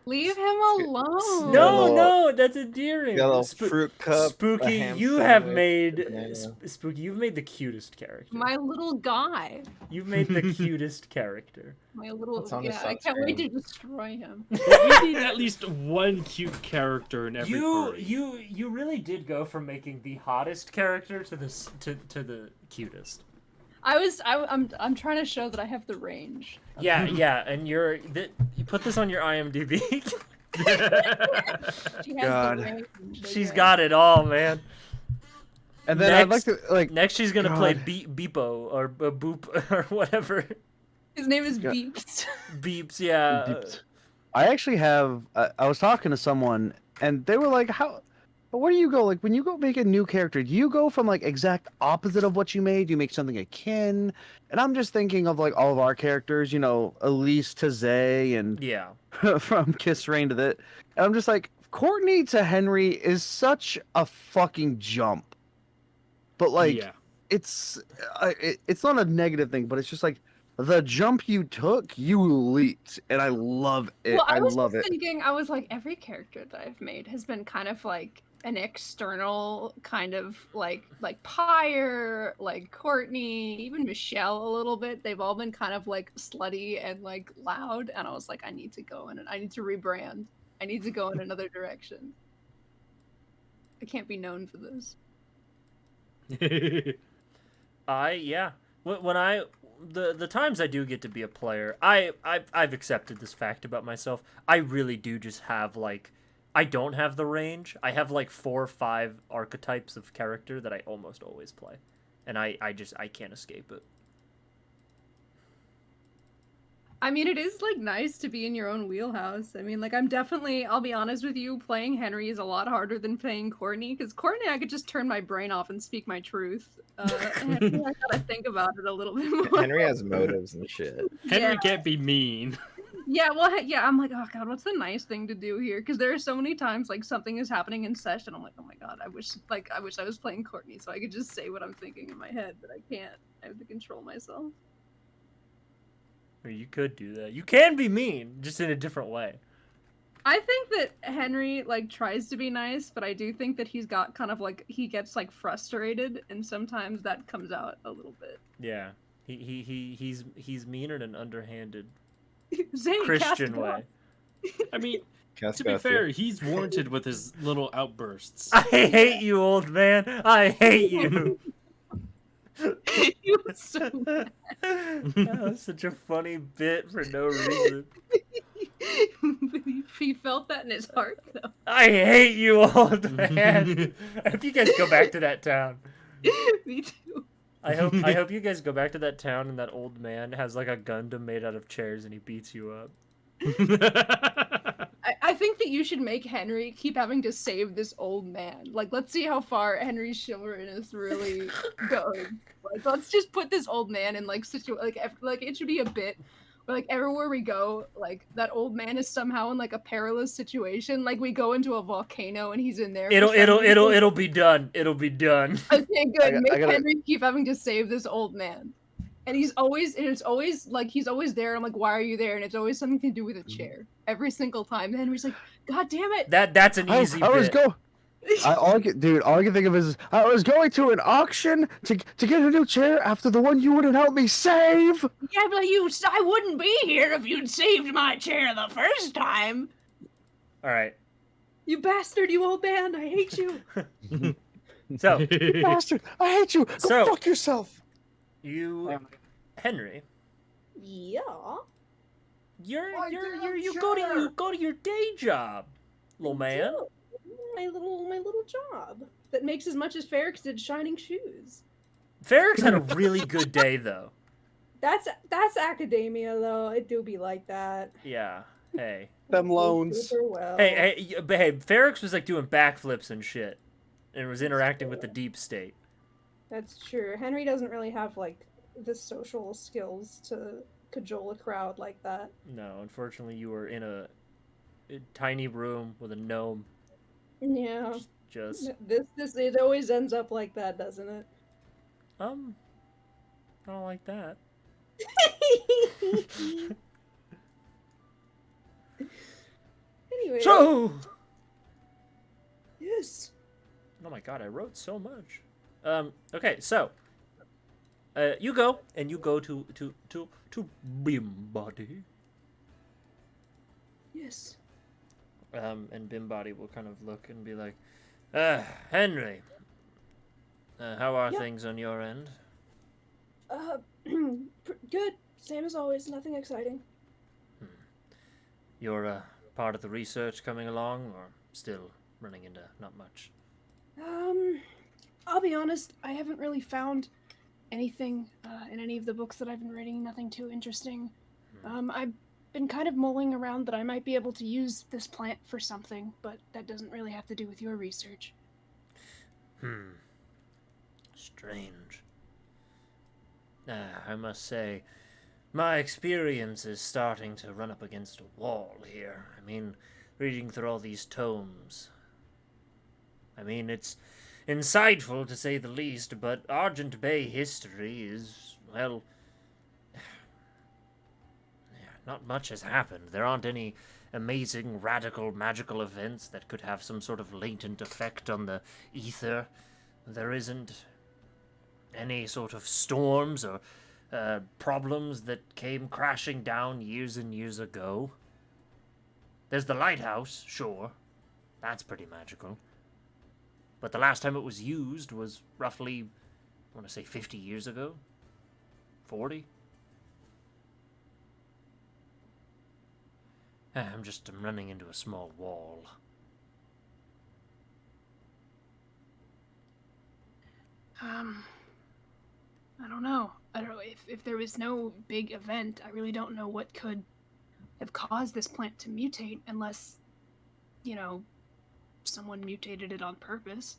Speaker 1: Leave him alone.
Speaker 2: No, that's endearing.
Speaker 4: Got a little fruit cup. a
Speaker 2: Spooky,
Speaker 4: ham
Speaker 2: you have
Speaker 4: sandwich,
Speaker 2: made
Speaker 4: a banana.
Speaker 2: Spooky. You've made the cutest character.
Speaker 1: My little guy.
Speaker 2: You've made the cutest character.
Speaker 1: My little
Speaker 4: That's on the
Speaker 1: I can't wait to
Speaker 4: sunscreen.
Speaker 1: destroy him.
Speaker 8: We need at least one cute character in every party.
Speaker 2: You really did go from making the hottest character to the cutest.
Speaker 1: I'm trying to show that I have the range.
Speaker 2: Yeah, and you put this on your IMDb.
Speaker 1: She has
Speaker 6: God.
Speaker 1: the range.
Speaker 2: She's
Speaker 1: okay.
Speaker 2: got it all, man.
Speaker 6: And then I'd like
Speaker 2: Next-
Speaker 6: to like.
Speaker 2: Next, she's gonna play
Speaker 6: God.
Speaker 2: Beepo or Boop or whatever.
Speaker 1: His name is
Speaker 6: Yeah.
Speaker 1: Beeps.
Speaker 2: Beeps, yeah.
Speaker 6: I actually have. I was talking to someone, and they were like, "How? Where do you go? Like, when you go make a new character, do you go from like exact opposite of what you made? Do you make something akin?" And I'm just thinking of like all of our characters, you know, Elise to Zay, and
Speaker 2: Yeah.
Speaker 6: from Kiss Rain to that. And I'm just like, Courtney to Henry is such a fucking jump. But like,
Speaker 8: yeah.
Speaker 6: it's not a negative thing, but it's just like the jump you took, you leaped, and I love it.
Speaker 1: Well, I was
Speaker 6: love
Speaker 1: just
Speaker 6: it.
Speaker 1: thinking, I was like, every character that I've made has been kind of like an external kind of like Pyre, like Courtney, even Michelle a little bit. They've all been kind of like slutty and like loud, and I was like, I need to go in and I need to rebrand. I need to go in another direction. I can't be known for this.
Speaker 2: When the times I do get to be a player, I've accepted this fact about myself. I really do just have like, I don't have the range. I have like 4 or 5 archetypes of character that I almost always play, and I can't escape it.
Speaker 1: I mean, it is like nice to be in your own wheelhouse. I mean, like I'll be honest with you, playing Henry is a lot harder than playing Courtney, because Courtney I could just turn my brain off and speak my truth. Henry, I gotta think about it a little bit more.
Speaker 4: Henry has motives and shit.
Speaker 8: Henry can't be mean.
Speaker 1: Yeah, well, yeah, I'm like, oh god, what's the nice thing to do here? Because there are so many times like something is happening in session. I'm like, oh my god, I wish I was playing Courtney so I could just say what I'm thinking in my head, but I can't. I have to control myself.
Speaker 2: Or you could do that. You can be mean, just in a different way.
Speaker 1: I think that Henry like tries to be nice, but I do think that he's got kind of like he gets like frustrated, and sometimes that comes out a little bit.
Speaker 2: Yeah, he's mean in an underhanded
Speaker 1: Zay,
Speaker 2: Christian way.
Speaker 8: I mean,
Speaker 4: Cast
Speaker 8: to be
Speaker 4: Bath,
Speaker 8: fair, he's warranted with his little outbursts.
Speaker 2: I hate you, old man. I hate you.
Speaker 1: You were so mad.
Speaker 2: That was such a funny bit for no reason.
Speaker 1: He felt that in his heart, though.
Speaker 2: I hate you, old man. I hope you guys go back to that town.
Speaker 1: Me too.
Speaker 2: I hope you guys go back to that town and that old man has like a Gundam made out of chairs and he beats you up.
Speaker 1: I think that you should make Henry keep having to save this old man. Like, let's see how far Henry's chivalrous really goes. Like, let's just put this old man in like like it should be a bit where like everywhere we go, like that old man is somehow in like a perilous situation. Like we go into a volcano and he's in there. for some reason.
Speaker 2: It'll be done. It'll be done.
Speaker 1: Okay, good. Make
Speaker 6: gotta-
Speaker 1: Henry keep having to save this old man. And it's always like he's always there. I'm like, why are you there? And it's always something to do with a chair. Every single time. And Henry's like, God damn it.
Speaker 2: That's an easy bit.
Speaker 6: All I can think of is I was going to an auction to get a new chair after the one you wouldn't help me save.
Speaker 1: Yeah, but I wouldn't be here if you'd saved my chair the first time.
Speaker 2: All right.
Speaker 1: You bastard, you old man. I hate you.
Speaker 2: So
Speaker 6: You bastard! I hate you. Go
Speaker 2: So-
Speaker 6: fuck yourself.
Speaker 2: you, Henry,
Speaker 5: Yeah.
Speaker 2: you go to your day job, little man.
Speaker 5: My little job that makes as much as Ferrex did shining shoes.
Speaker 2: Ferrex had a really good day though.
Speaker 5: That's academia though. It do be like that.
Speaker 2: Yeah. Hey.
Speaker 6: Them loans.
Speaker 5: Super well.
Speaker 2: Hey, Ferrex was like doing backflips and shit, and was interacting with the deep state.
Speaker 5: That's true. Henry doesn't really have like the social skills to cajole a crowd like that.
Speaker 2: No, unfortunately, you were in a tiny room with a gnome.
Speaker 5: Yeah.
Speaker 2: Just
Speaker 5: This it always ends up like that, doesn't it?
Speaker 2: I don't like that.
Speaker 5: Anyway.
Speaker 2: So.
Speaker 5: Yes.
Speaker 2: Oh my god, I wrote so much. Okay, so you go to Bimbody.
Speaker 5: Yes.
Speaker 2: And Bimbody will kind of look and be like, Henry, how are things on your end?
Speaker 5: Good. Same as always. Nothing exciting.
Speaker 2: You're part of the research coming along, or still running into not much?
Speaker 1: I'll be honest, I haven't really found anything in any of the books that I've been reading, nothing too interesting. I've been kind of mulling around that I might be able to use this plant for something, but that doesn't really have to do with your research.
Speaker 2: Strange. I must say, my experience is starting to run up against a wall here. I mean, reading through all these tomes. I mean, it's insightful to say the least, but Argents Bay history is, well, not much has happened. There aren't any amazing, radical, magical events that could have some sort of latent effect on the ether. There isn't any sort of storms or problems that came crashing down years and years ago. There's the lighthouse, sure. That's pretty magical. But the last time it was used was roughly, I want to say 50 years ago? 40? I'm running into a small wall.
Speaker 1: I don't know. I don't know if there was no big event, I really don't know what could have caused this plant to mutate unless, you know, someone mutated it on purpose.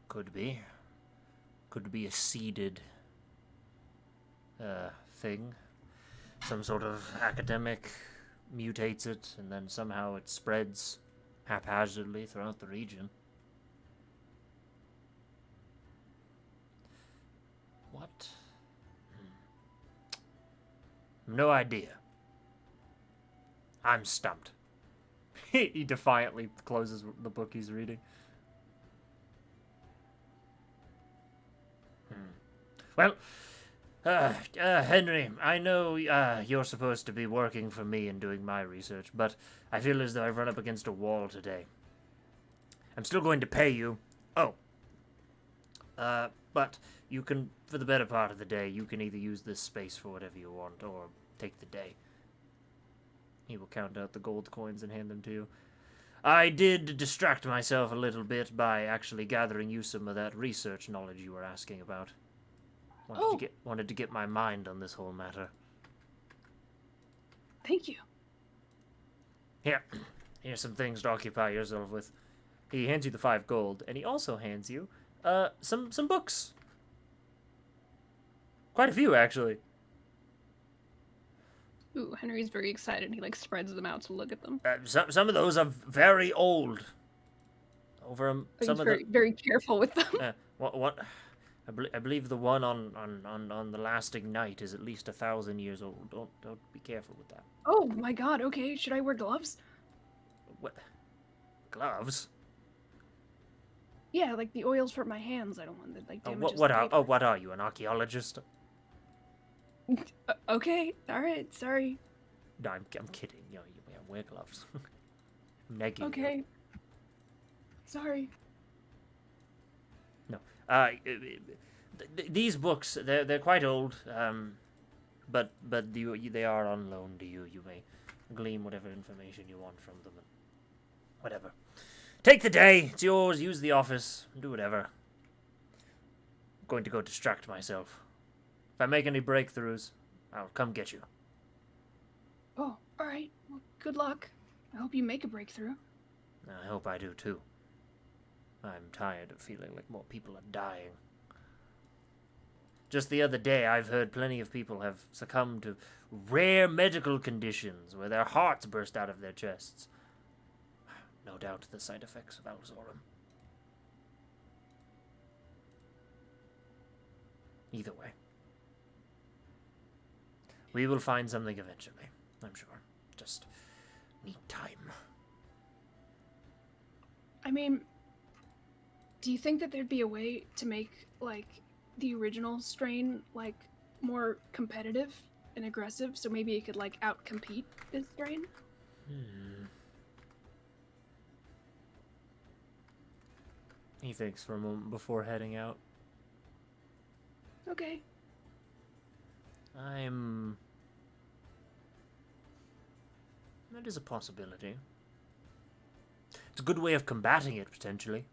Speaker 2: Could be. Could be a seeded thing. Some sort of academic mutates it, and then somehow it spreads haphazardly throughout the region. What? No idea. I'm stumped. He defiantly closes the book he's reading. Well, Henry, I know you're supposed to be working for me and doing my research, but I feel as though I've run up against a wall today. I'm still going to pay you. Oh. But you can, for the better part of the day, you can either use this space for whatever you want, or take the day. He will count out the gold coins and hand them to you. I did distract myself a little bit by actually gathering you some of that research knowledge you were asking about. Wanted to get my mind on this whole matter.
Speaker 1: Thank you.
Speaker 2: Here's some things to occupy yourself with. He hands you the 5 gold, and he also hands you some books. Quite a few, actually.
Speaker 1: Ooh, Henry's very excited. He like spreads them out to look at them.
Speaker 2: Some of those are very old.
Speaker 1: He's very careful with them.
Speaker 2: What? I believe the one on the lasting night is at least 1,000 years old. Don't be careful with that.
Speaker 1: Oh my god. Okay, should I wear gloves?
Speaker 2: What? Gloves?
Speaker 1: Yeah, like the oils for my hands. I don't want that like damages.
Speaker 2: What are you, an archaeologist?
Speaker 1: Okay, all right. Sorry.
Speaker 2: No, I'm kidding. You wear gloves. I'm negging you.
Speaker 1: Okay. Sorry.
Speaker 2: No. These books, they're quite old. But they are on loan to you. You may glean whatever information you want from them. Whatever. Take the day. It's yours. Use the office. Do whatever. I'm going to go distract myself. If I make any breakthroughs, I'll come get you.
Speaker 1: Oh, all right. Well, good luck. I hope you make a breakthrough.
Speaker 2: I hope I do too. I'm tired of feeling like more people are dying. Just the other day, I've heard plenty of people have succumbed to rare medical conditions where their hearts burst out of their chests. No doubt the side effects of Alzorum. Either way. We will find something eventually, I'm sure. Just need time.
Speaker 1: I mean, do you think that there'd be a way to make, like, the original strain, like, more competitive and aggressive, so maybe it could, like, outcompete this strain?
Speaker 2: He thinks for a moment before heading out.
Speaker 1: Okay.
Speaker 2: That is a possibility. It's a good way of combating it, potentially.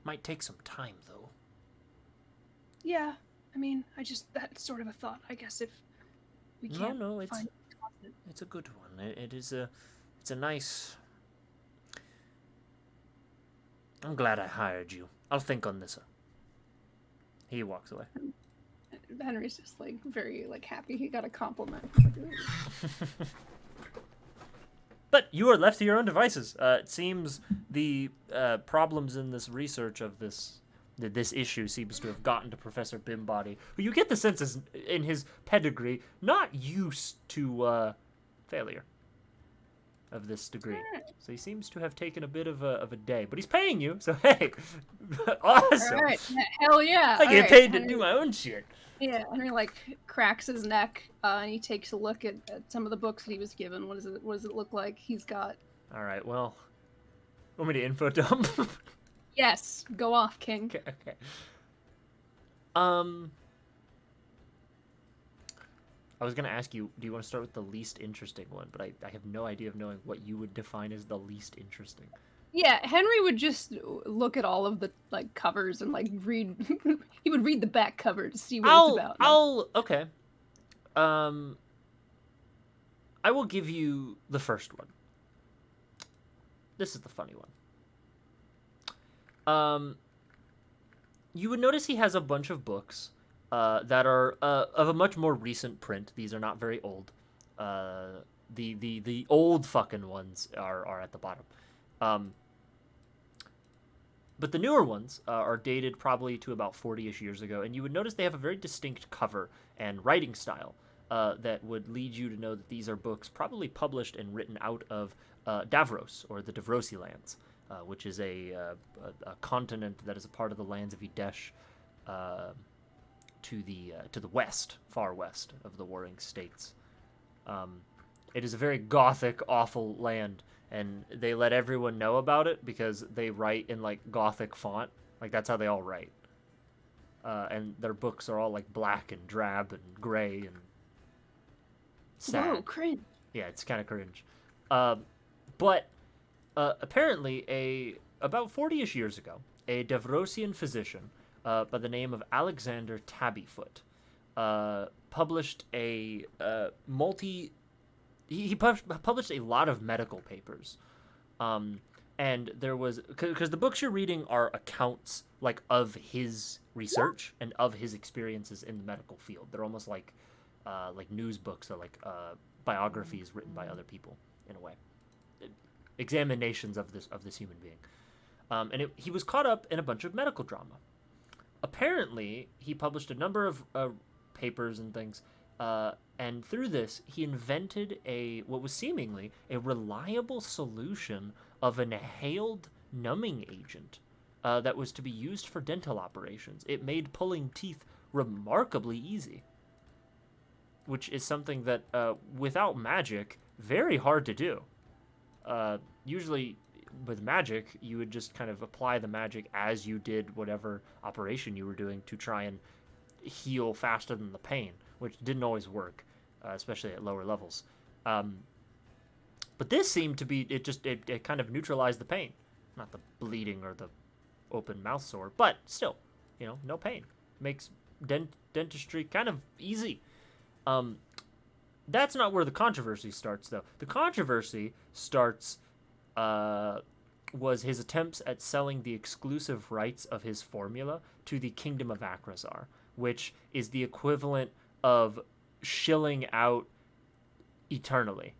Speaker 2: Might take some time, though.
Speaker 1: Yeah, I mean, that's sort of a thought, I guess, if we can't find it.
Speaker 2: It's a good one. It's a nice... I'm glad I hired you. I'll think on this. He walks away.
Speaker 1: Henry's just, like, very, like, happy he got a compliment.
Speaker 2: But you are left to your own devices. It seems the problems in this research of this issue seems to have gotten to Professor Bimbody, who you get the sense is, in his pedigree, not used to failure of this degree. So he seems to have taken a bit of a day. But he's paying you, so hey, awesome.
Speaker 1: All right, hell yeah.
Speaker 2: I get paid to do my own shit.
Speaker 1: Yeah, Henry, like, cracks his neck, and he takes a look at some of the books that he was given. What does it look like he's got?
Speaker 2: All right, well, want me to info dump?
Speaker 1: Yes, go off, King.
Speaker 2: Okay. I was gonna ask you, do you want to start with the least interesting one? But I have no idea of knowing what you would define as the least interesting.
Speaker 1: Yeah, Henry would just look at all of the, like, covers and, like, read. He would read the back cover to see what it's about.
Speaker 2: Okay. I will give you the first one. This is the funny one. You would notice he has a bunch of books that are of a much more recent print. These are not very old. The old fucking ones are at the bottom. But the newer ones are dated probably to about 40-ish years ago, and you would notice they have a very distinct cover and writing style that would lead you to know that these are books probably published and written out of Davros, or the Davrosi lands, which is a continent that is a part of the lands of Idesh to the west, far west of the warring states. It is a very gothic, awful land, and they let everyone know about it because they write in, like, gothic font. Like, that's how they all write. And their books are all, like, black and drab and gray and sad.
Speaker 1: Whoa, cringe.
Speaker 2: Yeah, it's kind of cringe. But apparently, about 40-ish years ago, a Devrosian physician by the name of Alexander Tabbyfoot published a He published a lot of medical papers, and there was, because the books you're reading are accounts, like, of his research and of his experiences in the medical field. They're almost like news books, or like biographies written by other people in a way, examinations of this human being. And he was caught up in a bunch of medical drama. Apparently, he published a number of papers and things. And through this, he invented what was seemingly a reliable solution of an inhaled numbing agent that was to be used for dental operations. It made pulling teeth remarkably easy, which is something that, without magic, very hard to do. Usually, with magic, you would just kind of apply the magic as you did whatever operation you were doing to try and heal faster than the pain. which didn't always work, especially at lower levels. But this seemed to be, it kind of neutralized the pain. Not the bleeding or the open mouth sore, but still, no pain. Makes dentistry kind of easy. That's not where the controversy starts, though. The controversy starts, was his attempts at selling the exclusive rights of his formula to the Kingdom of Akrazar, which is the equivalent of shilling out eternally.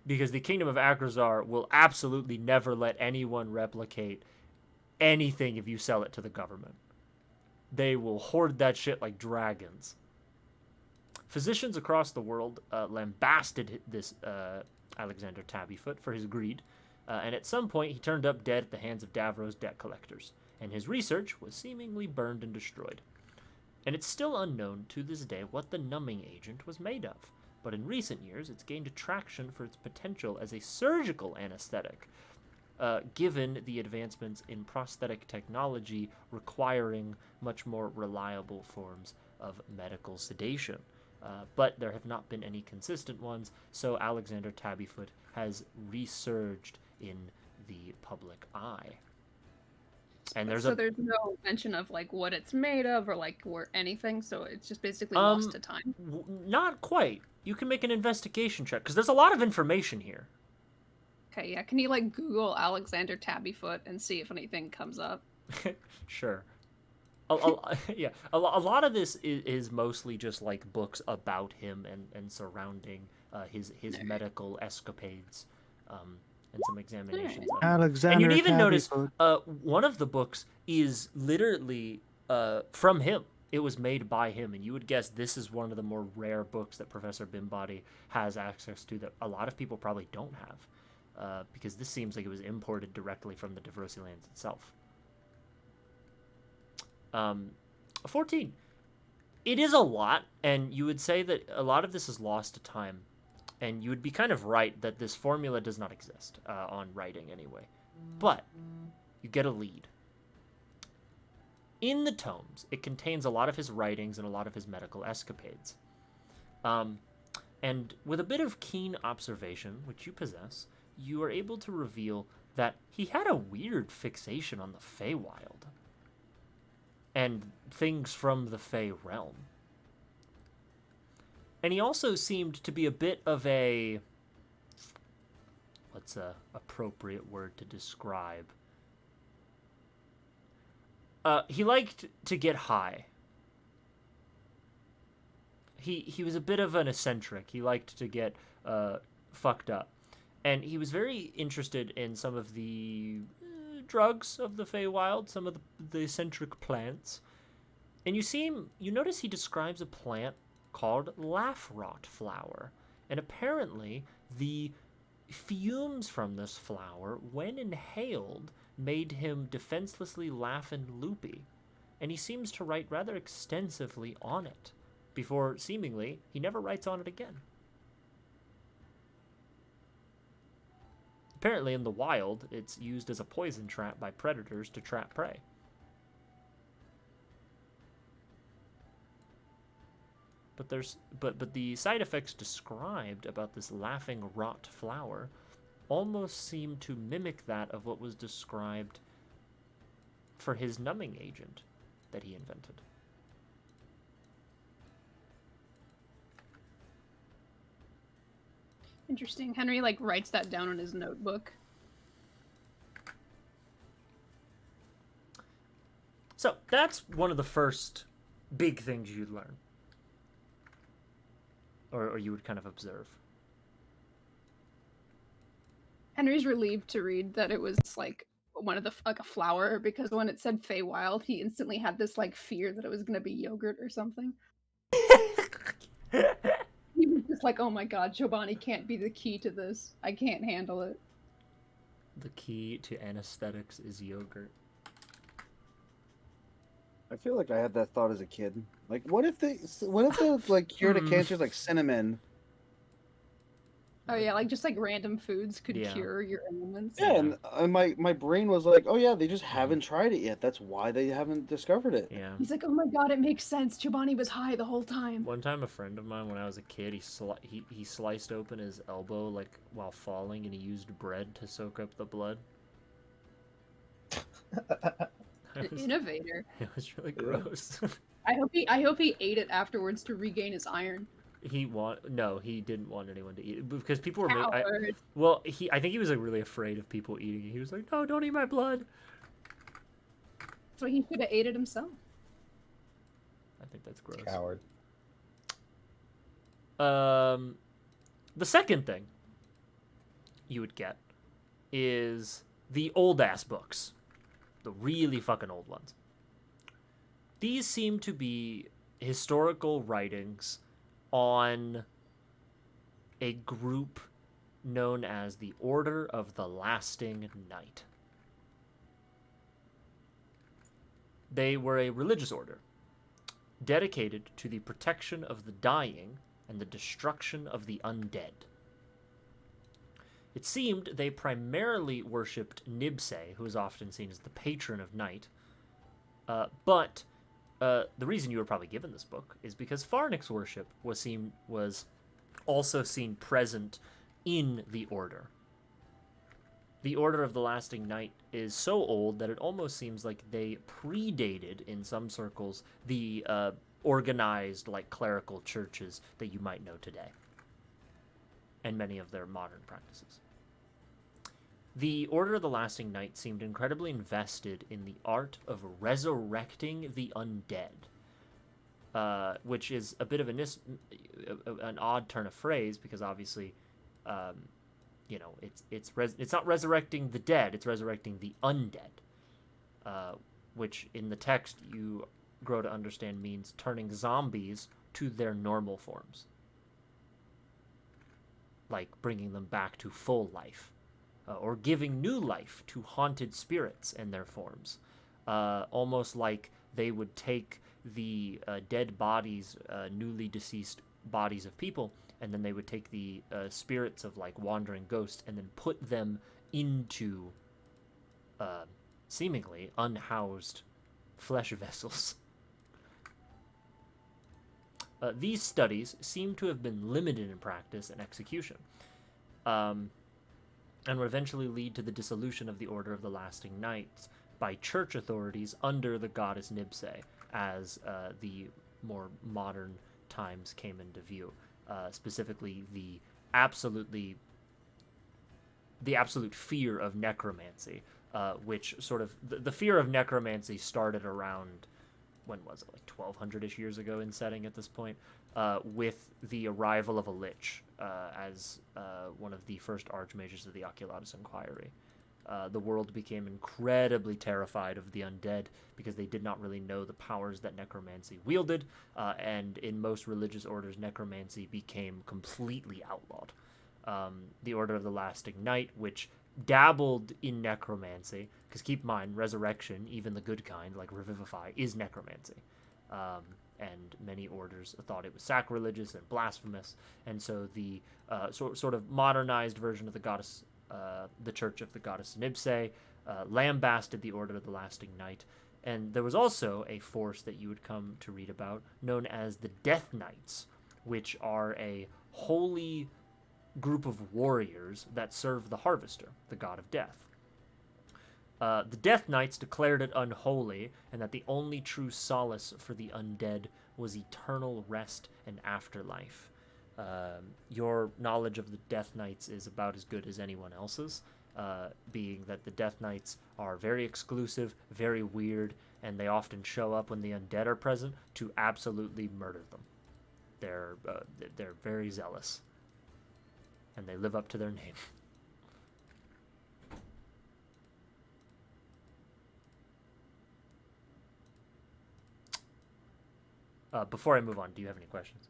Speaker 2: Because the Kingdom of Akrazar will absolutely never let anyone replicate anything if you sell it to the government. They will hoard that shit like dragons. Physicians across the world lambasted this Alexander Tabbyfoot for his greed, and at some point he turned up dead at the hands of Davro's debt collectors, and his research was seemingly burned and destroyed. And it's still unknown to this day what the numbing agent was made of, but in recent years it's gained traction for its potential as a surgical anesthetic, given the advancements in prosthetic technology requiring much more reliable forms of medical sedation. But there have not been any consistent ones, so Alexander Tabbyfoot has resurged in the public eye. And there's
Speaker 1: there's no mention of like what it's made of or anything, so it's just basically lost to time.
Speaker 2: Not quite. You can make an investigation check because there's a lot of information here.
Speaker 1: Okay, yeah. Can you like Google Alexander Tabbyfoot and see if anything comes up?
Speaker 2: Sure. Yeah, a lot of this is mostly just like books about him and surrounding his medical escapades, and some examinations of him.
Speaker 6: Alexander
Speaker 2: And you'd even notice
Speaker 6: Tabbyfoot.
Speaker 2: one of the books is literally from him. It was made by him, and you would guess this is one of the more rare books that Professor Bimbody has access to that a lot of people probably don't have, because this seems like it was imported directly from the Diversi lands itself. 14. It is a lot, and you would say that a lot of this is lost to time, and you would be kind of right that this formula does not exist on writing anyway. But you get a lead. In the tomes, it contains a lot of his writings and a lot of his medical escapades. And with a bit of keen observation, which you possess, you are able to reveal that he had a weird fixation on the Feywild and things from the Fey realm. And he also seemed to be a bit of a... what's a appropriate word to describe? He liked to get high. He was a bit of an eccentric. He liked to get fucked up. And he was very interested in some of the drugs of the Feywild, some of the eccentric plants. And you notice he describes a plant called laughrot flower. And apparently the fumes from this flower, when inhaled, made him defenselessly laugh and loopy. And he seems to write rather extensively on it, before, seemingly, he never writes on it again. Apparently, in the wild, it's used as a poison trap by predators to trap prey. But the side effects described about this laughing rot flower almost seem to mimic that of what was described for his numbing agent that he invented.
Speaker 1: Interesting. Henry writes that down in his notebook.
Speaker 2: So that's one of the first big things you'd learn, or you would kind of observe.
Speaker 1: Henry's relieved to read that it was one of the a flower, because when it said Feywild, he instantly had this fear that it was going to be yogurt or something. He was just like, oh my god, Chobani can't be the key to this. I can't handle it.
Speaker 2: The key to anesthetics is yogurt.
Speaker 6: I feel like I had that thought as a kid. What if the cure to cancer is cinnamon?
Speaker 1: Oh yeah, like just like random foods could
Speaker 2: Yeah.
Speaker 1: cure your ailments.
Speaker 6: Yeah, and my brain was like, oh yeah, they just
Speaker 2: Mm-hmm.
Speaker 6: haven't tried it yet. That's why they haven't discovered it.
Speaker 2: Yeah.
Speaker 1: He's like, oh my god, it makes sense. Chobani was high the whole time.
Speaker 2: One time, a friend of mine, when I was a kid, he sliced open his elbow like while falling, and he used bread to soak up the blood.
Speaker 1: Innovator.
Speaker 2: It was really gross.
Speaker 1: I hope he ate it afterwards to regain his iron.
Speaker 2: No, he didn't want anyone to eat it because people were
Speaker 1: Coward.
Speaker 2: I think he was like really afraid of people eating it. He was like, no, don't eat my blood.
Speaker 1: So he should have ate it himself.
Speaker 2: I think that's gross.
Speaker 4: Coward.
Speaker 2: The second thing you would get is the old ass books, the really fucking old ones. These seem to be historical writings on a group known as the Order of the Lasting Night. They were a religious order dedicated to the protection of the dying and the destruction of the undead. It seemed they primarily worshipped Nibse, who is often seen as the patron of night, but the reason you were probably given this book is because Farnix worship was also seen present in the Order. The Order of the Lasting Night is so old that it almost seems like they predated, in some circles, the organized, like, clerical churches that you might know today, and many of their modern practices. The Order of the Lasting Night seemed incredibly invested in the art of resurrecting the undead, which is a bit of an odd turn of phrase because obviously, it's not resurrecting the dead; it's resurrecting the undead, which in the text you grow to understand means turning zombies to their normal forms, like bringing them back to full life. Or giving new life to haunted spirits and their forms. Almost like they would take the dead bodies, newly deceased bodies of people, and then they would take the spirits of like wandering ghosts and then put them into seemingly unhoused flesh vessels. These studies seem to have been limited in practice and execution. And would eventually lead to the dissolution of the Order of the Lasting Nights by church authorities under the goddess Nibse as the more modern times came into view. Specifically, the absolute fear of necromancy, which sort of the fear of necromancy started around, when was it, like 1200-ish years ago in setting at this point, with the arrival of a lich as one of the first archmages of the Oculatus Inquiry. The world became incredibly terrified of the undead because they did not really know the powers that necromancy wielded, and in most religious orders, necromancy became completely outlawed. The Order of the Lasting Night, which dabbled in necromancy, because keep in mind, resurrection, even the good kind, like revivify, is necromancy. And many orders thought it was sacrilegious and blasphemous, and so the sort of modernized version of the goddess, the Church of the Goddess Nibse, lambasted the Order of the Lasting Night. And there was also a force that you would come to read about, known as the Death Knights, which are a holy group of warriors that serve the Harvester, the god of death. The Death Knights declared it unholy, and that the only true solace for the undead was eternal rest and afterlife. Your knowledge of the Death Knights is about as good as anyone else's, being that the Death Knights are very exclusive, very weird, and they often show up when the undead are present to absolutely murder them. They're very zealous, and they live up to their name. Before I move on, do you have any questions?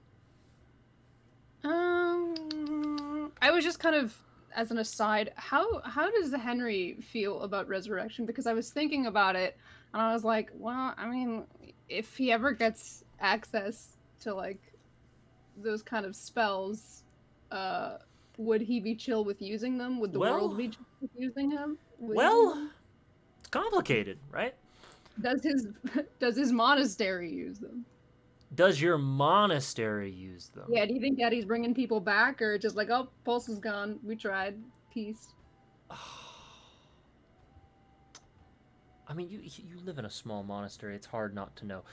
Speaker 1: I was just kind of, as an aside, how does Henry feel about resurrection? Because I was thinking about it, and I was like, well, I mean, if he ever gets access to like those kind of spells, would he be chill with using them? Would the
Speaker 2: Well-
Speaker 1: world be chill with using him?
Speaker 2: Well, it's complicated, right?
Speaker 1: Does his monastery use them?
Speaker 2: Does your monastery use them?
Speaker 1: Yeah, do you think Daddy's bringing people back, or just like, oh, Pulse is gone, we tried, peace?
Speaker 2: I mean, you live in a small monastery. It's hard not to know.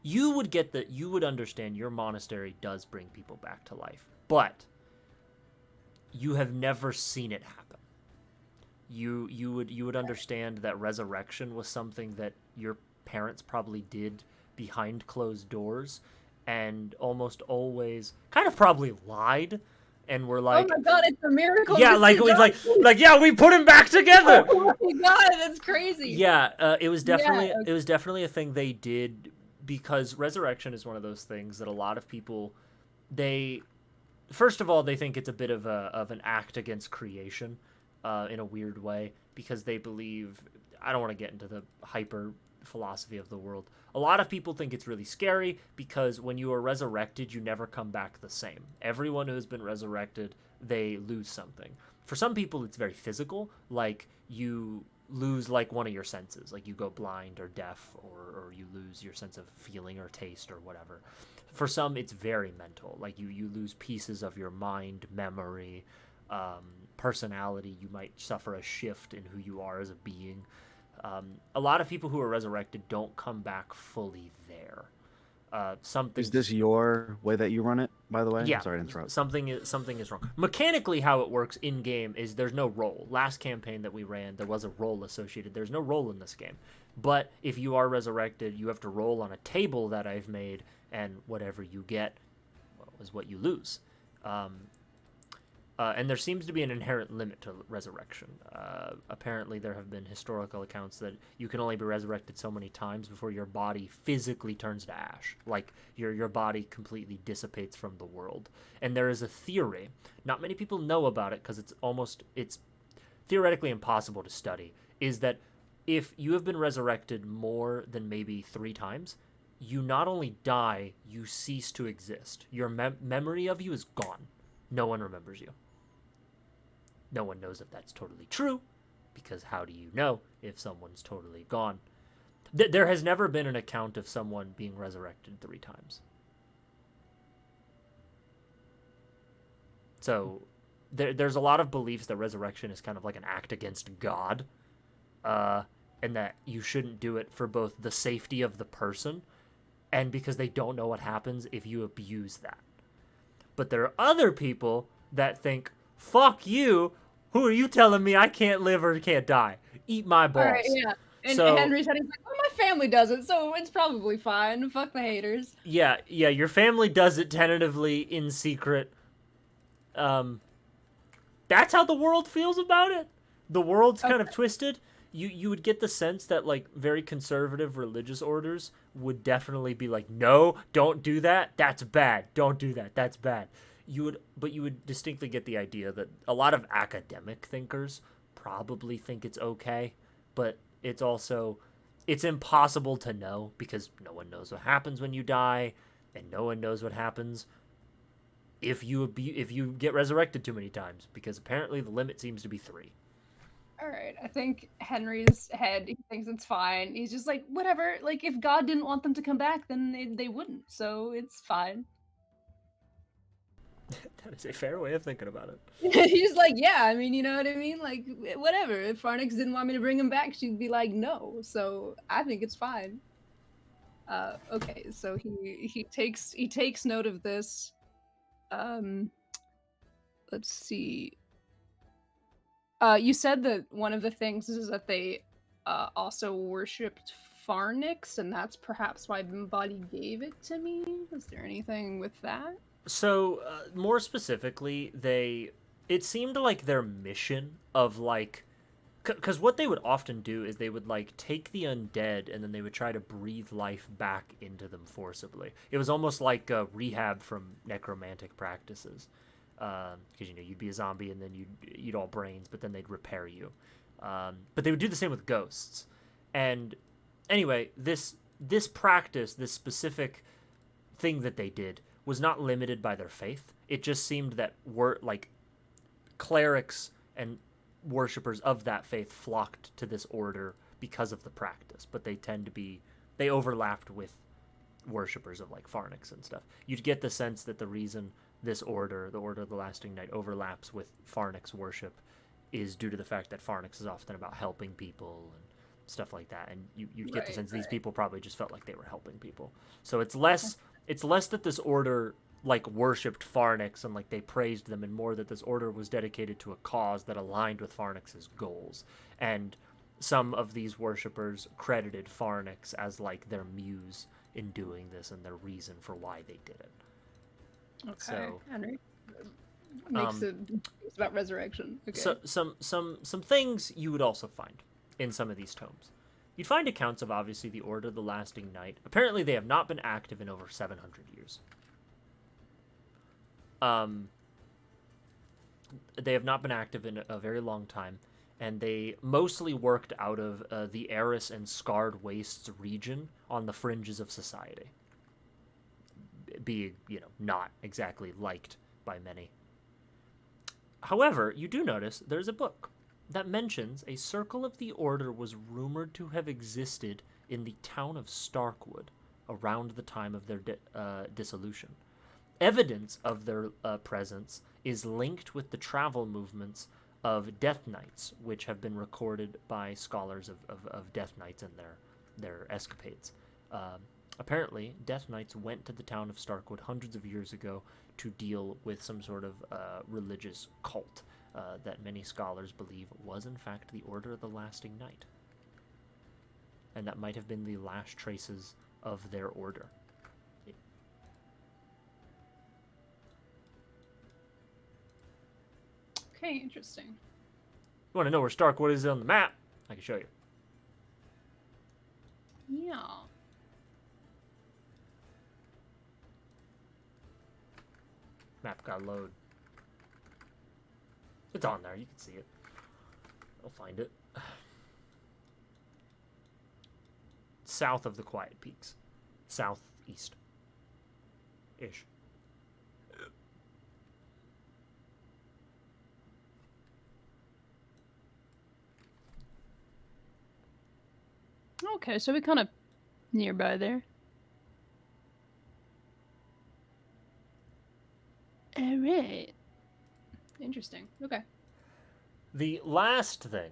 Speaker 2: You would understand your monastery does bring people back to life, but you have never seen it happen. You would understand that resurrection was something that your parents probably did behind closed doors, and almost always kind of probably lied, and were like,
Speaker 1: oh my god, it's a miracle!
Speaker 2: yeah, like yeah, we put him back together.
Speaker 1: Oh my god, that's crazy.
Speaker 2: Yeah, it was definitely
Speaker 1: Yeah.
Speaker 2: it was definitely a thing they did, because resurrection is one of those things that a lot of people, first of all, they think it's a bit of an act against creation, in a weird way, because they believe, I don't want to get into the hyper philosophy of the world. A lot of people think it's really scary because when you are resurrected, you never come back the same. Everyone who has been resurrected, they lose something. For some people, it's very physical, like you lose like one of your senses, like you go blind or deaf, or you lose your sense of feeling or taste or whatever. For some, it's very mental, like you lose pieces of your mind, memory, personality. You might suffer a shift in who you are as a being. A lot of people who are resurrected don't come back fully there. Something
Speaker 6: Is this your way that you run it, by the way?
Speaker 2: Yeah.
Speaker 6: I'm sorry to interrupt.
Speaker 2: Something is wrong. Mechanically, how it works in game is there's no roll. Last campaign that we ran, there was a roll associated. There's no roll in this game. But if you are resurrected, you have to roll on a table that I've made, and whatever you get, well, is what you lose. And there seems to be an inherent limit to resurrection. Apparently, there have been historical accounts that you can only be resurrected so many times before your body physically turns to ash. Like, your body completely dissipates from the world. And there is a theory. Not many people know about it because it's theoretically impossible to study, is that if you have been resurrected more than maybe 3 times, you not only die, you cease to exist. Your memory of you is gone. No one remembers you. No one knows if that's totally true, because how do you know if someone's totally gone? There has never been an account of someone being resurrected 3 times. So there's a lot of beliefs that resurrection is kind of like an act against God, and that you shouldn't do it for both the safety of the person and because they don't know what happens if you abuse that. But there are other people that think, fuck you, who are you telling me I can't live or can't die? Eat my balls.
Speaker 1: All right, yeah. And
Speaker 2: So-
Speaker 1: Henry said, he's like, well, my family does it, so it's probably fine. Fuck the haters.
Speaker 2: Yeah, your family does it tentatively in secret. That's how the world feels about it. The world's kind of twisted. You would get the sense that, like, very conservative religious orders would definitely be like, no, don't do that. That's bad. Don't do that. That's bad. But you would distinctly get the idea that a lot of academic thinkers probably think it's okay, but it's impossible to know because no one knows what happens when you die, and no one knows what happens if you get resurrected too many times, because apparently the limit seems to be 3.
Speaker 1: All right, I think Henry's head, he thinks it's fine. He's just like, whatever. Like, if God didn't want them to come back, then they wouldn't. So it's fine.
Speaker 2: That is a fair way of thinking about it.
Speaker 1: He's like, yeah, I mean, you know what I mean? Like, whatever. If Farnix didn't want me to bring him back, she'd be like, no. So I think it's fine. Okay, so he takes note of this. Let's see. You said that one of the things is that they also worshipped Farnix, and that's perhaps why Bimbody gave it to me. Is there anything with that?
Speaker 2: So, more specifically, it seemed like their mission of, like, because what they would often do is they would, like, take the undead and then they would try to breathe life back into them forcibly. It was almost like a rehab from necromantic practices. Because, you know, you'd be a zombie and then you'd eat all brains, but then they'd repair you. But they would do the same with ghosts. And anyway, this practice, this specific thing that they did, was not limited by their faith. It just seemed that clerics and worshippers of that faith flocked to this order because of the practice, but they overlapped with worshippers of like Pharnix and stuff. You'd get the sense that the reason this order, the Order of the Lasting Night, overlaps with Pharnix worship is due to the fact that Pharnix is often about helping people and stuff like that, and you get the sense these people probably just felt like they were helping people. So it's less that this order like worshipped Pharnix and like they praised them, and more that this order was dedicated to a cause that aligned with Pharnix's goals. And some of these worshippers credited Pharnix as like their muse in doing this and their reason for why they did it.
Speaker 1: Okay,
Speaker 2: So,
Speaker 1: Henry makes it's about resurrection. Okay.
Speaker 2: So some things you would also find in some of these tomes. You'd find accounts of obviously the Order of the Lasting Night. Apparently, they have not been active in over 700 years. They have not been active in a very long time, and they mostly worked out of the Eris and Scarred Wastes region on the fringes of society, being, not exactly liked by many. However, you do notice there's a book that mentions a circle of the Order was rumored to have existed in the town of Starkwood around the time of their dissolution. Evidence of their presence is linked with the travel movements of Death Knights, which have been recorded by scholars of Death Knights and their escapades. Apparently, Death Knights went to the town of Starkwood hundreds of years ago to deal with some sort of religious cult that many scholars believe was in fact the Order of the Lasting Night. And that might have been the last traces of their order.
Speaker 1: Okay, interesting.
Speaker 2: You want to know where Starkwood is on the map? I can show you.
Speaker 1: Yeah.
Speaker 2: Map got load. It's on there. You can see it. I'll find it. South of the Quiet Peaks. Southeast. Ish.
Speaker 1: Okay, so we're kind of nearby there. Alright. Interesting. Okay.
Speaker 2: The last thing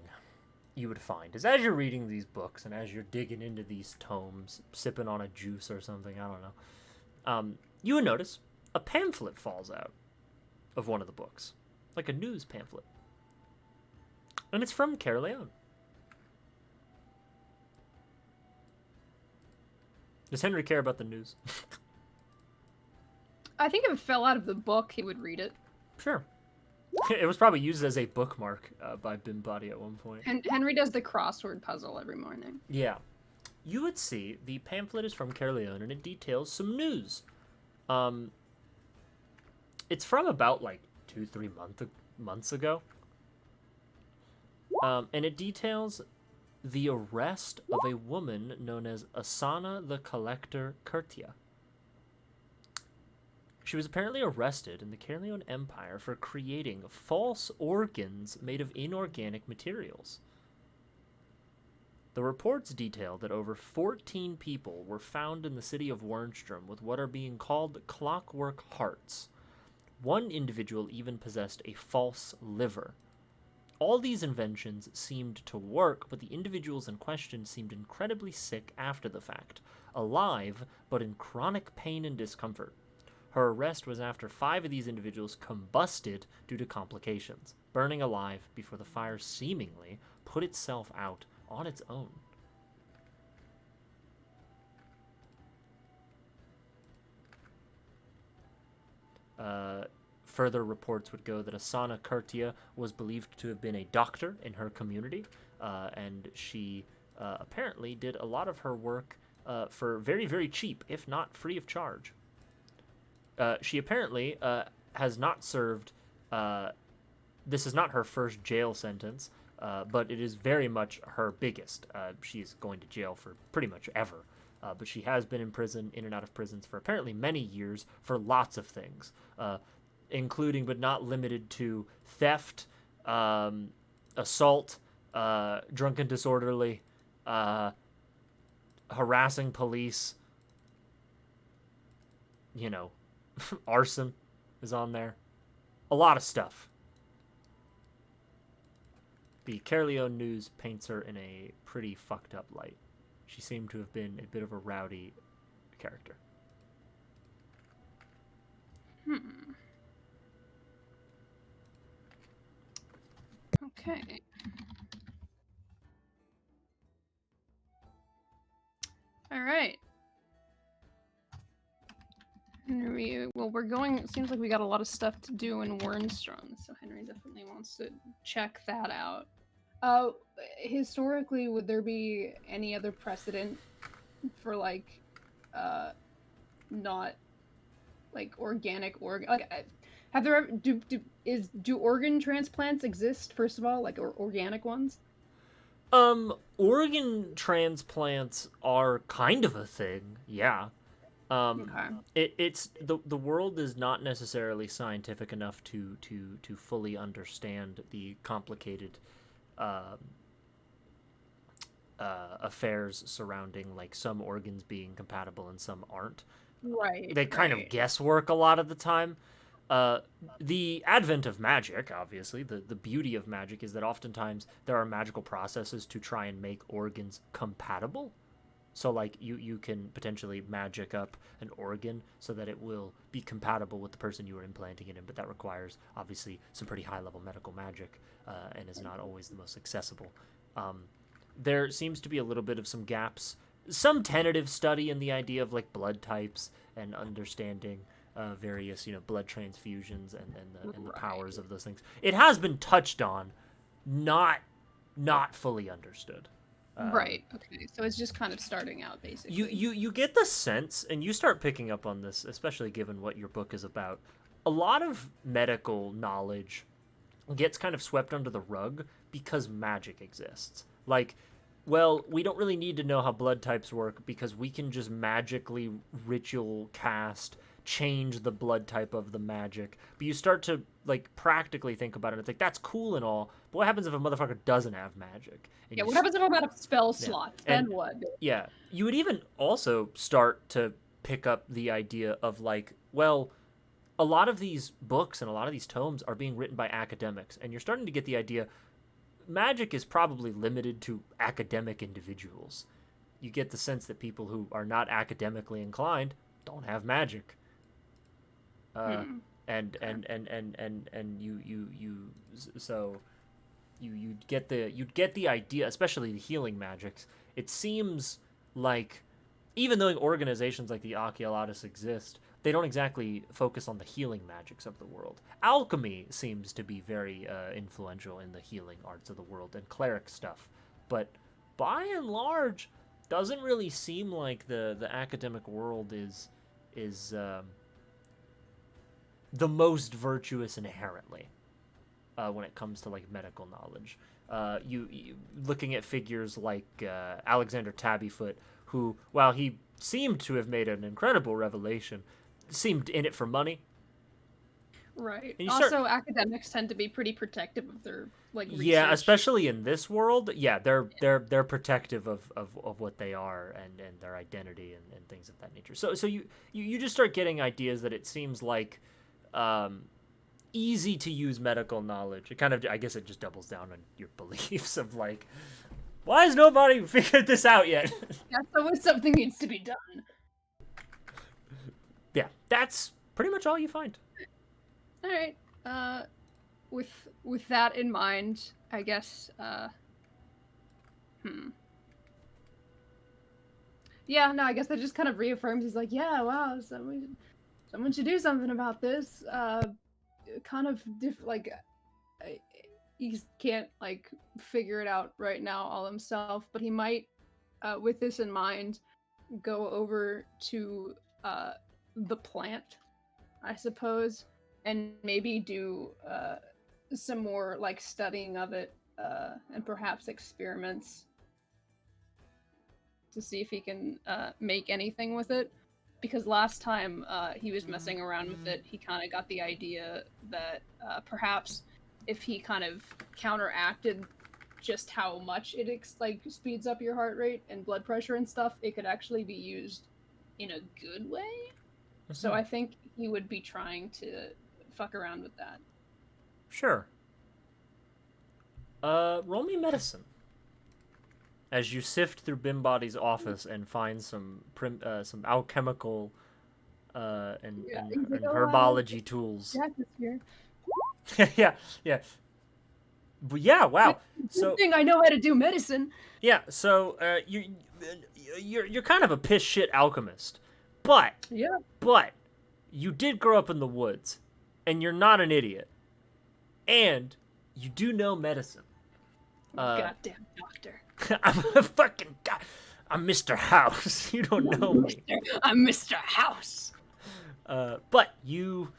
Speaker 2: you would find is as you're reading these books and as you're digging into these tomes, sipping on a juice or something, I don't know, you would notice a pamphlet falls out of one of the books. Like a news pamphlet. And it's from Caravan. Does Henry care about the news?
Speaker 1: I think if it fell out of the book, he would read it.
Speaker 2: Sure. It was probably used as a bookmark by Bimbody at one point.
Speaker 1: And Henry does the crossword puzzle every morning.
Speaker 2: Yeah. You would see the pamphlet is from Caerleon and it details some news. It's from about like 2-3 months ago. And it details the arrest of a woman known as Asana the Collector Kurtia. She was apparently arrested in the Caerleon Empire for creating false organs made of inorganic materials. The reports detail that over 14 people were found in the city of Wernstrom with what are being called clockwork hearts. One individual even possessed a false liver. All these inventions seemed to work, but the individuals in question seemed incredibly sick after the fact, alive, but in chronic pain and discomfort. Her arrest was after 5 of these individuals combusted due to complications, burning alive before the fire seemingly put itself out on its own. Further reports would go that Asana Kurtia was believed to have been a doctor in her community, and she apparently did a lot of her work for very, very cheap, if not free of charge. She apparently has not served, this is not her first jail sentence, but it is very much her biggest. She's going to jail for pretty much ever. but she has been in prison, in and out of prisons for apparently many years for lots of things, including but not limited to theft, assault, drunken disorderly, harassing police, arson is on there. A lot of stuff. The Caerleon News paints her in a pretty fucked up light. She seemed to have been a bit of a rowdy character.
Speaker 1: Okay. All right. Henry, well, we're going. It seems like we got a lot of stuff to do in Wernstrom, so Henry definitely wants to check that out. Historically, would there be any other precedent for not organic have there ever do organ transplants exist, first of all, or organic ones?
Speaker 2: Organ transplants are kind of a thing, yeah.
Speaker 1: Okay.
Speaker 2: It's the world is not necessarily scientific enough to fully understand the complicated affairs surrounding some organs being compatible and some aren't.
Speaker 1: Right.
Speaker 2: They kind of guesswork a lot of the time. The advent of magic, obviously, the beauty of magic is that oftentimes there are magical processes to try and make organs compatible. So, you can potentially magic up an organ so that it will be compatible with the person you are implanting it in, but that requires, obviously, some pretty high-level medical magic, and is not always the most accessible. There seems to be a little bit of some gaps, some tentative study in the idea of, blood types and understanding various, blood transfusions and the powers of those things. It has been touched on, not fully understood.
Speaker 1: Right. Okay. So it's just kind of starting out, basically.
Speaker 2: You get the sense, and you start picking up on this, especially given what your book is about. A lot of medical knowledge gets kind of swept under the rug because magic exists. We don't really need to know how blood types work because we can just magically ritual cast, change the blood type of the magic. But you start to practically think about it, and it's that's cool and all, but what happens if a motherfucker doesn't have magic? And
Speaker 1: what happens if I'm out of spell slots? Then what?
Speaker 2: Yeah. You would even also start to pick up the idea of a lot of these books and a lot of these tomes are being written by academics, and you're starting to get the idea magic is probably limited to academic individuals. You get the sense that people who are not academically inclined don't have magic. And you'd get the idea, especially the healing magics. It seems like even though organizations like the Archaeolotus exist, they don't exactly focus on the healing magics of the world. Alchemy seems to be very influential in the healing arts of the world and cleric stuff, but by and large, doesn't really seem like the academic world is the most virtuous inherently when it comes to medical knowledge. You looking at figures like Alexander Tabbyfoot, who, while he seemed to have made an incredible revelation, seemed in it for money.
Speaker 1: Right. Also, academics tend to be pretty protective of their research.
Speaker 2: Yeah, especially in this world. Yeah, they're protective of what they are and their identity and things of that nature. So you just start getting ideas that it seems like easy to use medical knowledge. It kind of, I guess, it just doubles down on your beliefs of why has nobody figured this out yet?
Speaker 1: Yeah, so something needs to be done.
Speaker 2: Yeah, that's pretty much all you find.
Speaker 1: All right. With that in mind, I guess. Yeah, no, I guess that just kind of reaffirms. He's like, yeah, wow, someone should do something about this. Kind of he can't figure it out right now all himself, but he might, with this in mind, go over to the plant, I suppose, and maybe do some more studying of it and perhaps experiments. to see if he can make anything with it. Because last time he was messing around with it, he kind of got the idea that perhaps if he kind of counteracted just how much it speeds up your heart rate and blood pressure and stuff, it could actually be used in a good way. So I think he would be trying to fuck around with that.
Speaker 2: Sure. Roll me medicine. As you sift through Bimbody's office and find some alchemical and herbology tools.
Speaker 1: Jack is here.
Speaker 2: yeah. But yeah, wow. So
Speaker 1: thing I know how to do medicine.
Speaker 2: yeah, so you're kind of a piss shit alchemist, but you did grow up in the woods, and you're not an idiot, and you do know medicine.
Speaker 1: Goddamn doctor.
Speaker 2: I'm a fucking guy. I'm Mr. House. You don't know me.
Speaker 1: I'm Mr. House.
Speaker 2: But you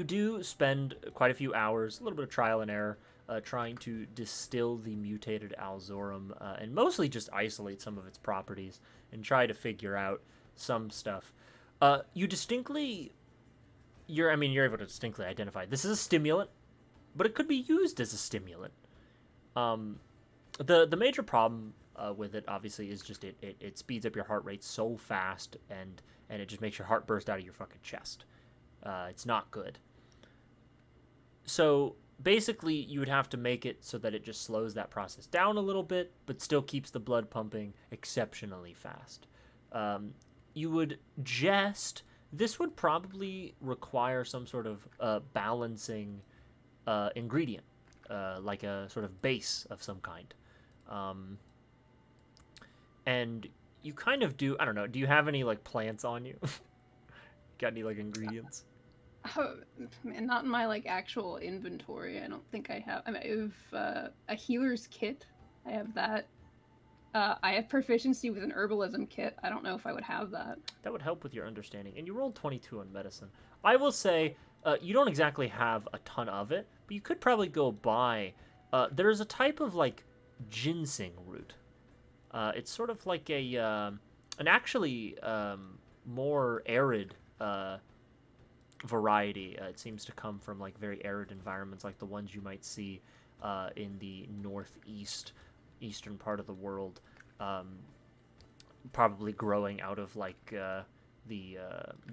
Speaker 2: do spend quite a few hours, a little bit of trial and error, trying to distill the mutated Alzorum, and mostly just isolate some of its properties and try to figure out some stuff. You're able to distinctly identify this is a stimulant, but it could be used as a stimulant. The major problem with it, obviously, is just it speeds up your heart rate so fast, and it just makes your heart burst out of your fucking chest. It's not good. So basically, you would have to make it so that it just slows that process down a little bit, but still keeps the blood pumping exceptionally fast. This would probably require some sort of balancing ingredient, like a sort of base of some kind. And you kind of do, I don't know, do you have any, like, plants on you? Got any, like, ingredients?
Speaker 1: Man, not in my, like, actual inventory. I don't think I have. I mean, I have a healer's kit. I have that. I have proficiency with an herbalism kit. I don't know if I would have that.
Speaker 2: That would help with your understanding. And you rolled 22 on medicine. I will say, you don't exactly have a ton of it, but you could probably go buy... there's a type of, like, ginseng root. It's sort of like an actually more arid variety. It seems to come from, like, very arid environments, like the ones you might see in the eastern part of the world, probably growing out of, like, the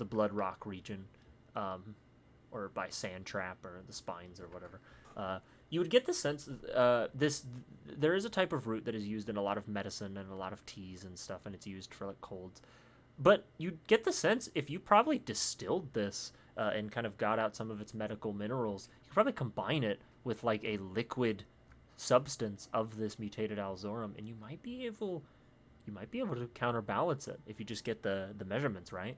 Speaker 2: Blood Rock region, or by Sand Trap or the Spines or whatever. You would get the sense there is a type of root that is used in a lot of medicine and a lot of teas and stuff, and it's used for, like, colds. But you get the sense if you probably distilled this and kind of got out some of its medical minerals, you could probably combine it with, like, a liquid substance of this mutated Alzorum, and you might be able to counterbalance it if you just get the measurements right.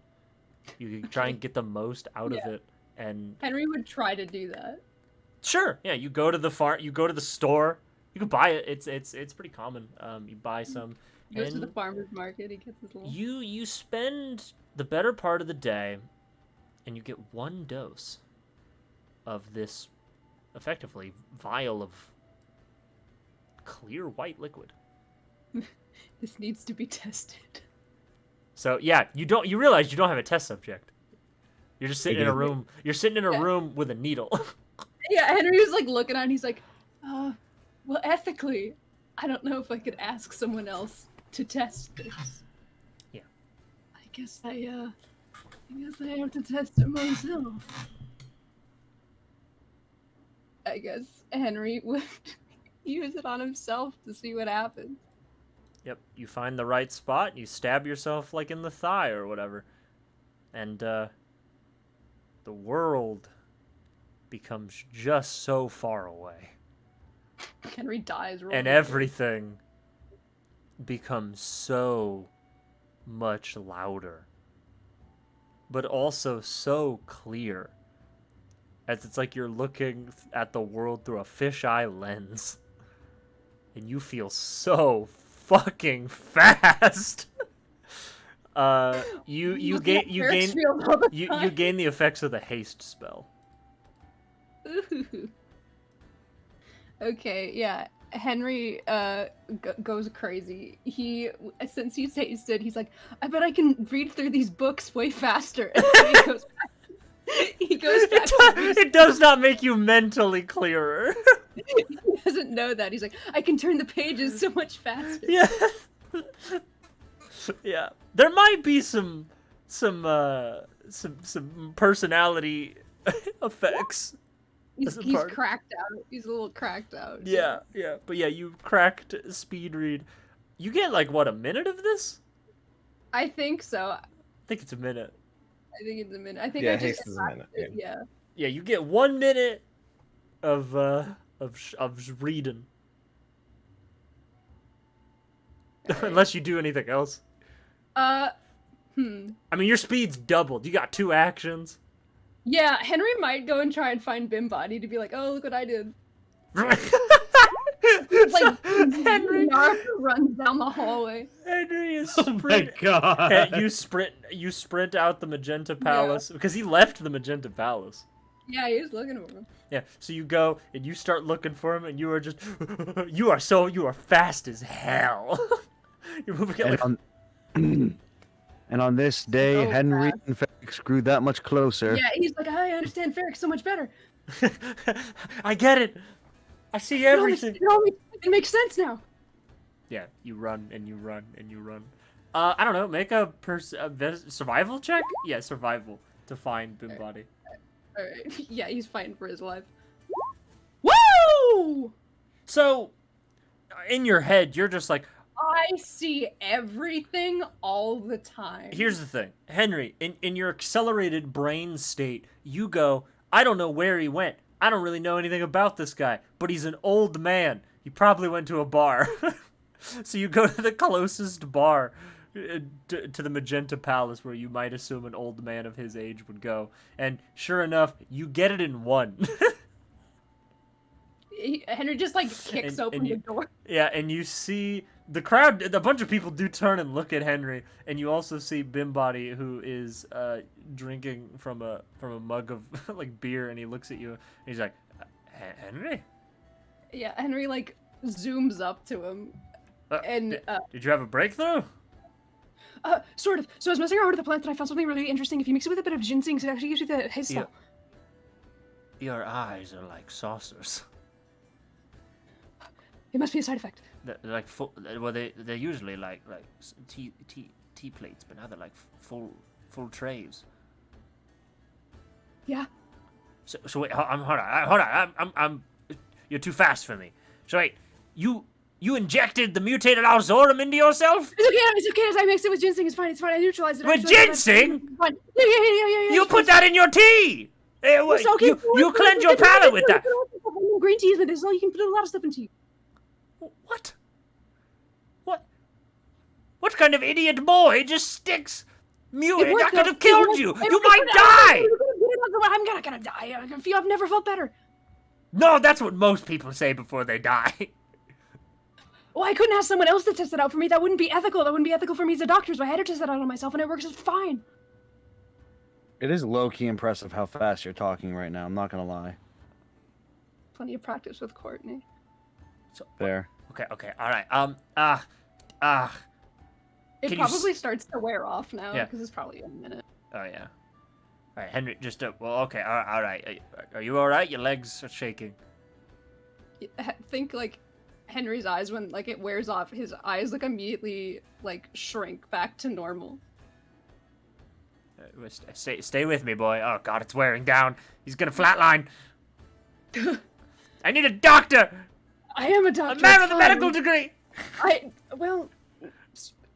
Speaker 2: You can try and get the most out of it. And
Speaker 1: Henry would try to do that.
Speaker 2: Sure, yeah. You go to the you go to the store. You can buy it. It's pretty common. You buy some.
Speaker 1: He goes to the farmer's market. He gets his little.
Speaker 2: You spend the better part of the day, and you get one dose of this, effectively, vial of clear white liquid.
Speaker 1: This needs to be tested.
Speaker 2: So yeah, you realize you don't have a test subject. You're just sitting in a room. You're sitting in a room with a needle.
Speaker 1: Yeah, Henry was, like, looking at it, and he's like, well, ethically, I don't know if I could ask someone else to test this.
Speaker 2: Yeah.
Speaker 1: I guess I have to test it myself. I guess Henry would use it on himself to see what happens.
Speaker 2: Yep, you find the right spot, you stab yourself, like, in the thigh or whatever. And, the world becomes just so far away.
Speaker 1: Henry dies.
Speaker 2: And everything becomes so much louder. But also so clear. As it's like you're looking at the world through a fisheye lens. And you feel so fucking fast. You gain the effects of the haste spell.
Speaker 1: Ooh. Okay, yeah. Henry goes crazy. Since he tasted, he's like, I bet I can read through these books way faster. And so he goes back. He goes back.
Speaker 2: It does not make you mentally clearer.
Speaker 1: He doesn't know that. He's like, I can turn the pages so much faster.
Speaker 2: Yeah. Yeah. There might be some personality effects.
Speaker 1: He's cracked out. He's a little cracked out.
Speaker 2: Yeah, yeah. But yeah, you cracked speed read. You get like what, a minute of this?
Speaker 1: I think so.
Speaker 2: I think it's a minute.
Speaker 1: I think it's a minute. I think
Speaker 4: Yeah,
Speaker 1: I just
Speaker 4: haste is a minute.
Speaker 1: Yeah.
Speaker 2: Yeah, you get 1 minute of reading.
Speaker 1: Right.
Speaker 2: Unless you do anything else. I mean, your speed's doubled. You got 2 actions.
Speaker 1: Yeah, Henry might go and try and find Bimbody to be like, oh, look what I did. Like,
Speaker 2: Henry
Speaker 1: runs down the hallway.
Speaker 2: Henry is
Speaker 8: Oh my god.
Speaker 2: You sprint out the Magenta Palace because he left the Magenta Palace.
Speaker 1: Yeah, he's looking for him.
Speaker 2: Yeah, so you go and you start looking for him, and you are just you are fast as hell. You're moving at like...
Speaker 6: And on this day,
Speaker 1: So
Speaker 6: Henry
Speaker 1: fast.
Speaker 6: and Felix grew that much closer.
Speaker 1: Yeah, he's like, I understand Ferric so much better.
Speaker 2: I get it. I see everything.
Speaker 1: It makes sense now.
Speaker 2: Yeah, you run and you run and you run. I don't know. Make a survival check. Yeah, survival to find Bimbody.
Speaker 1: All right. Yeah, he's fighting for his life. Woo!
Speaker 2: So, in your head, you're just like,
Speaker 1: I see everything all the time.
Speaker 2: here's the thing, Henry. In your accelerated brain state, you go, I don't know where he went. I don't really know anything about this guy, but he's an old man. He probably went to a bar. So you go to the closest bar to the Magenta Palace where you might assume an old man of his age would go. And sure enough, you get it in 1.
Speaker 1: Henry just like kicks open the door.
Speaker 2: Yeah, and you see the crowd, a bunch of people do turn and look at Henry, and you also see Bimbody, who is drinking from a mug of like beer, and he looks at you and he's like, Henry?
Speaker 1: Yeah, Henry like zooms up to him. And
Speaker 2: did you have a breakthrough?
Speaker 1: Sort of. So I was messing around with the plant and I found something really interesting. If you mix it with a bit of ginseng, it actually gives you the haze spell.
Speaker 2: Your eyes are like saucers.
Speaker 1: It must be a side effect.
Speaker 2: They're like full. Well, they're usually like tea plates, but now they're like full trays.
Speaker 1: Yeah.
Speaker 2: So wait, hold on. I'm. You're too fast for me. So wait, you injected the mutated Alzorum into yourself?
Speaker 1: It's okay. I mixed it with ginseng. It's fine. I neutralized it.
Speaker 2: With ginseng?
Speaker 1: Fine. Yeah.
Speaker 2: You put that in your tea. You cleanse your palate with that.
Speaker 1: Green tea is medicinal. You can put a lot of stuff in tea.
Speaker 2: What? What kind of idiot boy just sticks mutant? That could have killed you. You might die.
Speaker 1: I'm not gonna die. I've never felt better.
Speaker 2: No, that's what most people say before they die.
Speaker 1: Well, I couldn't ask someone else to test it out for me. That wouldn't be ethical. That wouldn't be ethical for me as a doctor, so I had to test it out on myself, and it works just fine.
Speaker 6: It is low-key impressive how fast you're talking right now. I'm not gonna lie.
Speaker 1: Plenty of practice with Courtney.
Speaker 2: So,
Speaker 6: Fair.
Speaker 2: Okay. All right.
Speaker 1: It
Speaker 2: Can
Speaker 1: probably starts to wear off now
Speaker 2: Yeah.
Speaker 1: because it's probably a minute.
Speaker 2: Oh yeah. All right, Henry. Just well, okay. All right. Are you all right? Your legs are shaking.
Speaker 1: Think like Henry's eyes when like it wears off. His eyes like immediately like shrink back to normal.
Speaker 2: Stay with me, boy. Oh God, it's wearing down. He's gonna flatline. I need a doctor.
Speaker 1: I am a doctor.
Speaker 2: A man
Speaker 1: it's
Speaker 2: with a
Speaker 1: fine.
Speaker 2: medical degree.
Speaker 1: Well,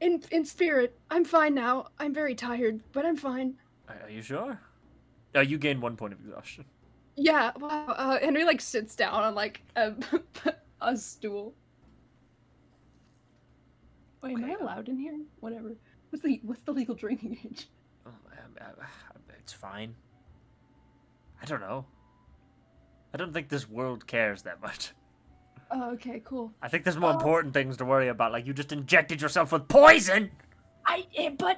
Speaker 1: in spirit, I'm fine now. I'm very tired, but I'm fine.
Speaker 2: Are you sure? Oh, you gain 1 point of exhaustion.
Speaker 1: Yeah. Wow. Henry like sits down on like a stool. Wait, am I allowed in here? Whatever. What's the legal drinking age?
Speaker 2: Oh, it's fine. I don't know. I don't think this world cares that much.
Speaker 1: Oh, okay, cool.
Speaker 2: I think there's more important things to worry about, like you just injected yourself with poison.
Speaker 1: But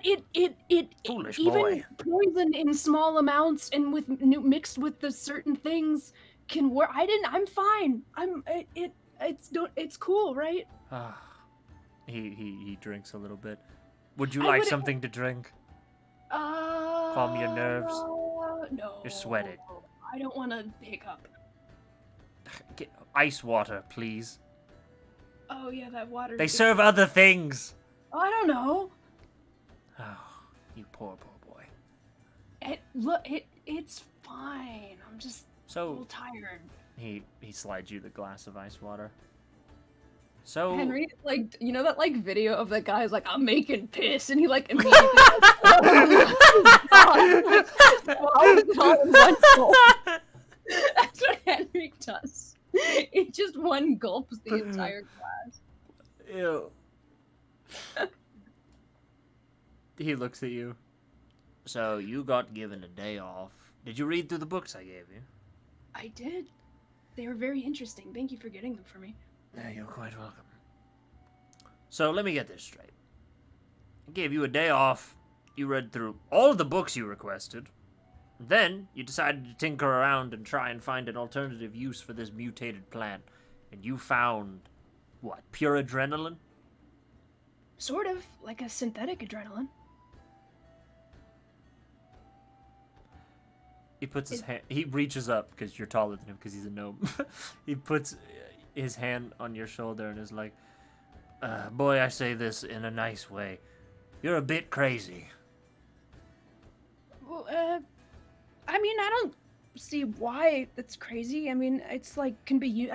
Speaker 2: Foolish
Speaker 1: even
Speaker 2: boy.
Speaker 1: poison in small amounts and with mixed with the certain things can work. I'm fine. It's cool, right?
Speaker 2: Ah, he drinks a little bit. Would you
Speaker 1: I
Speaker 2: like
Speaker 1: would-
Speaker 2: something to drink? Calm your nerves.
Speaker 1: No.
Speaker 2: You're sweating.
Speaker 1: I don't want to hiccup.
Speaker 2: Get ice water, please.
Speaker 1: Oh yeah, that water.
Speaker 2: They serve other things.
Speaker 1: Oh, I don't know.
Speaker 2: Oh, you poor boy.
Speaker 1: It's fine. I'm just a
Speaker 2: So
Speaker 1: little tired.
Speaker 2: he slides you the glass of ice water. So
Speaker 1: Henry, like, you know that like video of that guy's like, I'm making piss, and he like immediately swallows it all in one gulp. That's what Henry does. It just one gulps the entire glass.
Speaker 2: Ew. He looks at you. So you got given a day off. Did you read through the books I gave you?
Speaker 1: I did. They were very interesting. Thank you for getting them for me.
Speaker 2: Yeah, you're quite welcome. So let me get this straight. I gave you a day off. You read through all of the books you requested. Then you decided to tinker around and try and find an alternative use for this mutated plant. And you found, what, pure adrenaline?
Speaker 1: Sort of like a synthetic adrenaline.
Speaker 2: He puts his hand. He reaches up because you're taller than him because he's a gnome. He puts his hand on your shoulder and is like, "Boy, I say this in a nice way. You're a bit crazy."
Speaker 1: Well, I mean, I don't see why that's crazy. I mean, it's like can be used.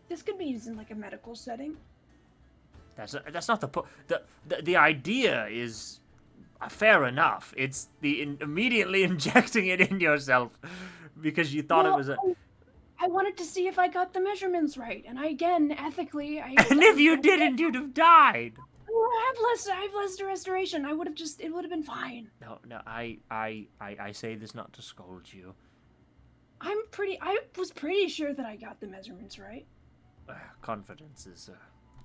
Speaker 1: This could be used in like a medical setting.
Speaker 2: That's not the idea is fair enough. It's immediately injecting it in yourself because you thought it was a.
Speaker 1: I wanted to see if I got the measurements right, and ethically,
Speaker 2: And if you didn't, you'd have died.
Speaker 1: I have less restoration. It would have been fine.
Speaker 2: No, I say this not to scold you.
Speaker 1: I was pretty sure that I got the measurements right.
Speaker 2: Confidence is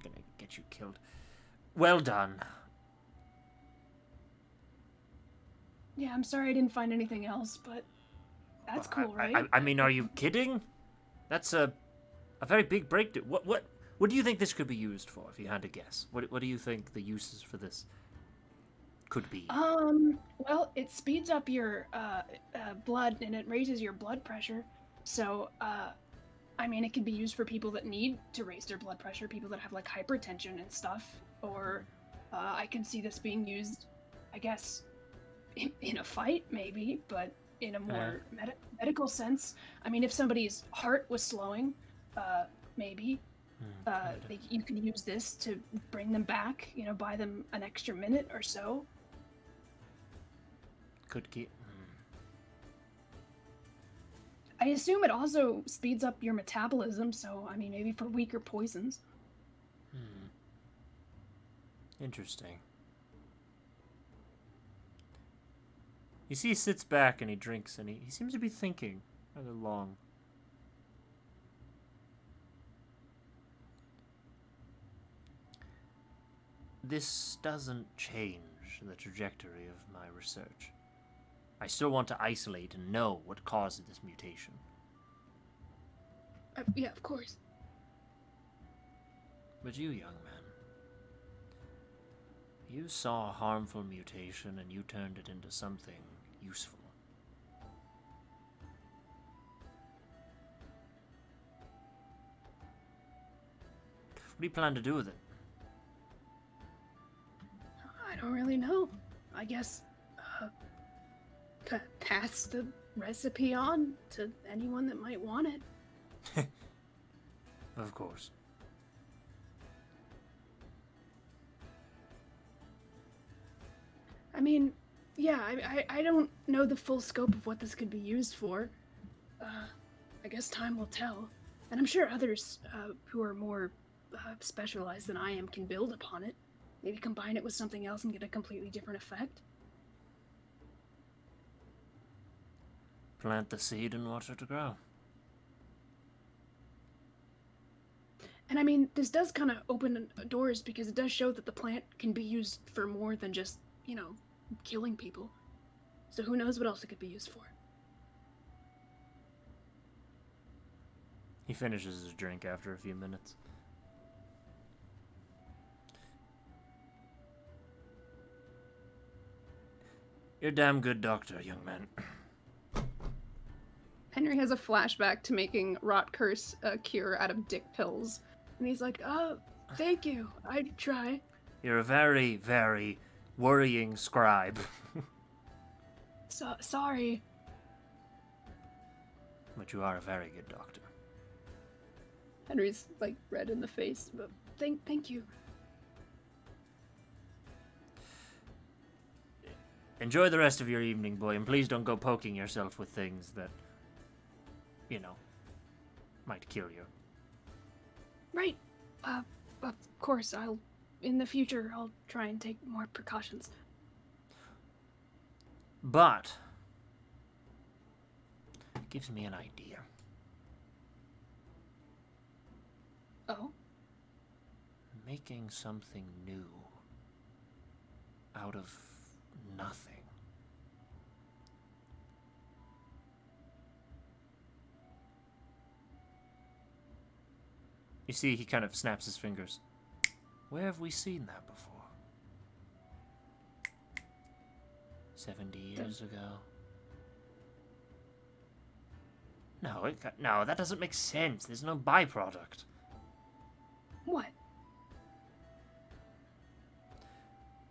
Speaker 2: gonna get you killed. Well done.
Speaker 1: Yeah, I'm sorry I didn't find anything else, but that's cool, right?
Speaker 2: I mean, are you kidding? That's a very big breakthrough. What do you think this could be used for, if you had to guess? What do you think the uses for this could be?
Speaker 1: Well, it speeds up your blood and it raises your blood pressure. So, I mean, it can be used for people that need to raise their blood pressure, people that have like hypertension and stuff. Or I can see this being used, I guess, in a fight maybe, but in a more medical sense. I mean, if somebody's heart was slowing, maybe. You can use this to bring them back, buy them an extra minute or so.
Speaker 2: Could get.
Speaker 1: I assume it also speeds up your metabolism, so, I mean, maybe for weaker poisons.
Speaker 2: Interesting. You see, he sits back and he drinks, and he seems to be thinking rather long. This doesn't change the trajectory of my research. I still want to isolate and know what caused this mutation.
Speaker 1: Yeah, of course.
Speaker 2: But you, young man, you saw a harmful mutation and you turned it into something useful. What do you plan to do with it?
Speaker 1: I don't really know. I guess, pass the recipe on to anyone that might want it.
Speaker 2: Of course.
Speaker 1: I mean, yeah, I don't know the full scope of what this could be used for. I guess time will tell. And I'm sure others who are more specialized than I am can build upon it. Maybe combine it with something else and get a completely different effect.
Speaker 2: Plant the seed and watch it to grow.
Speaker 1: And I mean, this does kind of open doors because it does show that the plant can be used for more than just, killing people. So who knows what else it could be used for.
Speaker 2: He finishes his drink after a few minutes. You're a damn good doctor, young man.
Speaker 1: Henry has a flashback to making rot curse cure out of dick pills. And he's like, oh, thank you. I'd try.
Speaker 2: You're a very, very worrying scribe.
Speaker 1: So sorry.
Speaker 2: But you are a very good doctor.
Speaker 1: Henry's like red in the face, but thank you.
Speaker 2: Enjoy the rest of your evening, boy, and please don't go poking yourself with things that, might kill you.
Speaker 1: Right. Of course, in the future, I'll try and take more precautions.
Speaker 2: But it gives me an idea.
Speaker 1: Oh?
Speaker 2: Making something new out of nothing. You see, he kind of snaps his fingers. Where have we seen that before? 70 years ago? No, that doesn't make sense. There's no byproduct.
Speaker 1: What?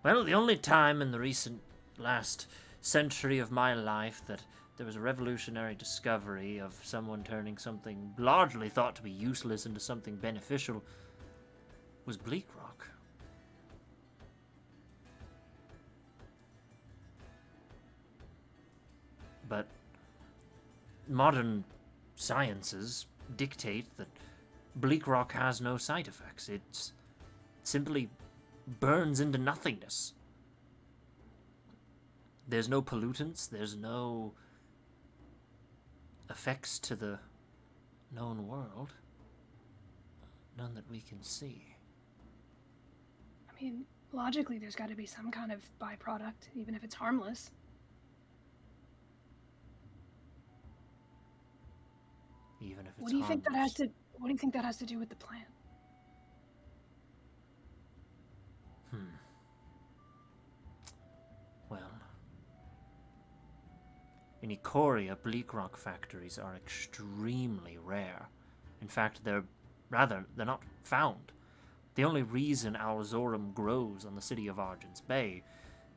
Speaker 2: Well, the only time in the last century of my life that there was a revolutionary discovery of someone turning something largely thought to be useless into something beneficial was Bleak Rock. But modern sciences dictate that Bleak Rock has no side effects. It simply burns into nothingness. There's no pollutants, there's no effects to the known world. None that we can see.
Speaker 1: I mean, logically, there's got to be some kind of byproduct, even if it's harmless.
Speaker 2: Even if it's
Speaker 1: What do you think that has
Speaker 2: harmless.
Speaker 1: What do you think that has to do with the plant?
Speaker 2: Well, in Ikoria, Bleak Rock factories are extremely rare. In fact, they're not found. The only reason Alzorum grows on the city of Argents Bay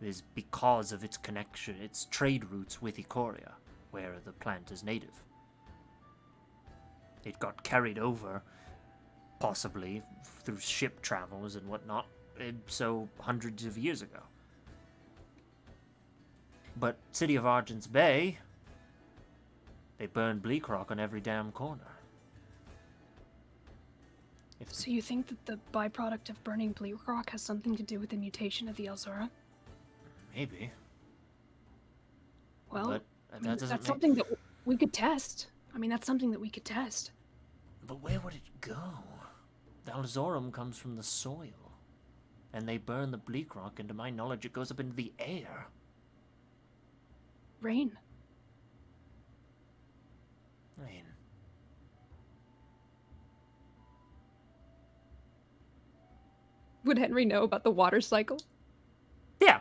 Speaker 2: is because of its connection, its trade routes with Ikoria, where the plant is native. It got carried over, possibly through ship travels and whatnot, so hundreds of years ago. But city of Argents Bay, they burn Bleak Rock on every damn corner.
Speaker 1: So you think that the byproduct of burning Bleak Rock has something to do with the mutation of the Elzora?
Speaker 2: Maybe.
Speaker 1: Well,
Speaker 2: But that doesn't
Speaker 1: that's
Speaker 2: make...
Speaker 1: something that we could test. I mean, that's something that we could test.
Speaker 2: But where would it go? The Alzorum comes from the soil. And they burn the Bleak Rock, and to my knowledge it goes up into the air.
Speaker 1: Rain.
Speaker 2: Rain.
Speaker 1: Would Henry know about the water cycle?
Speaker 2: Yeah.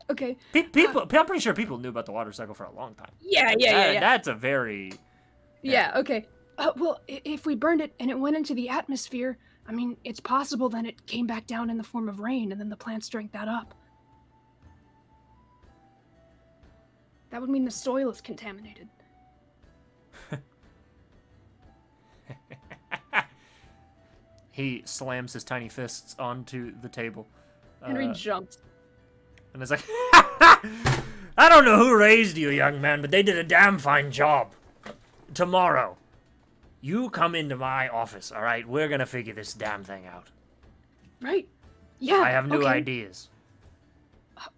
Speaker 1: Okay.
Speaker 2: People, I'm pretty sure people knew about the water cycle for a long time.
Speaker 1: Yeah.
Speaker 2: That's a very...
Speaker 1: Yeah, okay. Well, if we burned it and it went into the atmosphere, I mean, it's possible then it came back down in the form of rain and then the plants drank that up. That would mean the soil is contaminated.
Speaker 2: He slams his tiny fists onto the table.
Speaker 1: Henry jumps.
Speaker 2: And is like, I don't know who raised you, young man, but they did a damn fine job. Tomorrow, you come into my office, all right? We're gonna figure this damn thing out.
Speaker 1: Right? Yeah.
Speaker 2: I have new
Speaker 1: okay.
Speaker 2: ideas.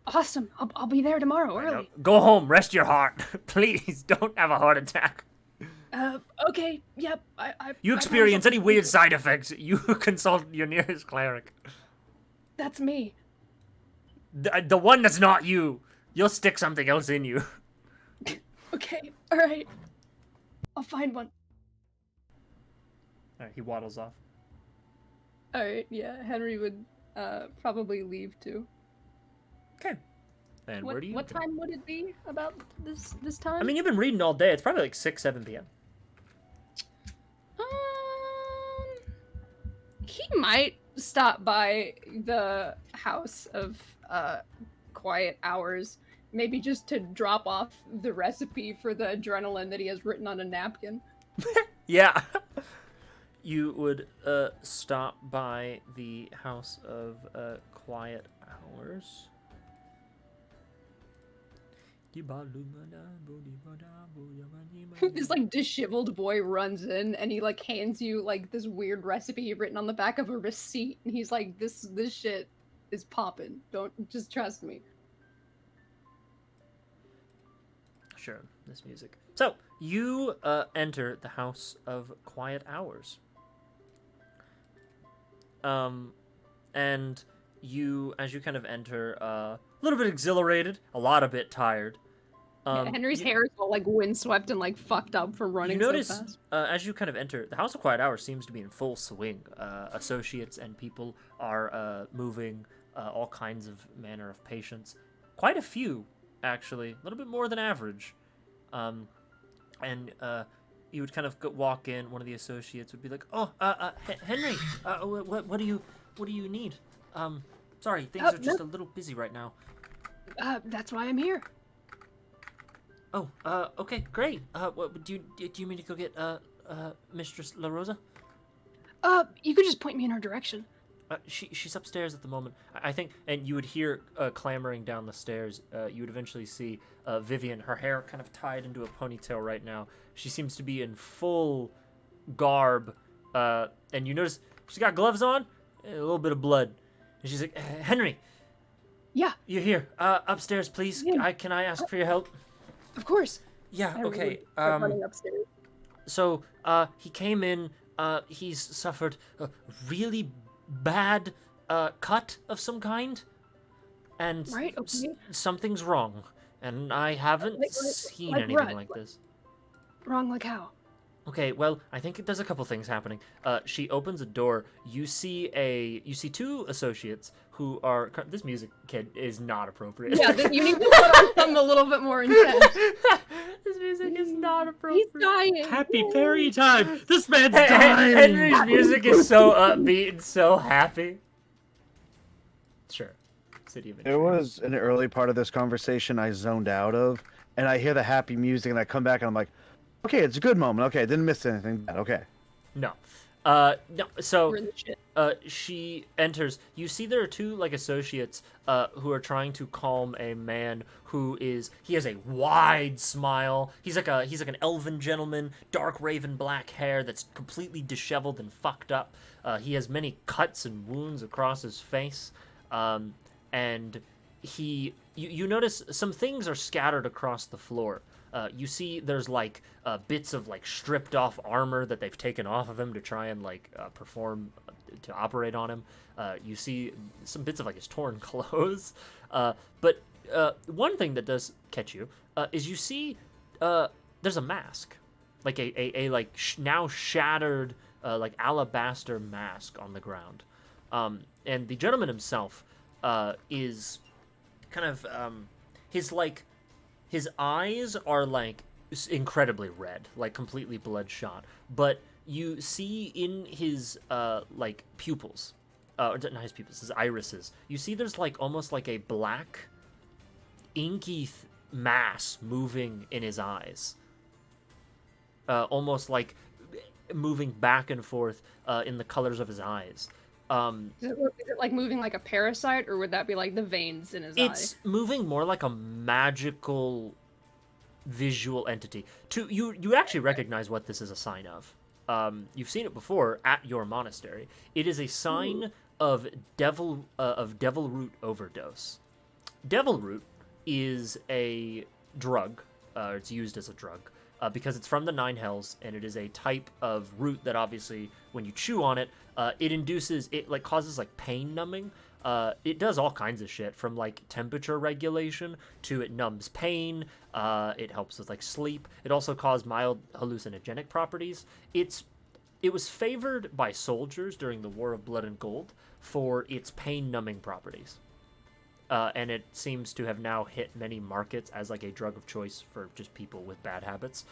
Speaker 1: Awesome. I'll be there tomorrow early.
Speaker 2: Go home, rest your heart. Please, don't have a heart attack.
Speaker 1: Okay. Yep.
Speaker 2: You experience any weird side effects, you consult your nearest cleric.
Speaker 1: That's me.
Speaker 2: The one that's not you. You'll stick something else in you.
Speaker 1: Okay. All right. I'll find one.
Speaker 2: All right, he waddles off.
Speaker 1: All right. Yeah. Henry would probably leave too.
Speaker 2: Okay. And where do you
Speaker 1: What
Speaker 2: go?
Speaker 1: time would it be about this time?
Speaker 2: I mean, you've been reading all day. It's probably like 6, 7 p.m.
Speaker 1: He might stop by the house of quiet hours, maybe just to drop off the recipe for the adrenaline that he has written on a napkin.
Speaker 2: Yeah. You would stop by the House of Quiet Hours.
Speaker 1: This like disheveled boy runs in and he like hands you like this weird recipe written on the back of a receipt, and he's like, this shit is popping. Don't just trust me.
Speaker 2: Sure, this music. So you enter the House of Quiet Hours. And you, as you kind of enter, a little bit exhilarated, a lot a bit tired.
Speaker 1: Henry's hair is all like windswept and like fucked up from running
Speaker 2: You notice,
Speaker 1: so fast.
Speaker 2: as you kind of enter, the House of Quiet Hours seems to be in full swing. Associates and people are moving, all kinds of manner of patients. Quite a few, actually, a little bit more than average. And you would kind of walk in. One of the associates would be like, "Oh, Henry, what do you need? Sorry, things are just a little busy right now."
Speaker 1: That's why I'm here.
Speaker 2: Oh, okay, great. What do you mean to go get Mistress La Rosa?
Speaker 1: You could just point me in her direction.
Speaker 2: She's upstairs at the moment, I think. And you would hear clamoring down the stairs. You would eventually see Vivian, her hair kind of tied into a ponytail right now. She seems to be in full garb, and you notice she's got gloves on and a little bit of blood. And she's like, "Henry,
Speaker 1: Yeah,
Speaker 2: you're here. Upstairs, please.
Speaker 1: Yeah.
Speaker 2: Can I ask for your help?"
Speaker 1: of course.
Speaker 2: Yeah.
Speaker 1: I
Speaker 2: Okay.
Speaker 1: would start running upstairs.
Speaker 2: So he came in. He's suffered a really bad cut of some kind, and
Speaker 1: Right, okay.
Speaker 2: something's wrong. And I haven't seen
Speaker 1: like
Speaker 2: anything
Speaker 1: what?
Speaker 2: like this.
Speaker 1: Wrong like how?
Speaker 2: Okay, well, I think there's a couple things happening. She opens a door. You see two associates who are. This music, kid, is not appropriate.
Speaker 1: Yeah, you need to put on something a little bit more intense.
Speaker 2: This music is not appropriate.
Speaker 1: He's dying.
Speaker 8: Happy fairy time! This man's
Speaker 2: Hey,
Speaker 8: dying!
Speaker 2: Henry's music is so upbeat and so happy. Sure. City of
Speaker 6: It
Speaker 2: Intrigue.
Speaker 6: was an early part of this conversation I zoned out of, and I hear the happy music, and I come back and I'm like, okay, it's a good moment. Okay, didn't miss anything bad. Okay.
Speaker 2: No. No. So
Speaker 1: We're in the shit.
Speaker 2: she enters. You see there are two like associates who are trying to calm a man he has a wide smile. He's like an elven gentleman, dark raven black hair that's completely disheveled and fucked up. He has many cuts and wounds across his face. And you notice some things are scattered across the floor. You see there's like bits of like stripped off armor that they've taken off of him to try and like perform to operate on him. You see some bits of like his torn clothes. But one thing that does catch you is you see there's a mask, like a like now shattered like alabaster mask on the ground. And the gentleman himself is kind of his eyes are like incredibly red, like completely bloodshot. But you see in his like pupils, not his pupils, his irises. You see there's like almost like a black, inky mass moving in his eyes. Almost like moving back and forth in the colors of his eyes.
Speaker 1: Is it like moving like a parasite, or would that be like the veins in his
Speaker 2: It's moving more like a magical visual entity. You actually recognize what this is a sign of. You've seen it before at your monastery. It is a sign of devil root overdose. Devil root is a drug. It's used as a drug because it's from the Nine Hells, and it is a type of root that obviously, when you chew on it, it like causes like pain numbing. It does all kinds of shit, from like temperature regulation to it numbs pain. It helps with like sleep. It also caused mild hallucinogenic properties. It was favored by soldiers during the War of Blood and Gold for its pain numbing properties. and it seems to have now hit many markets as like a drug of choice for just people with bad habits,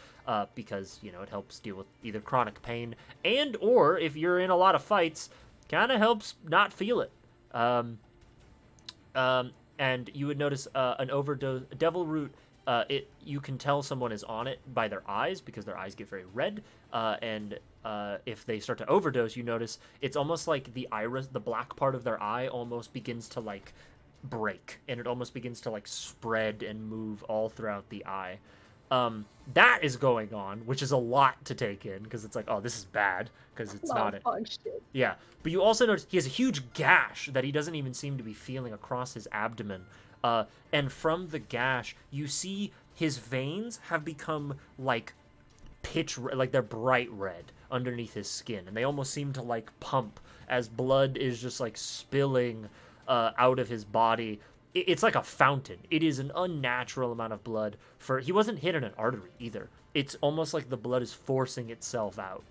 Speaker 2: because it helps deal with either chronic pain and or if you're in a lot of fights, kind of helps not feel it. And you would notice an overdose, devil root. You can tell someone is on it by their eyes because their eyes get very red, and if they start to overdose, you notice it's almost like the iris, the black part of their eye, almost begins to like break, and it almost begins to like spread and move all throughout the eye. That is going on, which is a lot to take in because it's like, oh, this is bad because it's not it.
Speaker 1: Shit.
Speaker 2: Yeah, but you also notice he has a huge gash that he doesn't even seem to be feeling across his abdomen. And from the gash, you see his veins have become like like they're bright red underneath his skin, and they almost seem to like pump as blood is just like spilling out of his body. It's like a fountain. It is an unnatural amount of blood. He wasn't hit in an artery either. It's almost like the blood is forcing itself out.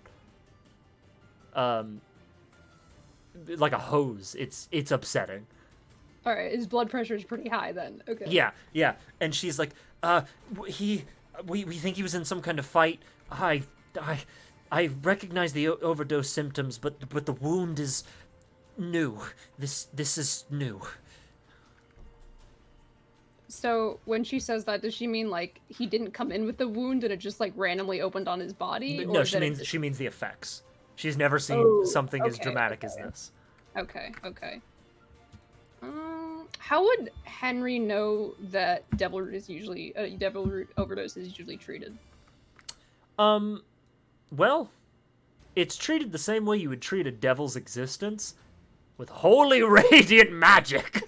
Speaker 2: Like a hose. It's upsetting.
Speaker 1: All right, his blood pressure is pretty high then. Okay.
Speaker 2: Yeah. And she's like, we think he was in some kind of fight. I recognize the overdose symptoms, but the wound is new. This is new.
Speaker 1: So when she says that, does she mean like he didn't come in with the wound and it just like randomly opened on his body?
Speaker 2: No,
Speaker 1: or
Speaker 2: she means the effects. She's never seen something as
Speaker 1: okay,
Speaker 2: dramatic as this.
Speaker 1: Okay. How would Henry know that devil root overdose is usually treated?
Speaker 2: Well, it's treated the same way you would treat a devil's existence, with holy radiant magic.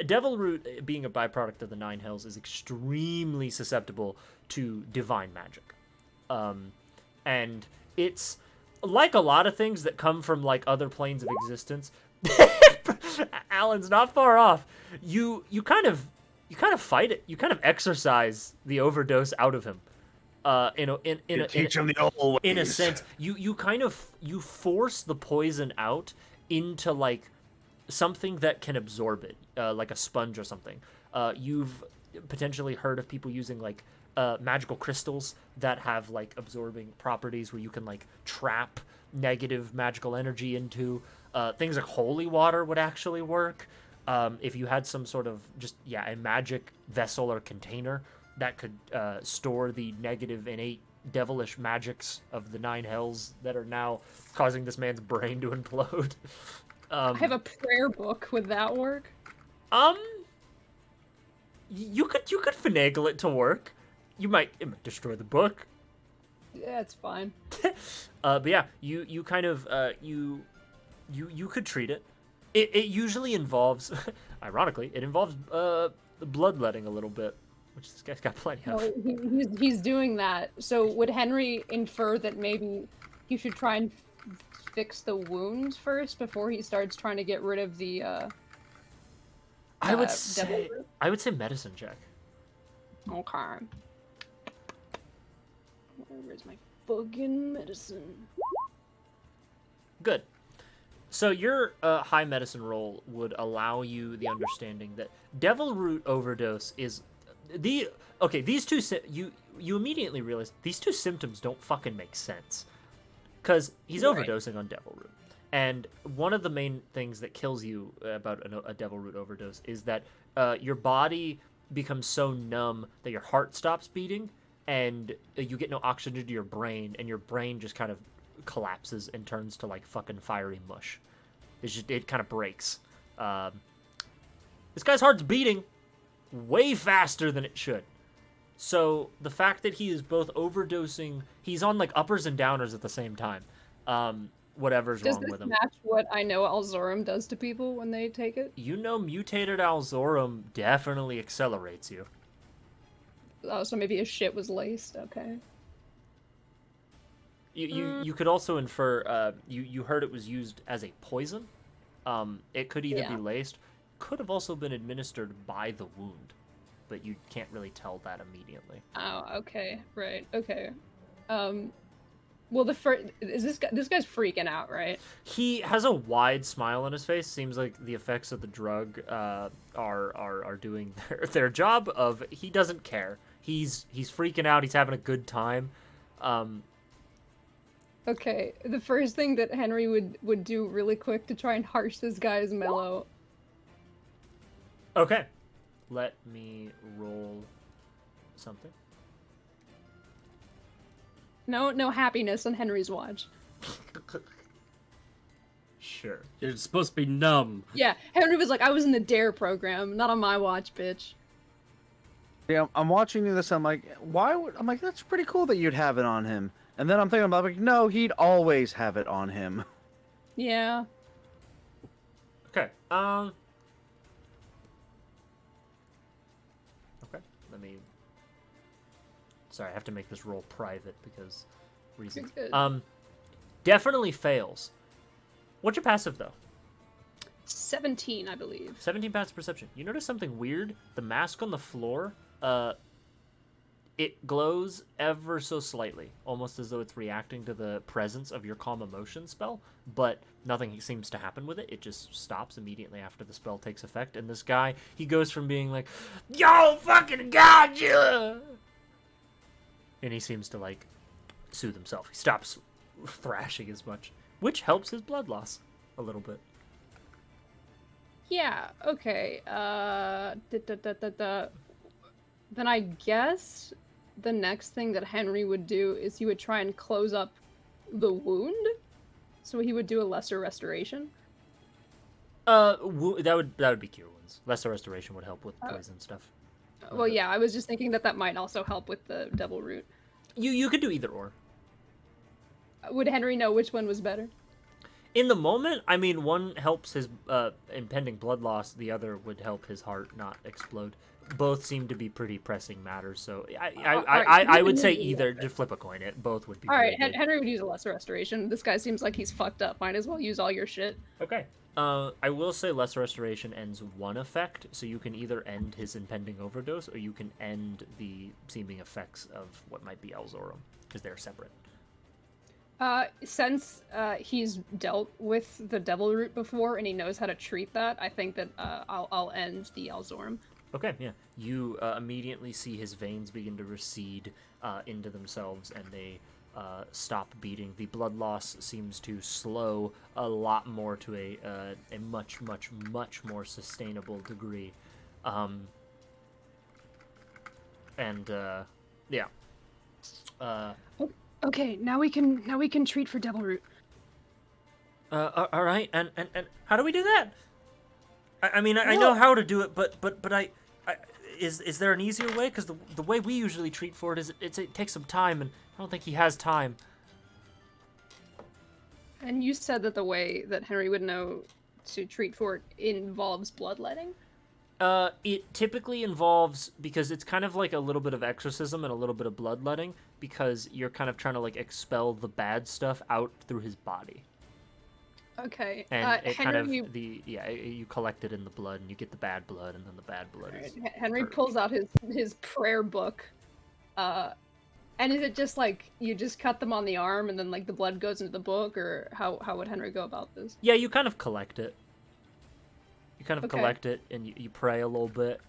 Speaker 2: Devil root, being a byproduct of the Nine Hells, is extremely susceptible to divine magic. And it's like a lot of things that come from like other planes of existence. Alan's not far off. You kind of fight it. You kind of exorcise the overdose out of him.
Speaker 6: Teach him the old ways.
Speaker 2: In a sense, you force the poison out into like something that can absorb it, like a sponge or something. You've potentially heard of people using like magical crystals that have like absorbing properties where you can like trap negative magical energy into. Things like holy water would actually work. If you had some sort of a magic vessel or container that could store the negative innate devilish magics of the Nine Hells that are now causing this man's brain to implode.
Speaker 1: I have a prayer book. Would that work?
Speaker 2: You could finagle it to work. It might destroy the book.
Speaker 1: Yeah, it's fine.
Speaker 2: But yeah, you kind of you could treat it. It usually involves, ironically, bloodletting a little bit, which this guy's got plenty of.
Speaker 1: Oh, he's doing that. So would Henry infer that maybe he should try and fix the wound first before he starts trying to get rid of the
Speaker 2: I would say medicine check.
Speaker 1: Okay. Where's my fucking medicine?
Speaker 2: Good. So your high medicine roll would allow you the understanding that devil root overdose is these two you immediately realize these two symptoms don't fucking make sense, because he's overdosing on devil root, and one of the main things that kills you about a devil root overdose is that your body becomes so numb that your heart stops beating, and you get no oxygen to your brain, and your brain just kind of collapses and turns to like fucking fiery mush. It kind of breaks. This guy's heart's beating way faster than it should. So the fact that he is both overdosing, he's on like uppers and downers at the same time. Whatever's wrong with him.
Speaker 1: Does this match what I know Alzorum does to people when they take it?
Speaker 2: You know, mutated Alzorum definitely accelerates you.
Speaker 1: Oh, so maybe his shit was laced. Okay.
Speaker 2: You could also infer. You heard it was used as a poison. It could either be laced, could have also been administered by the wound, but you can't really tell that immediately.
Speaker 1: Oh, okay, right, okay. Well, is this guy's freaking out, right?
Speaker 2: He has a wide smile on his face. Seems like the effects of the drug are doing their job. Of he doesn't care. He's freaking out. He's having a good time.
Speaker 1: Okay, the first thing that Henry would do really quick to try and harsh this guy is mellow.
Speaker 2: Okay, let me roll something.
Speaker 1: No happiness on Henry's watch.
Speaker 2: Sure.
Speaker 8: You're supposed to be numb.
Speaker 1: Yeah, Henry was like, I was in the DARE program, not on my watch, bitch.
Speaker 6: Yeah, I'm watching this. I'm like, why would? I'm like, that's pretty cool that you'd have it on him. And then I'm thinking about like, no, he'd always have it on him.
Speaker 1: Yeah.
Speaker 2: Okay. Okay. Let me. Sorry, I have to make this roll private because reasons.
Speaker 1: Good.
Speaker 2: Definitely fails. What's your passive though?
Speaker 1: 17, I believe.
Speaker 2: 17 passive perception. You notice something weird? The mask on the floor, it glows ever so slightly, almost as though it's reacting to the presence of your calm emotion spell, but nothing seems to happen with it. It just stops immediately after the spell takes effect, and this guy, he goes from being like, yo, fucking gotcha! And he seems to, like, soothe himself. He stops thrashing as much, which helps his blood loss a little bit.
Speaker 1: Yeah, okay. Then I guess the next thing that Henry would do is he would try and close up the wound. So he would do a lesser restoration.
Speaker 2: That would be cure wounds. Lesser restoration would help with poison stuff.
Speaker 1: Well, yeah, I was just thinking that might also help with the devil root.
Speaker 2: You could do either or.
Speaker 1: Would Henry know which one was better?
Speaker 2: In the moment, I mean, one helps his impending blood loss, the other would help his heart not explode. Both seem to be pretty pressing matters, so I would say either. Just flip a coin. Both would be.
Speaker 1: All right,
Speaker 2: really good.
Speaker 1: Henry would use a lesser restoration. This guy seems like he's fucked up. Might as well use all your shit.
Speaker 2: Okay. I will say lesser restoration ends one effect, so you can either end his impending overdose, or you can end the seeming effects of what might be Elzorum, because they're separate.
Speaker 1: Since he's dealt with the devil root before and he knows how to treat that, I think that I'll end the Elzorum.
Speaker 2: Okay, yeah. You immediately see his veins begin to recede into themselves, and they stop beating. The blood loss seems to slow a lot more to a much, much, much more sustainable degree. Yeah.
Speaker 1: Okay, now we can treat for devil root.
Speaker 2: All right, and how do we do that? I mean, I know how to do it, but is there an easier way? Because the way we usually treat for it is it takes some time, and I don't think he has time.
Speaker 1: And you said that the way that Henry would know to treat for it involves bloodletting?
Speaker 2: It typically involves, because it's kind of like a little bit of exorcism and a little bit of bloodletting, because you're kind of trying to like expel the bad stuff out through his body.
Speaker 1: Okay.
Speaker 2: And it
Speaker 1: Henry,
Speaker 2: kind of you collect it in the blood, and you get the bad blood, and then the bad blood is.
Speaker 1: Henry pulls out his prayer book, and is it just like you just cut them on the arm, and then like the blood goes into the book, or how would Henry go about this?
Speaker 2: Yeah, you kind of collect it. You kind of
Speaker 1: Okay.
Speaker 2: collect it, and you pray a little bit.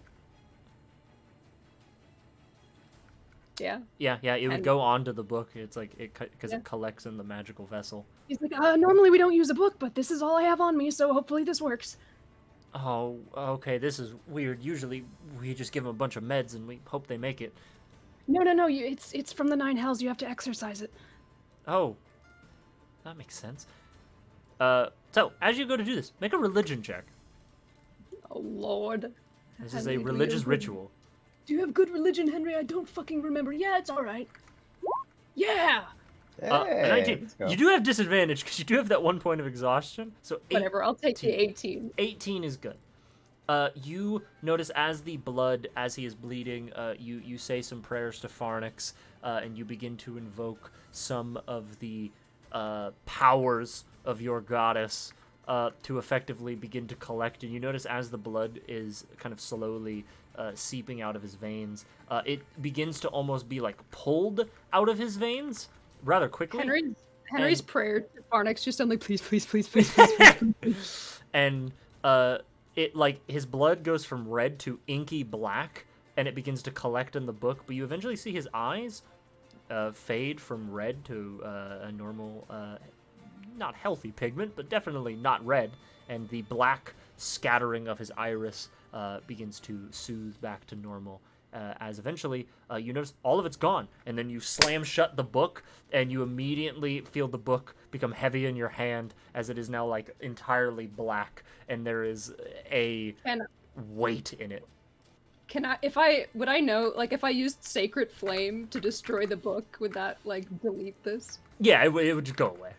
Speaker 1: Yeah.
Speaker 2: Yeah, it would
Speaker 1: And-
Speaker 2: go onto the book. It's like because it collects in the magical vessel.
Speaker 1: He's like, normally we don't use a book, but this is all I have on me, so hopefully this works.
Speaker 2: Oh, okay, this is weird. Usually we just give them a bunch of meds and we hope they make it.
Speaker 1: No, it's from the 9 hells. You have to exercise it.
Speaker 2: Oh, that makes sense. So as you go to do this, make a religion check.
Speaker 1: Oh Lord.
Speaker 2: This is
Speaker 1: Henry,
Speaker 2: a
Speaker 1: do you
Speaker 2: religious
Speaker 1: have good-
Speaker 2: ritual.
Speaker 1: Do you have good religion, Henry? I don't fucking remember. Yeah, it's all right. Yeah.
Speaker 4: Hey,
Speaker 2: A 19.
Speaker 4: let's go.
Speaker 2: You do have disadvantage because you do have that 1 point of exhaustion. So
Speaker 1: Whatever. I'll take the 18.
Speaker 2: 18 is good. You notice as the blood, as he is bleeding, you say some prayers to Pharnix, and you begin to invoke some of the powers of your goddess to effectively begin to collect. And you notice as the blood is kind of slowly seeping out of his veins, it begins to almost be like pulled out of his veins, rather quickly.
Speaker 1: Henry's prayer to Farnix just sound like, please, please, please, please, please, please, please.
Speaker 2: And it like his blood goes from red to inky black, and it begins to collect in the book. But you eventually see his eyes fade from red to a normal, not healthy pigment, but definitely not red. And the black scattering of his iris begins to soothe back to normal. As eventually you notice all of it's gone, and then you slam shut the book, and you immediately feel the book become heavy in your hand as it is now like entirely black, and there is a weight in it.
Speaker 1: Would I know, like, if I used Sacred Flame to destroy the book, would that, like, delete this?
Speaker 2: Yeah, it would just go away.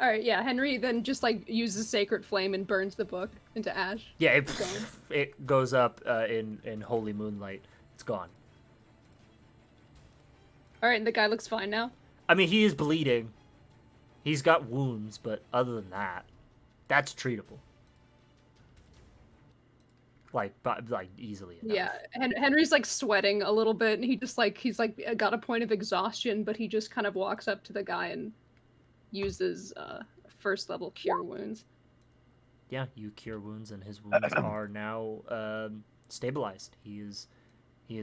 Speaker 1: Alright, yeah, Henry then just, like, uses Sacred Flame and burns the book into ash.
Speaker 2: Yeah, it goes up in holy moonlight. It's gone.
Speaker 1: Alright, and the guy looks fine now?
Speaker 2: I mean, he is bleeding. He's got wounds, but other than that, that's treatable. Like easily enough.
Speaker 1: Yeah, Henry's like sweating a little bit, and he's got a point of exhaustion, but he just kind of walks up to the guy and uses first level cure wounds.
Speaker 2: Yeah, you cure wounds, and his wounds are now stabilized. He is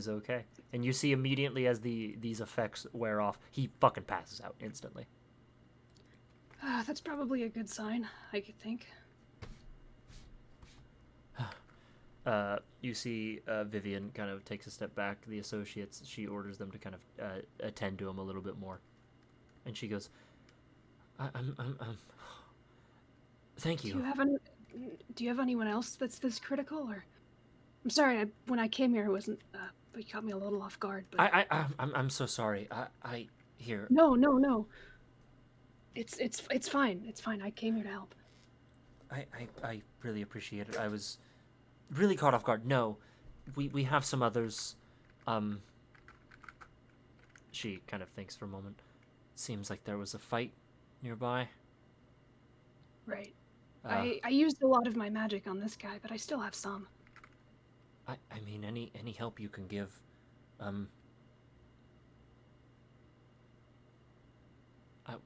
Speaker 2: okay, and you see immediately as these effects wear off, he fucking passes out instantly.
Speaker 1: That's probably a good sign, I could think.
Speaker 2: You see Vivian kind of takes a step back. The associates, she orders them to kind of attend to him a little bit more, and she goes, "I'm thank you."
Speaker 1: Do you have anyone else that's this critical, or? I'm sorry, when I came here, it wasn't. But you caught me a little off guard. But
Speaker 2: I'm so sorry. I here.
Speaker 1: No. It's fine. It's fine. I came here to help.
Speaker 2: I really appreciate it. I was really caught off guard. No, we have some others. She kind of thinks for a moment. Seems like there was a fight nearby.
Speaker 1: Right. I used a lot of my magic on this guy, but I still have some.
Speaker 2: I mean, any help you can give,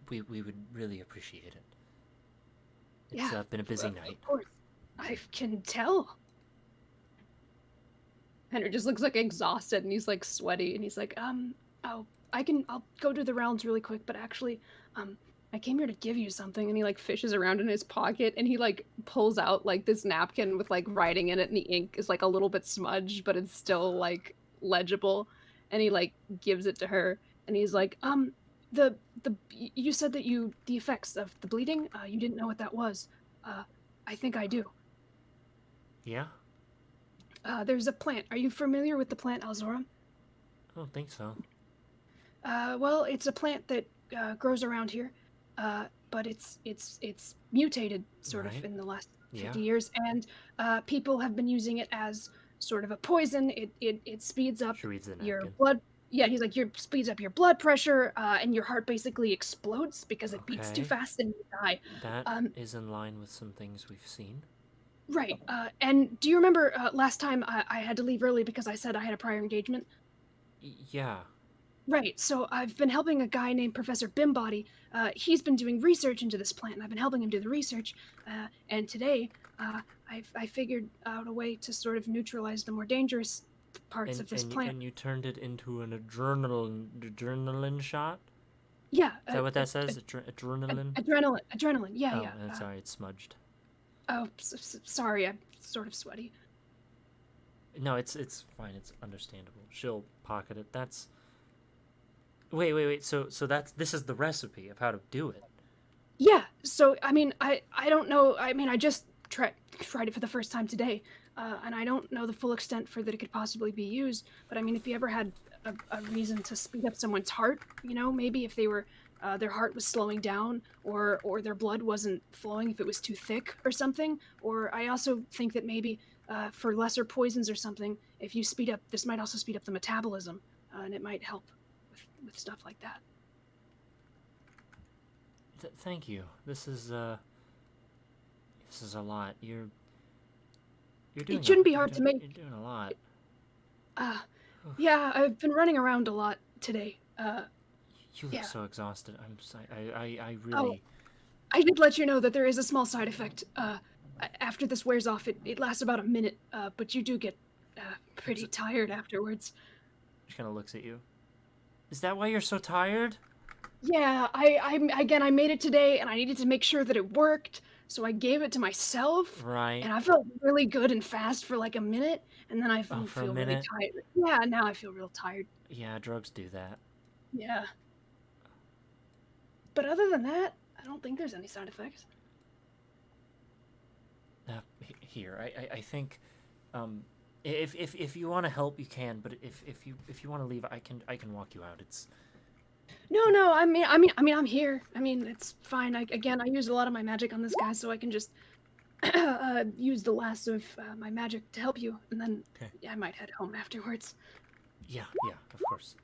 Speaker 2: we would really appreciate it. It's been a busy night.
Speaker 1: Of course, I can tell. Henry just looks like exhausted, and he's like sweaty, and he's like, I'll go to the rounds really quick, but actually, I came here to give you something. And he like fishes around in his pocket, and he like pulls out like this napkin with like writing in it, and the ink is like a little bit smudged, but it's still like legible. And he like gives it to her, and he's like, you said that the effects of the bleeding, you didn't know what that was. I think I do.
Speaker 2: Yeah?
Speaker 1: There's a plant. Are you familiar with the plant Alzorum?
Speaker 2: I don't think so.
Speaker 1: Well, it's a plant that grows around here. But it's mutated sort of in the last 50 years, and people have been using it as sort of a poison. It speeds up your blood. Yeah, he's like, speeds up your blood pressure, and your heart basically explodes because it beats too fast and you die.
Speaker 2: That is in line with some things we've seen.
Speaker 1: Right. And do you remember last time I had to leave early because I said I had a prior engagement?
Speaker 2: Yeah.
Speaker 1: Right, so I've been helping a guy named Professor Bimbody. He's been doing research into this plant, and I've been helping him do the research. And today, I figured out a way to sort of neutralize the more dangerous parts of this plant.
Speaker 2: And you turned it into an adrenaline shot?
Speaker 1: Yeah.
Speaker 2: Is that what that says? Adrenaline?
Speaker 1: Adrenaline, yeah.
Speaker 2: Sorry, it's smudged.
Speaker 1: Oh, sorry, I'm sort of sweaty.
Speaker 2: No, it's fine, it's understandable. She'll pocket it. That's... Wait. So this is the recipe of how to do it.
Speaker 1: Yeah. So I mean, I don't know. I mean, I just tried it for the first time today, and I don't know the full extent for that it could possibly be used. But I mean, if you ever had a reason to speed up someone's heart, maybe if they were their heart was slowing down, or their blood wasn't flowing, if it was too thick or something. Or I also think that maybe for lesser poisons or something, if you speed up, this might also speed up the metabolism, and it might help with stuff like that.
Speaker 2: Thank you. This is a lot. You're doing.
Speaker 1: It shouldn't be hard to make.
Speaker 2: You're doing a lot.
Speaker 1: Yeah, I've been running around a lot today.
Speaker 2: You look
Speaker 1: Yeah.
Speaker 2: so exhausted. I'm sorry. I
Speaker 1: Oh,
Speaker 2: really.
Speaker 1: I did let you know that there is a small side effect. After this wears off, it lasts about a minute, but you do get pretty tired afterwards.
Speaker 2: She kind of looks at you. Is that why you're so tired?
Speaker 1: Yeah, I made it today, and I needed to make sure that it worked, so I gave it to myself,
Speaker 2: Right.
Speaker 1: and I felt really good and fast for like a minute, and then I
Speaker 2: Oh, for a
Speaker 1: feel really
Speaker 2: minute?
Speaker 1: tired. Yeah, now I feel real tired.
Speaker 2: Yeah, drugs do that.
Speaker 1: Yeah. But other than that, I don't think there's any side effects.
Speaker 2: Here, I think, if you want to help, you can. But if you want to leave, I can walk you out. It's.
Speaker 1: No, I'm here. I mean, it's fine. Again, I used a lot of my magic on this guy, so I can just use the last of my magic to help you, and then
Speaker 2: Okay.
Speaker 1: yeah, I might head home afterwards.
Speaker 2: Yeah, of course.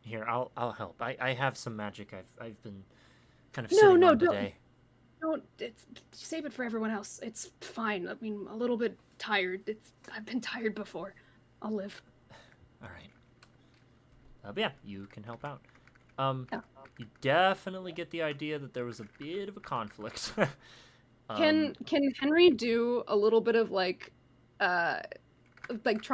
Speaker 2: Here, I'll help. I have some magic. I've been kind of sitting
Speaker 1: No,
Speaker 2: on
Speaker 1: don't.
Speaker 2: today.
Speaker 1: Don't. Save it for everyone else. It's fine. I mean, a little bit tired. I've been tired before. I'll live.
Speaker 2: All right. But yeah, you can help out.
Speaker 1: Yeah.
Speaker 2: You definitely get the idea that there was a bit of a conflict.
Speaker 1: Can Henry do a little bit of like try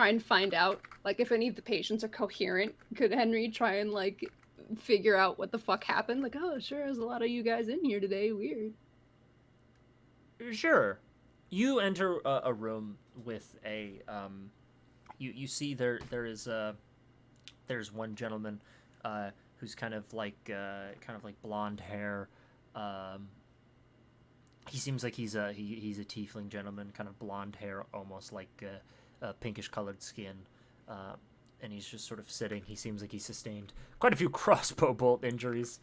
Speaker 1: and find out like if any of the patients are coherent? Could Henry try and like figure out what the fuck happened? Like, oh, sure, there's a lot of you guys in here today. Weird.
Speaker 2: Sure. You enter a room with a you see there's one gentleman who's kind of like blonde hair. He seems like he's a tiefling gentleman, kind of blonde hair, almost like pinkish colored skin. And he's just sort of sitting. He seems like he sustained quite a few crossbow bolt injuries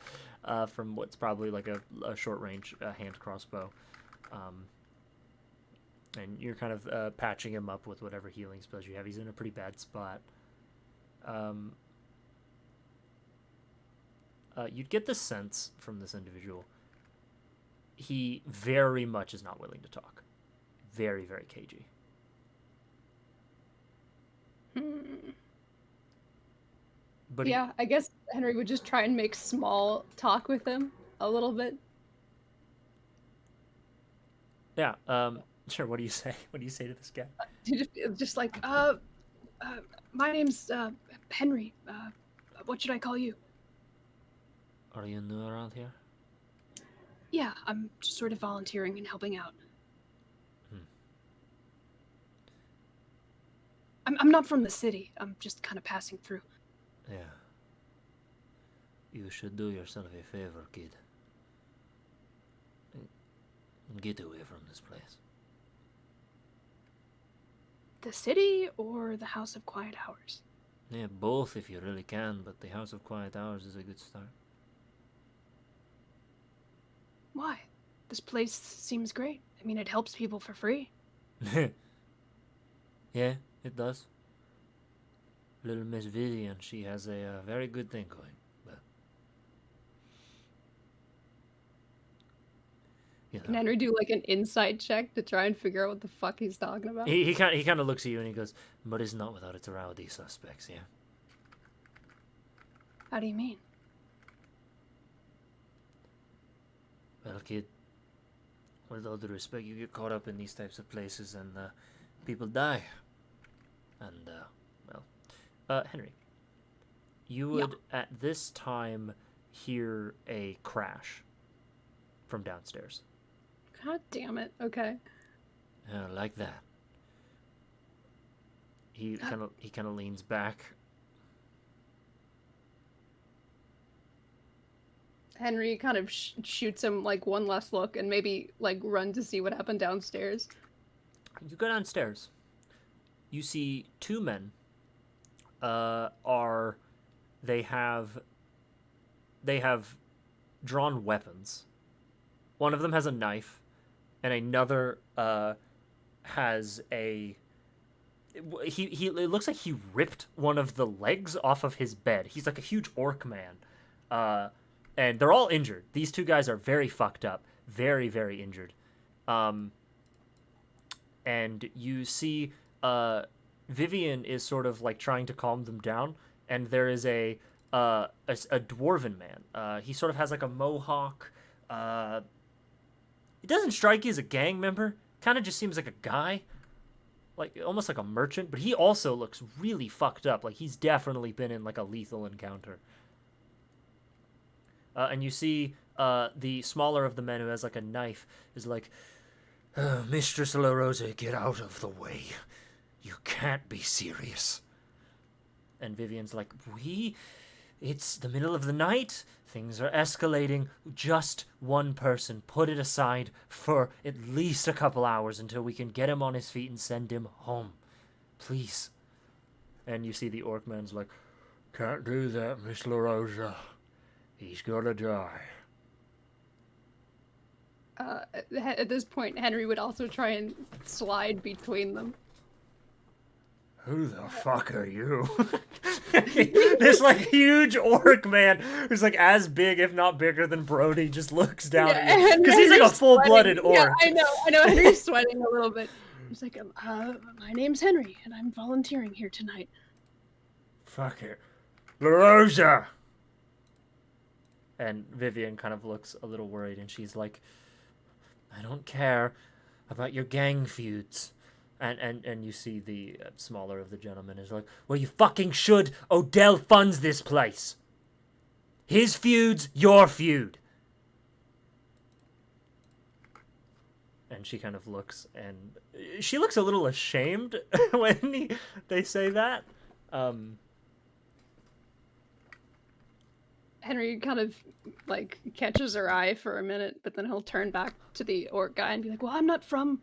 Speaker 2: from what's probably like a short range hand crossbow. And you're kind of patching him up with whatever healing spells you have. He's in a pretty bad spot. You'd get the sense from this individual. He very much is not willing to talk. Very, very cagey. But
Speaker 1: yeah, I guess Henry would just try and make small talk with him a little bit.
Speaker 2: Yeah. Sure. What do you say? What do you say to this guy?
Speaker 1: Just like, my name's Henry. What should I call you?
Speaker 2: Are you new around here?
Speaker 1: Yeah, I'm just sort of volunteering and helping out. I'm not from the city. I'm just kind of passing through.
Speaker 2: Yeah. You should do yourself a favor, kid. Get away from this place.
Speaker 1: The city or the House of Quiet Hours?
Speaker 2: Yeah, both if you really can, but the House of Quiet Hours is a good start.
Speaker 1: Why? This place seems great. I mean, it helps people for free.
Speaker 2: Yeah, it does. Little Miss Vivian, she has a very good thing going. But you
Speaker 1: Can
Speaker 2: know,
Speaker 1: Henry do like an insight check to try and figure out what the fuck he's talking about?
Speaker 2: he kind of looks at you and he goes, "But it's not without its rowdy suspects, yeah."
Speaker 1: How do you mean?
Speaker 2: Well, kid, with all due respect, you get caught up in these types of places and people die. And, Henry, you would at this time hear a crash from downstairs.
Speaker 1: God damn it. Okay.
Speaker 2: Like that. He kind of leans back.
Speaker 1: Henry kind of shoots him like one last look and maybe like run to see what happened downstairs.
Speaker 2: You go downstairs. You see two men. They have drawn weapons. One of them has a knife, and another has a. It looks like he ripped one of the legs off of his bed. He's like a huge orc man. And they're all injured. These two guys are very fucked up. Very, very injured. And you see Vivian is sort of like trying to calm them down, and there is a a dwarven man. He sort of has like a mohawk. It doesn't strike you as a gang member. Kind of just seems like a guy, like almost like a merchant. But he also looks really fucked up. Like he's definitely been in like a lethal encounter. And you see the smaller of the men who has like a knife is like, Mistress La Rosa, get out of the way. You can't be serious. And Vivian's like, it's the middle of the night. Things are escalating. Just one person. Put it aside for at least a couple hours until we can get him on his feet and send him home. Please. And you see the orc man's like, can't do that, Miss La Rosa. He's gonna die.
Speaker 1: At this point, Henry would also try and slide between them.
Speaker 2: Who the fuck are you? This like huge orc man who's like as big, if not bigger than Brody, just looks down at you because he's like a full-blooded orc.
Speaker 1: Yeah, I know. Henry's sweating a little bit. He's like, my name's Henry, and I'm volunteering here tonight.
Speaker 2: Fuck it, La Rosa. And Vivian kind of looks a little worried, and she's like, I don't care about your gang feuds. And you see the smaller of the gentlemen is like, well, you fucking should. Odell funds this place. His feud's your feud. And she kind of looks, and she looks a little ashamed when they say that.
Speaker 1: Henry kind of like catches her eye for a minute, but then he'll turn back to the orc guy and be like, well, I'm not from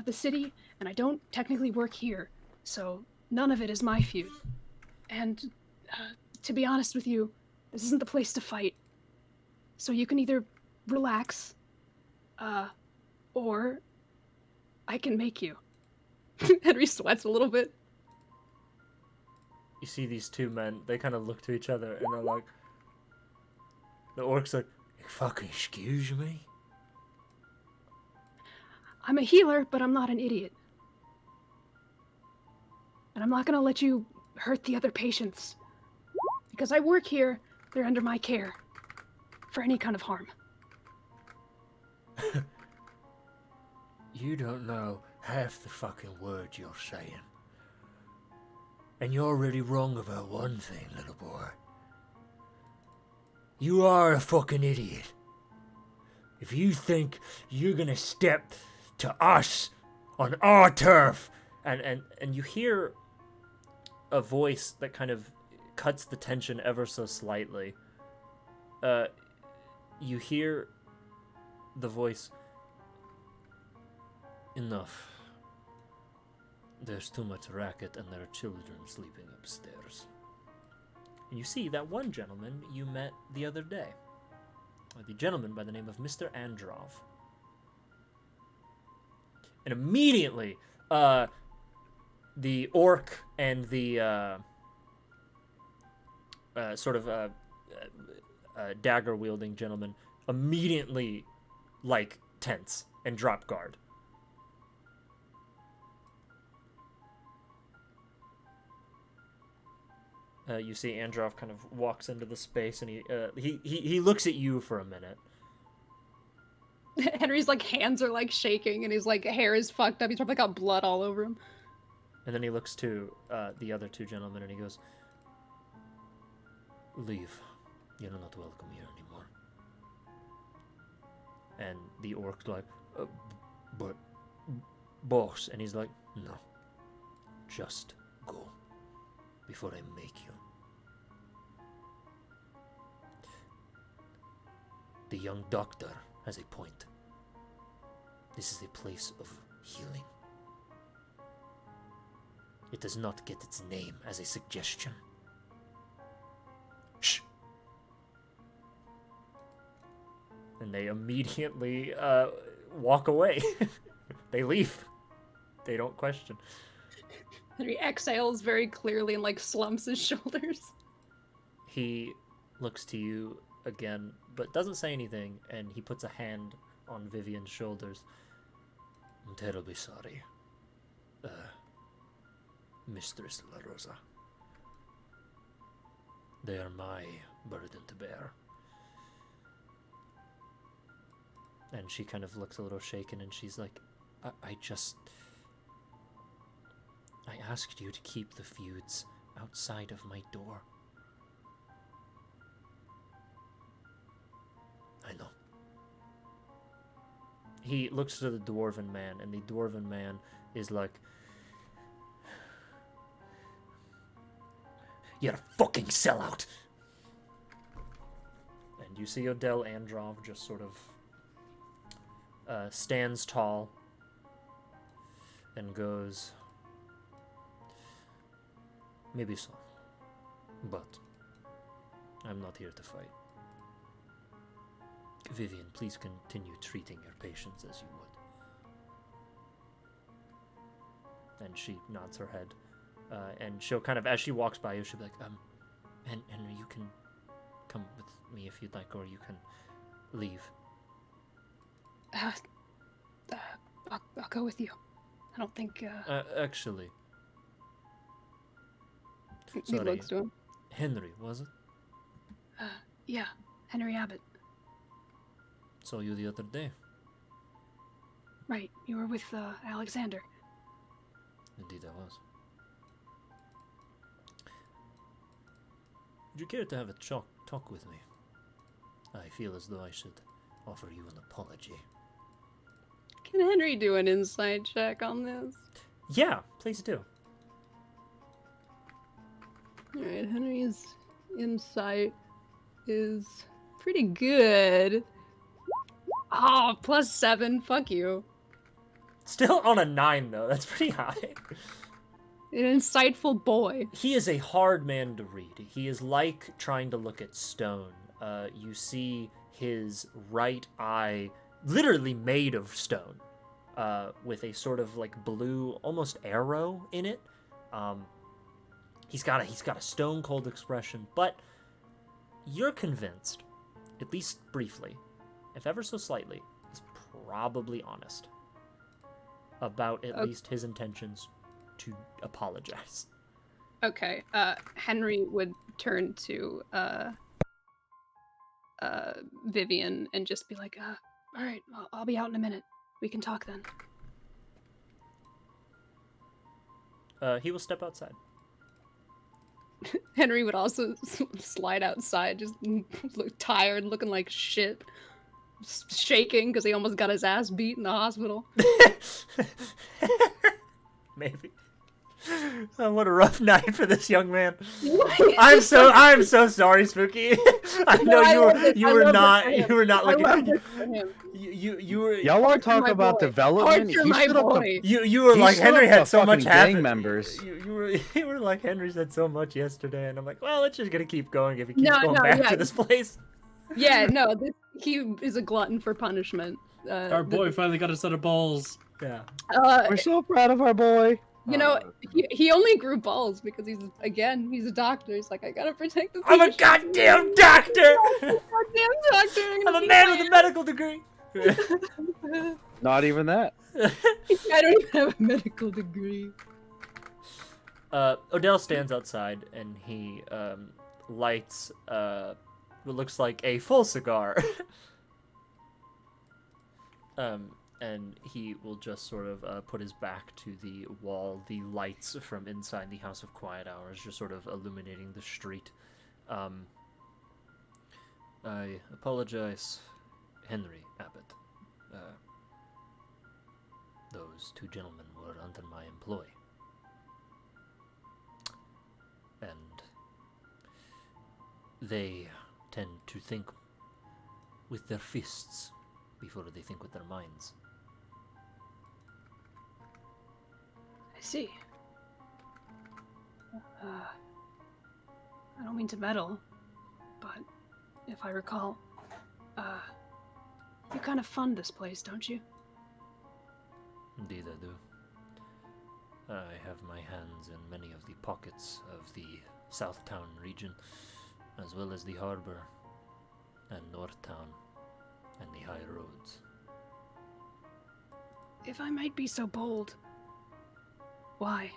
Speaker 1: the city, and I don't technically work here, so none of it is my feud. And to be honest with you, this isn't the place to fight. So you can either relax, or I can make you. Henry sweats a little bit.
Speaker 2: You see these two men, they kind of look to each other, and they're like, the orc's like, fucking excuse me?
Speaker 1: I'm a healer, but I'm not an idiot. And I'm not gonna let you hurt the other patients. Because I work here, they're under my care. For any kind of harm.
Speaker 2: You don't know half the fucking words you're saying. And you're already wrong about one thing, little boy. You are a fucking idiot. If you think you're gonna step to us on our turf, and you hear a voice that kind of cuts the tension ever so slightly. You hear the voice, enough. There's too much racket and there are children sleeping upstairs. And you see that one gentleman you met the other day. The gentleman by the name of Mr. Androv. And immediately, the orc and the dagger-wielding gentleman immediately, like, tense and drop guard. You see Androv kind of walks into the space, and he looks at you for a minute.
Speaker 1: Henry's like hands are like shaking, and his like hair is fucked up. He's probably got blood all over him.
Speaker 2: And then he looks to the other two gentlemen, and he goes, "Leave. You're not welcome here anymore." And the orc's like, "But, boss," and he's like, "No. Just go before I make you." The young doctor has a point. This is a place of healing. It does not get its name as a suggestion. Shh. And they immediately walk away. They leave. They don't question.
Speaker 1: Henry exhales very clearly and like slumps his shoulders.
Speaker 2: He looks to you again, but doesn't say anything, and he puts a hand on Vivian's shoulders. I'm terribly sorry, Mistress La Rosa. They are my burden to bear. And she kind of looks a little shaken, and she's like, I asked you to keep the feuds outside of my door. I know. He looks to the dwarven man, and the dwarven man is like, you're a fucking sellout! And you see Odell Androv just sort of stands tall and goes, maybe so, but I'm not here to fight. Vivian, please continue treating your patients as you would. And she nods her head. And she'll kind of, as she walks by you, she'll be like, Henry, you can come with me if you'd like, or you can leave.
Speaker 1: I'll go with you. I don't think,
Speaker 2: Actually.
Speaker 1: he looks to him.
Speaker 2: Henry, was it?
Speaker 1: Yeah, Henry Abbott.
Speaker 2: Saw you the other day.
Speaker 1: Right, you were with, Alexander.
Speaker 2: Indeed I was. Would you care to have a talk with me? I feel as though I should offer you an apology.
Speaker 1: Can Henry do an insight check on this?
Speaker 2: Yeah, please do.
Speaker 1: Alright, Henry's insight is pretty good. Oh, +7, fuck you.
Speaker 2: Still on a 9, though. That's pretty high.
Speaker 1: An insightful boy.
Speaker 2: He is a hard man to read. He is like trying to look at stone. You see his right eye literally made of stone, with a sort of like blue, almost arrow in it. He's got a stone cold expression, but you're convinced, at least briefly, if ever so slightly, he's probably honest about at least his intentions to apologize.
Speaker 1: Okay, Henry would turn to Vivian and just be like, alright, I'll be out in a minute. We can talk then.
Speaker 2: He will step outside.
Speaker 1: Henry would also slide outside, just look tired, looking like shit. Shaking because he almost got his ass beat in the hospital.
Speaker 2: Maybe. Oh, what a rough night for this young man. I'm so sorry, Spooky. I know you were not looking. You were.
Speaker 6: Y'all want to talk about development?
Speaker 2: You were like Henry had so much
Speaker 6: gang members.
Speaker 2: You were like Henry said so much yesterday, and I'm like, well, it's just gonna keep going if he keeps going back to this place.
Speaker 1: Yeah, no, he is a glutton for punishment.
Speaker 8: Our boy finally got a set of balls.
Speaker 2: Yeah.
Speaker 6: We're so proud of our boy.
Speaker 1: You know, he only grew balls because he's a doctor. He's like, I gotta protect the
Speaker 2: I'm a goddamn doctor!
Speaker 1: I'm
Speaker 2: a man with a medical degree!
Speaker 6: Not even that.
Speaker 1: I don't even have a medical degree.
Speaker 2: Odell stands outside and he lights what looks like a full cigar. And he will just sort of put his back to the wall. The lights from inside the House of Quiet Hours just sort of illuminating the street. I apologize, Henry Abbott. Those two gentlemen were under my employ. And they tend to think with their fists before they think with their minds.
Speaker 1: I see. I don't mean to meddle, but if I recall, you kind of fund this place, don't you?
Speaker 2: Indeed I do. I have my hands in many of the pockets of the Southtown region, as well as the harbor, and Northtown, and the high roads.
Speaker 1: If I might be so bold, why?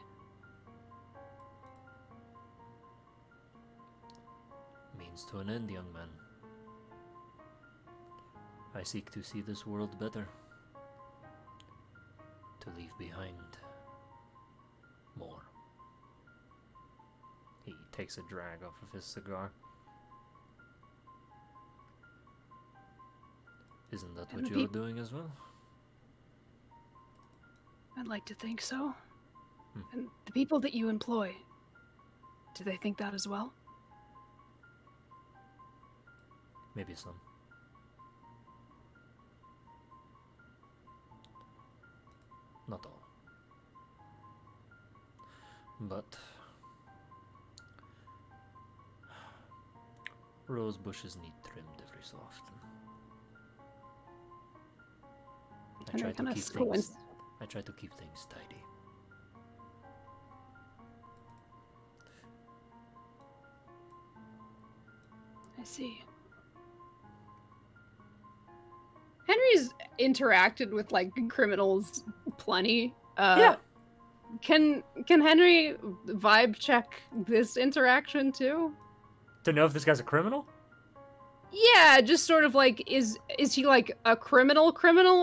Speaker 2: means to an end, young man. I seek to see this world better. To leave behind more. He takes a drag off of his cigar. Isn't that what you're doing as well?
Speaker 10: I'd like to think so. And the people that you employ, do they think that as well?
Speaker 2: Maybe some. Not all. But rose bushes need trimmed every so often. I try to keep things tidy.
Speaker 10: I see.
Speaker 1: Henry's interacted with like criminals plenty.
Speaker 2: Yeah.
Speaker 1: Can Henry vibe check this interaction too?
Speaker 2: To know if this guy's a criminal?
Speaker 1: Yeah, just sort of like is he like a criminal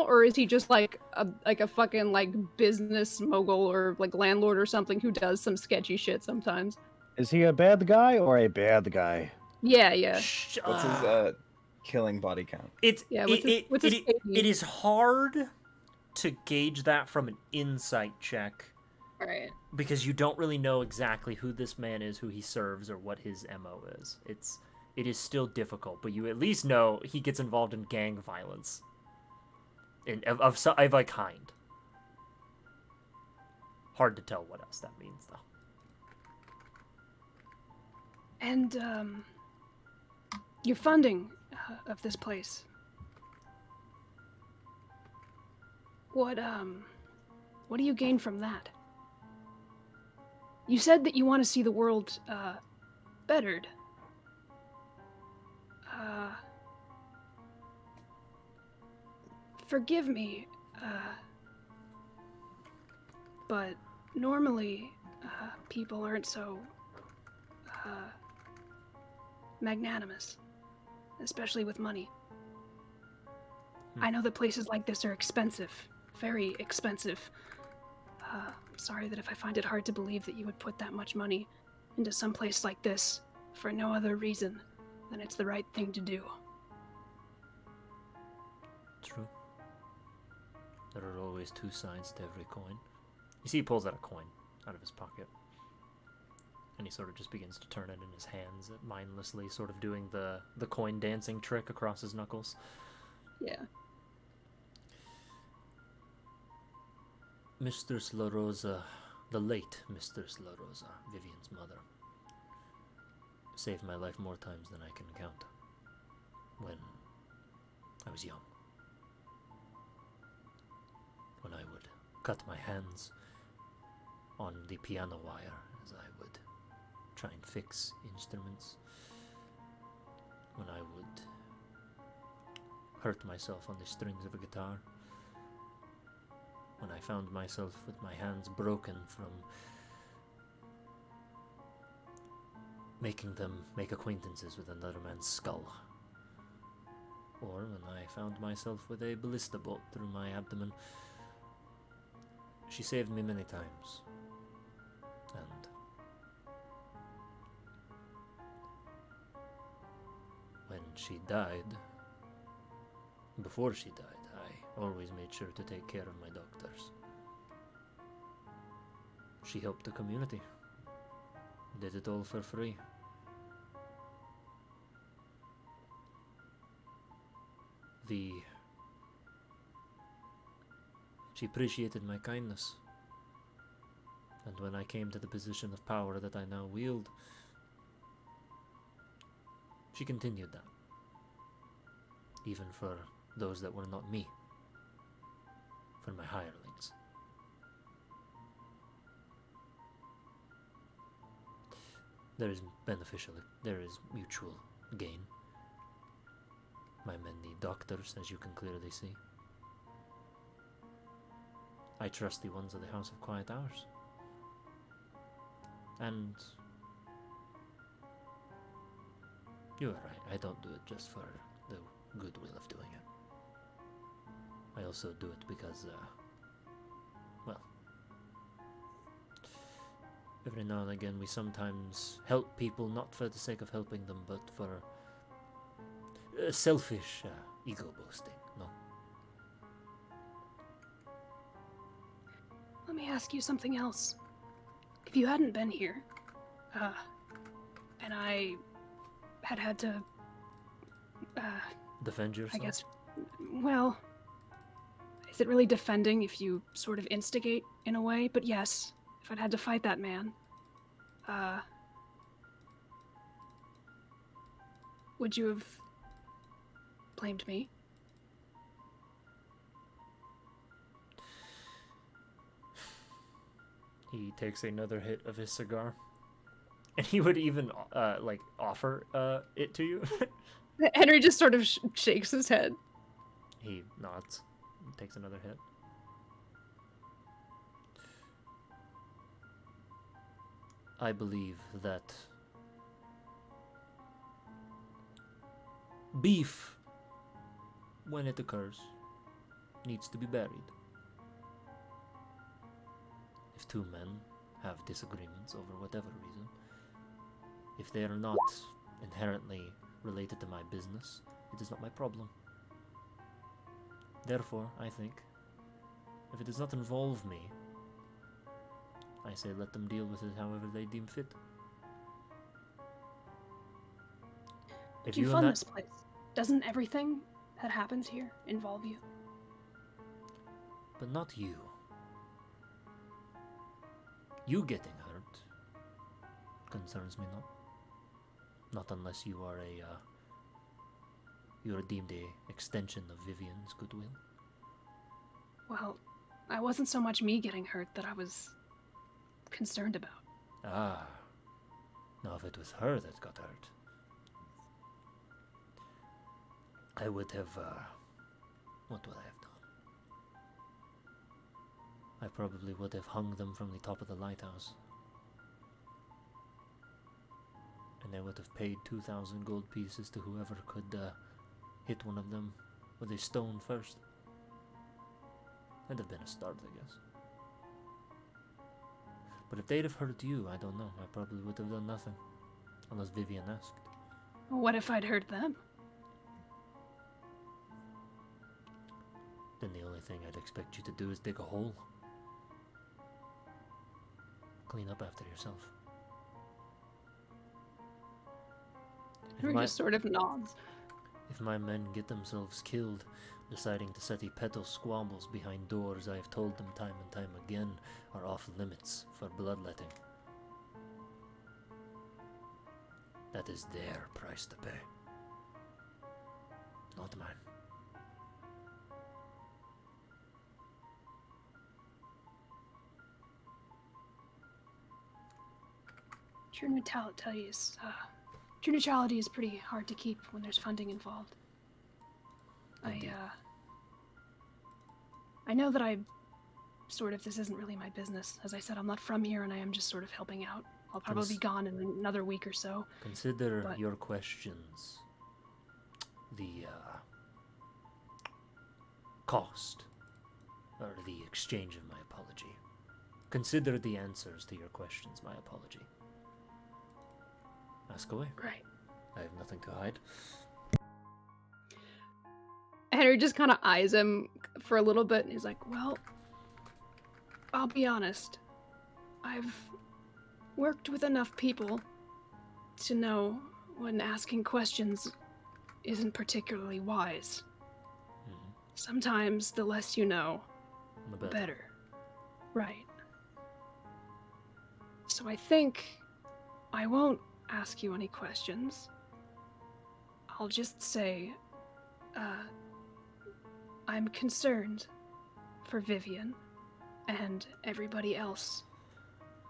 Speaker 1: or is he just like a fucking like business mogul or like landlord or something who does some sketchy shit sometimes?
Speaker 6: Is he a bad guy or a bad guy?
Speaker 1: Yeah.
Speaker 4: What's his killing body count?
Speaker 2: It
Speaker 1: it
Speaker 2: is hard to gauge that from an insight check.
Speaker 1: Right.
Speaker 2: Because you don't really know exactly who this man is, who he serves, or what his MO is. It is still difficult, but you at least know he gets involved in gang violence. Of a kind. Hard to tell what else that means, though.
Speaker 10: And, your funding of this place. What do you gain from that? You said that you want to see the world, bettered. Forgive me, but normally, people aren't so, magnanimous, especially with money. I know that places like this are expensive, very expensive. I'm sorry that if I find it hard to believe that you would put that much money into some place like this for no other reason than it's the right thing to do.
Speaker 2: True. There are always two sides to every coin. You see he pulls out a coin out of his pocket. And he sort of just begins to turn it in his hands, mindlessly sort of doing the coin dancing trick across his knuckles.
Speaker 1: Yeah.
Speaker 2: Mistress La Rosa, the late Mistress La Rosa, Vivian's mother, saved my life more times than I can count when I was young. When I would cut my hands on the piano wire as I would try and fix instruments. When I would hurt myself on the strings of a guitar. When I found myself with my hands broken from making them make acquaintances with another man's skull. Or when I found myself with a ballista bolt through my abdomen. She saved me many times. And when she died, before she died, I always made sure to take care of my doctors. She helped the community. Did it all for free. She appreciated my kindness. And when I came to the position of power that I now wield, she continued that. Even for those that were not me. For my hirelings. There is mutual gain. My men need doctors, as you can clearly see. I trust the ones of the House of Quiet Hours. And You are right. I don't do it just for the goodwill of doing it. I also do it because, well, every now and again we sometimes help people not for the sake of helping them, but for selfish ego boasting. No.
Speaker 10: Let me ask you something else. If you hadn't been here, and I had to,
Speaker 2: Defend yourself?
Speaker 10: I guess, well, is it really defending if you sort of instigate in a way? But yes, if I'd had to fight that man, would you have blamed me?
Speaker 2: He takes another hit of his cigar. And he would even, like, offer it to you.
Speaker 1: Henry just sort of shakes his head.
Speaker 2: He nods and takes another hit. I believe that beef, when it occurs, needs to be buried. If two men have disagreements over whatever reason, if they are not inherently related to my business, it is not my problem. Therefore, I think, if it does not involve me, I say let them deal with it however they deem fit. If
Speaker 10: You
Speaker 2: you
Speaker 10: fund
Speaker 2: and
Speaker 10: this place. Doesn't everything that happens here involve you?
Speaker 2: But not you. You getting hurt concerns me not. Not unless you are you are deemed a extension of Vivian's goodwill.
Speaker 10: Well, I wasn't so much me getting hurt that I was concerned about.
Speaker 2: Ah. Now if it was her that got hurt, I would have, what would I have done? I probably would have hung them from the top of the lighthouse. And I would have paid 2,000 gold pieces to whoever could hit one of them with a stone first. That'd have been a start, I guess. But if they'd have hurt you, I don't know. I probably would have done nothing. Unless Vivian asked.
Speaker 10: What if I'd hurt them?
Speaker 2: Then the only thing I'd expect you to do is dig a hole. Clean up after yourself.
Speaker 1: Henry just sort of nods.
Speaker 2: If my men get themselves killed, deciding to set petty squabbles behind doors I have told them time and time again are off limits for bloodletting. That is their price to pay. Not mine.
Speaker 10: True neutrality is pretty hard to keep when there's funding involved. I know that this isn't really my business. As I said, I'm not from here and I am just sort of helping out. I'll probably be gone in another week or so.
Speaker 2: Consider your questions the cost or the exchange of my apology. Consider the answers to your questions my apology. Ask away.
Speaker 10: Right.
Speaker 2: I have nothing to hide.
Speaker 1: Henry just kind of eyes him for a little bit and he's like, well, I'll be honest. I've worked with enough people to know when asking questions isn't particularly wise.
Speaker 2: Mm-hmm.
Speaker 10: Sometimes the less you know, the better. Right. So I think I won't ask you any questions. I'll just say, I'm concerned for Vivian and everybody else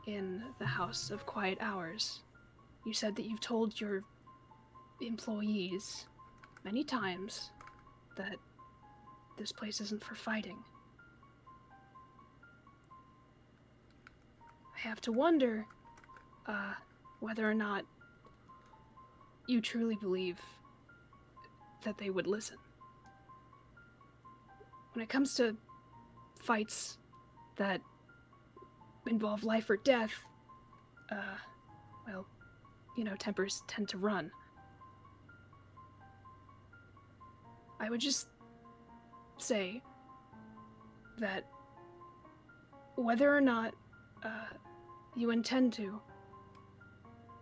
Speaker 10: in the House of Quiet Hours. You said that you've told your employees many times that this place isn't for fighting. I have to wonder whether or not you truly believe that they would listen. When it comes to fights that involve life or death, well, tempers tend to run. I would just say that whether or not you intend to,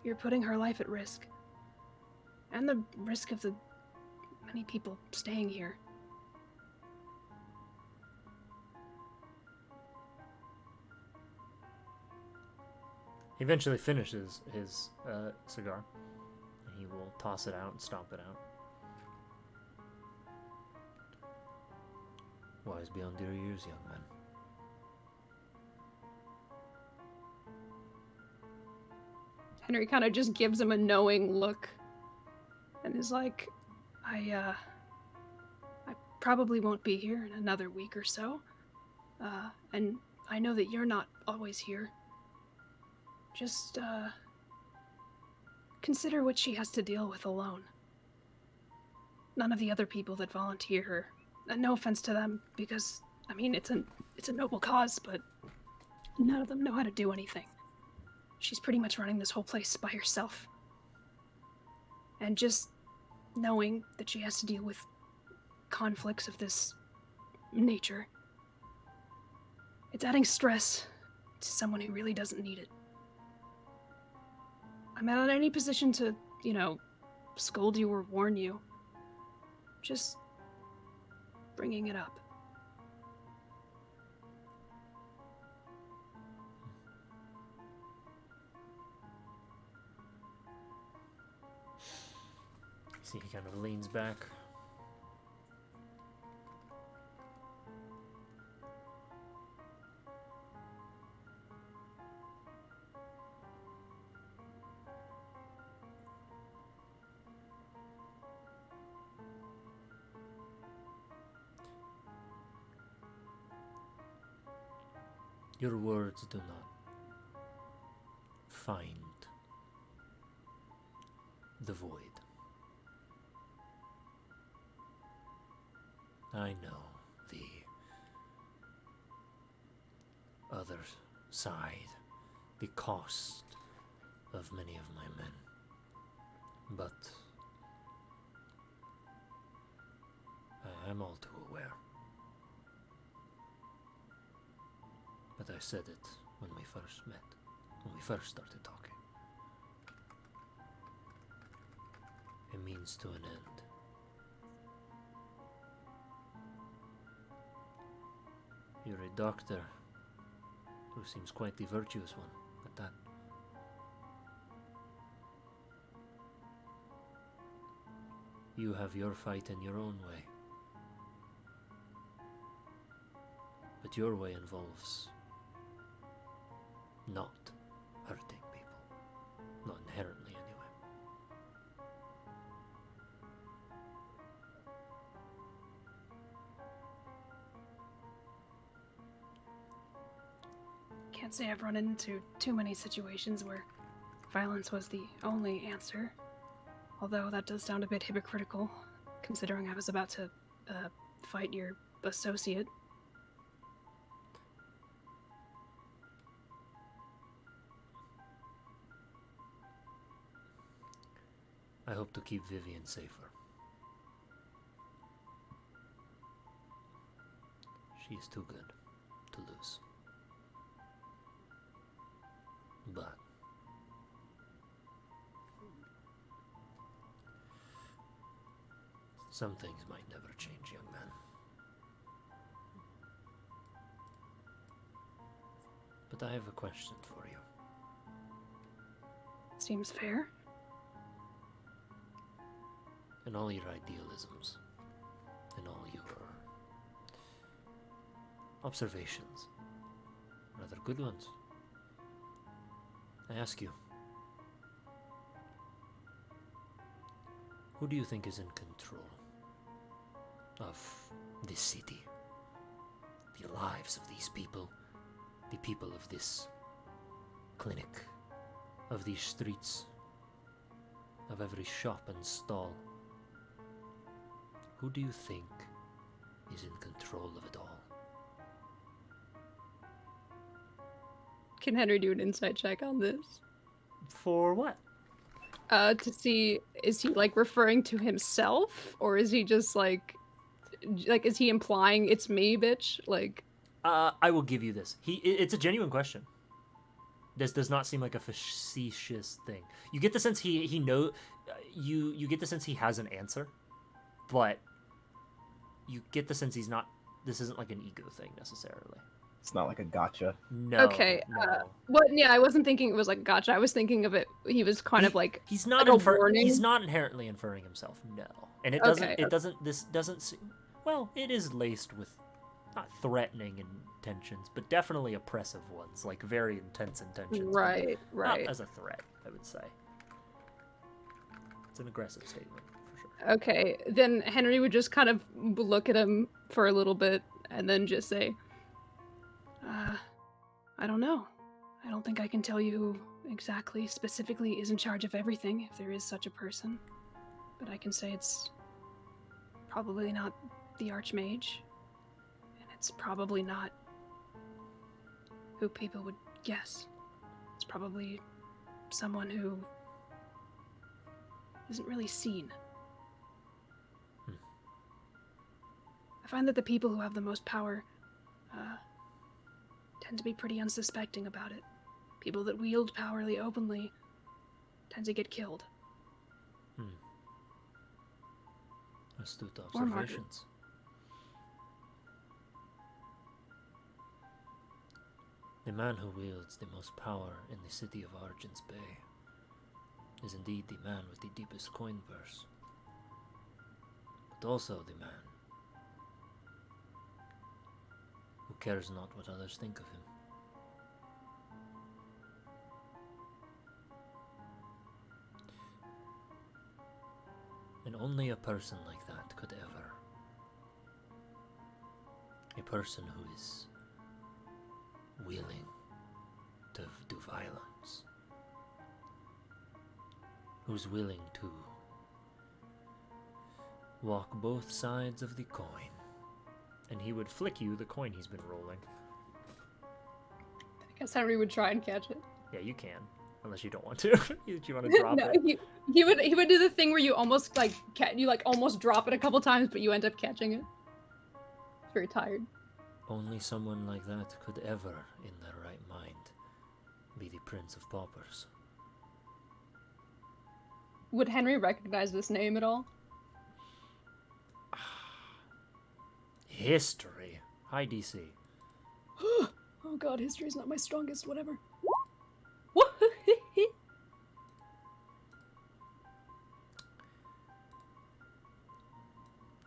Speaker 10: you're putting her life at risk. And the risk of the many people staying here.
Speaker 2: He eventually finishes his cigar. And he will toss it out and stomp it out. Wise beyond your years, young man.
Speaker 1: Henry kind of just gives him a knowing look and is like, I probably won't be here in another week or so. And I know that you're not always here. Just, consider what she has to deal with alone. None of the other people that volunteer her, and no offense to them, because, I mean, it's a noble cause, but none of them know how to do anything. She's pretty much running this whole place by herself. And just knowing that she has to deal with conflicts of this nature, it's adding stress to someone who really doesn't need it. I'm not in any position to, scold you or warn you. Just bringing it up.
Speaker 2: See, he kind of leans back. Your words do not find the void. I know the other side, the cost of many of my men, but I'm all too aware. But I said it when we first met, when we first started talking. It means to an end. You're a doctor who seems quite the virtuous one at that. You have your fight in your own way. But your way involves not hurting people. Not inherently, anyway.
Speaker 10: Can't say I've run into too many situations where violence was the only answer. Although that does sound a bit hypocritical, considering I was about to fight your associate.
Speaker 2: I hope to keep Vivian safer. She is too good to lose. But some things might never change, young man. But I have a question for you.
Speaker 10: Seems fair.
Speaker 2: In all your idealisms, in all your observations, rather good ones, I ask you, who do you think is in control of this city, the lives of these people, the people of this clinic, of these streets, of every shop and stall. Who do you think is in control of it all?
Speaker 1: Can Henry do an insight check on this?
Speaker 2: For what?
Speaker 1: To see, is he like referring to himself, or is he just like is he implying it's me, bitch? Like,
Speaker 2: I will give you this. It's a genuine question. This does not seem like a facetious thing. You get the sense he know, you get the sense he has an answer, but you get the sense he's not. This isn't like an ego thing necessarily.
Speaker 4: It's not like a gotcha.
Speaker 2: No.
Speaker 1: okay,
Speaker 2: No.
Speaker 1: well, yeah, I wasn't thinking it was like gotcha. I was thinking of it. He was kind of like
Speaker 2: he's not
Speaker 1: like a warning.
Speaker 2: he's not inherently inferring himself. No, and it doesn't.
Speaker 1: Okay,
Speaker 2: It doesn't. This doesn't seem. Well, it is laced with not threatening intentions, but definitely oppressive ones, like very intense intentions.
Speaker 1: Right,
Speaker 2: but
Speaker 1: right.
Speaker 2: Not as a threat, I would say. It's an aggressive statement for sure.
Speaker 1: Okay, then Henry would just kind of look at him for a little bit and then just say, I don't know. I don't think I can tell you who exactly, specifically is in charge of everything, if there is such a person. But I can say it's probably not the Archmage, and it's probably not who people would guess. It's probably someone who isn't really seen. I find that the people who have the most power tend to be pretty unsuspecting about it. People that wield power openly tend to get killed.
Speaker 2: Astute
Speaker 1: Or martyred.
Speaker 2: observations. The man who wields the most power in the city of Argents Bay is indeed the man with the deepest coin purse, but also the man who cares not what others think of him. And only a person like that could ever. A person who is willing to do violence. Who's willing to walk both sides of the coin. And he would flick you the coin he's been rolling.
Speaker 1: I guess Henry would try and catch it.
Speaker 2: Yeah, you can. Unless you don't want to. Do you want to drop
Speaker 1: No,
Speaker 2: it?
Speaker 1: he would do the thing where you almost like almost drop it a couple times, but you end up catching it. Very tired.
Speaker 2: Only someone like that could ever, in their right mind, be the Prince of Paupers.
Speaker 1: Would Henry recognize this name at all?
Speaker 2: History. High DC.
Speaker 1: Oh god, history is not my strongest, whatever.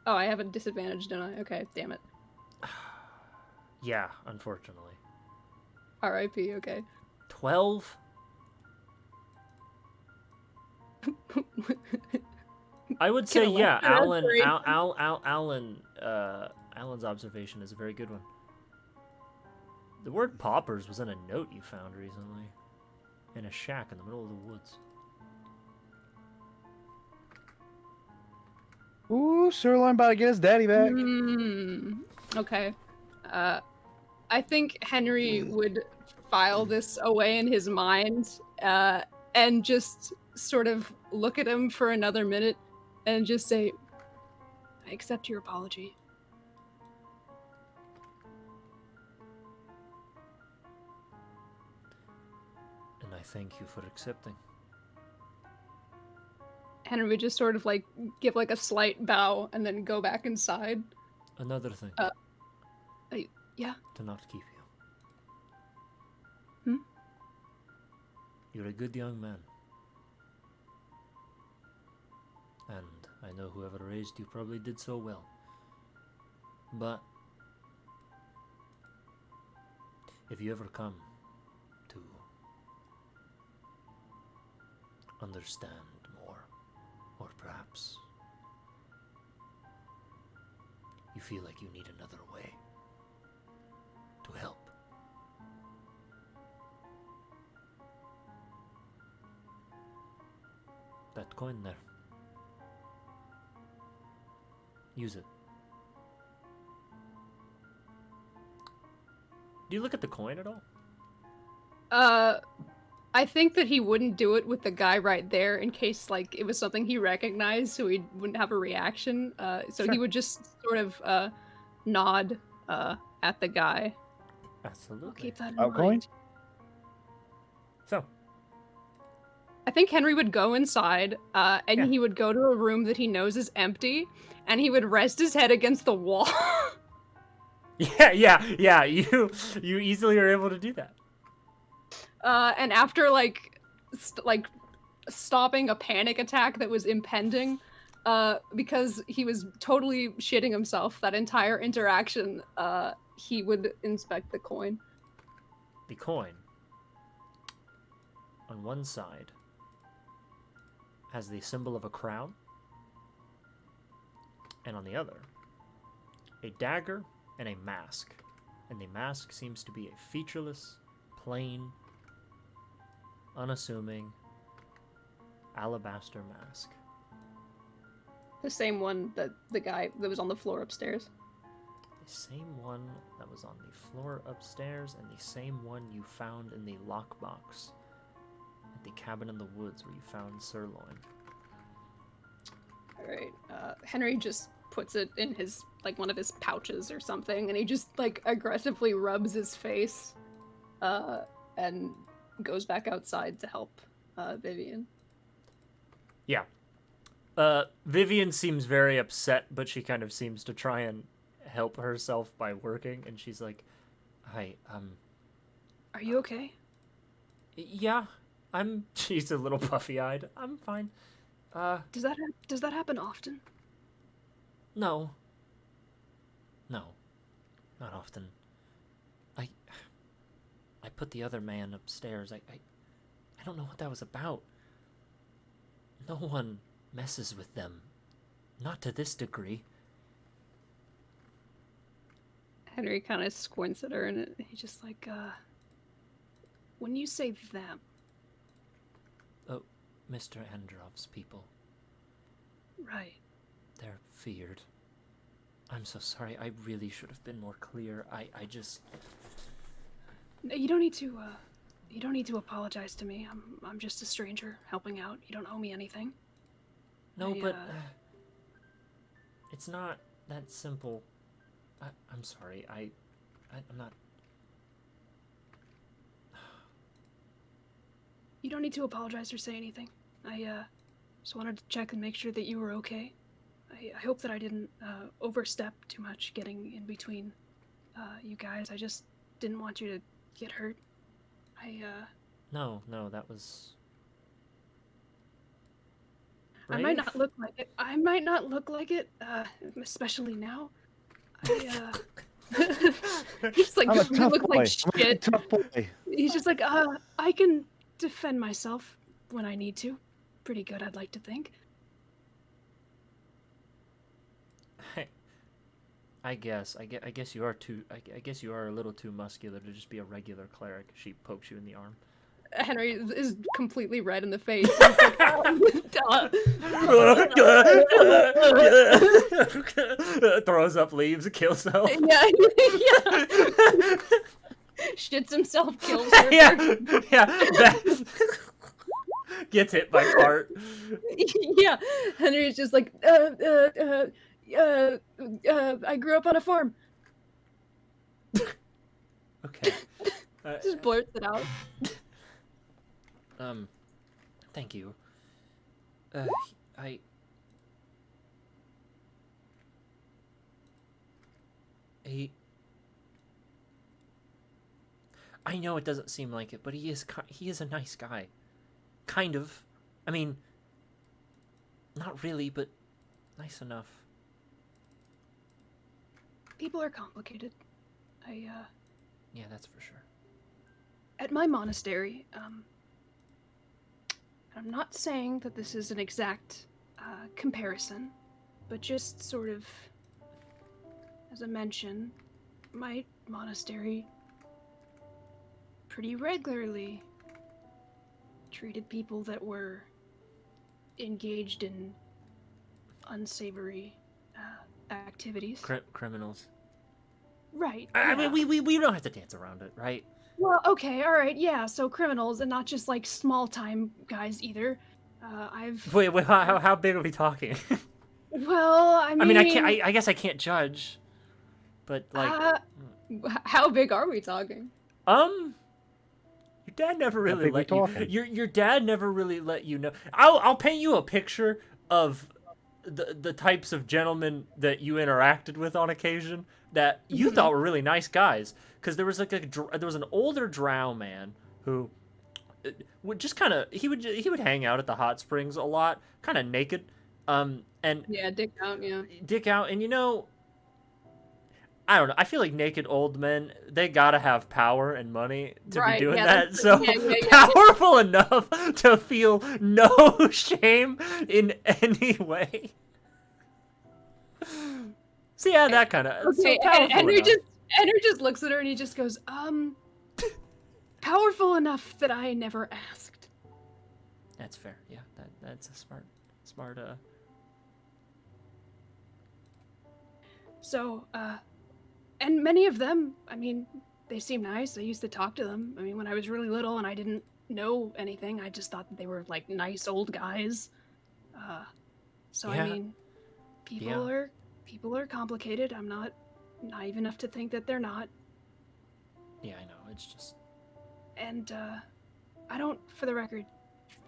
Speaker 1: Oh, I have a disadvantage, don't I? Okay, damn it.
Speaker 2: Yeah, unfortunately.
Speaker 1: R.I.P., okay.
Speaker 2: 12? I would say, yeah, Alan's observation is a very good one. The word paupers was in a note you found recently. In a shack in the middle of the woods.
Speaker 6: Ooh, Sirloin about to get his daddy back.
Speaker 1: Okay. I think Henry would file this away in his mind and just sort of look at him for another minute and just say, I accept your apology.
Speaker 2: And I thank you for accepting.
Speaker 1: Henry would just sort of like give like a slight bow and then go back inside.
Speaker 2: Another thing.
Speaker 1: Yeah.
Speaker 2: To not keep
Speaker 1: you.
Speaker 2: You're a good young man. And I know whoever raised you probably did so well. But if you ever come to understand more, or perhaps you feel like you need another way to help, that gold coin there. Use it. Do you look at the coin at all?
Speaker 1: I think that he wouldn't do it with the guy right there in case, like, it was something he recognized, so he wouldn't have a reaction. So
Speaker 2: Sure.
Speaker 1: he would just sort of nod at the guy.
Speaker 2: Absolutely.
Speaker 10: I'll keep that in
Speaker 6: Outgoing?
Speaker 10: mind.
Speaker 2: So,
Speaker 1: I think Henry would go inside, and
Speaker 2: Yeah.
Speaker 1: he would go to a room that he knows is empty, and he would rest his head against the wall.
Speaker 2: yeah. You easily are able to do that.
Speaker 1: And after like stopping a panic attack that was impending, because he was totally shitting himself that entire interaction, he would inspect the coin.
Speaker 2: The coin, on one side, has the symbol of a crown, and on the other, a dagger and a mask. And the mask seems to be a featureless, plain, unassuming alabaster mask.
Speaker 1: The same one that the guy that was on the floor upstairs.
Speaker 2: The same one that was on the floor upstairs, and the same one you found in the lockbox at the cabin in the woods where you found sirloin.
Speaker 1: Alright, Henry just puts it in his, like, one of his pouches or something, and he just, like, aggressively rubs his face, and goes back outside to help, Vivian.
Speaker 2: Yeah. Vivian seems very upset, but she kind of seems to try and help herself by working, and she's like, "Hi,
Speaker 10: Are you okay?
Speaker 2: yeah, she's a little puffy-eyed. I'm fine.
Speaker 10: Does that happen often?
Speaker 2: No. No. Not often. I put the other man upstairs. I don't know what that was about. No one messes with them. Not to this degree.
Speaker 1: Henry kind of squints at her, and he's just like,
Speaker 10: When you say them,
Speaker 2: Oh, Mr. Androv's people.
Speaker 10: right?
Speaker 2: They're feared. I'm so sorry. I really should have been more clear. I just...
Speaker 10: No, you don't need to. You don't need to apologize to me. I'm just a stranger helping out. You don't owe me anything.
Speaker 2: No,
Speaker 10: I,
Speaker 2: but... it's not that simple. I'm sorry. I'm not...
Speaker 10: You don't need to apologize or say anything. I just wanted to check and make sure that you were okay. I hope that I didn't overstep too much getting in between you guys. I just didn't want you to get hurt.
Speaker 2: No, that was...
Speaker 10: I might not look like it. I might not look like it, especially now.
Speaker 1: he's like,
Speaker 6: I'm a
Speaker 1: you
Speaker 6: tough
Speaker 1: look
Speaker 6: boy.
Speaker 1: like
Speaker 6: I'm a
Speaker 1: shit.
Speaker 6: tough boy.
Speaker 10: He's just like, I can defend myself when I need to. Pretty good, I'd like to think.
Speaker 2: I guess you are too. I guess you are a little too muscular to just be a regular cleric. She pokes you in the arm.
Speaker 1: Henry is completely red in the face. He's like,
Speaker 2: Throws up, leaves, kills herself.
Speaker 1: yeah. Shits himself, kills her.
Speaker 2: yeah. Gets hit by cart.
Speaker 1: Yeah, Henry's just like, I grew up on a farm.
Speaker 2: Okay.
Speaker 1: Just blurts it out.
Speaker 2: Thank you. I know it doesn't seem like it, but he is a nice guy. Kind of. I mean, not really, but nice enough.
Speaker 10: People are complicated.
Speaker 2: Yeah, that's for sure.
Speaker 10: At my monastery, I'm not saying that this is an exact comparison, but just sort of as a mention, my monastery pretty regularly treated people that were engaged in unsavory activities.
Speaker 2: Criminals.
Speaker 10: Right.
Speaker 2: I
Speaker 10: yeah.
Speaker 2: mean, we don't have to dance around it, right?
Speaker 10: Well, okay, all right, yeah. So criminals, and not just like small-time guys either.
Speaker 2: Wait, how big are we talking?
Speaker 10: Well, I
Speaker 2: mean, I guess I can't judge, but like,
Speaker 1: how big are we talking?
Speaker 2: your dad never really let you. Your dad never really let you know. I'll paint you a picture of the types of gentlemen that you interacted with on occasion that you thought were really nice guys. Because there was like there was an older drow man who would just kind of he would hang out at the hot springs a lot, kind of naked, and
Speaker 1: yeah, dick out,
Speaker 2: and you know, I don't know. I feel like naked old men, they gotta have power and money to be doing that. So powerful enough to feel no shame in any way. So yeah, that kind of.
Speaker 1: Okay,
Speaker 2: so
Speaker 1: Henry just looks at her and he just goes,
Speaker 10: powerful enough that I never asked.
Speaker 2: That's fair. Yeah, that's a smart.
Speaker 10: So, and many of them, I mean, they seem nice. I used to talk to them. I mean, when I was really little and I didn't know anything, I just thought that they were like nice old guys. So
Speaker 2: yeah.
Speaker 10: I mean, people are complicated. I'm not naive enough to think that they're not.
Speaker 2: Yeah, I know. It's just.
Speaker 10: And I don't, for the record,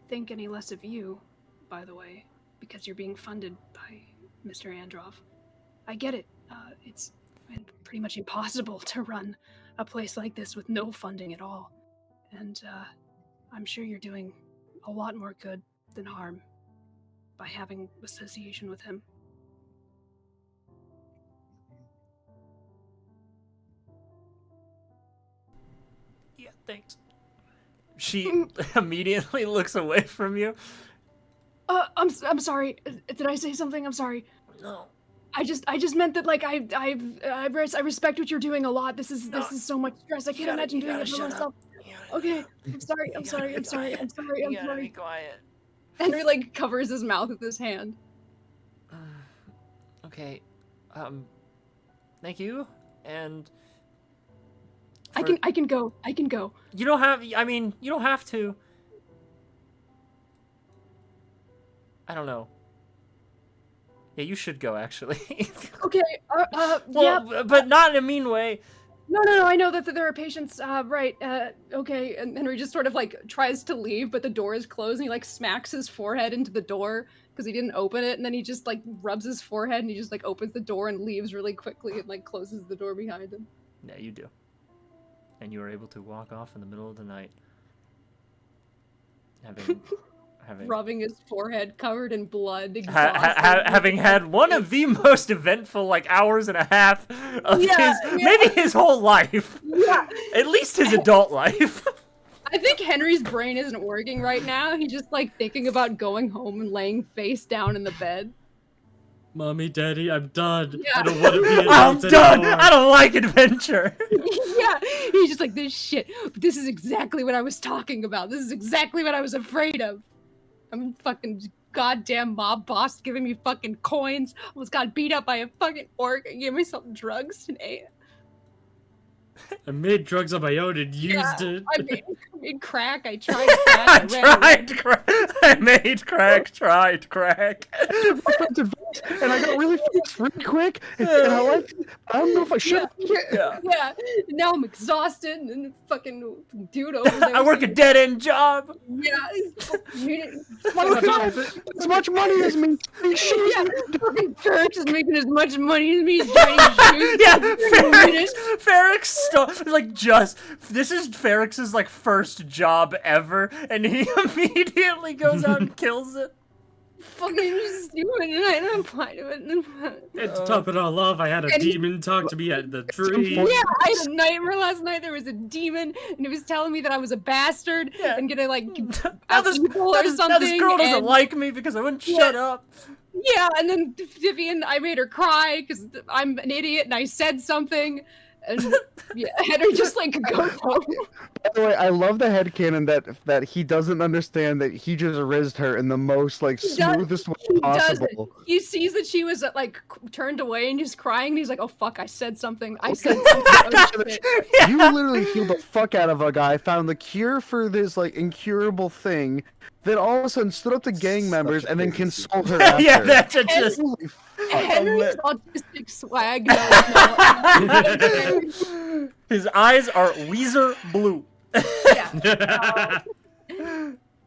Speaker 10: think any less of you, by the way, because you're being funded by Mr. Androv. I get it. It's pretty much impossible to run a place like this with no funding at all. And I'm sure you're doing a lot more good than harm by having association with him.
Speaker 2: Yeah, thanks. She immediately looks away from you.
Speaker 10: I'm sorry. Did I say something? I'm sorry.
Speaker 2: No.
Speaker 10: I just meant that like I respect what you're doing a lot. This is so much stress. I can't imagine doing it by myself. Okay, I'm sorry. I'm sorry.
Speaker 2: You gotta be quiet.
Speaker 1: Henry like covers his mouth with his hand.
Speaker 2: Okay. Thank you. And
Speaker 10: I can go.
Speaker 2: You don't have. I mean, you don't have to. I don't know. Yeah, you should go, actually.
Speaker 10: Okay,
Speaker 2: well,
Speaker 10: yeah.
Speaker 2: But not in a mean way.
Speaker 10: No, I know that there are patients, right, okay, and Henry just sort of, like, tries to leave, but the door is closed, and he, like, smacks his forehead into the door, because he didn't open it, and then he just, like, rubs his forehead, and he just, like, opens the door and leaves really quickly, and, like, closes the door behind him.
Speaker 2: Yeah, you do. And you are able to walk off in the middle of the night. Having
Speaker 1: rubbing his forehead covered in blood,
Speaker 2: having had one of the most eventful like hours and a half of maybe his whole life.
Speaker 1: Yeah.
Speaker 2: At least his adult life.
Speaker 1: I think Henry's brain isn't working right now. He's just like thinking about going home and laying face down in the bed.
Speaker 8: Mommy, Daddy, I'm done.
Speaker 1: Yeah.
Speaker 8: I don't want to be adult
Speaker 2: I'm done.
Speaker 8: anymore.
Speaker 2: I don't like adventure.
Speaker 1: Yeah, he's just like, this shit. This is exactly what I was talking about. This is exactly what I was afraid of. I'm fucking goddamn mob boss giving me fucking coins. Almost got beat up by a fucking orc and gave myself drugs today.
Speaker 8: I made drugs on my own and used it.
Speaker 1: I made crack. I tried crack.
Speaker 2: I made crack. Tried crack.
Speaker 6: And I got really fixed really quick. And I like. I don't know if I should.
Speaker 1: Yeah. Now I'm exhausted and fucking dude over there.
Speaker 2: I work a dead end job.
Speaker 1: Yeah.
Speaker 6: As much money as me.
Speaker 1: Fucking Ferrex is making as much money as me. Shoes.
Speaker 2: Yeah. Ferrex like this is Ferrex's like first job ever, and he immediately goes out and kills it.
Speaker 1: Fucking stupid, and I don't apply to it.
Speaker 8: And to top it all off, I had a demon talk to me at the tree.
Speaker 1: Yeah, I had a nightmare last night. There was a demon, and it was telling me that I was a bastard and gonna like evil or something.
Speaker 2: Now this girl doesn't like me because I wouldn't shut up.
Speaker 1: Yeah, and then Vivian, I made her cry because I'm an idiot and I said something. And yeah, Henry just like goes home.
Speaker 6: By the way, I love the headcanon that he doesn't understand that he just rizzed her in the most like smoothest way
Speaker 1: He
Speaker 6: possible.
Speaker 1: doesn't. He sees that she was like turned away and just crying. And he's like, "Oh fuck! I said something. I said something." Oh, shit."
Speaker 6: You literally healed the fuck out of a guy, found the cure for this like incurable thing, then all of a sudden stood up to gang members and then console her after.
Speaker 2: Yeah, that's just.
Speaker 6: Holy fuck.
Speaker 1: Henry's autistic swag. No.
Speaker 2: His eyes are Weezer blue.
Speaker 1: Yeah.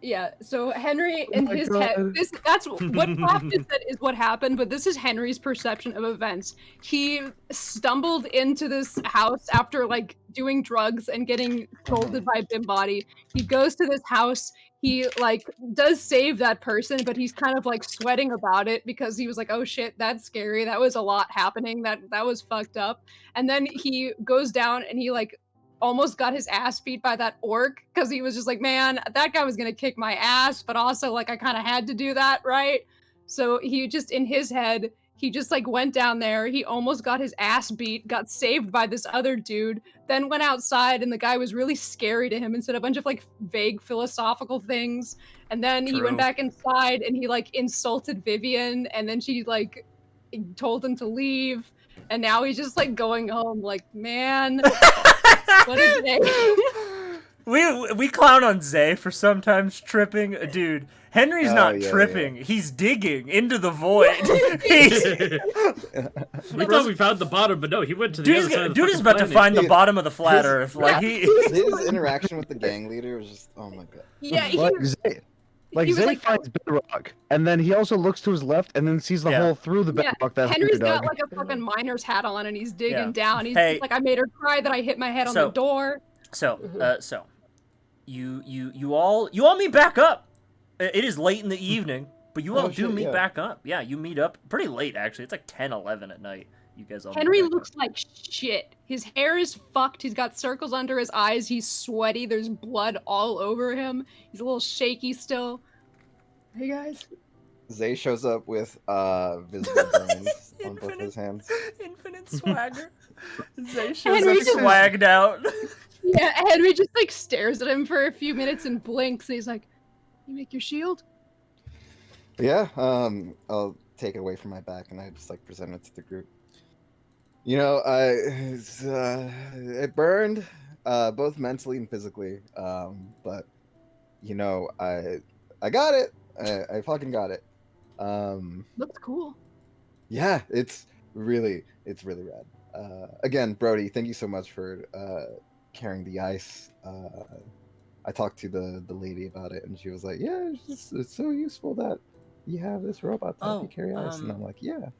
Speaker 1: Yeah, so Henry in his head, that's what Kraft just said is what happened, but this is Henry's perception of events. He stumbled into this house after like doing drugs and getting scolded by Bimbody. He goes to this house, he like does save that person, but he's kind of like sweating about it because he was like, oh shit, that's scary. That was a lot happening. That was fucked up. And then he goes down and he like almost got his ass beat by that orc because he was just like, man, that guy was gonna kick my ass, but also like I kind of had to do that, right? So he just in his head, he just like went down there, he almost got his ass beat, got saved by this other dude, then went outside and the guy was really scary to him and said a bunch of like vague philosophical things, and then he went back inside and he like insulted Vivian, and then she like told him to leave, and now he's just like going home like, man. What a day.
Speaker 2: We clown on Zay for sometimes tripping. Dude, Henry's not tripping. Yeah. He's digging into the void.
Speaker 8: We thought we found the bottom, but no, he went to the other side of the
Speaker 2: Dude is about
Speaker 8: planet.
Speaker 2: to find the bottom of the flat Earth. Like
Speaker 4: his interaction with the gang leader was just, oh my god.
Speaker 1: Yeah,
Speaker 6: Zay finds bedrock, and then he also looks to his left and then sees the hole through the bedrock. That
Speaker 1: Henry's got like a fucking miner's hat on and he's digging down. He's like, I made her cry that I hit my head on the door.
Speaker 2: So you all meet back up. It is late in the evening, but you all meet back up. Yeah, you meet up pretty late actually. It's like 10, 11 at night. You guys all.
Speaker 1: Henry looks like shit. His hair is fucked. He's got circles under his eyes. He's sweaty. There's blood all over him. He's a little shaky still. Hey guys.
Speaker 4: Zay shows up with visible burns on both his hands.
Speaker 2: Infinite swagger. Zay shows up swagged out.
Speaker 1: Yeah, Henry just like stares at him for a few minutes and blinks, and he's like, "You make your shield?"
Speaker 4: Yeah, I'll take it away from my back and I just like present it to the group. You know, it burned, both mentally and physically. But you know, I got it. I fucking got it.
Speaker 1: Looks cool.
Speaker 4: Yeah, it's really rad. Again, Brody, thank you so much for carrying the ice. I talked to the lady about it, and she was like, "Yeah, it's so useful that you have this robot to help you carry ice." And I'm like, "Yeah."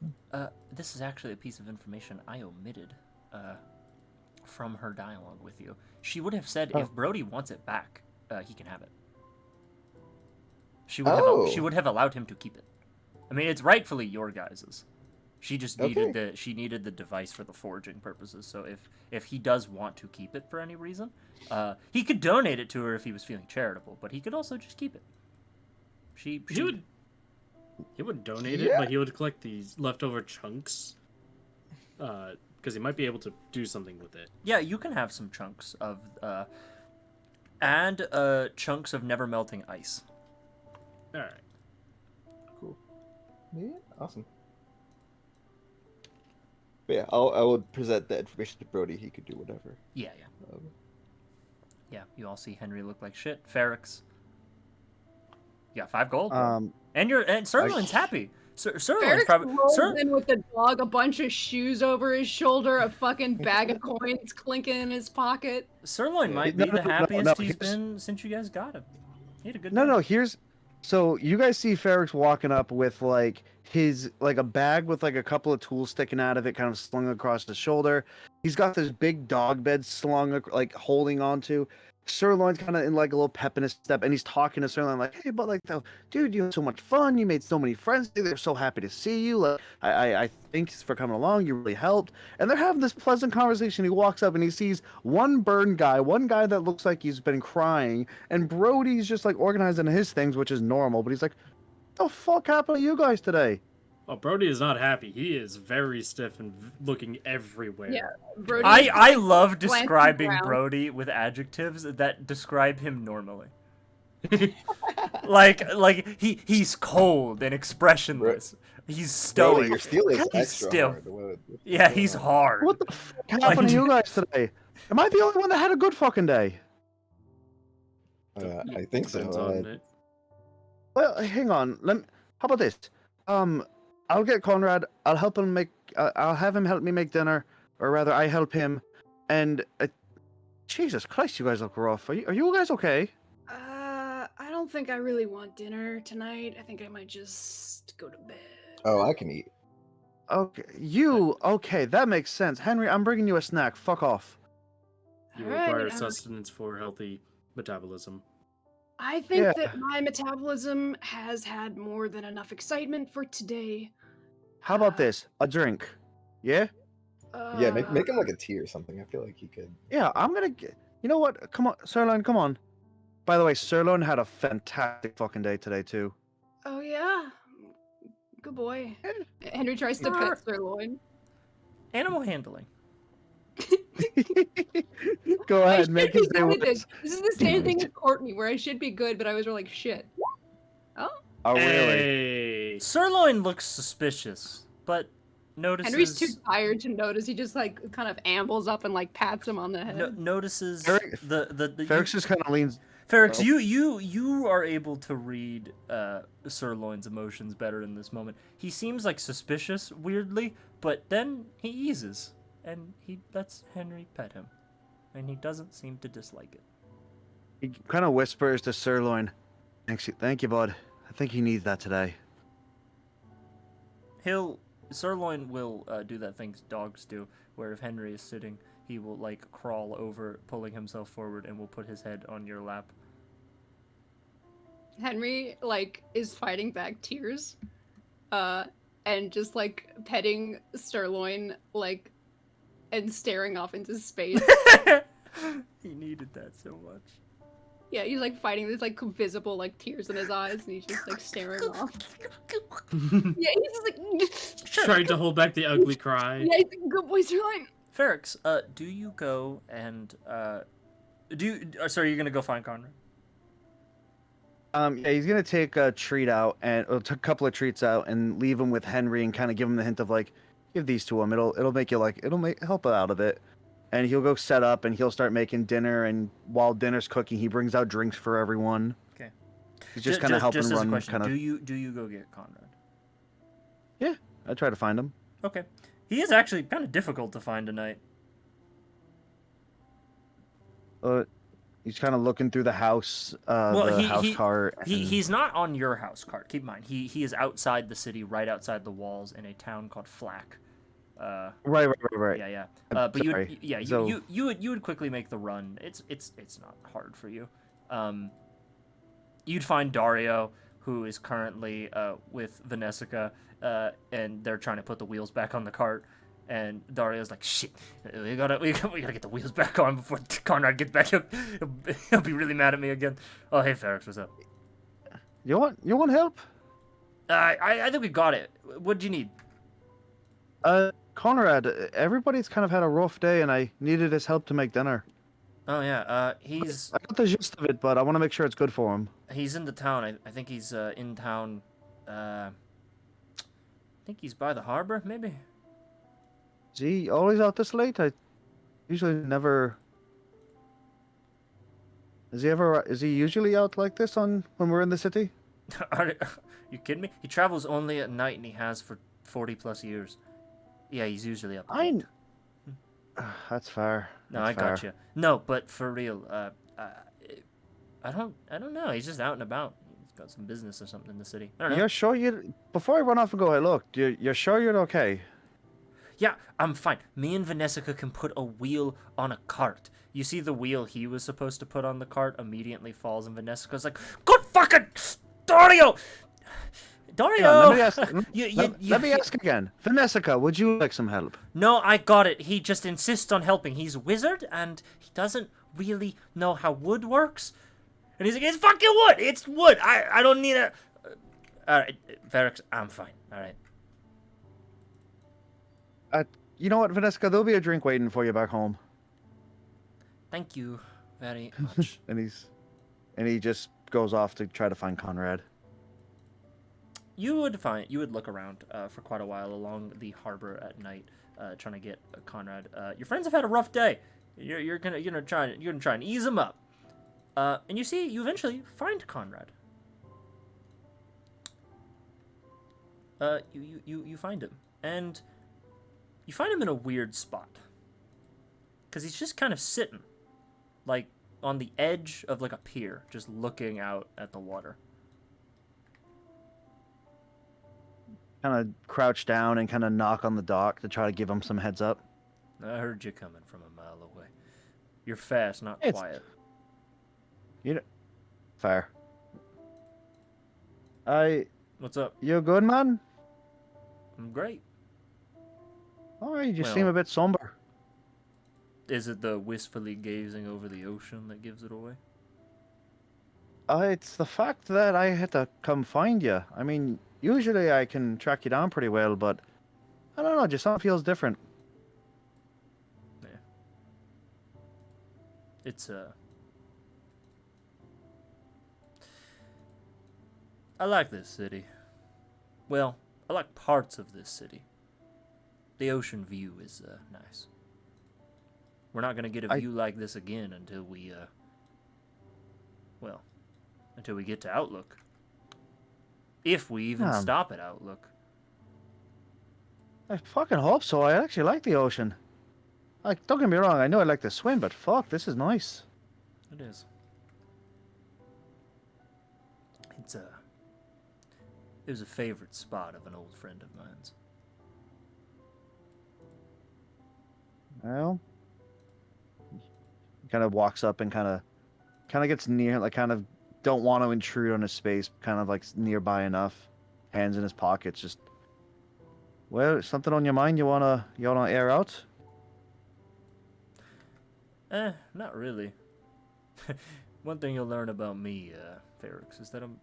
Speaker 2: This is actually a piece of information I omitted from her dialogue with you. She would have said if Brody wants it back, he can have it. She would have allowed him to keep it. I mean, it's rightfully your guys's. She just needed the device for the forging purposes. So if he does want to keep it for any reason, he could donate it to her if he was feeling charitable, but he could also just keep it. He
Speaker 8: would donate it, but he would collect these leftover chunks, because he might be able to do something with it.
Speaker 2: Yeah, you can have some chunks of chunks of never melting ice.
Speaker 8: All right.
Speaker 4: Cool. Yeah, awesome. But yeah, I would present that information to Brody. He could do whatever.
Speaker 2: Yeah. Yeah, you all see Henry look like shit. Ferrix. You got 5 gold. And Sirloin's happy. Sirloin's probably
Speaker 1: in with the dog, a bunch of shoes over his shoulder, a fucking bag of coins clinking in his pocket.
Speaker 2: Sirloin might be the happiest he's been since you guys got him. He had a good
Speaker 6: day. So you guys see Ferrix walking up with like a bag with like a couple of tools sticking out of it, kind of slung across his shoulder. He's got this big dog bed slung, like holding onto. Sirloin's kind of in like a little pep in his step, and he's talking to Sirloin like, "Hey, but like, dude, you had so much fun. You made so many friends. They're so happy to see you. Like, I thanks for coming along. You really helped." And they're having this pleasant conversation. He walks up and he sees one guy that looks like he's been crying, and Brody's just like organizing his things, which is normal. But he's like, "The fuck happened to you guys today?"
Speaker 8: Oh, Brody is not happy. He is very stiff and looking everywhere.
Speaker 1: Yeah, Brody.
Speaker 2: I love
Speaker 1: glancing
Speaker 2: describing
Speaker 1: around.
Speaker 2: Brody with adjectives that describe him normally. like he's cold and expressionless. He's
Speaker 4: Bro,
Speaker 2: stoic.
Speaker 4: your steel is
Speaker 2: He's
Speaker 4: extra
Speaker 2: stiff.
Speaker 4: hard. What's
Speaker 2: Yeah,
Speaker 4: going
Speaker 2: he's
Speaker 4: on?
Speaker 2: hard.
Speaker 6: What the fuck happened to you guys today? Am I the only one that had a good fucking day?
Speaker 4: I think
Speaker 8: Depends
Speaker 4: so.
Speaker 8: on it.
Speaker 6: Well, hang on. How about this? I'll get Conrad. I'll help him make. I'll have him help me make dinner, or rather, I help him. And Jesus Christ, you guys look rough. Are you guys okay?
Speaker 10: I don't think I really want dinner tonight. I think I might just go to bed.
Speaker 4: Oh, I can eat.
Speaker 6: Okay, okay? That makes sense. Henry, I'm bringing you a snack. Fuck off.
Speaker 8: You
Speaker 10: Alright,
Speaker 8: require sustenance for healthy metabolism.
Speaker 10: I think
Speaker 6: Yeah.
Speaker 10: that my metabolism has had more than enough excitement for today.
Speaker 6: How about this? A drink. Yeah.
Speaker 4: Yeah, make him like a tea or something. I feel like he could.
Speaker 6: Yeah, I'm gonna get. You know what? Come on, Sirloin. Come on. By the way, Sirloin had a fantastic fucking day today too.
Speaker 10: Oh yeah, good boy.
Speaker 1: Henry tries to pet Sirloin.
Speaker 2: Animal handling.
Speaker 6: Go
Speaker 1: I
Speaker 6: ahead,
Speaker 1: should
Speaker 6: make
Speaker 1: be
Speaker 6: his day
Speaker 1: good at
Speaker 6: worse.
Speaker 1: this is the same thing as Courtney, where I should be good, but I was like, shit. Oh,
Speaker 6: Oh really?
Speaker 8: Hey.
Speaker 2: Sirloin looks suspicious, but notices.
Speaker 1: Henry's too tired to notice. He just like kind of ambles up and like pats him on the head.
Speaker 2: Notices
Speaker 6: Ferrex-
Speaker 2: the
Speaker 6: Ferrex just kind of leans.
Speaker 2: Ferrex,
Speaker 6: Oh.
Speaker 2: you are able to read Sirloin's emotions better in this moment. He seems like suspicious, weirdly, but then he eases, and he lets Henry pet him, and he doesn't seem to dislike it.
Speaker 6: He kind of whispers to Sirloin, "Thank you, bud. I think he needs that today."
Speaker 2: Sirloin will do that thing dogs do, where if Henry is sitting, he will like crawl over, pulling himself forward, and will put his head on your lap.
Speaker 1: Henry like is fighting back tears, and just like petting Sirloin like, and staring off into space.
Speaker 2: He needed that so much.
Speaker 1: Yeah, he's like fighting this like visible like tears in his eyes, and he's just like staring off. Yeah, he's just like
Speaker 8: Trying to hold back the ugly cry.
Speaker 1: Yeah, he's like, good boy, Sirloin.
Speaker 2: Ferrex, do you go and sorry, you're gonna go find Conrad?
Speaker 6: Yeah, he's gonna take a treat out and a couple of treats out and leave him with Henry and kind of give him the hint of like, give these to him. It'll make you like help out a bit. And he'll go set up and he'll start making dinner. And while dinner's cooking, he brings out drinks for everyone.
Speaker 2: Okay.
Speaker 6: He's just kind of helping
Speaker 2: just as a
Speaker 6: run.
Speaker 2: question,
Speaker 6: Kind of.
Speaker 2: do you go get Conrad?
Speaker 6: Yeah, I try to find him.
Speaker 2: Okay. He is actually kind of difficult to find tonight.
Speaker 6: He's kind of looking through the house, house cart.
Speaker 2: He's not on your house cart. Keep in mind, he is outside the city, right outside the walls, in a town called Flack.
Speaker 6: Right.
Speaker 2: Yeah.
Speaker 6: I'm
Speaker 2: But
Speaker 6: sorry.
Speaker 2: you would quickly make the run. It's not hard for you. You'd find Dario, who is currently with Vanessica, and they're trying to put the wheels back on the cart. And Dario's like, shit, we gotta get the wheels back on before Conrad gets back. He'll be really mad at me again. Oh, hey, Ferrex, what's up?
Speaker 6: You want help?
Speaker 2: I think we got it. What do you need?
Speaker 6: Conrad, everybody's kind of had a rough day, and I needed his help to make dinner.
Speaker 2: Oh yeah, he's
Speaker 6: I got the gist of it, but I want to make sure it's good for him.
Speaker 2: he's in the town. I think he's in town. I think he's by the harbor, maybe.
Speaker 6: Is he always out this late? I usually never. Is he usually out like this when we're in the city?
Speaker 2: Are you kidding me? He travels only at night, and he has for 40+ years. Yeah, he's usually up late.
Speaker 6: That's fair.
Speaker 2: No,
Speaker 6: That's
Speaker 2: I
Speaker 6: fair.
Speaker 2: got you. No, but for real, I don't know. He's just out and about. He's got some business or something in the city. I don't know.
Speaker 6: You're sure you? Before I run off and go, hey, look, you're sure you're okay?
Speaker 2: Yeah, I'm fine. Me and Vanessica can put a wheel on a cart. You see the wheel he was supposed to put on the cart immediately falls, and Vanessica's like, "Good fucking Dario! Dario!"
Speaker 6: Let me ask again. Vanessica, would you like some help?
Speaker 2: No, I got it. He just insists on helping. He's a wizard, and he doesn't really know how wood works. And he's like, "It's fucking wood! It's wood! I don't need a..." Alright, Ferrex, I'm fine. Alright.
Speaker 6: You know what, Vanessa? There'll be a drink waiting for you back home.
Speaker 2: Thank you very much.
Speaker 6: And he just goes off to try to find Conrad.
Speaker 2: You would look around for quite a while along the harbor at night, trying to get Conrad. Your friends have had a rough day. You're gonna try and ease them up. And you eventually find Conrad. You find him, and you find him in a weird spot. Cause he's just kind of sitting, like on the edge of like a pier, just looking out at the water.
Speaker 6: Kind of crouch down and kind of knock on the dock to try to give him some heads up.
Speaker 2: I heard you coming from a mile away. You're fast, not quiet.
Speaker 6: Fair.
Speaker 2: What's up?
Speaker 6: You good, man?
Speaker 2: I'm great.
Speaker 6: All right, you seem a bit somber.
Speaker 2: Is it the wistfully gazing over the ocean that gives it away?
Speaker 6: It's the fact that I had to come find you. I mean, usually I can track you down pretty well, but I don't know, just something feels different.
Speaker 2: Yeah. It's I like this city. Well, I like parts of this city. The ocean view is nice. We're not gonna get a view like this again until we until we get to Outlook. If we even stop at Outlook.
Speaker 6: I fucking hope so. I actually like the ocean. Like, don't get me wrong, I know I like to swim, but fuck, this is nice.
Speaker 2: It is. It was a favorite spot of an old friend of mine's.
Speaker 6: Well, kind of walks up and kind of gets near, like kind of don't want to intrude on his space, kind of like nearby enough, hands in his pockets, just. Well, something on your mind you wanna air out?
Speaker 2: Not really. One thing you'll learn about me, Ferrix, is that I'm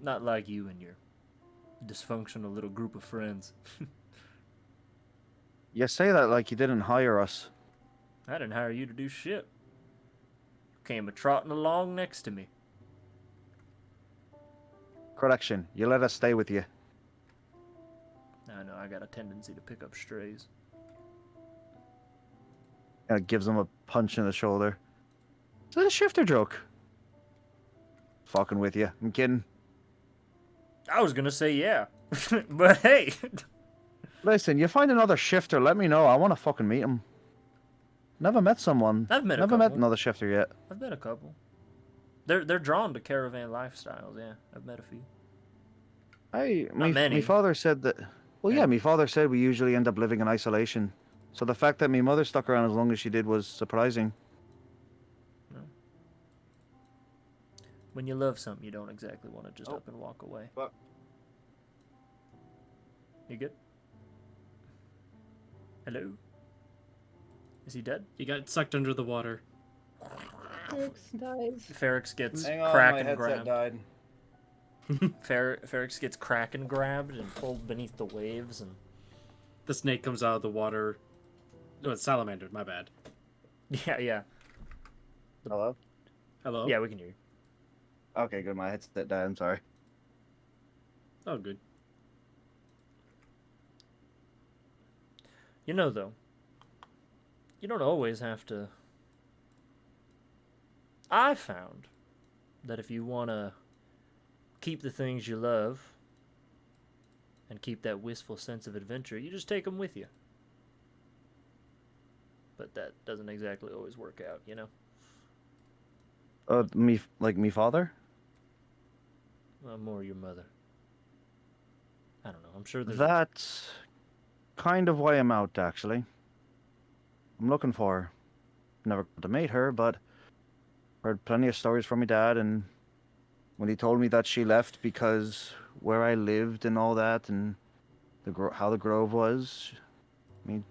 Speaker 2: not like you and your dysfunctional little group of friends.
Speaker 6: You say that like you didn't hire us.
Speaker 2: I didn't hire you to do shit. You came a-trotting along next to me.
Speaker 6: Correction, you let us stay with you.
Speaker 2: I know, I got a tendency to pick up strays.
Speaker 6: Kind of gives him a punch in the shoulder. Is that a shifter joke? Fucking with you. I'm kidding.
Speaker 2: I was gonna say yeah. But hey.
Speaker 6: Listen, you find another shifter, let me know. I want to fucking meet him. Never met someone. Never met another shifter yet.
Speaker 2: I've met a couple. They're drawn to caravan lifestyles, yeah. I've met a few. Not many.
Speaker 6: My father said that. Well, yeah, my father said we usually end up living in isolation. So the fact that my mother stuck around as long as she did was surprising.
Speaker 2: No. When you love something, you don't exactly want to just up and walk away.
Speaker 6: Fuck.
Speaker 2: You good? Hello? Is he dead?
Speaker 8: He got sucked under the water.
Speaker 5: Ferrix dies.
Speaker 2: Ferrix gets
Speaker 6: Hang on,
Speaker 2: crack
Speaker 6: my
Speaker 2: and
Speaker 6: headset
Speaker 2: grabbed.
Speaker 6: died.
Speaker 2: Ferrix gets crack and grabbed and pulled beneath the waves, and
Speaker 8: The snake comes out of the water. Oh, it's salamander, my bad.
Speaker 2: yeah.
Speaker 6: Hello?
Speaker 8: Hello?
Speaker 2: Yeah, we can hear you.
Speaker 6: Okay, good. My headset died. I'm sorry.
Speaker 8: Oh, good.
Speaker 2: You know, though, you don't always have to. I found that if you want to keep the things you love and keep that wistful sense of adventure, you just take them with you. But that doesn't exactly always work out, you know?
Speaker 6: Me father?
Speaker 2: Well, more your mother. I don't know. I'm sure there's...
Speaker 6: That's kind of why I'm out, actually. I'm looking for her. Never got to meet her, but heard plenty of stories from my dad, and when he told me that she left because where I lived and all that, and how the grove was, I mean,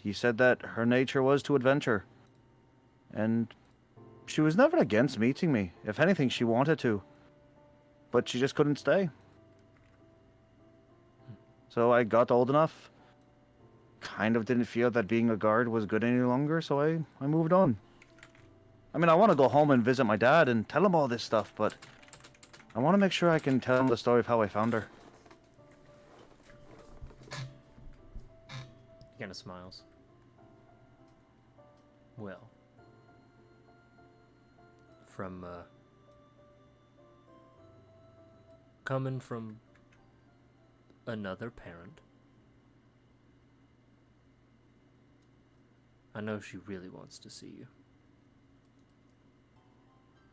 Speaker 6: he said that her nature was to adventure. And she was never against meeting me. If anything, she wanted to. But she just couldn't stay. So I got old enough, kind of didn't feel that being a guard was good any longer, so I moved on. I mean, I want to go home and visit my dad and tell him all this stuff, but I want to make sure I can tell him the story of how I found her.
Speaker 2: He kind of smiles. Well, from coming from another parent, I know she really wants to see you.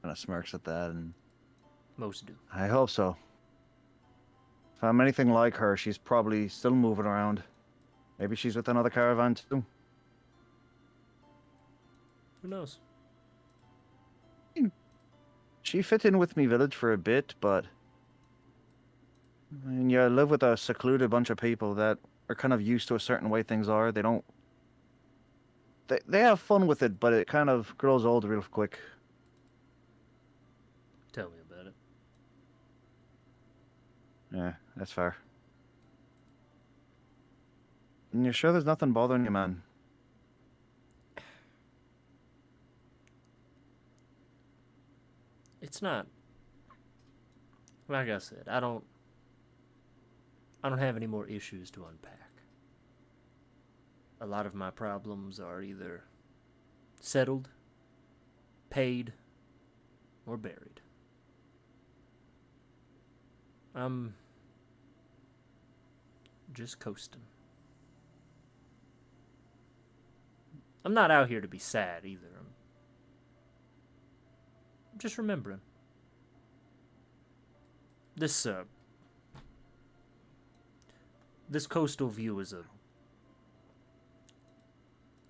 Speaker 6: Kind of smirks at that, and
Speaker 2: Most do.
Speaker 6: I hope so. If I'm anything like her, she's probably still moving around. Maybe she's with another caravan too.
Speaker 2: Who knows?
Speaker 6: She fit in with me village for a bit, but I mean, yeah, I live with a secluded bunch of people that are kind of used to a certain way things are. They don't. They have fun with it, but it kind of grows old real quick.
Speaker 2: Tell me about it.
Speaker 6: Yeah, that's fair. And you're sure there's nothing bothering you, man?
Speaker 2: It's not. Like I said, I don't have any more issues to unpack. A lot of my problems are either settled, paid, or buried. I'm just coasting. I'm not out here to be sad either. I'm just remembering. This coastal view is a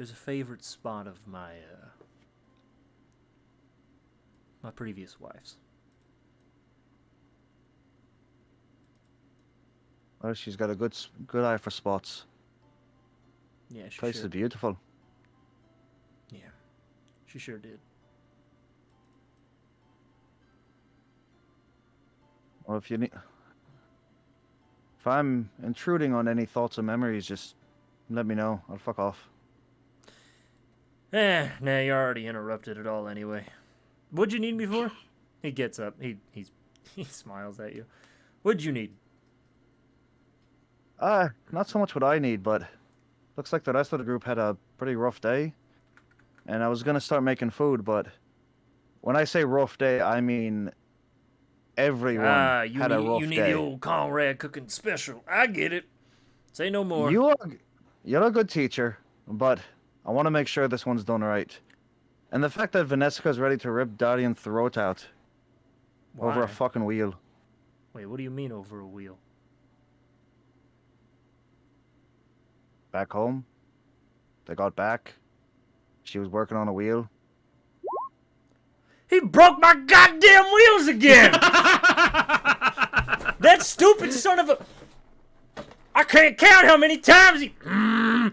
Speaker 2: favorite spot of my my previous wife's.
Speaker 6: Well, she's got a good eye for spots.
Speaker 2: Yeah, she
Speaker 6: Place
Speaker 2: sure.
Speaker 6: is beautiful.
Speaker 2: Yeah, she sure did.
Speaker 6: Well, if I'm intruding on any thoughts or memories, just let me know. I'll fuck off.
Speaker 2: Nah, you already interrupted it all anyway. What'd you need me for? He gets up. He smiles at you. What'd you need?
Speaker 6: Not so much what I need, but looks like the rest of the group had a pretty rough day. And I was gonna start making food, but when I say rough day, I mean everyone had a rough
Speaker 2: you need
Speaker 6: day.
Speaker 2: the old Conrad cooking special. I get it. Say no more.
Speaker 6: You're a good teacher, but I want to make sure this one's done right. And the fact that Vanessa's ready to rip Darian's throat out over a
Speaker 2: Why?
Speaker 6: fucking wheel.
Speaker 2: Wait, what do you mean over a wheel?
Speaker 6: Back home, they got back. She was working on a wheel.
Speaker 2: He broke my goddamn wheels again! That stupid son of a... I can't count how many times he... I'm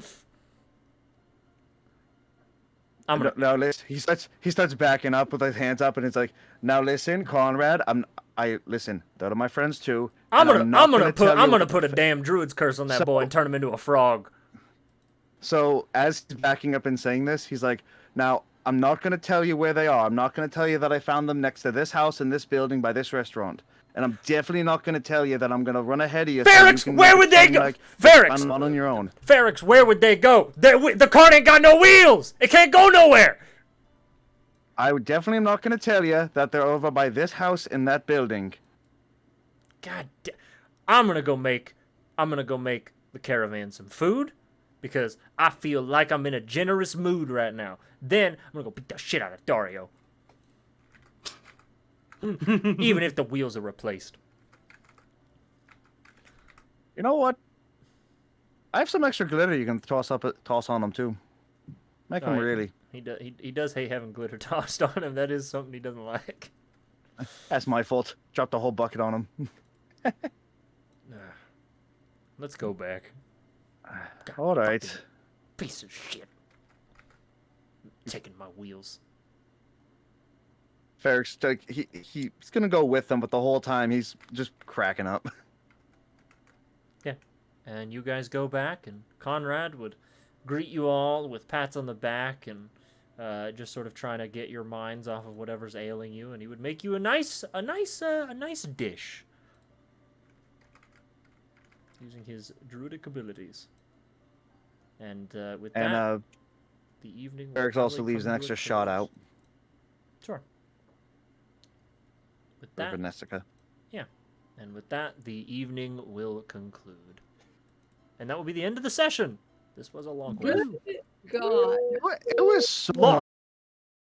Speaker 2: gonna...
Speaker 6: Now listen, he starts backing up with his hands up, and it's like, now listen, Conrad, listen. They're my friends too.
Speaker 2: I'm gonna put a damn druid's curse on that boy and turn him into a frog.
Speaker 6: So as he's backing up and saying this, he's like, now I'm not gonna tell you where they are. I'm not gonna tell you that I found them next to this house in this building by this restaurant. And I'm definitely not gonna tell you that I'm gonna run ahead of you.
Speaker 2: Ferrex, where would they go? Ferrex,
Speaker 6: I'm on your own.
Speaker 2: Ferrex, where would they go? The cart ain't got no wheels. It can't go nowhere.
Speaker 6: I would definitely am not gonna tell you that they're over by this house in that building.
Speaker 2: God, I'm gonna go make the caravan some food because I feel like I'm in a generous mood right now. Then I'm gonna go beat the shit out of Dario. Even if the wheels are replaced.
Speaker 6: You know what? I have some extra glitter you can toss on them too. Make them really.
Speaker 2: He does hate having glitter tossed on him. That is something he doesn't like.
Speaker 6: That's my fault. Dropped a whole bucket on him.
Speaker 2: Let's go back. God,
Speaker 6: all right.
Speaker 2: Piece of shit. Taking my wheels.
Speaker 6: Ferrex, like, he's gonna go with them, but the whole time he's just cracking up.
Speaker 2: Yeah. And you guys go back, and Conrad would greet you all with pats on the back and just sort of trying to get your minds off of whatever's ailing you, and he would make you a nice dish using his druidic abilities. And with that,
Speaker 6: And
Speaker 2: the evening. will
Speaker 6: Eric's also
Speaker 2: probably
Speaker 6: leaves
Speaker 2: come
Speaker 6: an
Speaker 2: to a
Speaker 6: extra shot
Speaker 2: close.
Speaker 6: out
Speaker 2: Sure. With
Speaker 6: for
Speaker 2: that,
Speaker 6: Vanessica.
Speaker 2: and with that, the evening will conclude. And that will be the end of the session. This was a long one.
Speaker 1: God.
Speaker 6: It was so
Speaker 2: Long.